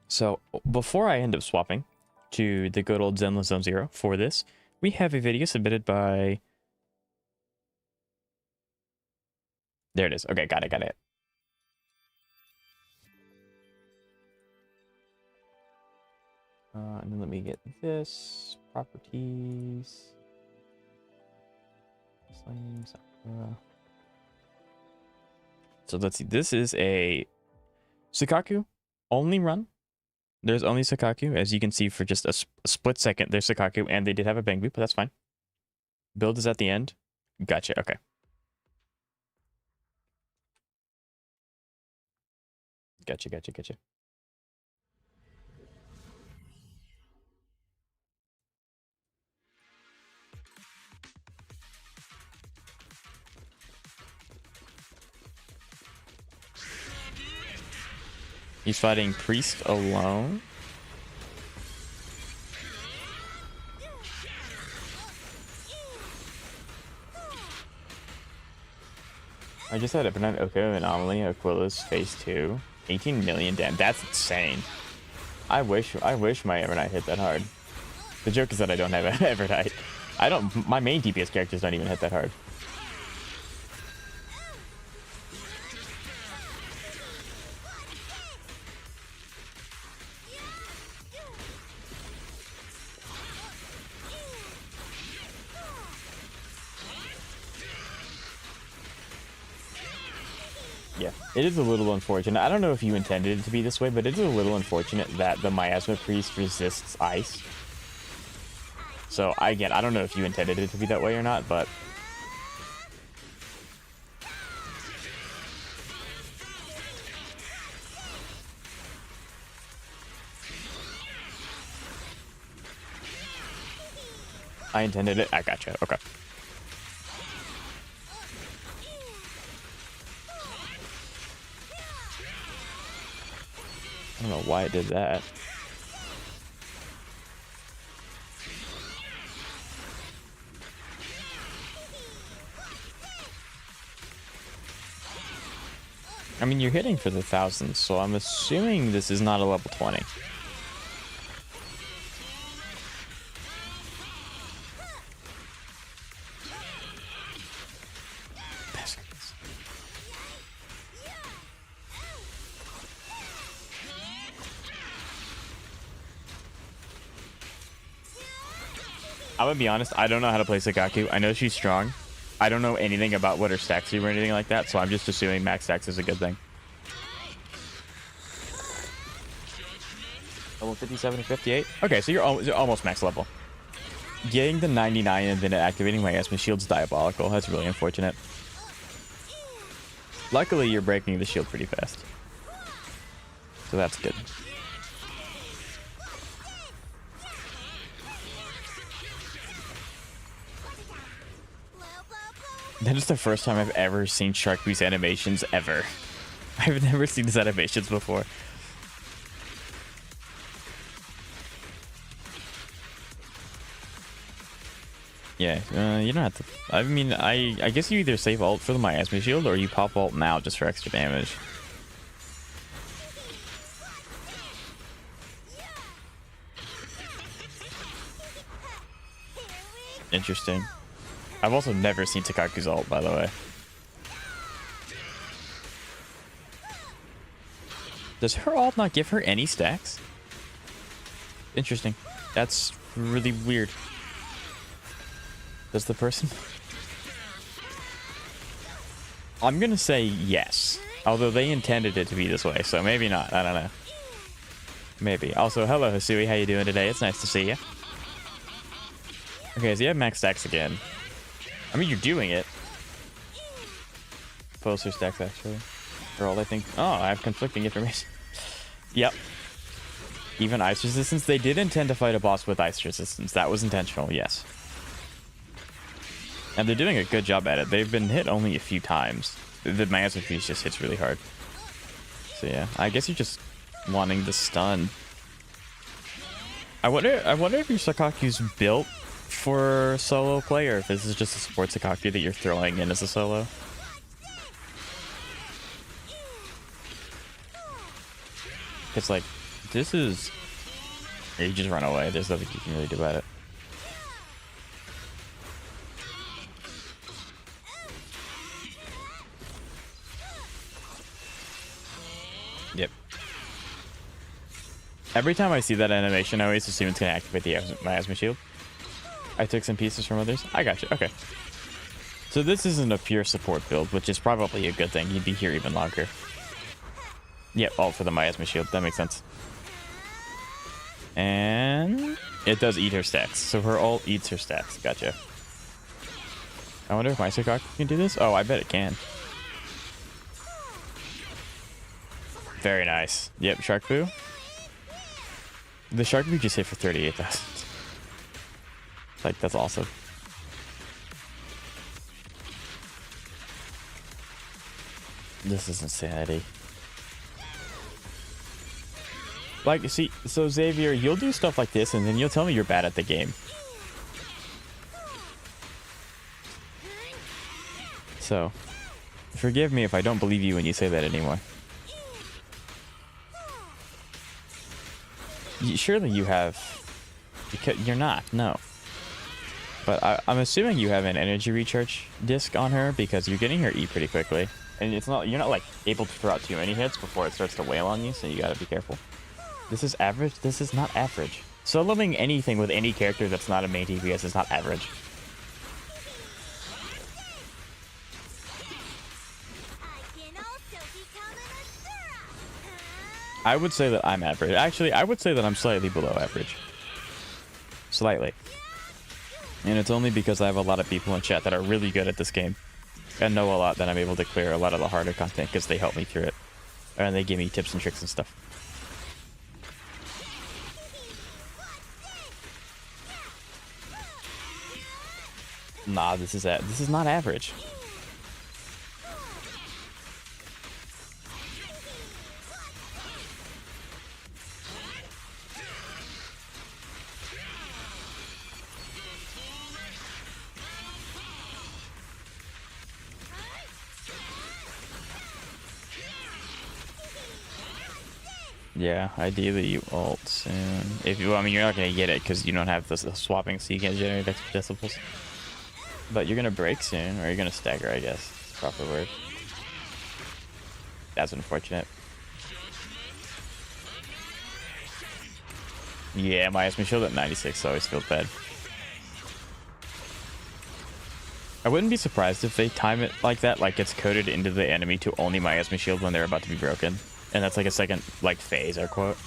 So before I end up swapping to the good old Zenless Zone Zero for this, we have a video submitted by... There it is. Okay, got it. And then let me get this. Properties. So let's see. This is a Sukaku only run. There's only Sukaku. As you can see, for just a split second, there's Sukaku. And they did have a Bangbu, but that's fine. Build is at the end. Gotcha. Okay. Gotcha. He's fighting Priest alone. I just had a Benign Oko Anomaly, Aquila's phase 2. 18 million damage. That's insane. I wish my Evernight hit that hard. The joke is that I don't have Evernight. My main DPS characters don't even hit that hard. Yeah, it is a little unfortunate. I don't know if you intended it to be this way, but it is a little unfortunate that the Miasma Priest resists ice. So, again, I don't know if you intended it to be that way or not, but... I intended it. I gotcha. Okay. I don't know why it did that. I mean, you're hitting for the 1000s, so I'm assuming this is not a level 20. I'm gonna be honest, I don't know how to play Sakaku. I know she's strong. I don't know anything about what her stacks do or anything like that, so I'm just assuming max stacks is a good thing. Level 57 and 58? Okay, so you're almost max level. Getting the 99 and then activating my Miasma Shield's diabolical. That's really unfortunate. Luckily, you're breaking the shield pretty fast. So that's good. That is the first time I've ever seen Sharkboo's animations ever. I've never seen his animations before. Yeah, you don't have to. I mean, I guess you either save ult for the Miasma Shield or you pop ult now just for extra damage. Interesting. I've also never seen Takaku's ult, by the way. Does her ult not give her any stacks? Interesting. That's really weird. Does the person... I'm gonna say yes. Although they intended it to be this way, so maybe not. I don't know. Maybe. Also, hello Hisui, how you doing today? It's nice to see you. Okay, so you have max stacks again. I mean, you're doing it. Poster stacks, actually. Or all I think. Oh, I have conflicting information. Yep. Even ice resistance. They did intend to fight a boss with ice resistance. That was intentional, yes. And they're doing a good job at it. They've been hit only a few times. The Miasma Priest just hits really hard. So yeah, I guess you're just wanting the stun. I wonder if your Sakaku's built for solo play, or if this is just a support Sakaku that you're throwing in as a solo. It's like, this is... You just run away. There's nothing you can really do about it. Yep. Every time I see that animation, I always assume it's going to activate the Miasma Shield. I took some pieces from others. I got you. Okay. So this isn't a pure support build, which is probably a good thing. You'd be here even longer. Yep, all for the Miasma Shield. That makes sense. And it does eat her stacks. So her ult eats her stacks. Gotcha. I wonder if my Sakaku can do this. Oh, I bet it can. Very nice. Yep, Sharkboo. The Sharkboo just hit for 38,000. Like, that's awesome. This is insanity. Like, see, so Xavier, you'll do stuff like this, and then you'll tell me you're bad at the game. So, forgive me if I don't believe you when you say that anymore. Surely you have... Because you're not, no. But I'm assuming you have an energy recharge disc on her, because you're getting her E pretty quickly. And it's not, you're not like able to throw out too many hits before it starts to wail on you, so you gotta be careful. This is average? This is not average. Soloing anything with any character that's not a main DPS is not average. I would say that I'm average. Actually, I would say that I'm slightly below average. Slightly. And it's only because I have a lot of people in chat that are really good at this game and know a lot that I'm able to clear a lot of the harder content because they help me through it. And they give me tips and tricks and stuff. Nah, this is not average. Yeah, ideally you ult soon. If you, I mean, you're not gonna get it because you don't have the swapping, so you can't generate extra decibels. But you're gonna break soon, or you're gonna stagger, I guess. Is the proper word. That's unfortunate. Yeah, my Esme shield at 96 always feels bad. I wouldn't be surprised if they time it like that, like it's coded into the enemy to only miasma shield when they're about to be broken. And that's like a second, like, phase, air quote.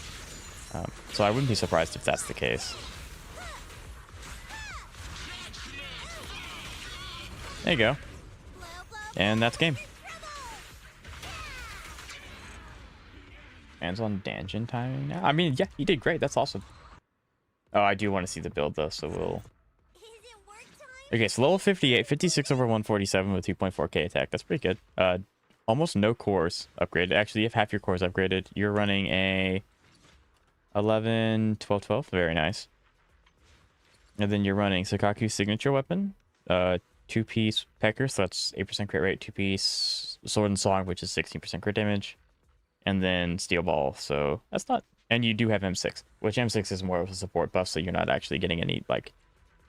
So I wouldn't be surprised if that's the case. There you go. And that's game. Hands on dungeon timing now? I mean, yeah, you did great. That's awesome. Oh, I do want to see the build, though, so we'll... Okay, so level 58, 56 over 147 with 2.4k attack. That's pretty good. Almost no cores upgraded. Actually, you have half your cores upgraded. You're running a 11, 12, 12. Very nice. And then you're running Sakaku's signature weapon. 2-piece Pecker, so that's 8% crit rate. 2-piece Sword and Song, which is 16% crit damage. And then Steel Ball, so that's not... And you do have M6, which M6 is more of a support buff, so you're not actually getting any, like,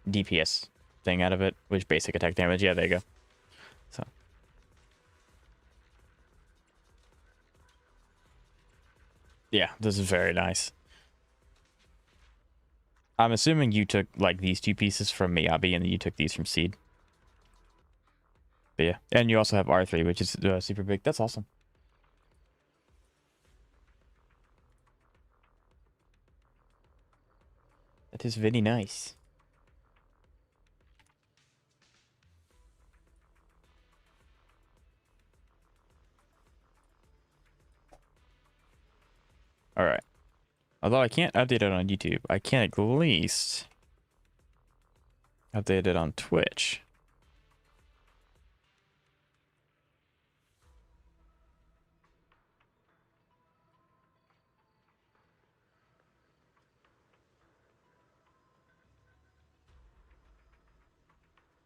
DPS thing out of it, which basic attack damage. Yeah, there you go. So... Yeah, this is very nice. I'm assuming you took, like, these two pieces from Miyabi, and then you took these from Seed. But yeah, and you also have R3, which is super big. That's awesome. That is very nice. All right. Although I can't update it on YouTube, I can at least update it on Twitch.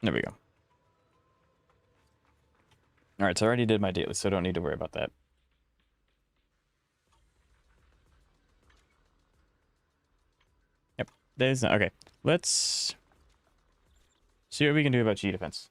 There we go. All right, so I already did my daily, so I don't need to worry about that. Yep, there's no, okay. Let's see what we can do about G defense.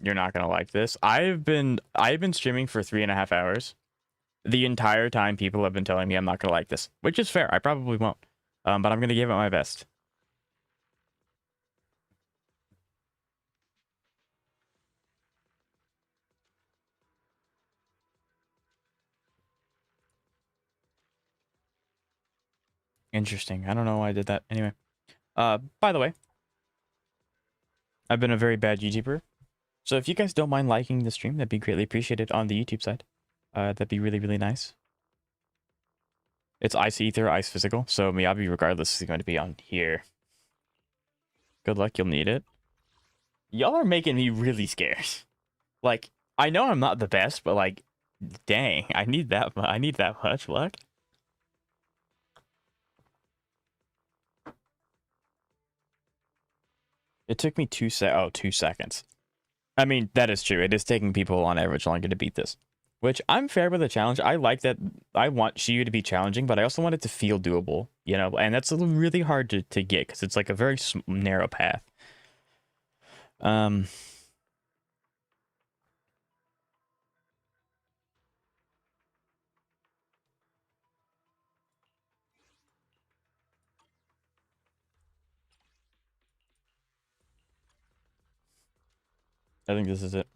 You're not gonna like this. I've been streaming for 3.5 hours. The entire time people have been telling me I'm not gonna like this, which is fair. I probably won't. But I'm gonna give it my best. Interesting. I don't know why I did that. Anyway. By the way, I've been a very bad YouTuber. So if you guys don't mind liking the stream, that'd be greatly appreciated on the YouTube side. That'd be really, really nice. It's Ice Ether, Ice Physical. So Miyabi, regardless, is going to be on here. Good luck, you'll need it. Y'all are making me really scared. Like, I know I'm not the best, but like, dang, I need that much luck. It took me 2 seconds. I mean, that is true. It is taking people on average longer to beat this. Which, I'm fair with the challenge. I like that. I want Shiyu to be challenging, but I also want it to feel doable, you know? And that's really hard to get, because it's like a very narrow path. I think this is it.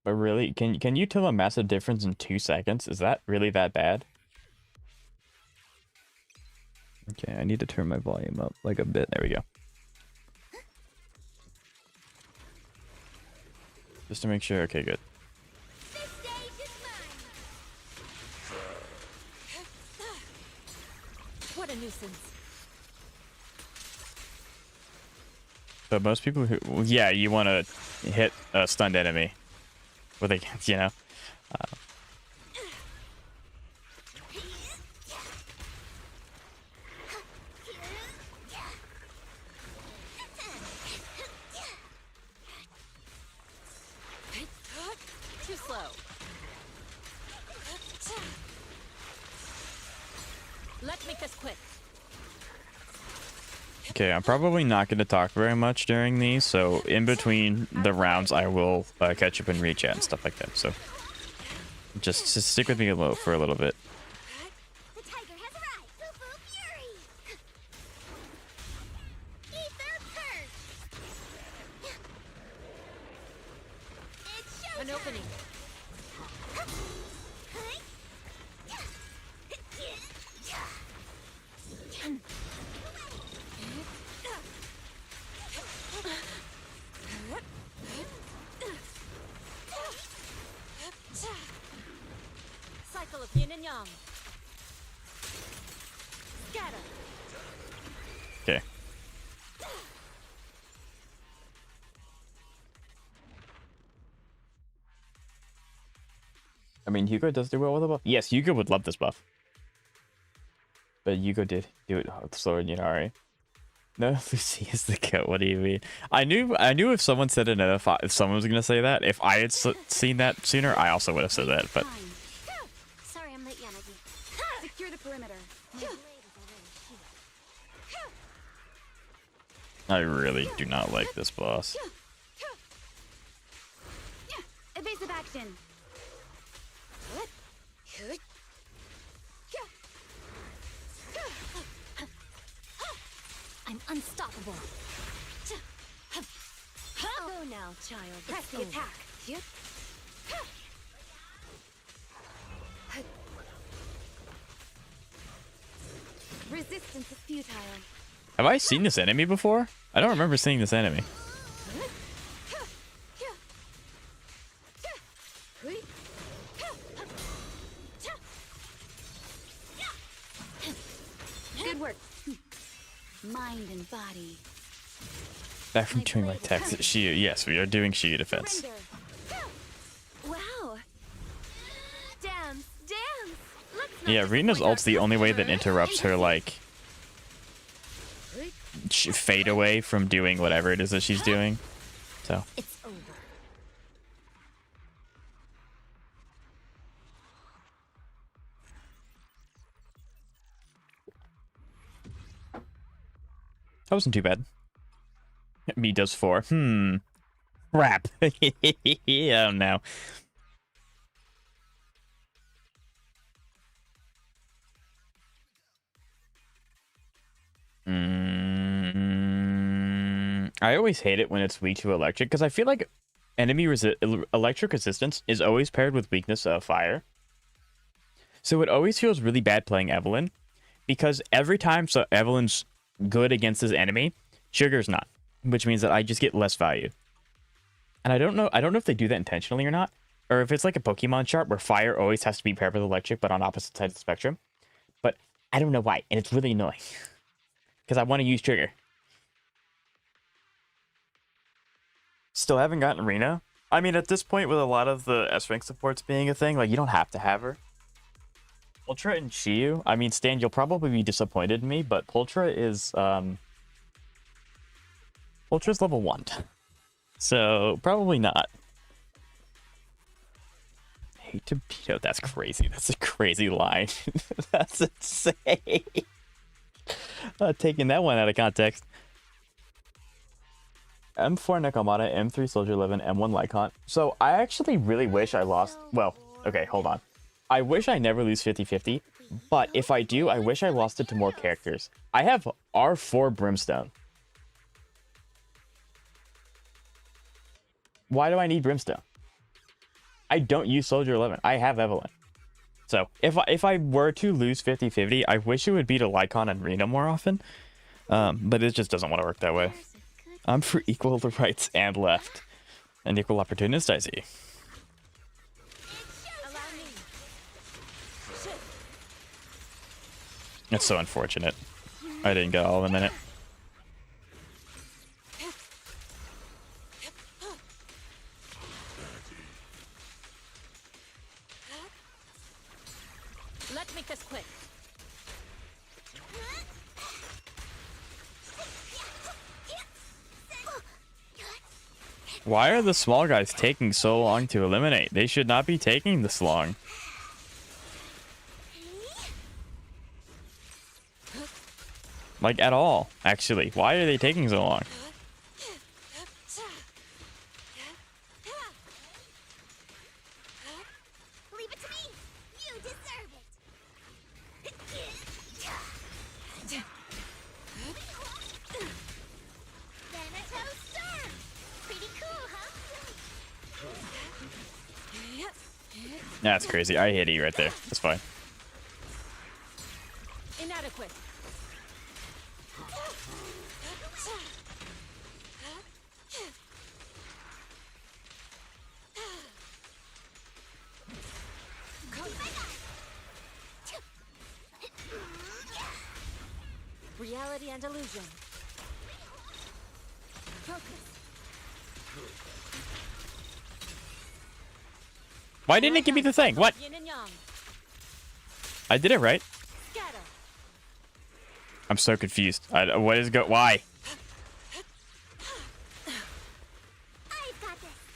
But really, can you tell a massive difference in 2 seconds? Is that really that bad? Okay, I need to turn my volume up like a bit. There we go. Just to make sure. Okay, good. What a nuisance. So most people who, well, yeah, you want to hit a stunned enemy with a, you know. Too slow. Let's make this quick. Okay, I'm probably not going to talk very much during these, so in between the rounds, I will catch up and reach out and stuff like that. So just stick with me for a little bit. The tiger has arrived. Fufu Fury. Ether Purge. It's showtime. An opening. Cycle of yin and yang. Scatter. Okay. I mean, Hugo does do well with a buff. Yes, Hugo would love this buff. But Hugo did do it slower than Yunari. No, Lucy is the goat. What do you mean? I knew if someone said it, if someone was gonna say that, if I had seen that sooner, I also would have said that. But Sorry, I'm late, Yanagi. Secure the perimeter. I really do not like this boss. Evasive action. I'm unstoppable. Go now, child. Press the attack. Resistance is futile. Have I seen this enemy before? I don't remember seeing this enemy. Good work. Mind and body. Back from doing my text. Shiyu. Yes, we are doing Shiyu defense. Wow. Dance, dance. Yeah, Rina's ult's the only way that interrupts her, like, fade away from doing whatever it is that she's doing. So. It's over. That wasn't too bad. Me does 4. Crap. Oh no. I always hate it when it's weak to electric, because I feel like enemy electric resistance is always paired with weakness of fire. So it always feels really bad playing Evelyn, because every time Evelyn's good against this enemy, Sugar's not, which means that I just get less value. And I don't know if they do that intentionally or not, or if it's like a Pokemon chart where fire always has to be paired with electric, but on opposite sides of the spectrum. But I don't know why, and it's really annoying, because I want to use Sugar. Still haven't gotten Rena. I mean, at this point, with a lot of the S-Rank supports being a thing, like, you don't have to have her. Pultra and Shiyu, I mean, Stan, you'll probably be disappointed in me, but Pultra is, Pultra's level 1. So, probably not. Hate to beat out, that's crazy. That's a crazy line. That's insane. Taking that one out of context. M4 Nekomata, M3 Soldier 11, M1 Lycon. So I actually really wish I lost... Well, okay, hold on. I wish I never lose 50-50, but if I do, I wish I lost it to more characters. I have R4 Brimstone. Why do I need Brimstone? I don't use Soldier 11. I have Evelyn. So if I were to lose 50-50, I wish it would be to Lycon and Rena more often. But it just doesn't want to work that way. I'm for equal rights and left. An equal opportunist, I see. That's so unfortunate. I didn't get all of them in it. Let's make this quick. Why are the small guys taking so long to eliminate? They should not be taking this long. Like, at all, actually. Why are they taking so long? Leave it to me. You deserve it. Thanatos Storm. Pretty cool, huh? That's crazy. I hit E right there. That's fine. Inadequate. Reality and illusion. Focus. Why didn't it give me the thing? What? Yin and yang. I did it right. Scatter. I'm so confused. What is why?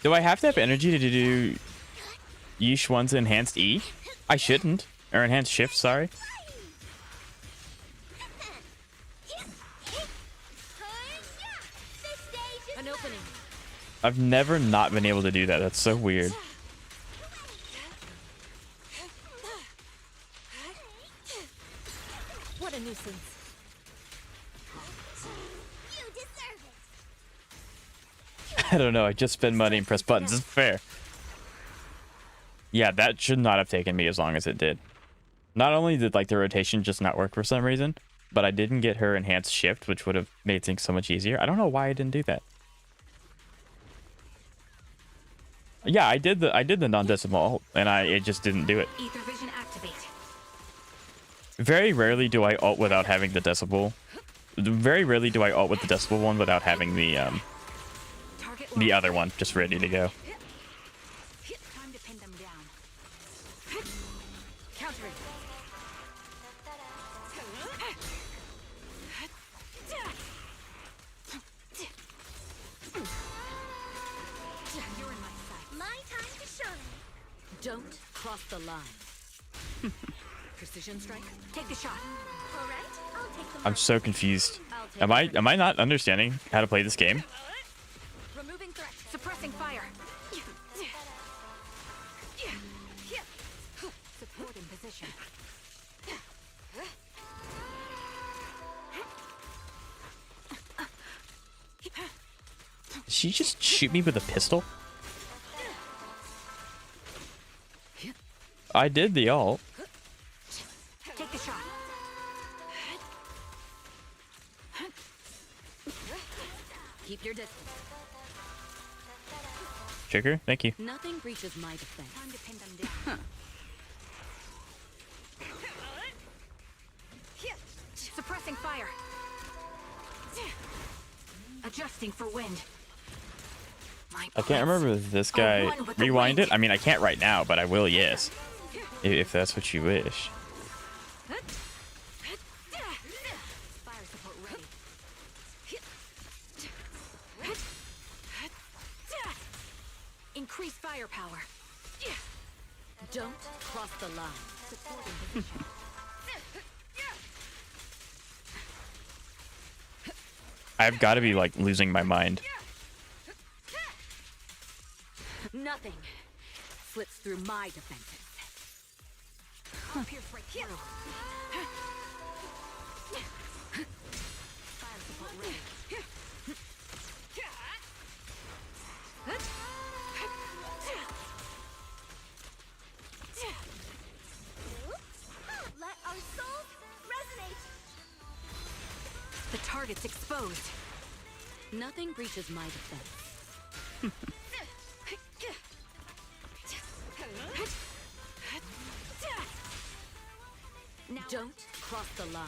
Do I have to have energy to do Yeesh 1's enhanced E? I shouldn't. Or enhanced shift, sorry. An opening. I've never not been able to do that. That's so weird. What a nuisance. You deserve it. I don't know. I just spend money and press buttons. It's fair. Yeah, that should not have taken me as long as it did. Not only did like the rotation just not work for some reason, but I didn't get her enhanced shift, which would have made things so much easier. I don't know why I didn't do that. Yeah, I did the non-decimal, and it just didn't do it. Ether vision activate. Very rarely do I ult without having the decibel. Very rarely do I ult with the decibel one without having the other one just ready to go. Time to pin them down. Countering. You're in my sight. My time to shine. Don't cross the line. Precision strike. Take the shot. All right, I'll take the I'm so confused. Am I not understanding how to play this game? Removing threat. Suppressing fire. Support in position. Did she just shoot me with a pistol? I did the ult. Take the shot. Keep your distance. Trigger, thank you. Nothing breaches my defense. Time to pin them down. Suppressing fire. Adjusting for wind. I can't remember if this guy rewind it. I mean, I can't right now, but I will, yes. If that's what you wish. Fire support ready. Increase firepower. Don't cross the line. Supporting position. I've got to be like losing my mind. Nothing slips through my defenses. Pierce right through. Fire support ready. Let our souls resonate. The target's exposed. Nothing breaches my defense. Now don't cross the line.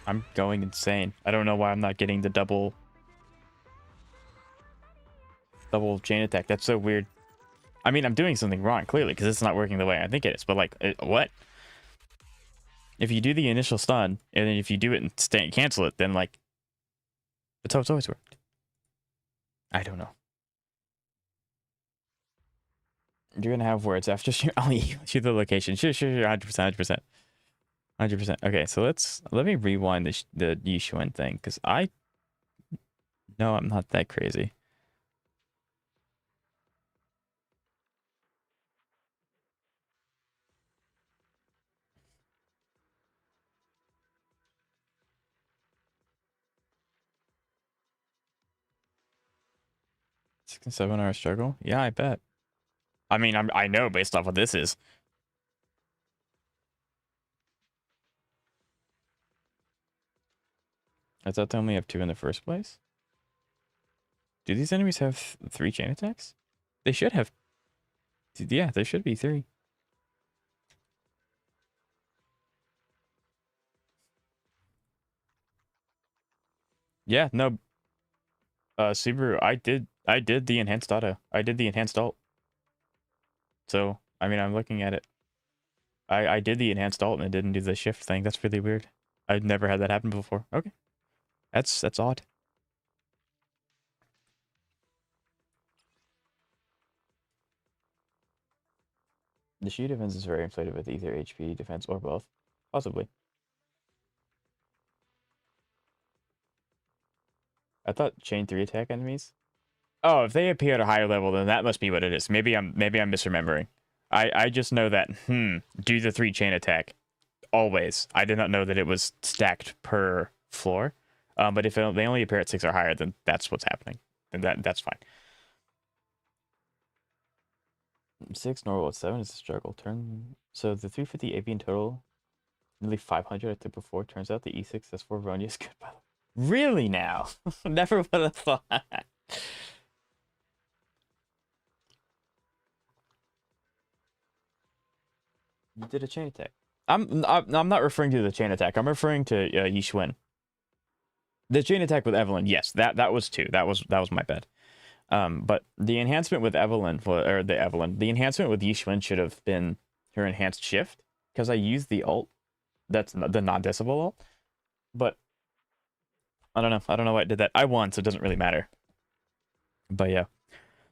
I'm going insane. I don't know why I'm not getting the double chain attack. That's so weird. I mean, I'm doing something wrong, clearly, because it's not working the way I think it is. But, like, what? If you do the initial stun, and then if you do it and cancel it, then, like, that's how it's always worked. I don't know. You're going to have words after I'll shoot the location. Sure, 100%. Okay, so let me rewind the Yishuan thing, because I know I'm not that crazy. Six and 7 hour struggle? Yeah, I bet. I mean, I know based off what this is. I thought they only have 2 in the first place. Do these enemies have 3 chain attacks? They should have. Yeah, there should be 3. Yeah, no. Subaru, I did the enhanced auto. I did the enhanced ult. So, I mean, I'm looking at it. I did the enhanced ult and it didn't do the shift thing. That's really weird. I've never had that happen before. Okay. That's odd. The Shi defense is very inflated with either HP defense or both. Possibly. I thought chain 3 attack enemies. Oh, if they appear at a higher level, then that must be what it is. Maybe I'm misremembering. I just know that do the 3 chain attack always. I did not know that it was stacked per floor. But if they only appear at 6 or higher, then that's what's happening. And that's fine. 6 normal at 7 is a struggle. So the 350 AP in total, nearly 500 I took before. Turns out the E6 S4 Ronya is good by the way. Really now? Never would have thought. You did a chain attack. I'm not referring to the chain attack. I'm referring to Yishuan. The chain attack with Evelyn, yes, that was 2. That was my bad. But the enhancement with Evelyn, the enhancement with Yishuan should have been her enhanced shift, because I used the ult. That's the non-decibel ult. But I don't know. I don't know why I did that. I won, so it doesn't really matter. But yeah.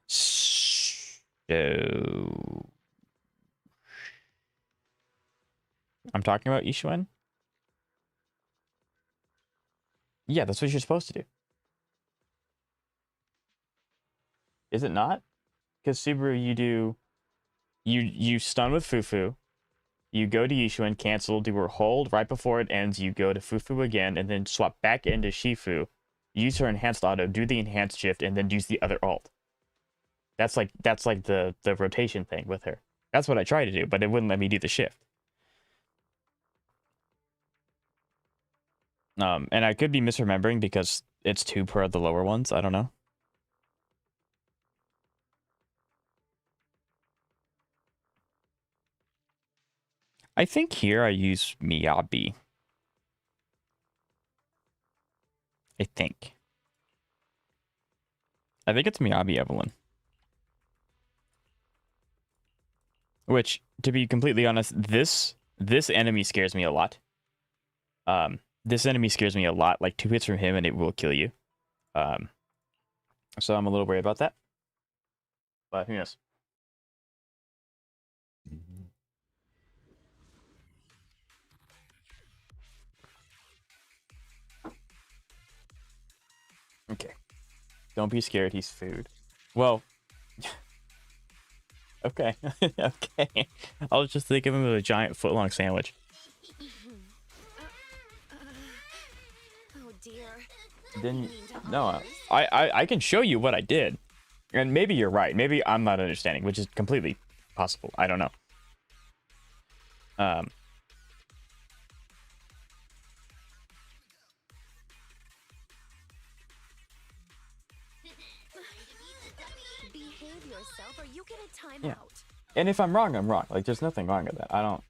So I'm talking about Yishuan? Yeah, that's what you're supposed to do. Is it not? Because Subaru, you stun with Fufu, you go to Yishuan, cancel, do her hold right before it ends, you go to Fufu again, and then swap back into Shifu, use her enhanced auto, do the enhanced shift, and then use the other ult. That's like the rotation thing with her. That's what I tried to do, but it wouldn't let me do the shift. And I could be misremembering because it's 2 per the lower ones. I don't know. I think here I use Miyabi. I think it's Miyabi Evelyn. Which, to be completely honest, this enemy scares me a lot. This enemy scares me a lot. Like 2 hits from him and it will kill you. So I'm a little worried about that. But who knows? Okay. Don't be scared, he's food. Well, okay. Okay. I'll just think of him as a giant foot-long sandwich. Oh dear. Then, no, I can show you what I did. And maybe you're right. Maybe I'm not understanding, which is completely possible. I don't know. Behave yourself or you get a timeout. Yeah. And if I'm wrong, I'm wrong. Like, there's nothing wrong with that. I don't...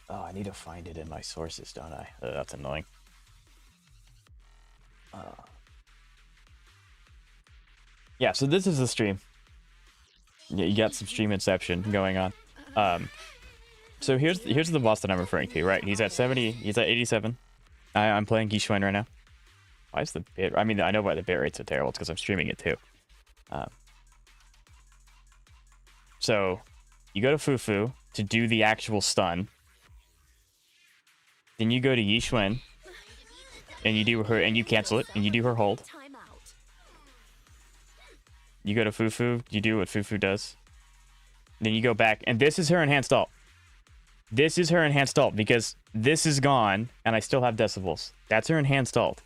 Oh, I need to find it in my sources, don't I? That's annoying. Yeah, so this is the stream. Yeah, you got some stream inception going on. So here's the boss that I'm referring to, right? He's at 70, he's at 87. I'm playing Yixuan right now. Why is the bit... I mean, I know why the bit rate's so terrible. It's because I'm streaming it too. So, you go to Fufu to do the actual stun. Then you go to Yixuan, and you do her, and you cancel it, and you do her hold. You go to Fufu, you do what Fufu does. Then you go back, and this is her enhanced ult. This is her enhanced ult, because this is gone, and I still have decibels. That's her enhanced ult.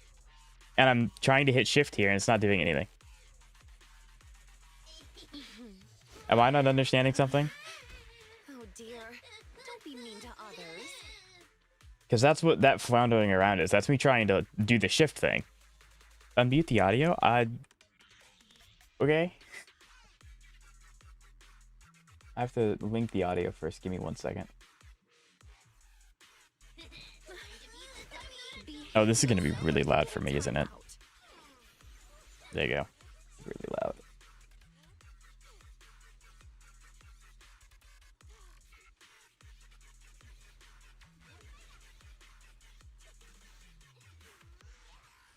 And I'm trying to hit shift here, and it's not doing anything. Am I not understanding something? Oh dear. Don't be mean to others. Because that's what that floundering around is. That's me trying to do the shift thing. Unmute the audio? Okay. I have to link the audio first. Give me 1 second. Oh, this is going to be really loud for me, isn't it? There you go. Really loud.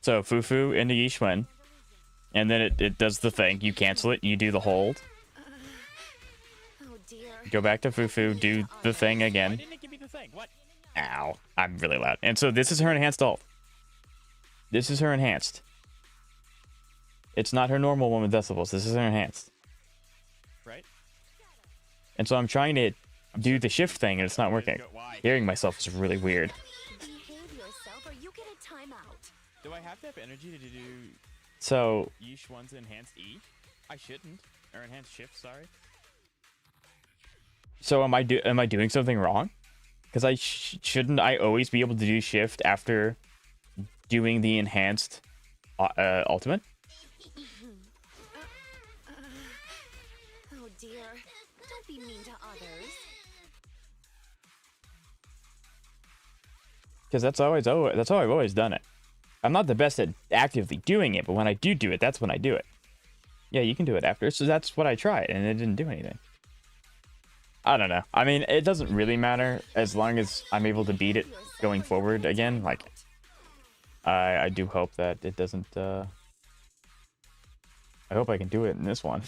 So, Fufu into Yixuan. And then it does the thing. You cancel it, you do the hold. Go back to Fufu, do the thing again. Why didn't it give me the thing? What? Ow. I'm really loud. And so this is her enhanced ult. This is her enhanced. It's not her normal one with decibels. This is her enhanced. Right? And so I'm trying to do the shift thing and it's not working. Hearing myself is really weird. Behave yourself or you get a timeout. Do I have to have energy to do... So... Yixuan's enhanced E? I shouldn't. Or enhanced shift, sorry. So am I doing something wrong? Because shouldn't I always be able to do shift after doing the enhanced ultimate? Oh dear. Don't be mean to others. Because that's how I've always done it. I'm not the best at actively doing it, but when I do it, that's when I do it. Yeah, you can do it after. So that's what I tried, and it didn't do anything. I don't know. I mean, it doesn't really matter as long as I'm able to beat it going forward again. Like, I do hope that it doesn't... I hope I can do it in this one.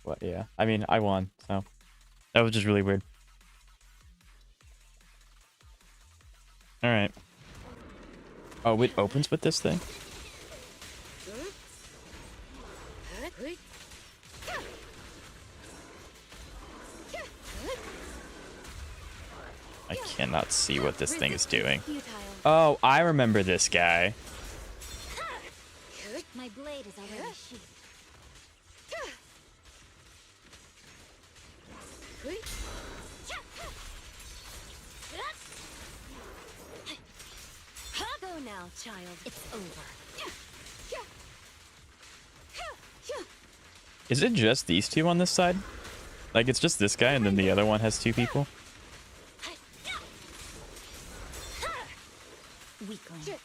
But yeah, I mean, I won, so that was just really weird. All right. Oh, it opens with this thing? I cannot see what this thing is doing. Oh, I remember this guy. Go now, child. It's over. Is it just these two on this side? Like, it's just this guy and then the other one has two people? Weakling.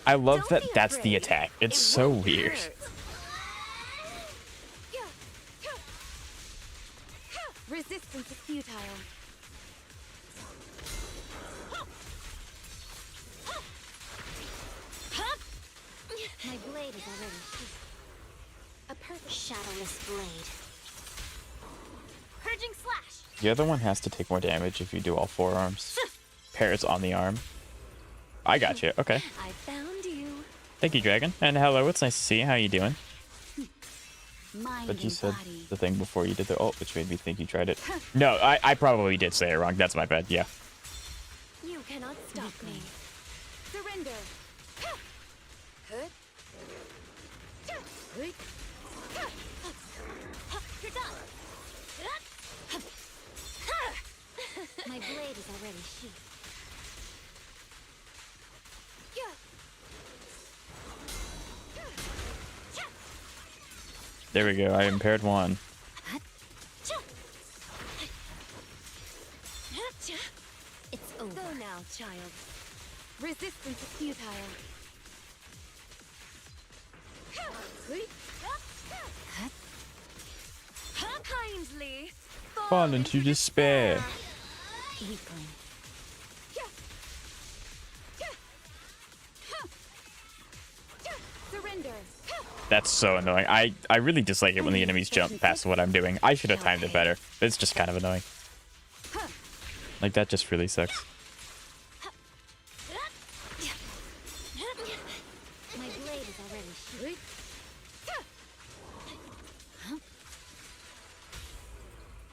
I love that that's the attack. It's so weird. Resistance is futile. My blade is already sheathed. A perfect shadowless blade. Purging slash. The other one has to take more damage if you do all four arms. Parrots on the arm. I got you. Okay. I found you. Thank you, Dragon. And hello, it's nice to see you. How you doing? Mind But you and said body. the thing before you did the ult, which made me think you tried it. No, I probably did say it wrong. That's my bad. Yeah. You cannot stop me. Surrender. You're done. My blade is already sheathed. There we go. I impaired one. It's over. Go now, child. Resistance is futile. Kindly Fall into despair. Weakling. Surrender. That's so annoying. I really dislike it when the enemies jump past what I'm doing. I should have timed it better. But it's just kind of annoying. Like, that just really sucks. My blade is already sheathed.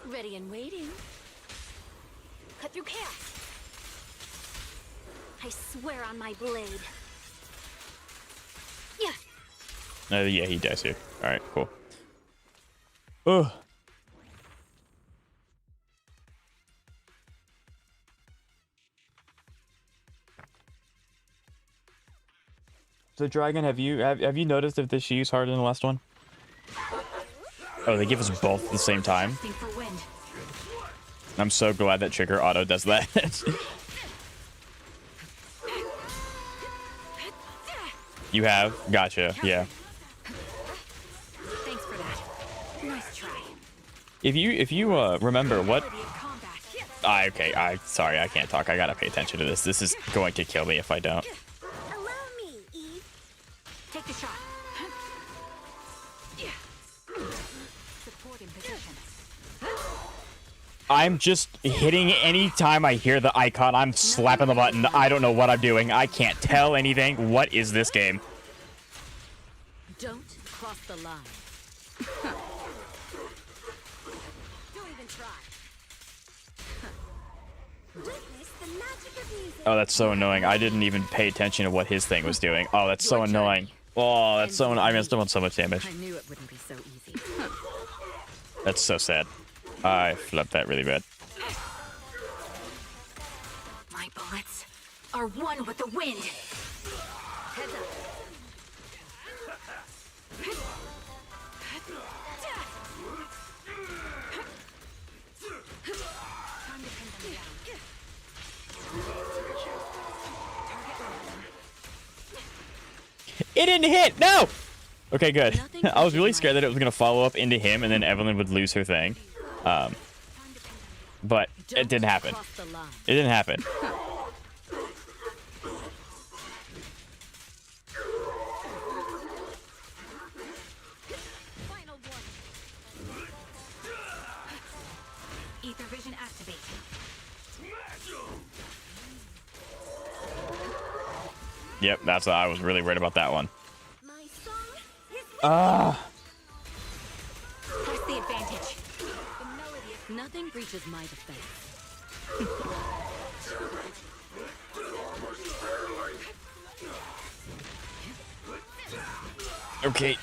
Ready and waiting. Cut through chaos. I swear on my blade. Yeah. Yeah, he dies here. Alright, cool. Ugh. So Dragon, have you noticed if the Shiu's harder than the last one? Oh, they give us both at the same time. I'm so glad that Trigger Auto does that. You have? Gotcha. Yeah. Thanks for that. Nice try. If you remember what sorry, I can't talk. I gotta pay attention to this. This is going to kill me if I don't. Allow me, Eve. Take the shot. Supporting position. I'm just hitting any time I hear the icon. I'm slapping the button. I don't know what I'm doing. I can't tell anything. What is this game? Don't cross the line. Don't even try. Witness the magic of music. Oh, that's so annoying. I didn't even pay attention to what his thing was doing. Oh, that's so annoying. Oh, that's so I missed him on so much damage. I knew it wouldn't be so easy. That's so sad. I flipped that really bad. My bullets are one with the wind. Heads up. Time to pin them down. It didn't hit! No! Okay, good. I was really scared that it was going to follow up into him and then Evelyn would lose her thing. But it didn't happen. It didn't happen. Final one. Ether vision activate. Yep, that's I was really worried about that one. My song is Ah. Press the advantage. The melody is Nothing breaches my defense. Okay.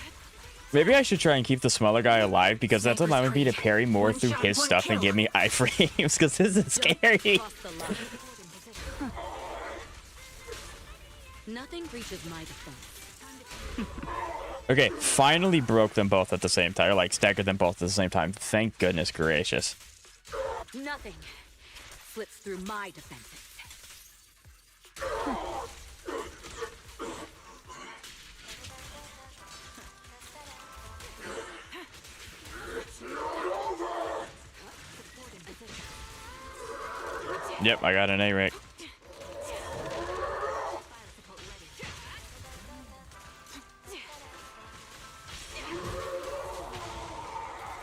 Maybe I should try and keep the smaller guy alive because that's allowing me to parry more through his stuff and give me iframes because this is scary. Nothing reaches my defense. Okay, finally broke them both at the same time, or like staggered them both at the same time. Thank goodness gracious. Nothing slips through my defenses. Yep, I got an A rank.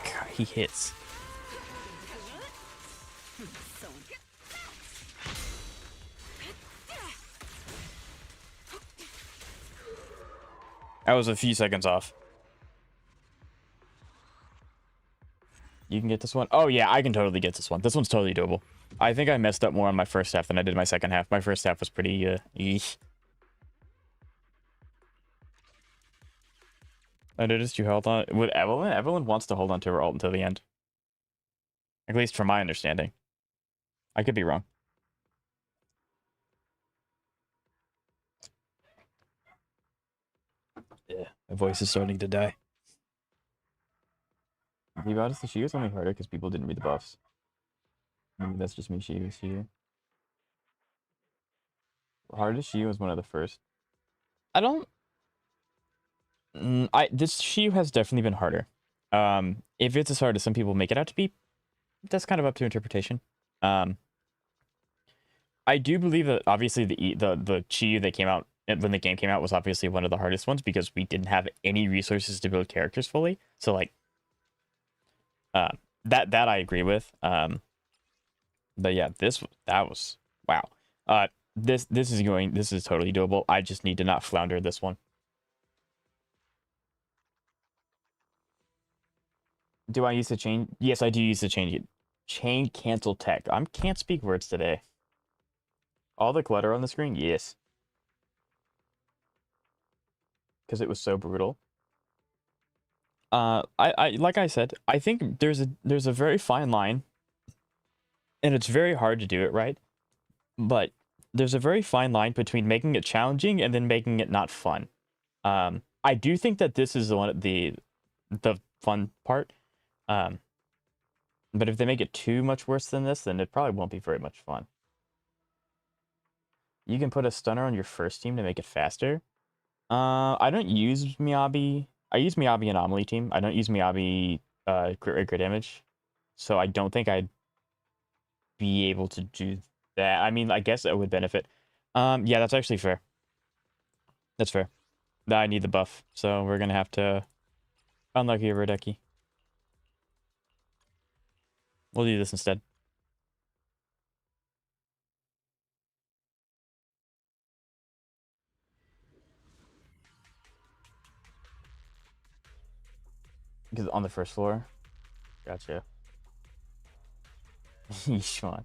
God, he hits. I was a few seconds off. You can get this one? Oh, yeah, I can totally get this one. This one's totally doable. I think I messed up more on my first half than I did my second half. My first half was pretty, eesh. I noticed you held on with Evelyn. Evelyn wants to hold on to her ult until the end. At least from my understanding. I could be wrong. Yeah, my voice is starting to die. The about the she was only harder because people didn't read the buffs. Maybe that's just me. She was here. Hardest she was one of the first. I don't. This Shiyu has definitely been harder. If it's as hard as some people make it out to be, that's kind of up to interpretation. I do believe that obviously the Shiyu that came out when the game came out was obviously one of the hardest ones because we didn't have any resources to build characters fully. So like, that I agree with. But yeah, that was wow. This is totally doable. I just need to not flounder this one. Do I use the chain? Yes, I do use the chain cancel tech. I can't speak words today. All the clutter on the screen, yes. Because it was so brutal. I like I said, I think there's a very fine line, and it's very hard to do it right. But there's a very fine line between making it challenging and then making it not fun. I do think that this is the fun part. But if they make it too much worse than this, then it probably won't be very much fun. You can put a stunner on your first team to make it faster. I don't use Miyabi. I use Miyabi Anomaly team. I don't use Miyabi crit damage. So I don't think I'd be able to do that. I mean, I guess it would benefit. Yeah, that's actually fair. That's fair. I need the buff, so we're gonna have to unlucky Rodeki. We'll do this instead. Because on the first floor. Gotcha. Yishwan.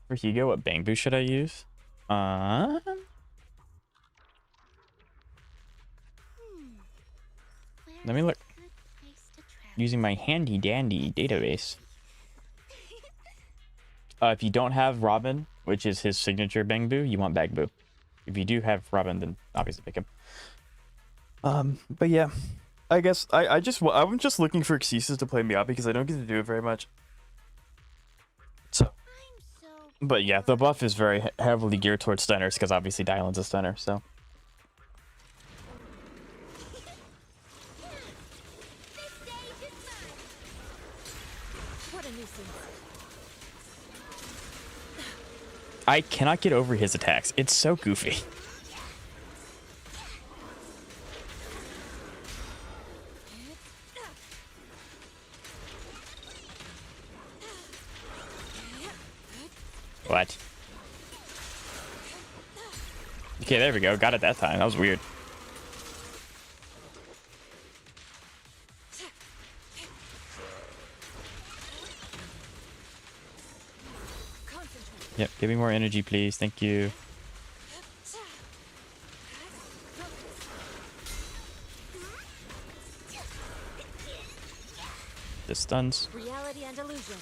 For Hugo, what bang boost should I use? Let me look. Using my handy dandy database. If you don't have Robin, which is his signature Bangbu, you want Bagbu. If you do have Robin, then obviously pick him. But yeah, I guess I'm just looking for excuses to play Miyabi because I don't get to do it very much. So, but yeah, the buff is very heavily geared towards stunners because obviously Dylan's a stunner. So. I cannot get over his attacks. It's so goofy. What? Okay, there we go. Got it that time. That was weird. Yep, give me more energy, please. Thank you. his stuns. Reality and illusion.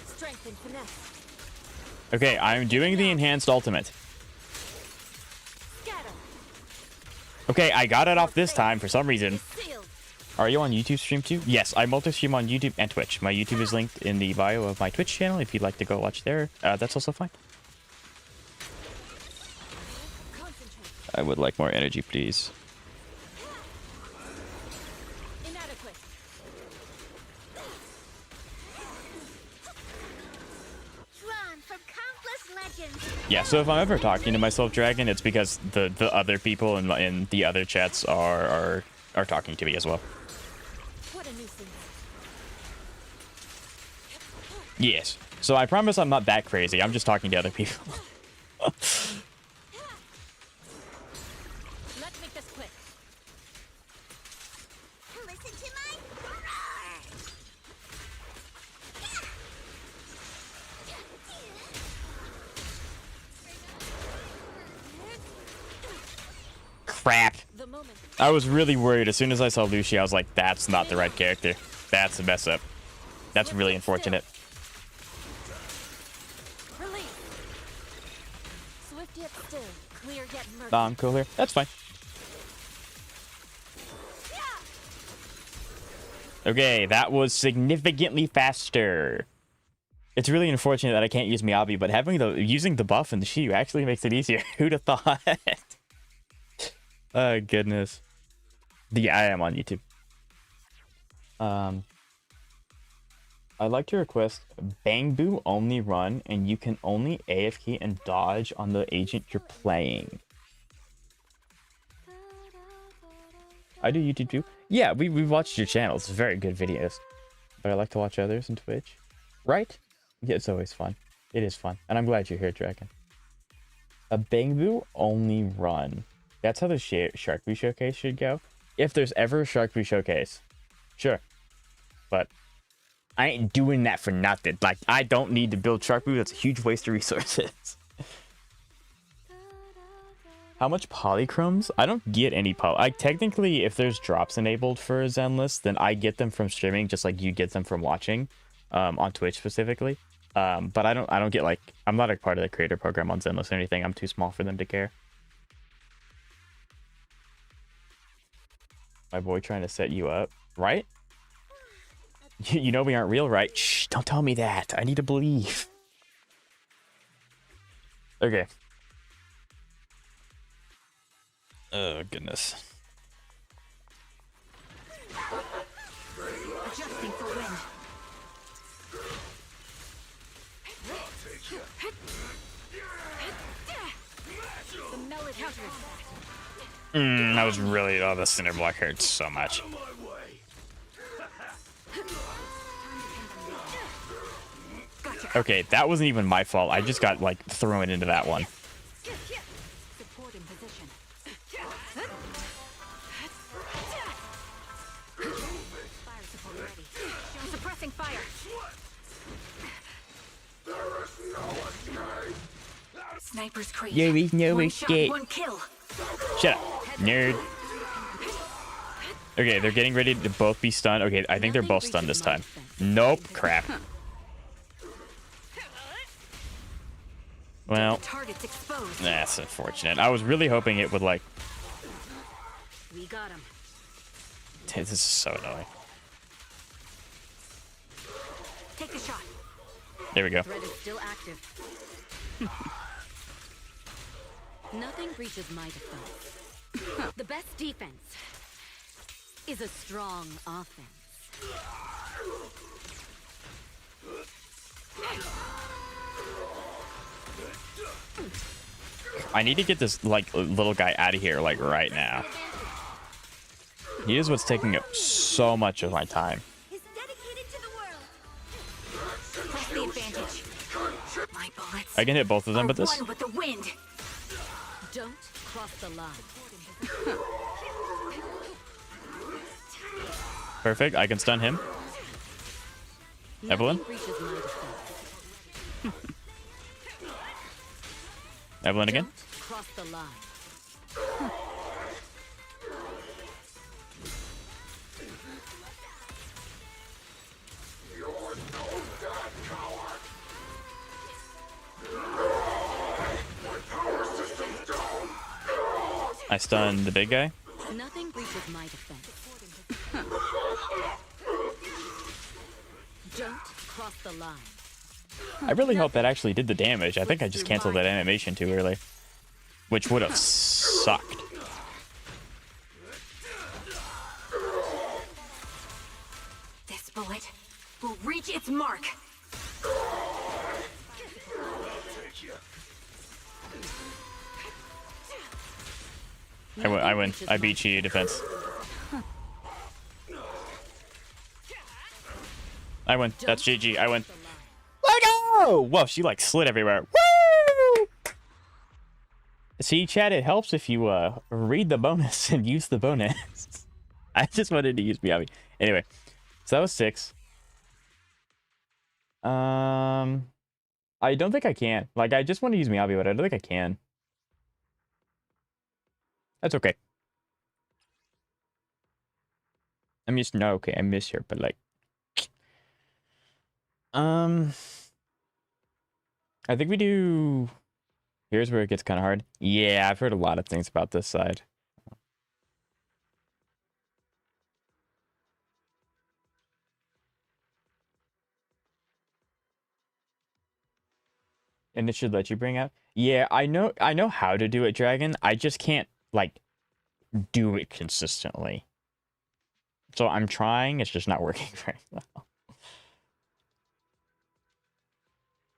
Strength and finesse. Okay, I'm doing the enhanced ultimate. Okay, I got it off this time for some reason. Are you on YouTube stream too? Yes, I multi-stream on YouTube and Twitch. My YouTube is linked in the bio of my Twitch channel if you'd like to go watch there. That's also fine. I would like more energy, please. Inadequate. Drawn from countless legends. Yeah, so if I'm ever talking to myself, Dragon, it's because the other people in the other chats are talking to me as well. What a nuisance. Yes. So I promise I'm not that crazy. I'm just talking to other people. Let's make this quick. Listen to my roar. Crap. I was really worried. As soon as I saw Lucy, I was like, that's not the right character. That's a mess up. That's really unfortunate. Swift yet still, clear yet murky. I'm cool here. That's fine. Okay, that was significantly faster. It's really unfortunate that I can't use Miyabi, but using the buff and the Shiyu actually makes it easier. Who'd have thought? Oh goodness. I am on YouTube. I'd like to request Bang Boo only run, and you can only AFK and dodge on the agent you're playing. I do YouTube too. Yeah, we've watched your channel. It's very good videos. But I like to watch others on Twitch. Right? Yeah, it's always fun. It is fun. And I'm glad you're here, Dragon. A Bang Boo only run. That's how the Shark Boo Showcase should go. If there's ever a Shark Boo Showcase. Sure. But I ain't doing that for nothing. Like, I don't need to build Shark Boo. That's a huge waste of resources. How much polychromes? I don't get any technically, if there's drops enabled for Zenless, then I get them from streaming, just like you get them from watching, on Twitch specifically. But I don't get, like, I'm not a part of the creator program on Zenless or anything. I'm too small for them to care. My boy trying to set you up, right? You know we aren't real, right? Shh, don't tell me that. I need to believe. Okay. Oh, goodness. Adjusting for wind. The melody counters. That was really... Oh, the cinder block hurts so much. Okay, that wasn't even my fault. I just got, like, thrown into that one. Support in position. Fire support ready. Suppressing fire. Sniper's creep. There is no escape. One kill. Shut up, nerd. Okay, they're getting ready to both be stunned. Okay, I think they're both stunned this time. Nope, crap. Well, that's unfortunate. I was really hoping it would, like... We got him. This is so annoying. Take a shot. There we go. Threat is still active. Nothing breaches my defense. The best defense is a strong offense. I need to get this, like, little guy out of here, like, right now. He is what's taking up so much of my time. Is dedicated to the world. Press the advantage. My bullets. I can hit both of them, but this... One with the wind. Don't cross the line. Perfect, I can stun him. Evelyn? Nothing breaches my defense. Evelyn again? Don't cross the line. I stun the big guy. Nothing reaches my defense. Don't cross the line. I really hope that actually did the damage. I think I just canceled that animation too early, which would have sucked. This bullet will reach its mark. I win. I beat you, defense. I win. That's GG. I win. Let go! Whoa, she like slid everywhere. Woo! See, chat, it helps if you read the bonus and use the bonus. I just wanted to use Miyabi. Anyway, so that was 6. I don't think I can. Like, I just want to use Miyabi, but I don't think I can. That's okay. I'm just no okay. I miss her, but like, I think we do. Here's where it gets kind of hard. Yeah, I've heard a lot of things about this side. And it should let you bring out. Yeah, I know how to do it, Dragon. I just can't like do it consistently. So I'm trying, it's just not working very well.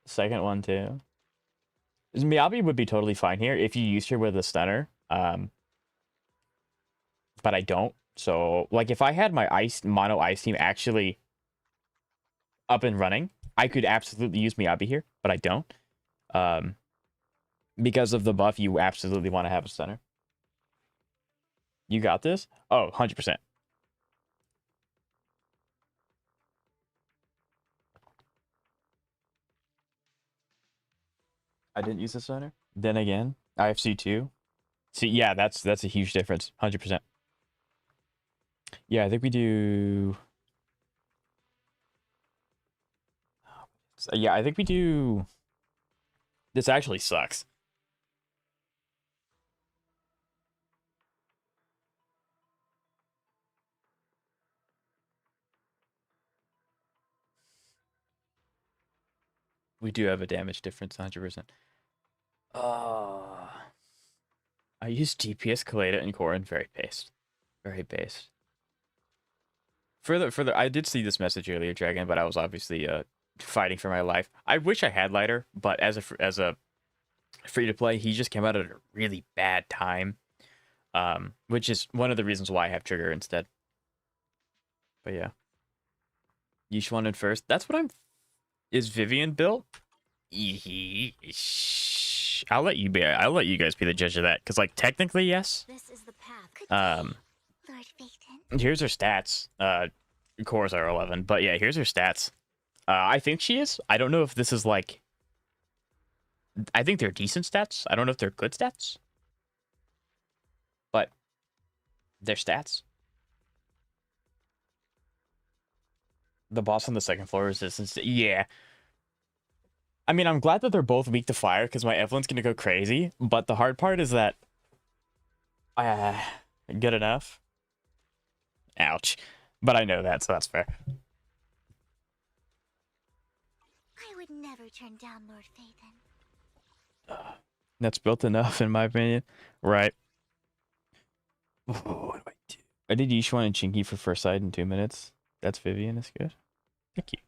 Second one too. Miyabi would be totally fine here if you used her with a stunner. But I don't. So like if I had my mono ice team actually up and running, I could absolutely use Miyabi here, but I don't. Because of the buff, you absolutely want to have a stunner. You got this? Oh, 100%. I didn't use the stunner. Then again, IFC 2. See, yeah, that's a huge difference. 100%. Yeah, I think we do. Yeah, I think we do. This actually sucks. We do have a damage difference, 100%. I used DPS, Kaleda, and Corrin. Very based. Very based. Further, I did see this message earlier, Dragon, but I was obviously fighting for my life. I wish I had lighter, but as a free to play, he just came out at a really bad time, which is one of the reasons why I have Trigger instead. But yeah, Yeesh wanted first. That's what I'm. Is Vivian built? I'll let you guys be the judge of that, because like technically yes. This is the path. Lord Phaeton. Here's her stats. Cores are 11, but yeah, here's her stats. I think she is. I don't know if this is like. I think they're decent stats. I don't know if they're good stats, but they're stats. The boss on the second floor resistance. Yeah. I mean, I'm glad that they're both weak to fire because my Evelyn's going to go crazy. But the hard part is that... good enough? Ouch. But I know that, so that's fair. I would never turn down Lord Phaeton. That's built enough, in my opinion. Right. What do I do? I did Yishuan and Chinky for first sight in 2 minutes. That's Vivian. That's good. Thank you.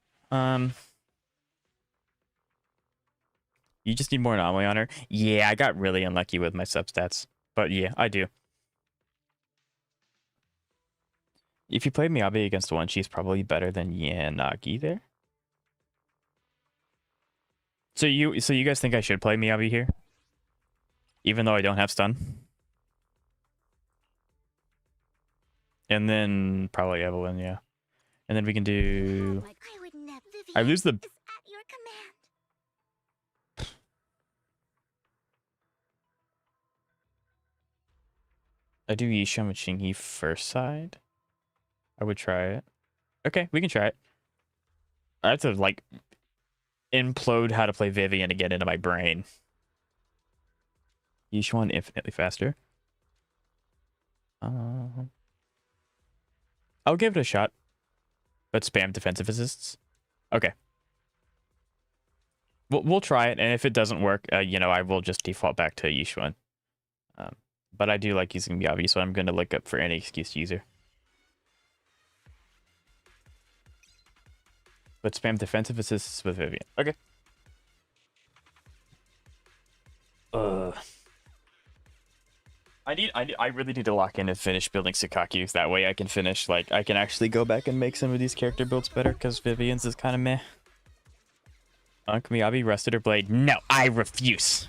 You just need more anomaly on her. Yeah, I got really unlucky with my substats. But yeah, I do. If you play Miyabi against one, she's probably better than Yanagi there. So you guys think I should play Miyabi here? Even though I don't have stun? And then probably Evelyn, yeah. And then we can do... I lose the... I do Yisham and Shingi first side. I would try it. Okay, we can try it. I have to, like, implode how to play Vivian to get into my brain. Yishuan infinitely faster. I'll give it a shot. But spam defensive assists. Okay. We'll try it, and if it doesn't work, I will just default back to Yishuan. But I do like using Miyabi, so I'm going to look up for any excuse to use her. But spam defensive assists with Vivian. Okay. I really need to lock in and finish building Sukaku. That way I can finish, like, I can actually go back and make some of these character builds better, because Vivian's is kind of meh. Miyabi, Rusted, or Blade? No, I refuse.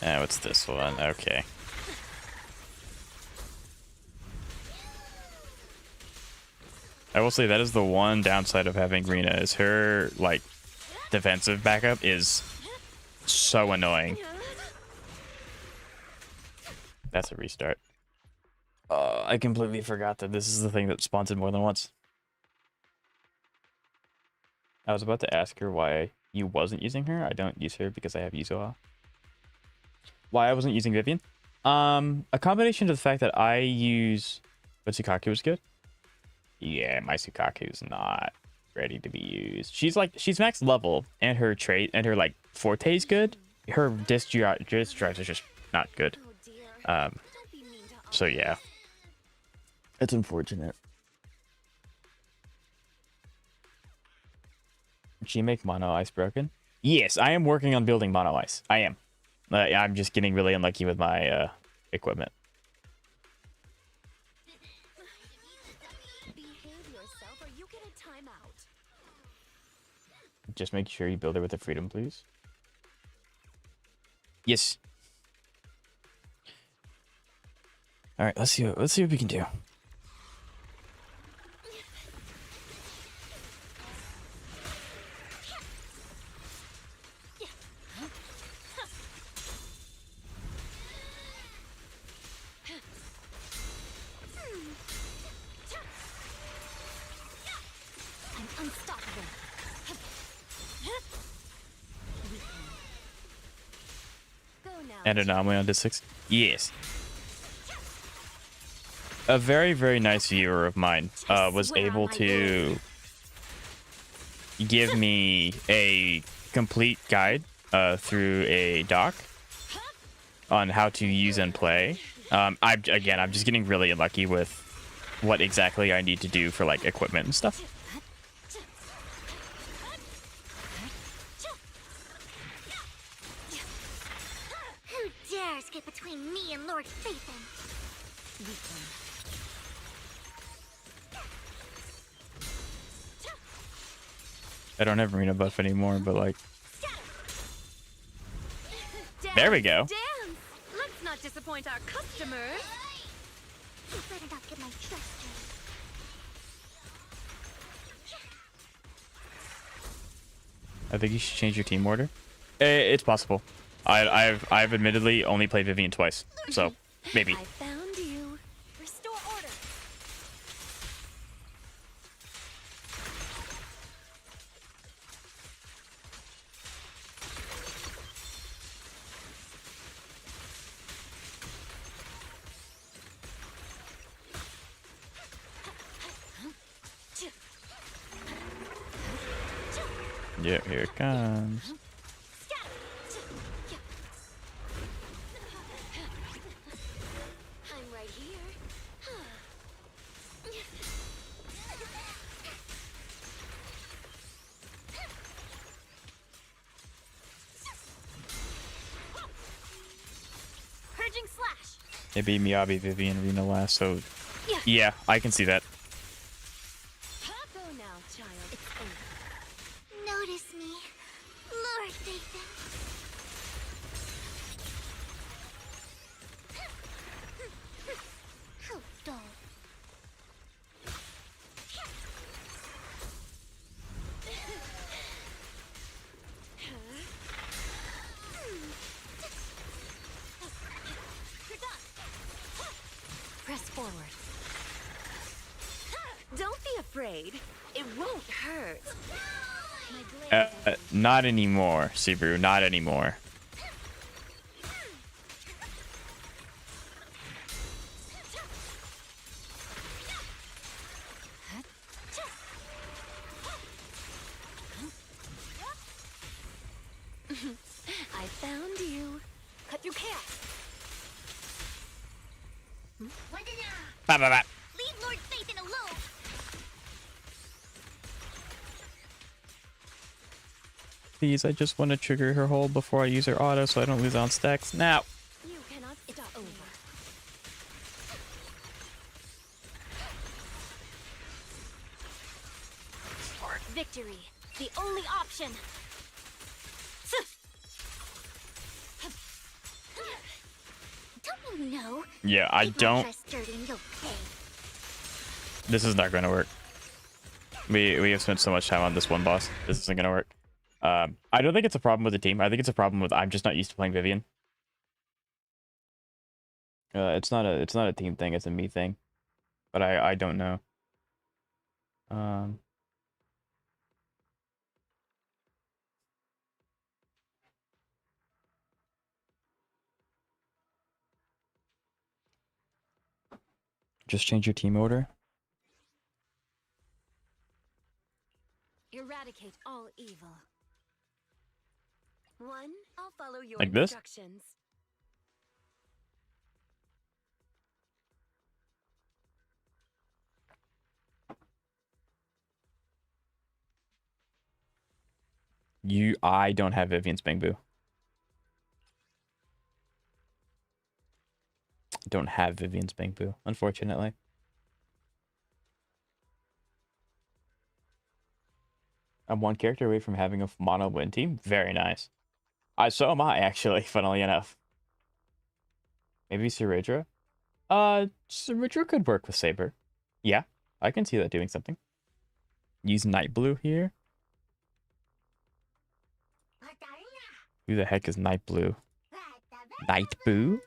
What's this one? Okay. I will say that is the one downside of having Rina, is her, like, defensive backup is so annoying. That's a restart. I completely forgot that this is the thing that spawns in more than once. I was about to ask her why you wasn't using her. I don't use her because I have Yuzoa. Why I wasn't using Vivian? A combination of the fact that I use... But Sukaku was good? Yeah, my Sukaku's not ready to be used. She's max level, and her trait and her, like, forte is good. Her disc drives are just not good. So yeah. It's unfortunate. Did she make Mono Ice broken? Yes, I am working on building Mono Ice. I am. I'm just getting really unlucky with my equipment. Just make sure you build it with the freedom, please. Yes. All right, let's see what we can do. And anomaly on disc 6. Yes. A very, very nice viewer of mine was able to give me a complete guide through a doc on how to use and play. I'm just getting really unlucky with what exactly I need to do for, like, equipment and stuff. Get between me and Lord Phaethon. I don't have Marina buff anymore, but, like, there we go. Dance. Let's not disappoint our customers. You better not get my trust. I think you should change your team order. It's possible. I've admittedly only played Vivian twice, so maybe. I found you. Restore order. Yeah, here it comes. It beat Miyabi, Vivian, Rina last, so yeah, I can see that. Go now, child. It's over. Notice me, Lord Phaethon. How dull. Press forward. Don't be afraid. It won't hurt. Not anymore, Subaru. Not anymore. I found you. Cut through chaos. Bah, bah, bah. Leave Lord Phaethon alone. Please, I just want to trigger her hold before I use her auto so I don't lose on stacks. Now. You cannot stop over. Victory, the only option. Don't you know? Yeah, I don't. This is not going to work. We have spent so much time on this one boss. This isn't going to work. I don't think it's a problem with the team. I think it's a problem with I'm just not used to playing Vivian. It's not a team thing. It's a me thing. But I don't know. Just change your team order. Eradicate all evil. One, I'll follow your Like this? instructions. I don't have Vivian's Bangbu. Don't have Vivian's Bangbu, unfortunately. I'm one character away from having a mono win team. Very nice. So am I, actually, funnily enough. Maybe Siridra? Siridra could work with Saber. Yeah, I can see that doing something. Use Night Blue here. Who the heck is Night Blue? Night Blue?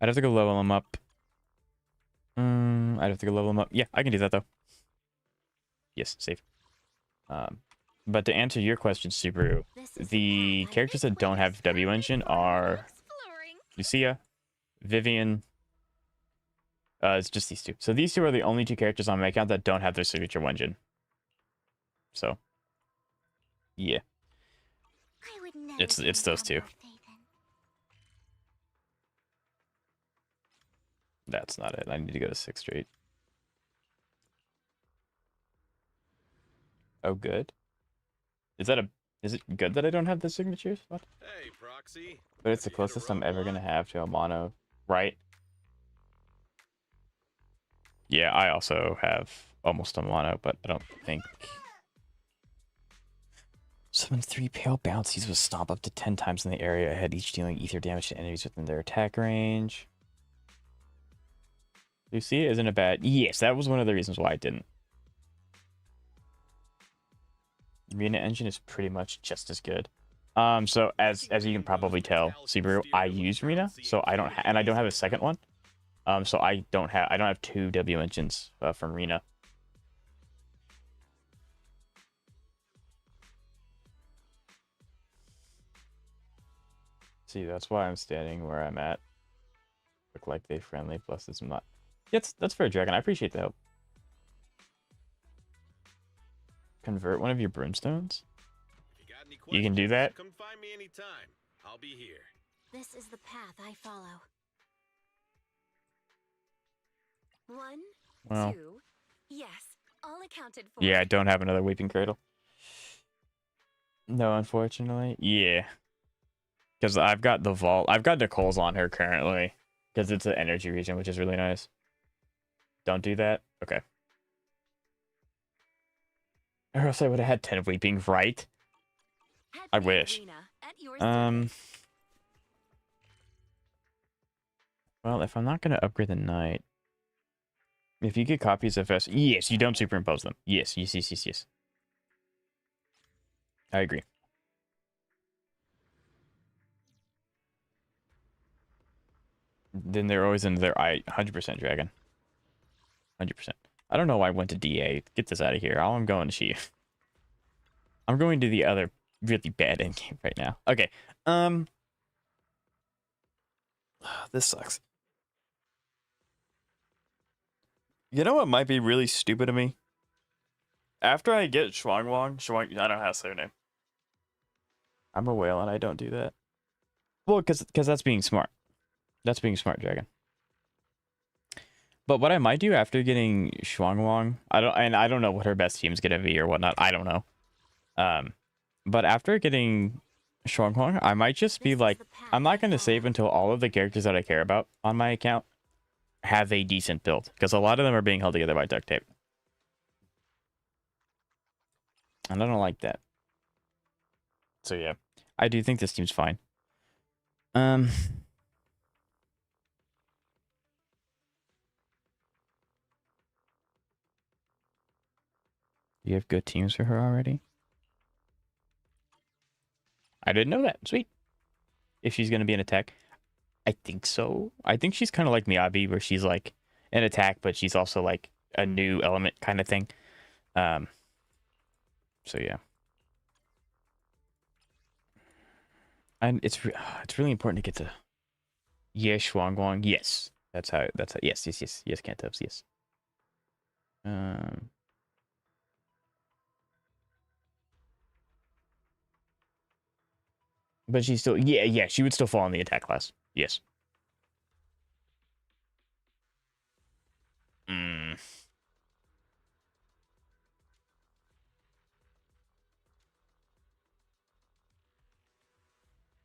I'd have to go level him up. I'd have to go level him up. Yeah, I can do that, though. Yes, save. But to answer your question, Subaru, the characters that don't have W engine are Lucia, Vivian. It's just these two. So these two are the only two characters on my account that don't have their signature engine. So, yeah, it's those two. That's not it. I need to go to 6th Street. Oh, good. Is it good that I don't have the signatures? What? Hey, Proxy. But it's the closest I'm ever gonna have to a mono, right? Yeah, I also have almost a mono, but I don't think. Summon 3 pale bouncies with stomp up to 10 times in the area ahead, each dealing ether damage to enemies within their attack range. Lucia isn't a bad. Yes, that was one of the reasons why I didn't. Rena engine is pretty much just as good. So as you can probably tell, Subaru, I use Rena, so I don't and I don't have a second one. So I don't have 2 W engines from Rena. See, that's why I'm standing where I'm at. Look like they friendly, plus it's not. Yeah, that's fair, Dragon. I appreciate the help. Convert one of your broomstones? You can do that? Come find me anytime. I'll be here. This is the path I follow. 1, Well, 2, yes, all accounted for. yeah, I don't have another Weeping Cradle. No, unfortunately. Yeah. Because I've got the vault. I've got Nicole's on her currently. Because it's an energy region, which is really nice. Don't do that? Okay. Or else I would have had 10 Weeping, right? I wish. Well, if I'm not going to upgrade the knight... If you get copies of S... Yes, you don't superimpose them. Yes. I agree. Then they're always in their 100% dragon. 100%. I don't know why I went to DA. Get this out of here. All I'm going to Sheev. I'm going to the other really bad endgame right now. Okay. This sucks. You know what might be really stupid of me? After I get Shuang, I don't know how to say her name. I'm a whale and I don't do that. Well, because that's being smart. That's being smart, Dragon. But what I might do after getting Shuang, I don't know what her best team's gonna be or whatnot. I don't know. But after getting Shuang, I might just be like, I'm not gonna save until all of the characters that I care about on my account have a decent build, because a lot of them are being held together by duct tape. And I don't like that. So yeah, I do think this team's fine. You have good teams for her already? I didn't know that. Sweet. If she's going to be an attack. I think so. I think she's kind of like Miyabi, where she's like an attack, but she's also like a new element kind of thing. So yeah. And it's really important to get to Shuang. Yes. That's how yes, Cantos, yes. But she's still, yeah, she would still fall in the attack class. Yes.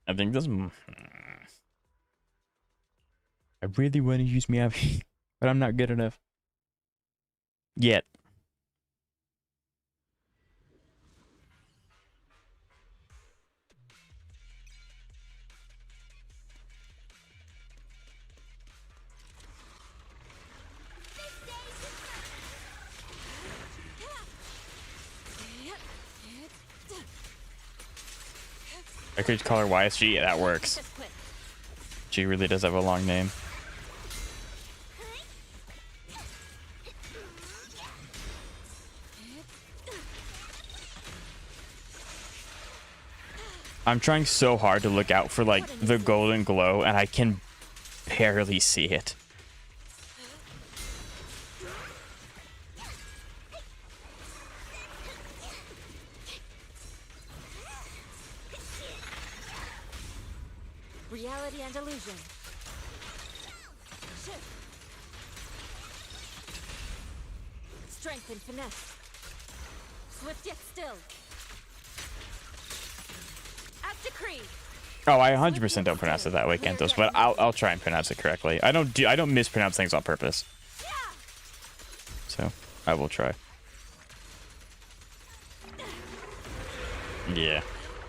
I think this. I really want to use Miyabi, but I'm not good enough yet. I could call her YSG. Yeah, that works. She really does have a long name. I'm trying so hard to look out for like the golden glow, and I can barely see it. Reality and illusion. Strength and finesse. Swift yet still. As decreed. Oh, I 100% don't pronounce it that way, Cantos, but I'll try and pronounce it correctly. I don't mispronounce things on purpose. So I will try. Yeah.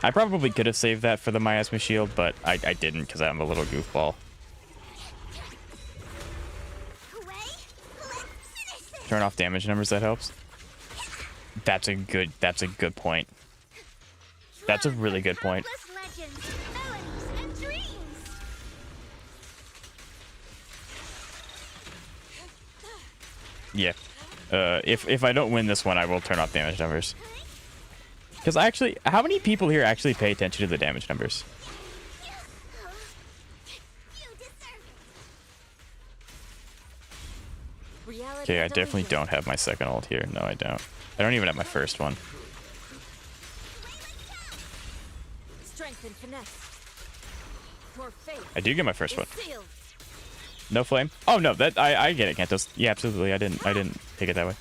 I probably could have saved that for the miasma shield, but I didn't because I'm a little goofball. Turn off damage numbers, that helps. That's a good point. That's a really good point. Yeah. If I don't win this one, I will turn off damage numbers. Because actually, how many people here actually pay attention to the damage numbers? Okay, I definitely don't have my second ult here. No, I don't. I don't even have my first one. I do get my first one. No flame? Oh no, that I get it, Cantos. Yeah, absolutely. I didn't take it that way.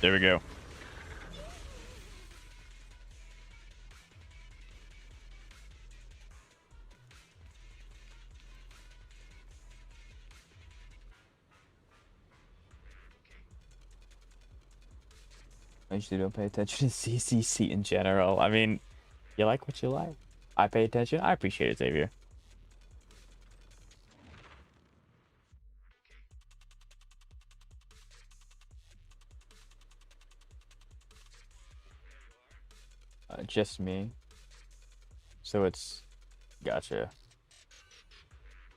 There we go. usually don't pay attention to CCC in general. I mean, you like what you like. I pay attention. I appreciate it, Xavier. Just me. So it's... Gotcha.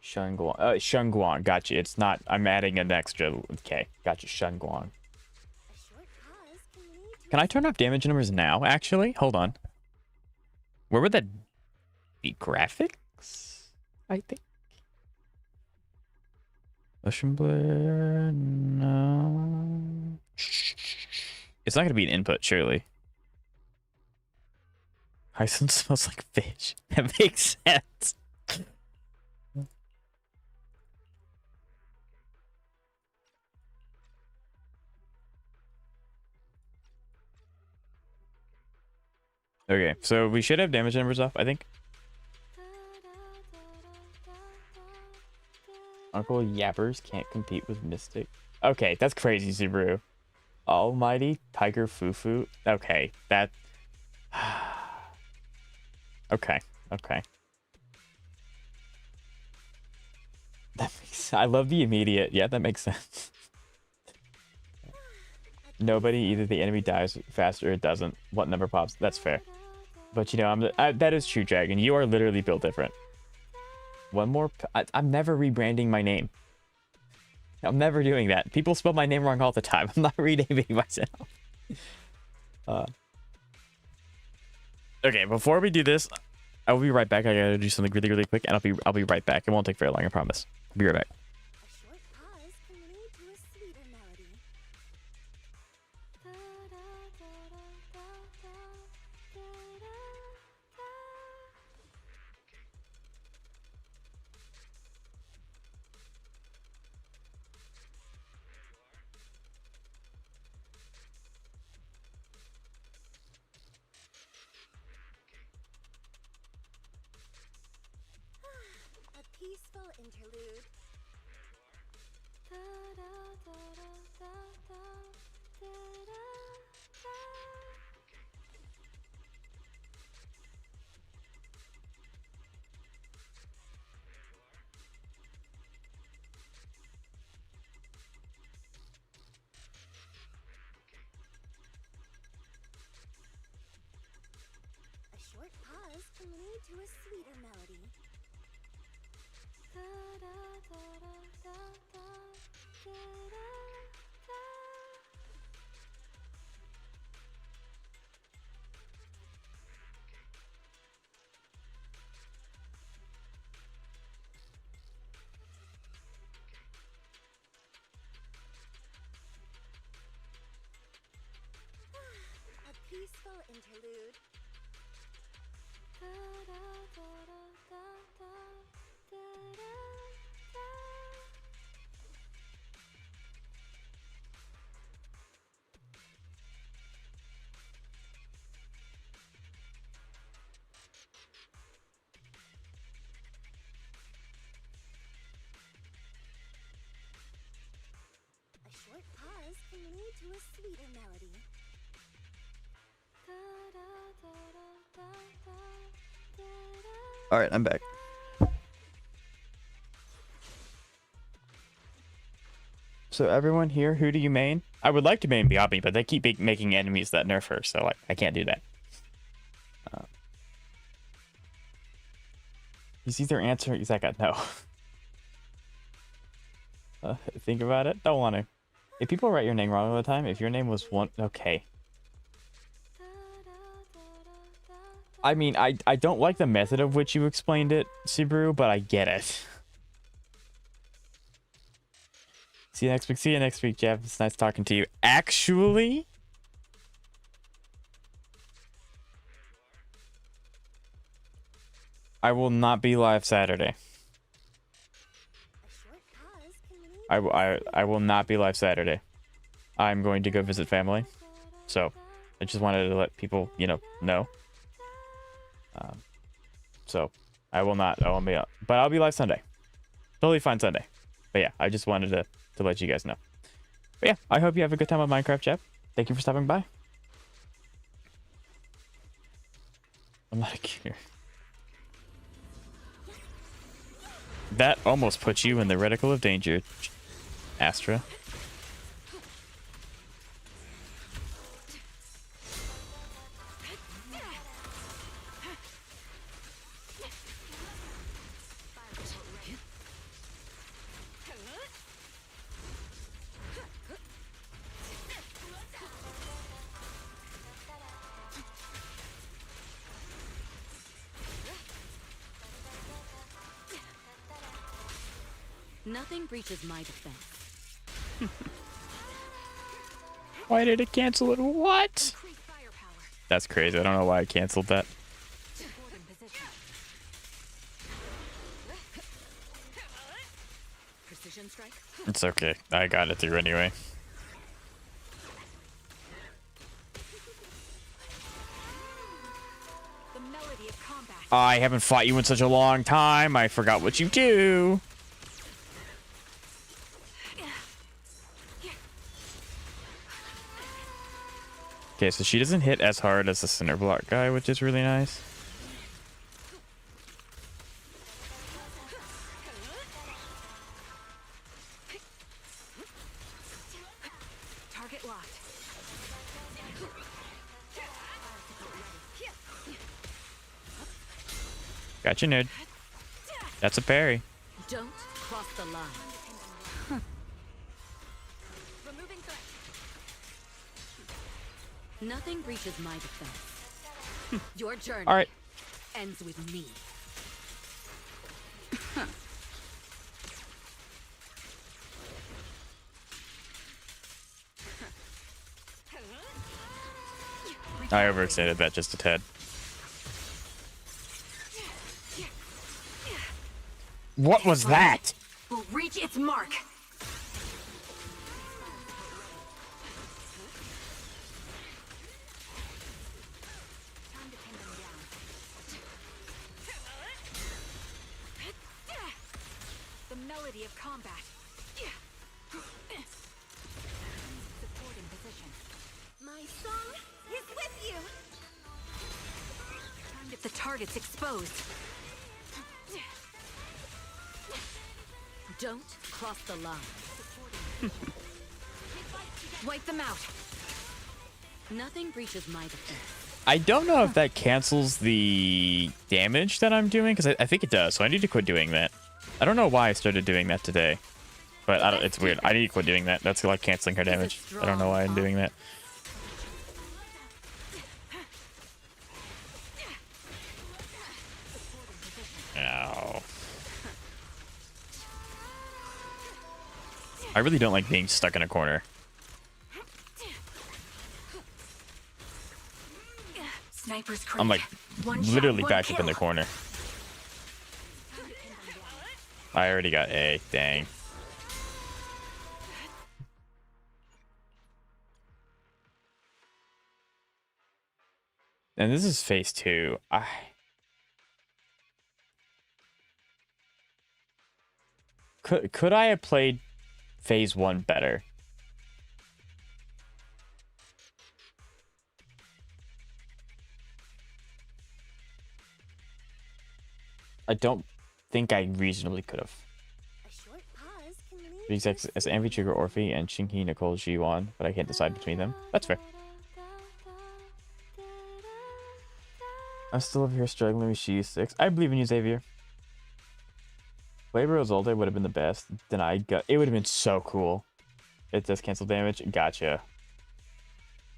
Shunguang. Shunguang. Gotcha. It's not... I'm adding an extra... Okay. Gotcha. Shunguang. Can I turn off damage numbers now, actually? Hold on. Where would that be? Graphics? I think. Ocean Blur... No... It's not going to be an input, surely. Hyacinth smells like fish. That makes sense. Okay, so we should have damage numbers off, I think. Uncle Yappers can't compete with Mystic. Okay, that's crazy, Subaru. Almighty Tiger Fufu. Okay, that... Okay, okay. That makes... I love the immediate... Yeah, that makes sense. Nobody, either the enemy dies faster or it doesn't. What number pops? That's fair. But, you know, that is true, Dragon. You are literally built different. One more... I'm never rebranding my name. I'm never doing that. People spell my name wrong all the time. I'm not renaming myself. Okay, before we do this, I will be right back. I gotta do something really, really quick, and I'll be right back. It won't take very long, I promise. I'll be right back. Peaceful interlude. A short pause can lead to a sweeter melody. A peaceful interlude. A short pause can lead to a sweeter melody. All right, I'm back. So everyone here, who do you main? I would like to main Biabi, but they keep making enemies that nerf her, so like I can't do that. He's either answer. He's like, no. Think about it. Don't want to. If people write your name wrong all the time, if your name was one, okay. I mean, I don't like the method of which you explained it, Subaru, but I get it. See you next week. See you next week, Jeff. It's nice talking to you. Actually, I will not be live Saturday. I will not be live Saturday. I'm going to go visit family. So, I just wanted to let people, you know. So, I won't be up. But I'll be live Sunday. Totally fine Sunday. But yeah, I just wanted to let you guys know. But yeah, I hope you have a good time on Minecraft, Jeff. Thank you for stopping by. I'm not a cuter. That almost put you in the reticle of danger, Astra. Nothing breaches my defense. Why did it cancel it? What? That's crazy. I don't know why I canceled that. Precision strike. It's okay. I got it through anyway. The melody of combat. I haven't fought you in such a long time. I forgot what you do. Okay, so she doesn't hit as hard as the center block guy, which is really nice. Target locked. Gotcha, nerd. That's a parry. Don't cross the line. Removing threat. Nothing breaches my defense. Your journey All right. ends with me. I overextended that just a tad. What was that? Will reach its mark. The melody of combat. Supporting position. My song is with you. If the target's exposed. Don't cross the line. Wipe them out. Nothing breaches my defense. I don't know if that cancels the damage that I'm doing, because I think it does, so I need to quit doing that. I don't know why I started doing that today, but I don't, it's weird. I need to quit doing that. That's like canceling her damage. I don't know why I'm doing that. Ow. I really don't like being stuck in a corner. Sniper's I'm like literally backed up in the corner. I already got A. Dang. And this is phase 2. Could I have played phase 1 better? I don't think I reasonably could have. A short pause can lead These as Envy Trigger Orphe and Shinki Nicole G1, but I can't decide between them. That's fair. I'm still over here struggling with She 6. I believe in you, Xavier. Labor Zolde would have been the best. Then it would have been so cool. It does cancel damage. Gotcha.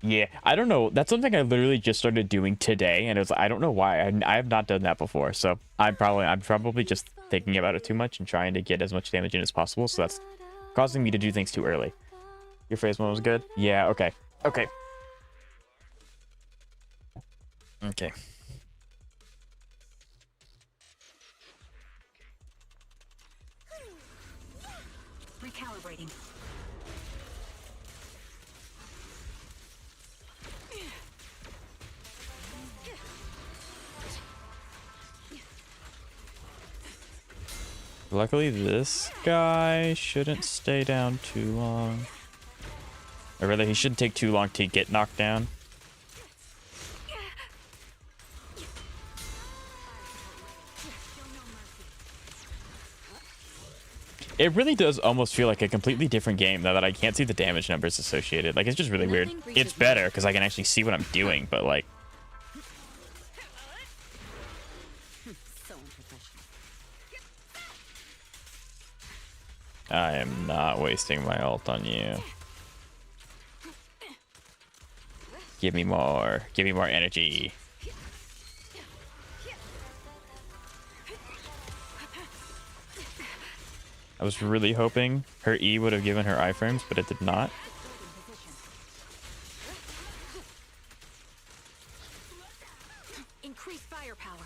Yeah, I don't know. That's something I literally just started doing today, and it was I don't know why. I have not done that before, so I'm probably just thinking about it too much and trying to get as much damage in as possible. So that's causing me to do things too early. Your phase 1 was good. Yeah. Okay. Okay. Okay. Recalibrating. Luckily, this guy shouldn't stay down too long. Or rather, he shouldn't take too long to get knocked down. It really does almost feel like a completely different game now that I can't see the damage numbers associated. Like, it's just really weird. It's better because I can actually see what I'm doing, but like... So unprofessional. I am not wasting my ult on you. Give me more. Give me more energy. I was really hoping her E would have given her iframes, but it did not. Increase firepower.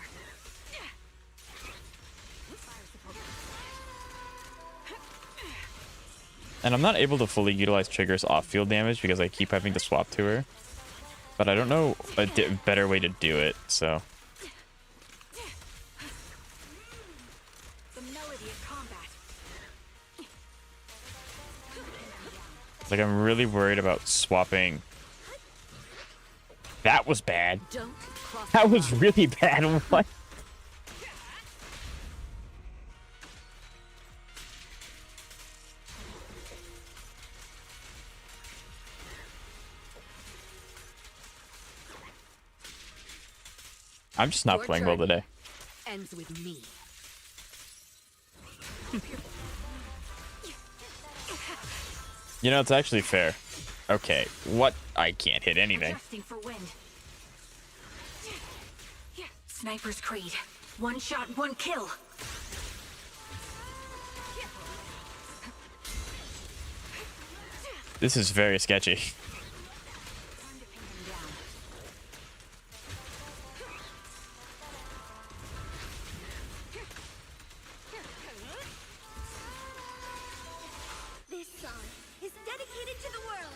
And I'm not able to fully utilize Trigger's off-field damage because I keep having to swap to her. But I don't know a better way to do it, so... Like, I'm really worried about swapping. That was bad. That was really bad. What? I'm just not playing well today. Ends with me. You know, it's actually fair. Okay, what? I can't hit anything. Adjusting for wind. Sniper's Creed. One shot, one kill. This is very sketchy. This song is dedicated to the world.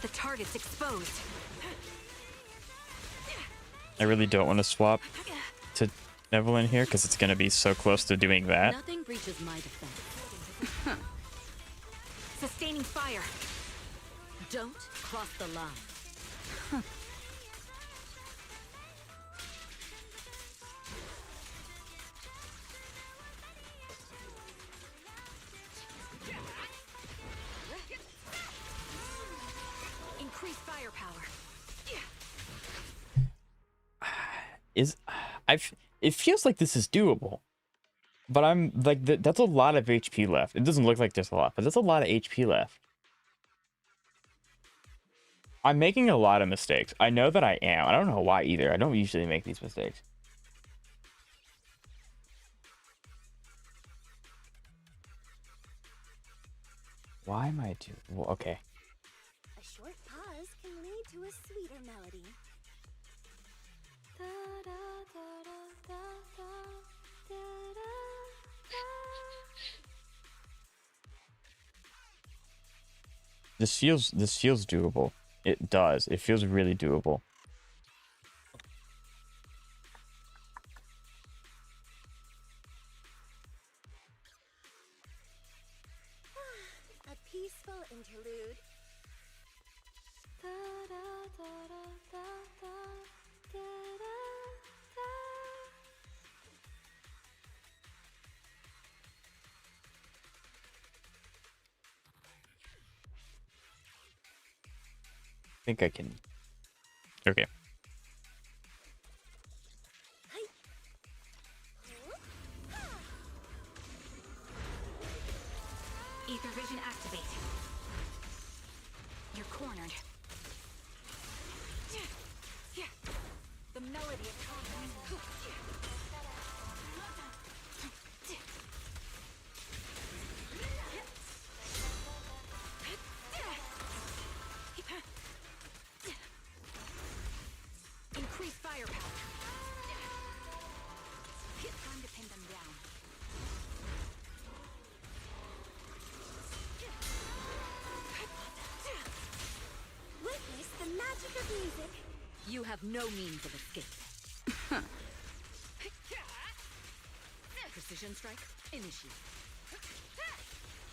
The target's exposed. I really don't want to swap to Evelyn here because it's going to be so close to doing that. Nothing breaches my defense. Sustaining fire. Don't cross the line. Increase firepower. It feels like this is doable, but I'm like that's a lot of HP left. It doesn't look like there's a lot, but there's a lot of HP left. I'm making a lot of mistakes. I know that I am. I don't know why either. I don't usually make these mistakes. Why am I doing? Well, okay. A short pause can lead to a sweeter melody. This feels doable. It does. It feels really doable. A peaceful interlude. I think I can. Okay. Ether vision activate. You're cornered. The melody of combat. Increase firepower. Time to pin them down. Witness the magic of music. You have no means of escape. Precision strike, initiate.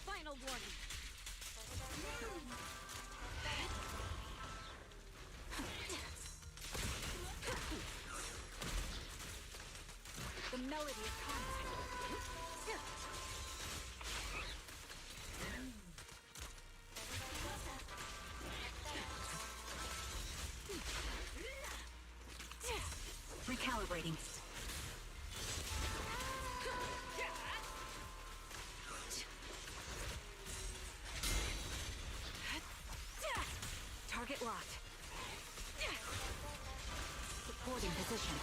Final warning. The melody of combat. calibrating. Target locked. Supporting position.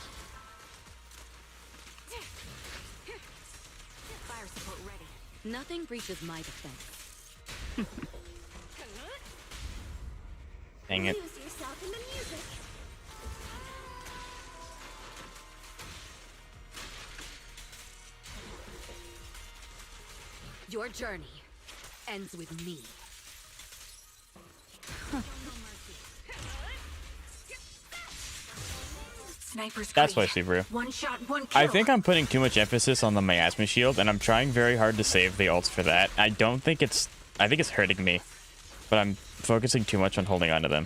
Fire support ready. Nothing breaches my defense. Dang it. Lose yourself in the music. Your journey ends with me. Sniper's That's creep. why Subaru. One shot, one kill. I think I'm putting too much emphasis on the miasma shield, and I'm trying very hard to save the ults for that. I think it's hurting me, but I'm focusing too much on holding on to them.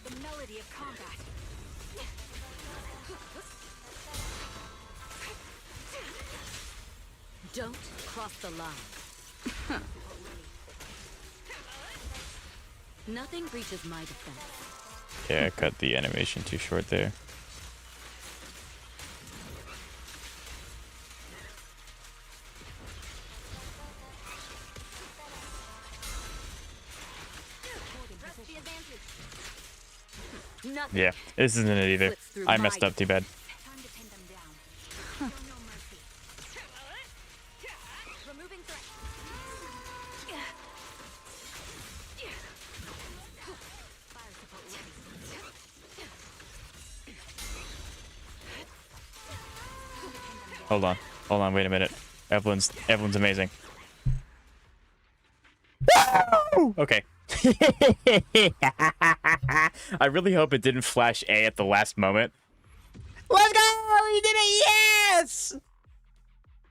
The melody of combat. Don't cross the line. Nothing breaches my defense. Okay, I cut the animation too short there. Nothing. Yeah, this isn't it either. I messed up too bad. Removing threat. Fire support ready. Hold on, wait a minute. Evelyn's amazing. Okay. I really hope it didn't flash A at the last moment. Let's go! We did it! Yes!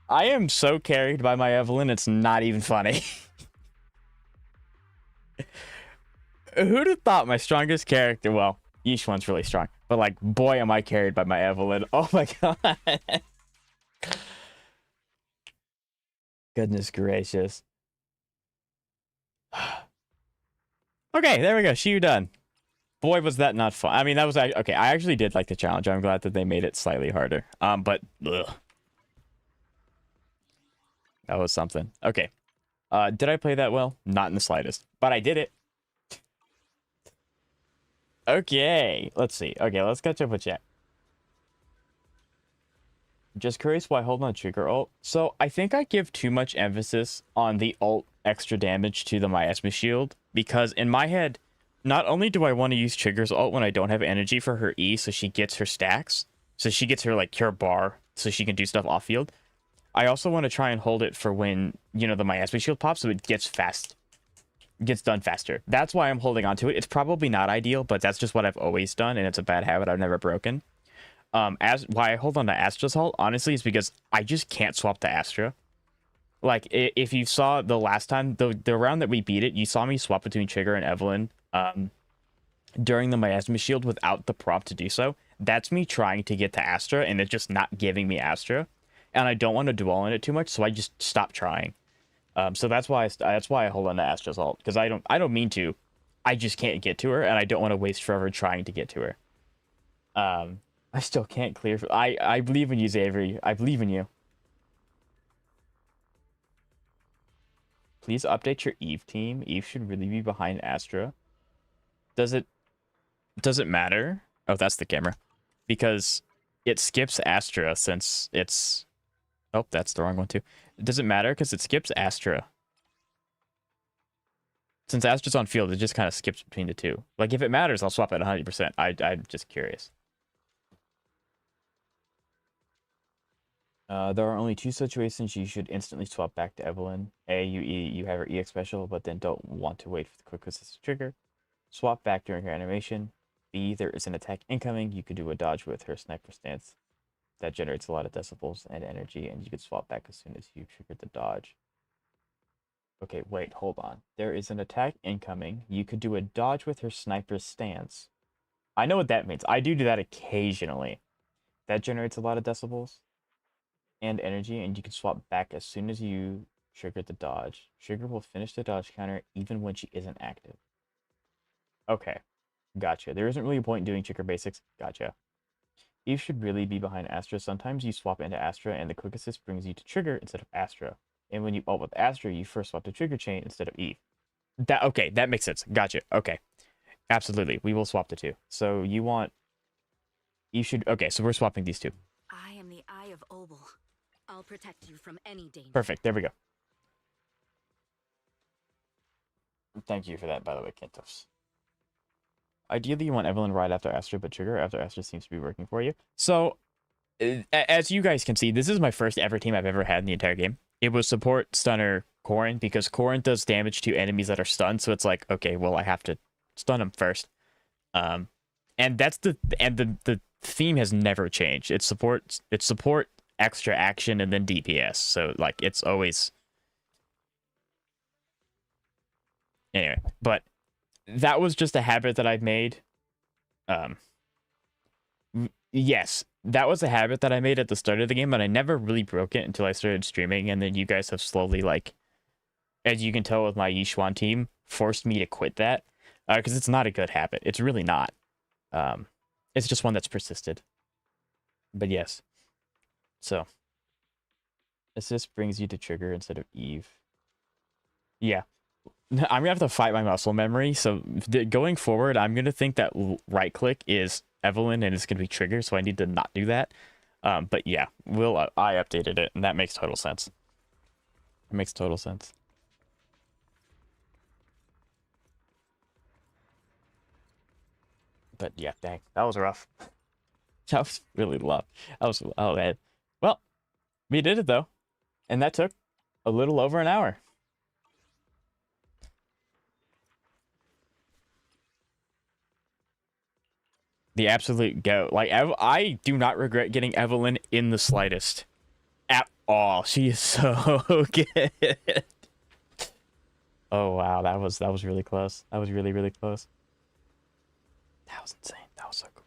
I am so carried by my Evelyn, it's not even funny. Who'd have thought my strongest character? Well, each one's really strong, but like, boy, am I carried by my Evelyn. Oh my god. Goodness gracious. Okay, there we go. Shiyu done. Boy, was that not fun. I mean, that was okay. I actually did like the challenge. I'm glad that they made it slightly harder. But ugh. That was something. Okay. Did I play that well? Not in the slightest, but I did it. Okay, let's see. Okay, let's catch up with chat. Just curious why hold on trigger ult. So I think I give too much emphasis on the ult extra damage to the miasma shield, because in my head, not only do I want to use trigger's ult when I don't have energy for her E, so she gets her stacks, so she gets her like cure bar, so she can do stuff off field. I also want to try and hold it for when, you know, the miasma shield pops, so it gets done faster. That's why I'm holding on to it. It's probably not ideal, but that's just what I've always done, and it's a bad habit I've never broken. As why I hold on to Astra's ult, honestly, is because I just can't swap to Astra. Like, if you saw the last time, the round that we beat it, you saw me swap between Trigger and Evelyn during the miasma shield without the prompt to do so. That's me trying to get to Astra, and it's just not giving me Astra. And I don't want to dwell on it too much, so I just stop trying. So that's why I hold on to Astra's ult, because I don't mean to. I just can't get to her, and I don't want to waste forever trying to get to her. I still can't clear. I believe in you, Xavier. I believe in you. Please update your Eve team. Eve should really be behind Astra. Does it matter? Oh, that's the camera. Because it skips Astra since it's... Oh, that's the wrong one too. Does it matter? Because it skips Astra. Since Astra's on field, it just kind of skips between the two. Like, if it matters, I'll swap it 100%. I'm just curious. There are only two situations you should instantly swap back to Evelyn. A, you have her EX special, but then don't want to wait for the quick assist trigger. Swap back during her animation. B, there is an attack incoming. You could do a dodge with her sniper stance. That generates a lot of decibels and energy, and you could swap back as soon as you trigger the dodge. Okay, wait, hold on. There is an attack incoming. You could do a dodge with her sniper stance. I know what that means. I do that occasionally. That generates a lot of decibels and energy, and you can swap back as soon as you trigger the dodge. Trigger will finish the dodge counter even when she isn't active. Okay. Gotcha. There isn't really a point in doing Chicker basics. Gotcha. Eve should really be behind Astra. Sometimes you swap into Astra and the quick assist brings you to Trigger instead of Astra. And when you ult with Astra, you first swap to Trigger chain instead of Eve. Okay, that makes sense. Gotcha. Okay. Absolutely. We will swap the two. So you want... You should... Okay, so we're swapping these two. I am the Eye of Obel. I'll protect you from any danger. Perfect. There we go. Thank you for that, by the way, Kentos. Ideally, you want Evelyn right after Astra, but Trigger after Astra seems to be working for you. So, as you guys can see, this is my first ever team I've ever had in the entire game. It was support, stunner, Corrin, because Corrin does damage to enemies that are stunned, so it's like, okay, well, I have to stun them first. And that's the theme has never changed. It's support, extra action, and then DPS. So, like, it's always... Anyway, but that was just a habit that I've made. Yes, that was a habit that I made at the start of the game, but I never really broke it until I started streaming, and then you guys have slowly, like, as you can tell with my Yishuan team, forced me to quit that, because it's not a good habit. It's really not. It's just one that's persisted. But yes. So. Assist brings you to Trigger instead of Eve. Yeah. I'm going to have to fight my muscle memory. So going forward, I'm going to think that right click is Evelyn and it's going to be Trigger. So I need to not do that. But yeah, I updated it and that makes total sense. It makes total sense. But yeah, dang, that was rough. That was really rough. Oh man. Well, we did it though. And that took a little over an hour. The absolute goat. Like, I do not regret getting Evelyn in the slightest. At all. She is so good. Oh, wow. That was really close. That was really, really close. That was insane. That was so cool.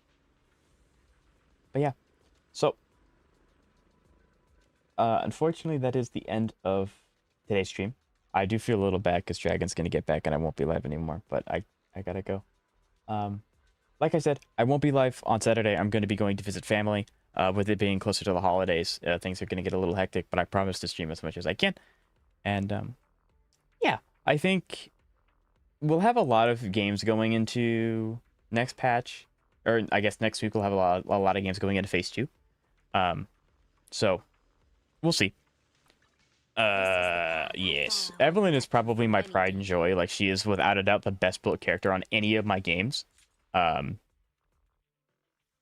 But yeah. So, unfortunately, that is the end of today's stream. I do feel a little bad because Dragon's going to get back and I won't be live anymore. But I gotta go. Like I said, I won't be live on Saturday. I'm going to be going to visit family. With it being closer to the holidays, things are going to get a little hectic, but I promise to stream as much as I can. And yeah, I think we'll have a lot of games going into next patch, or I guess next week we'll have a lot of games going into Phase 2. So we'll see. Yes, Evelyn is probably my pride and joy. Like, she is without a doubt the best built character on any of my games.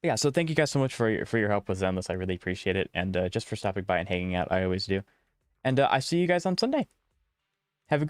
Yeah, so thank you guys so much for your help with Zenless. I really appreciate it, and just for stopping by and hanging out. I always do. And I see you guys on Sunday. Have a good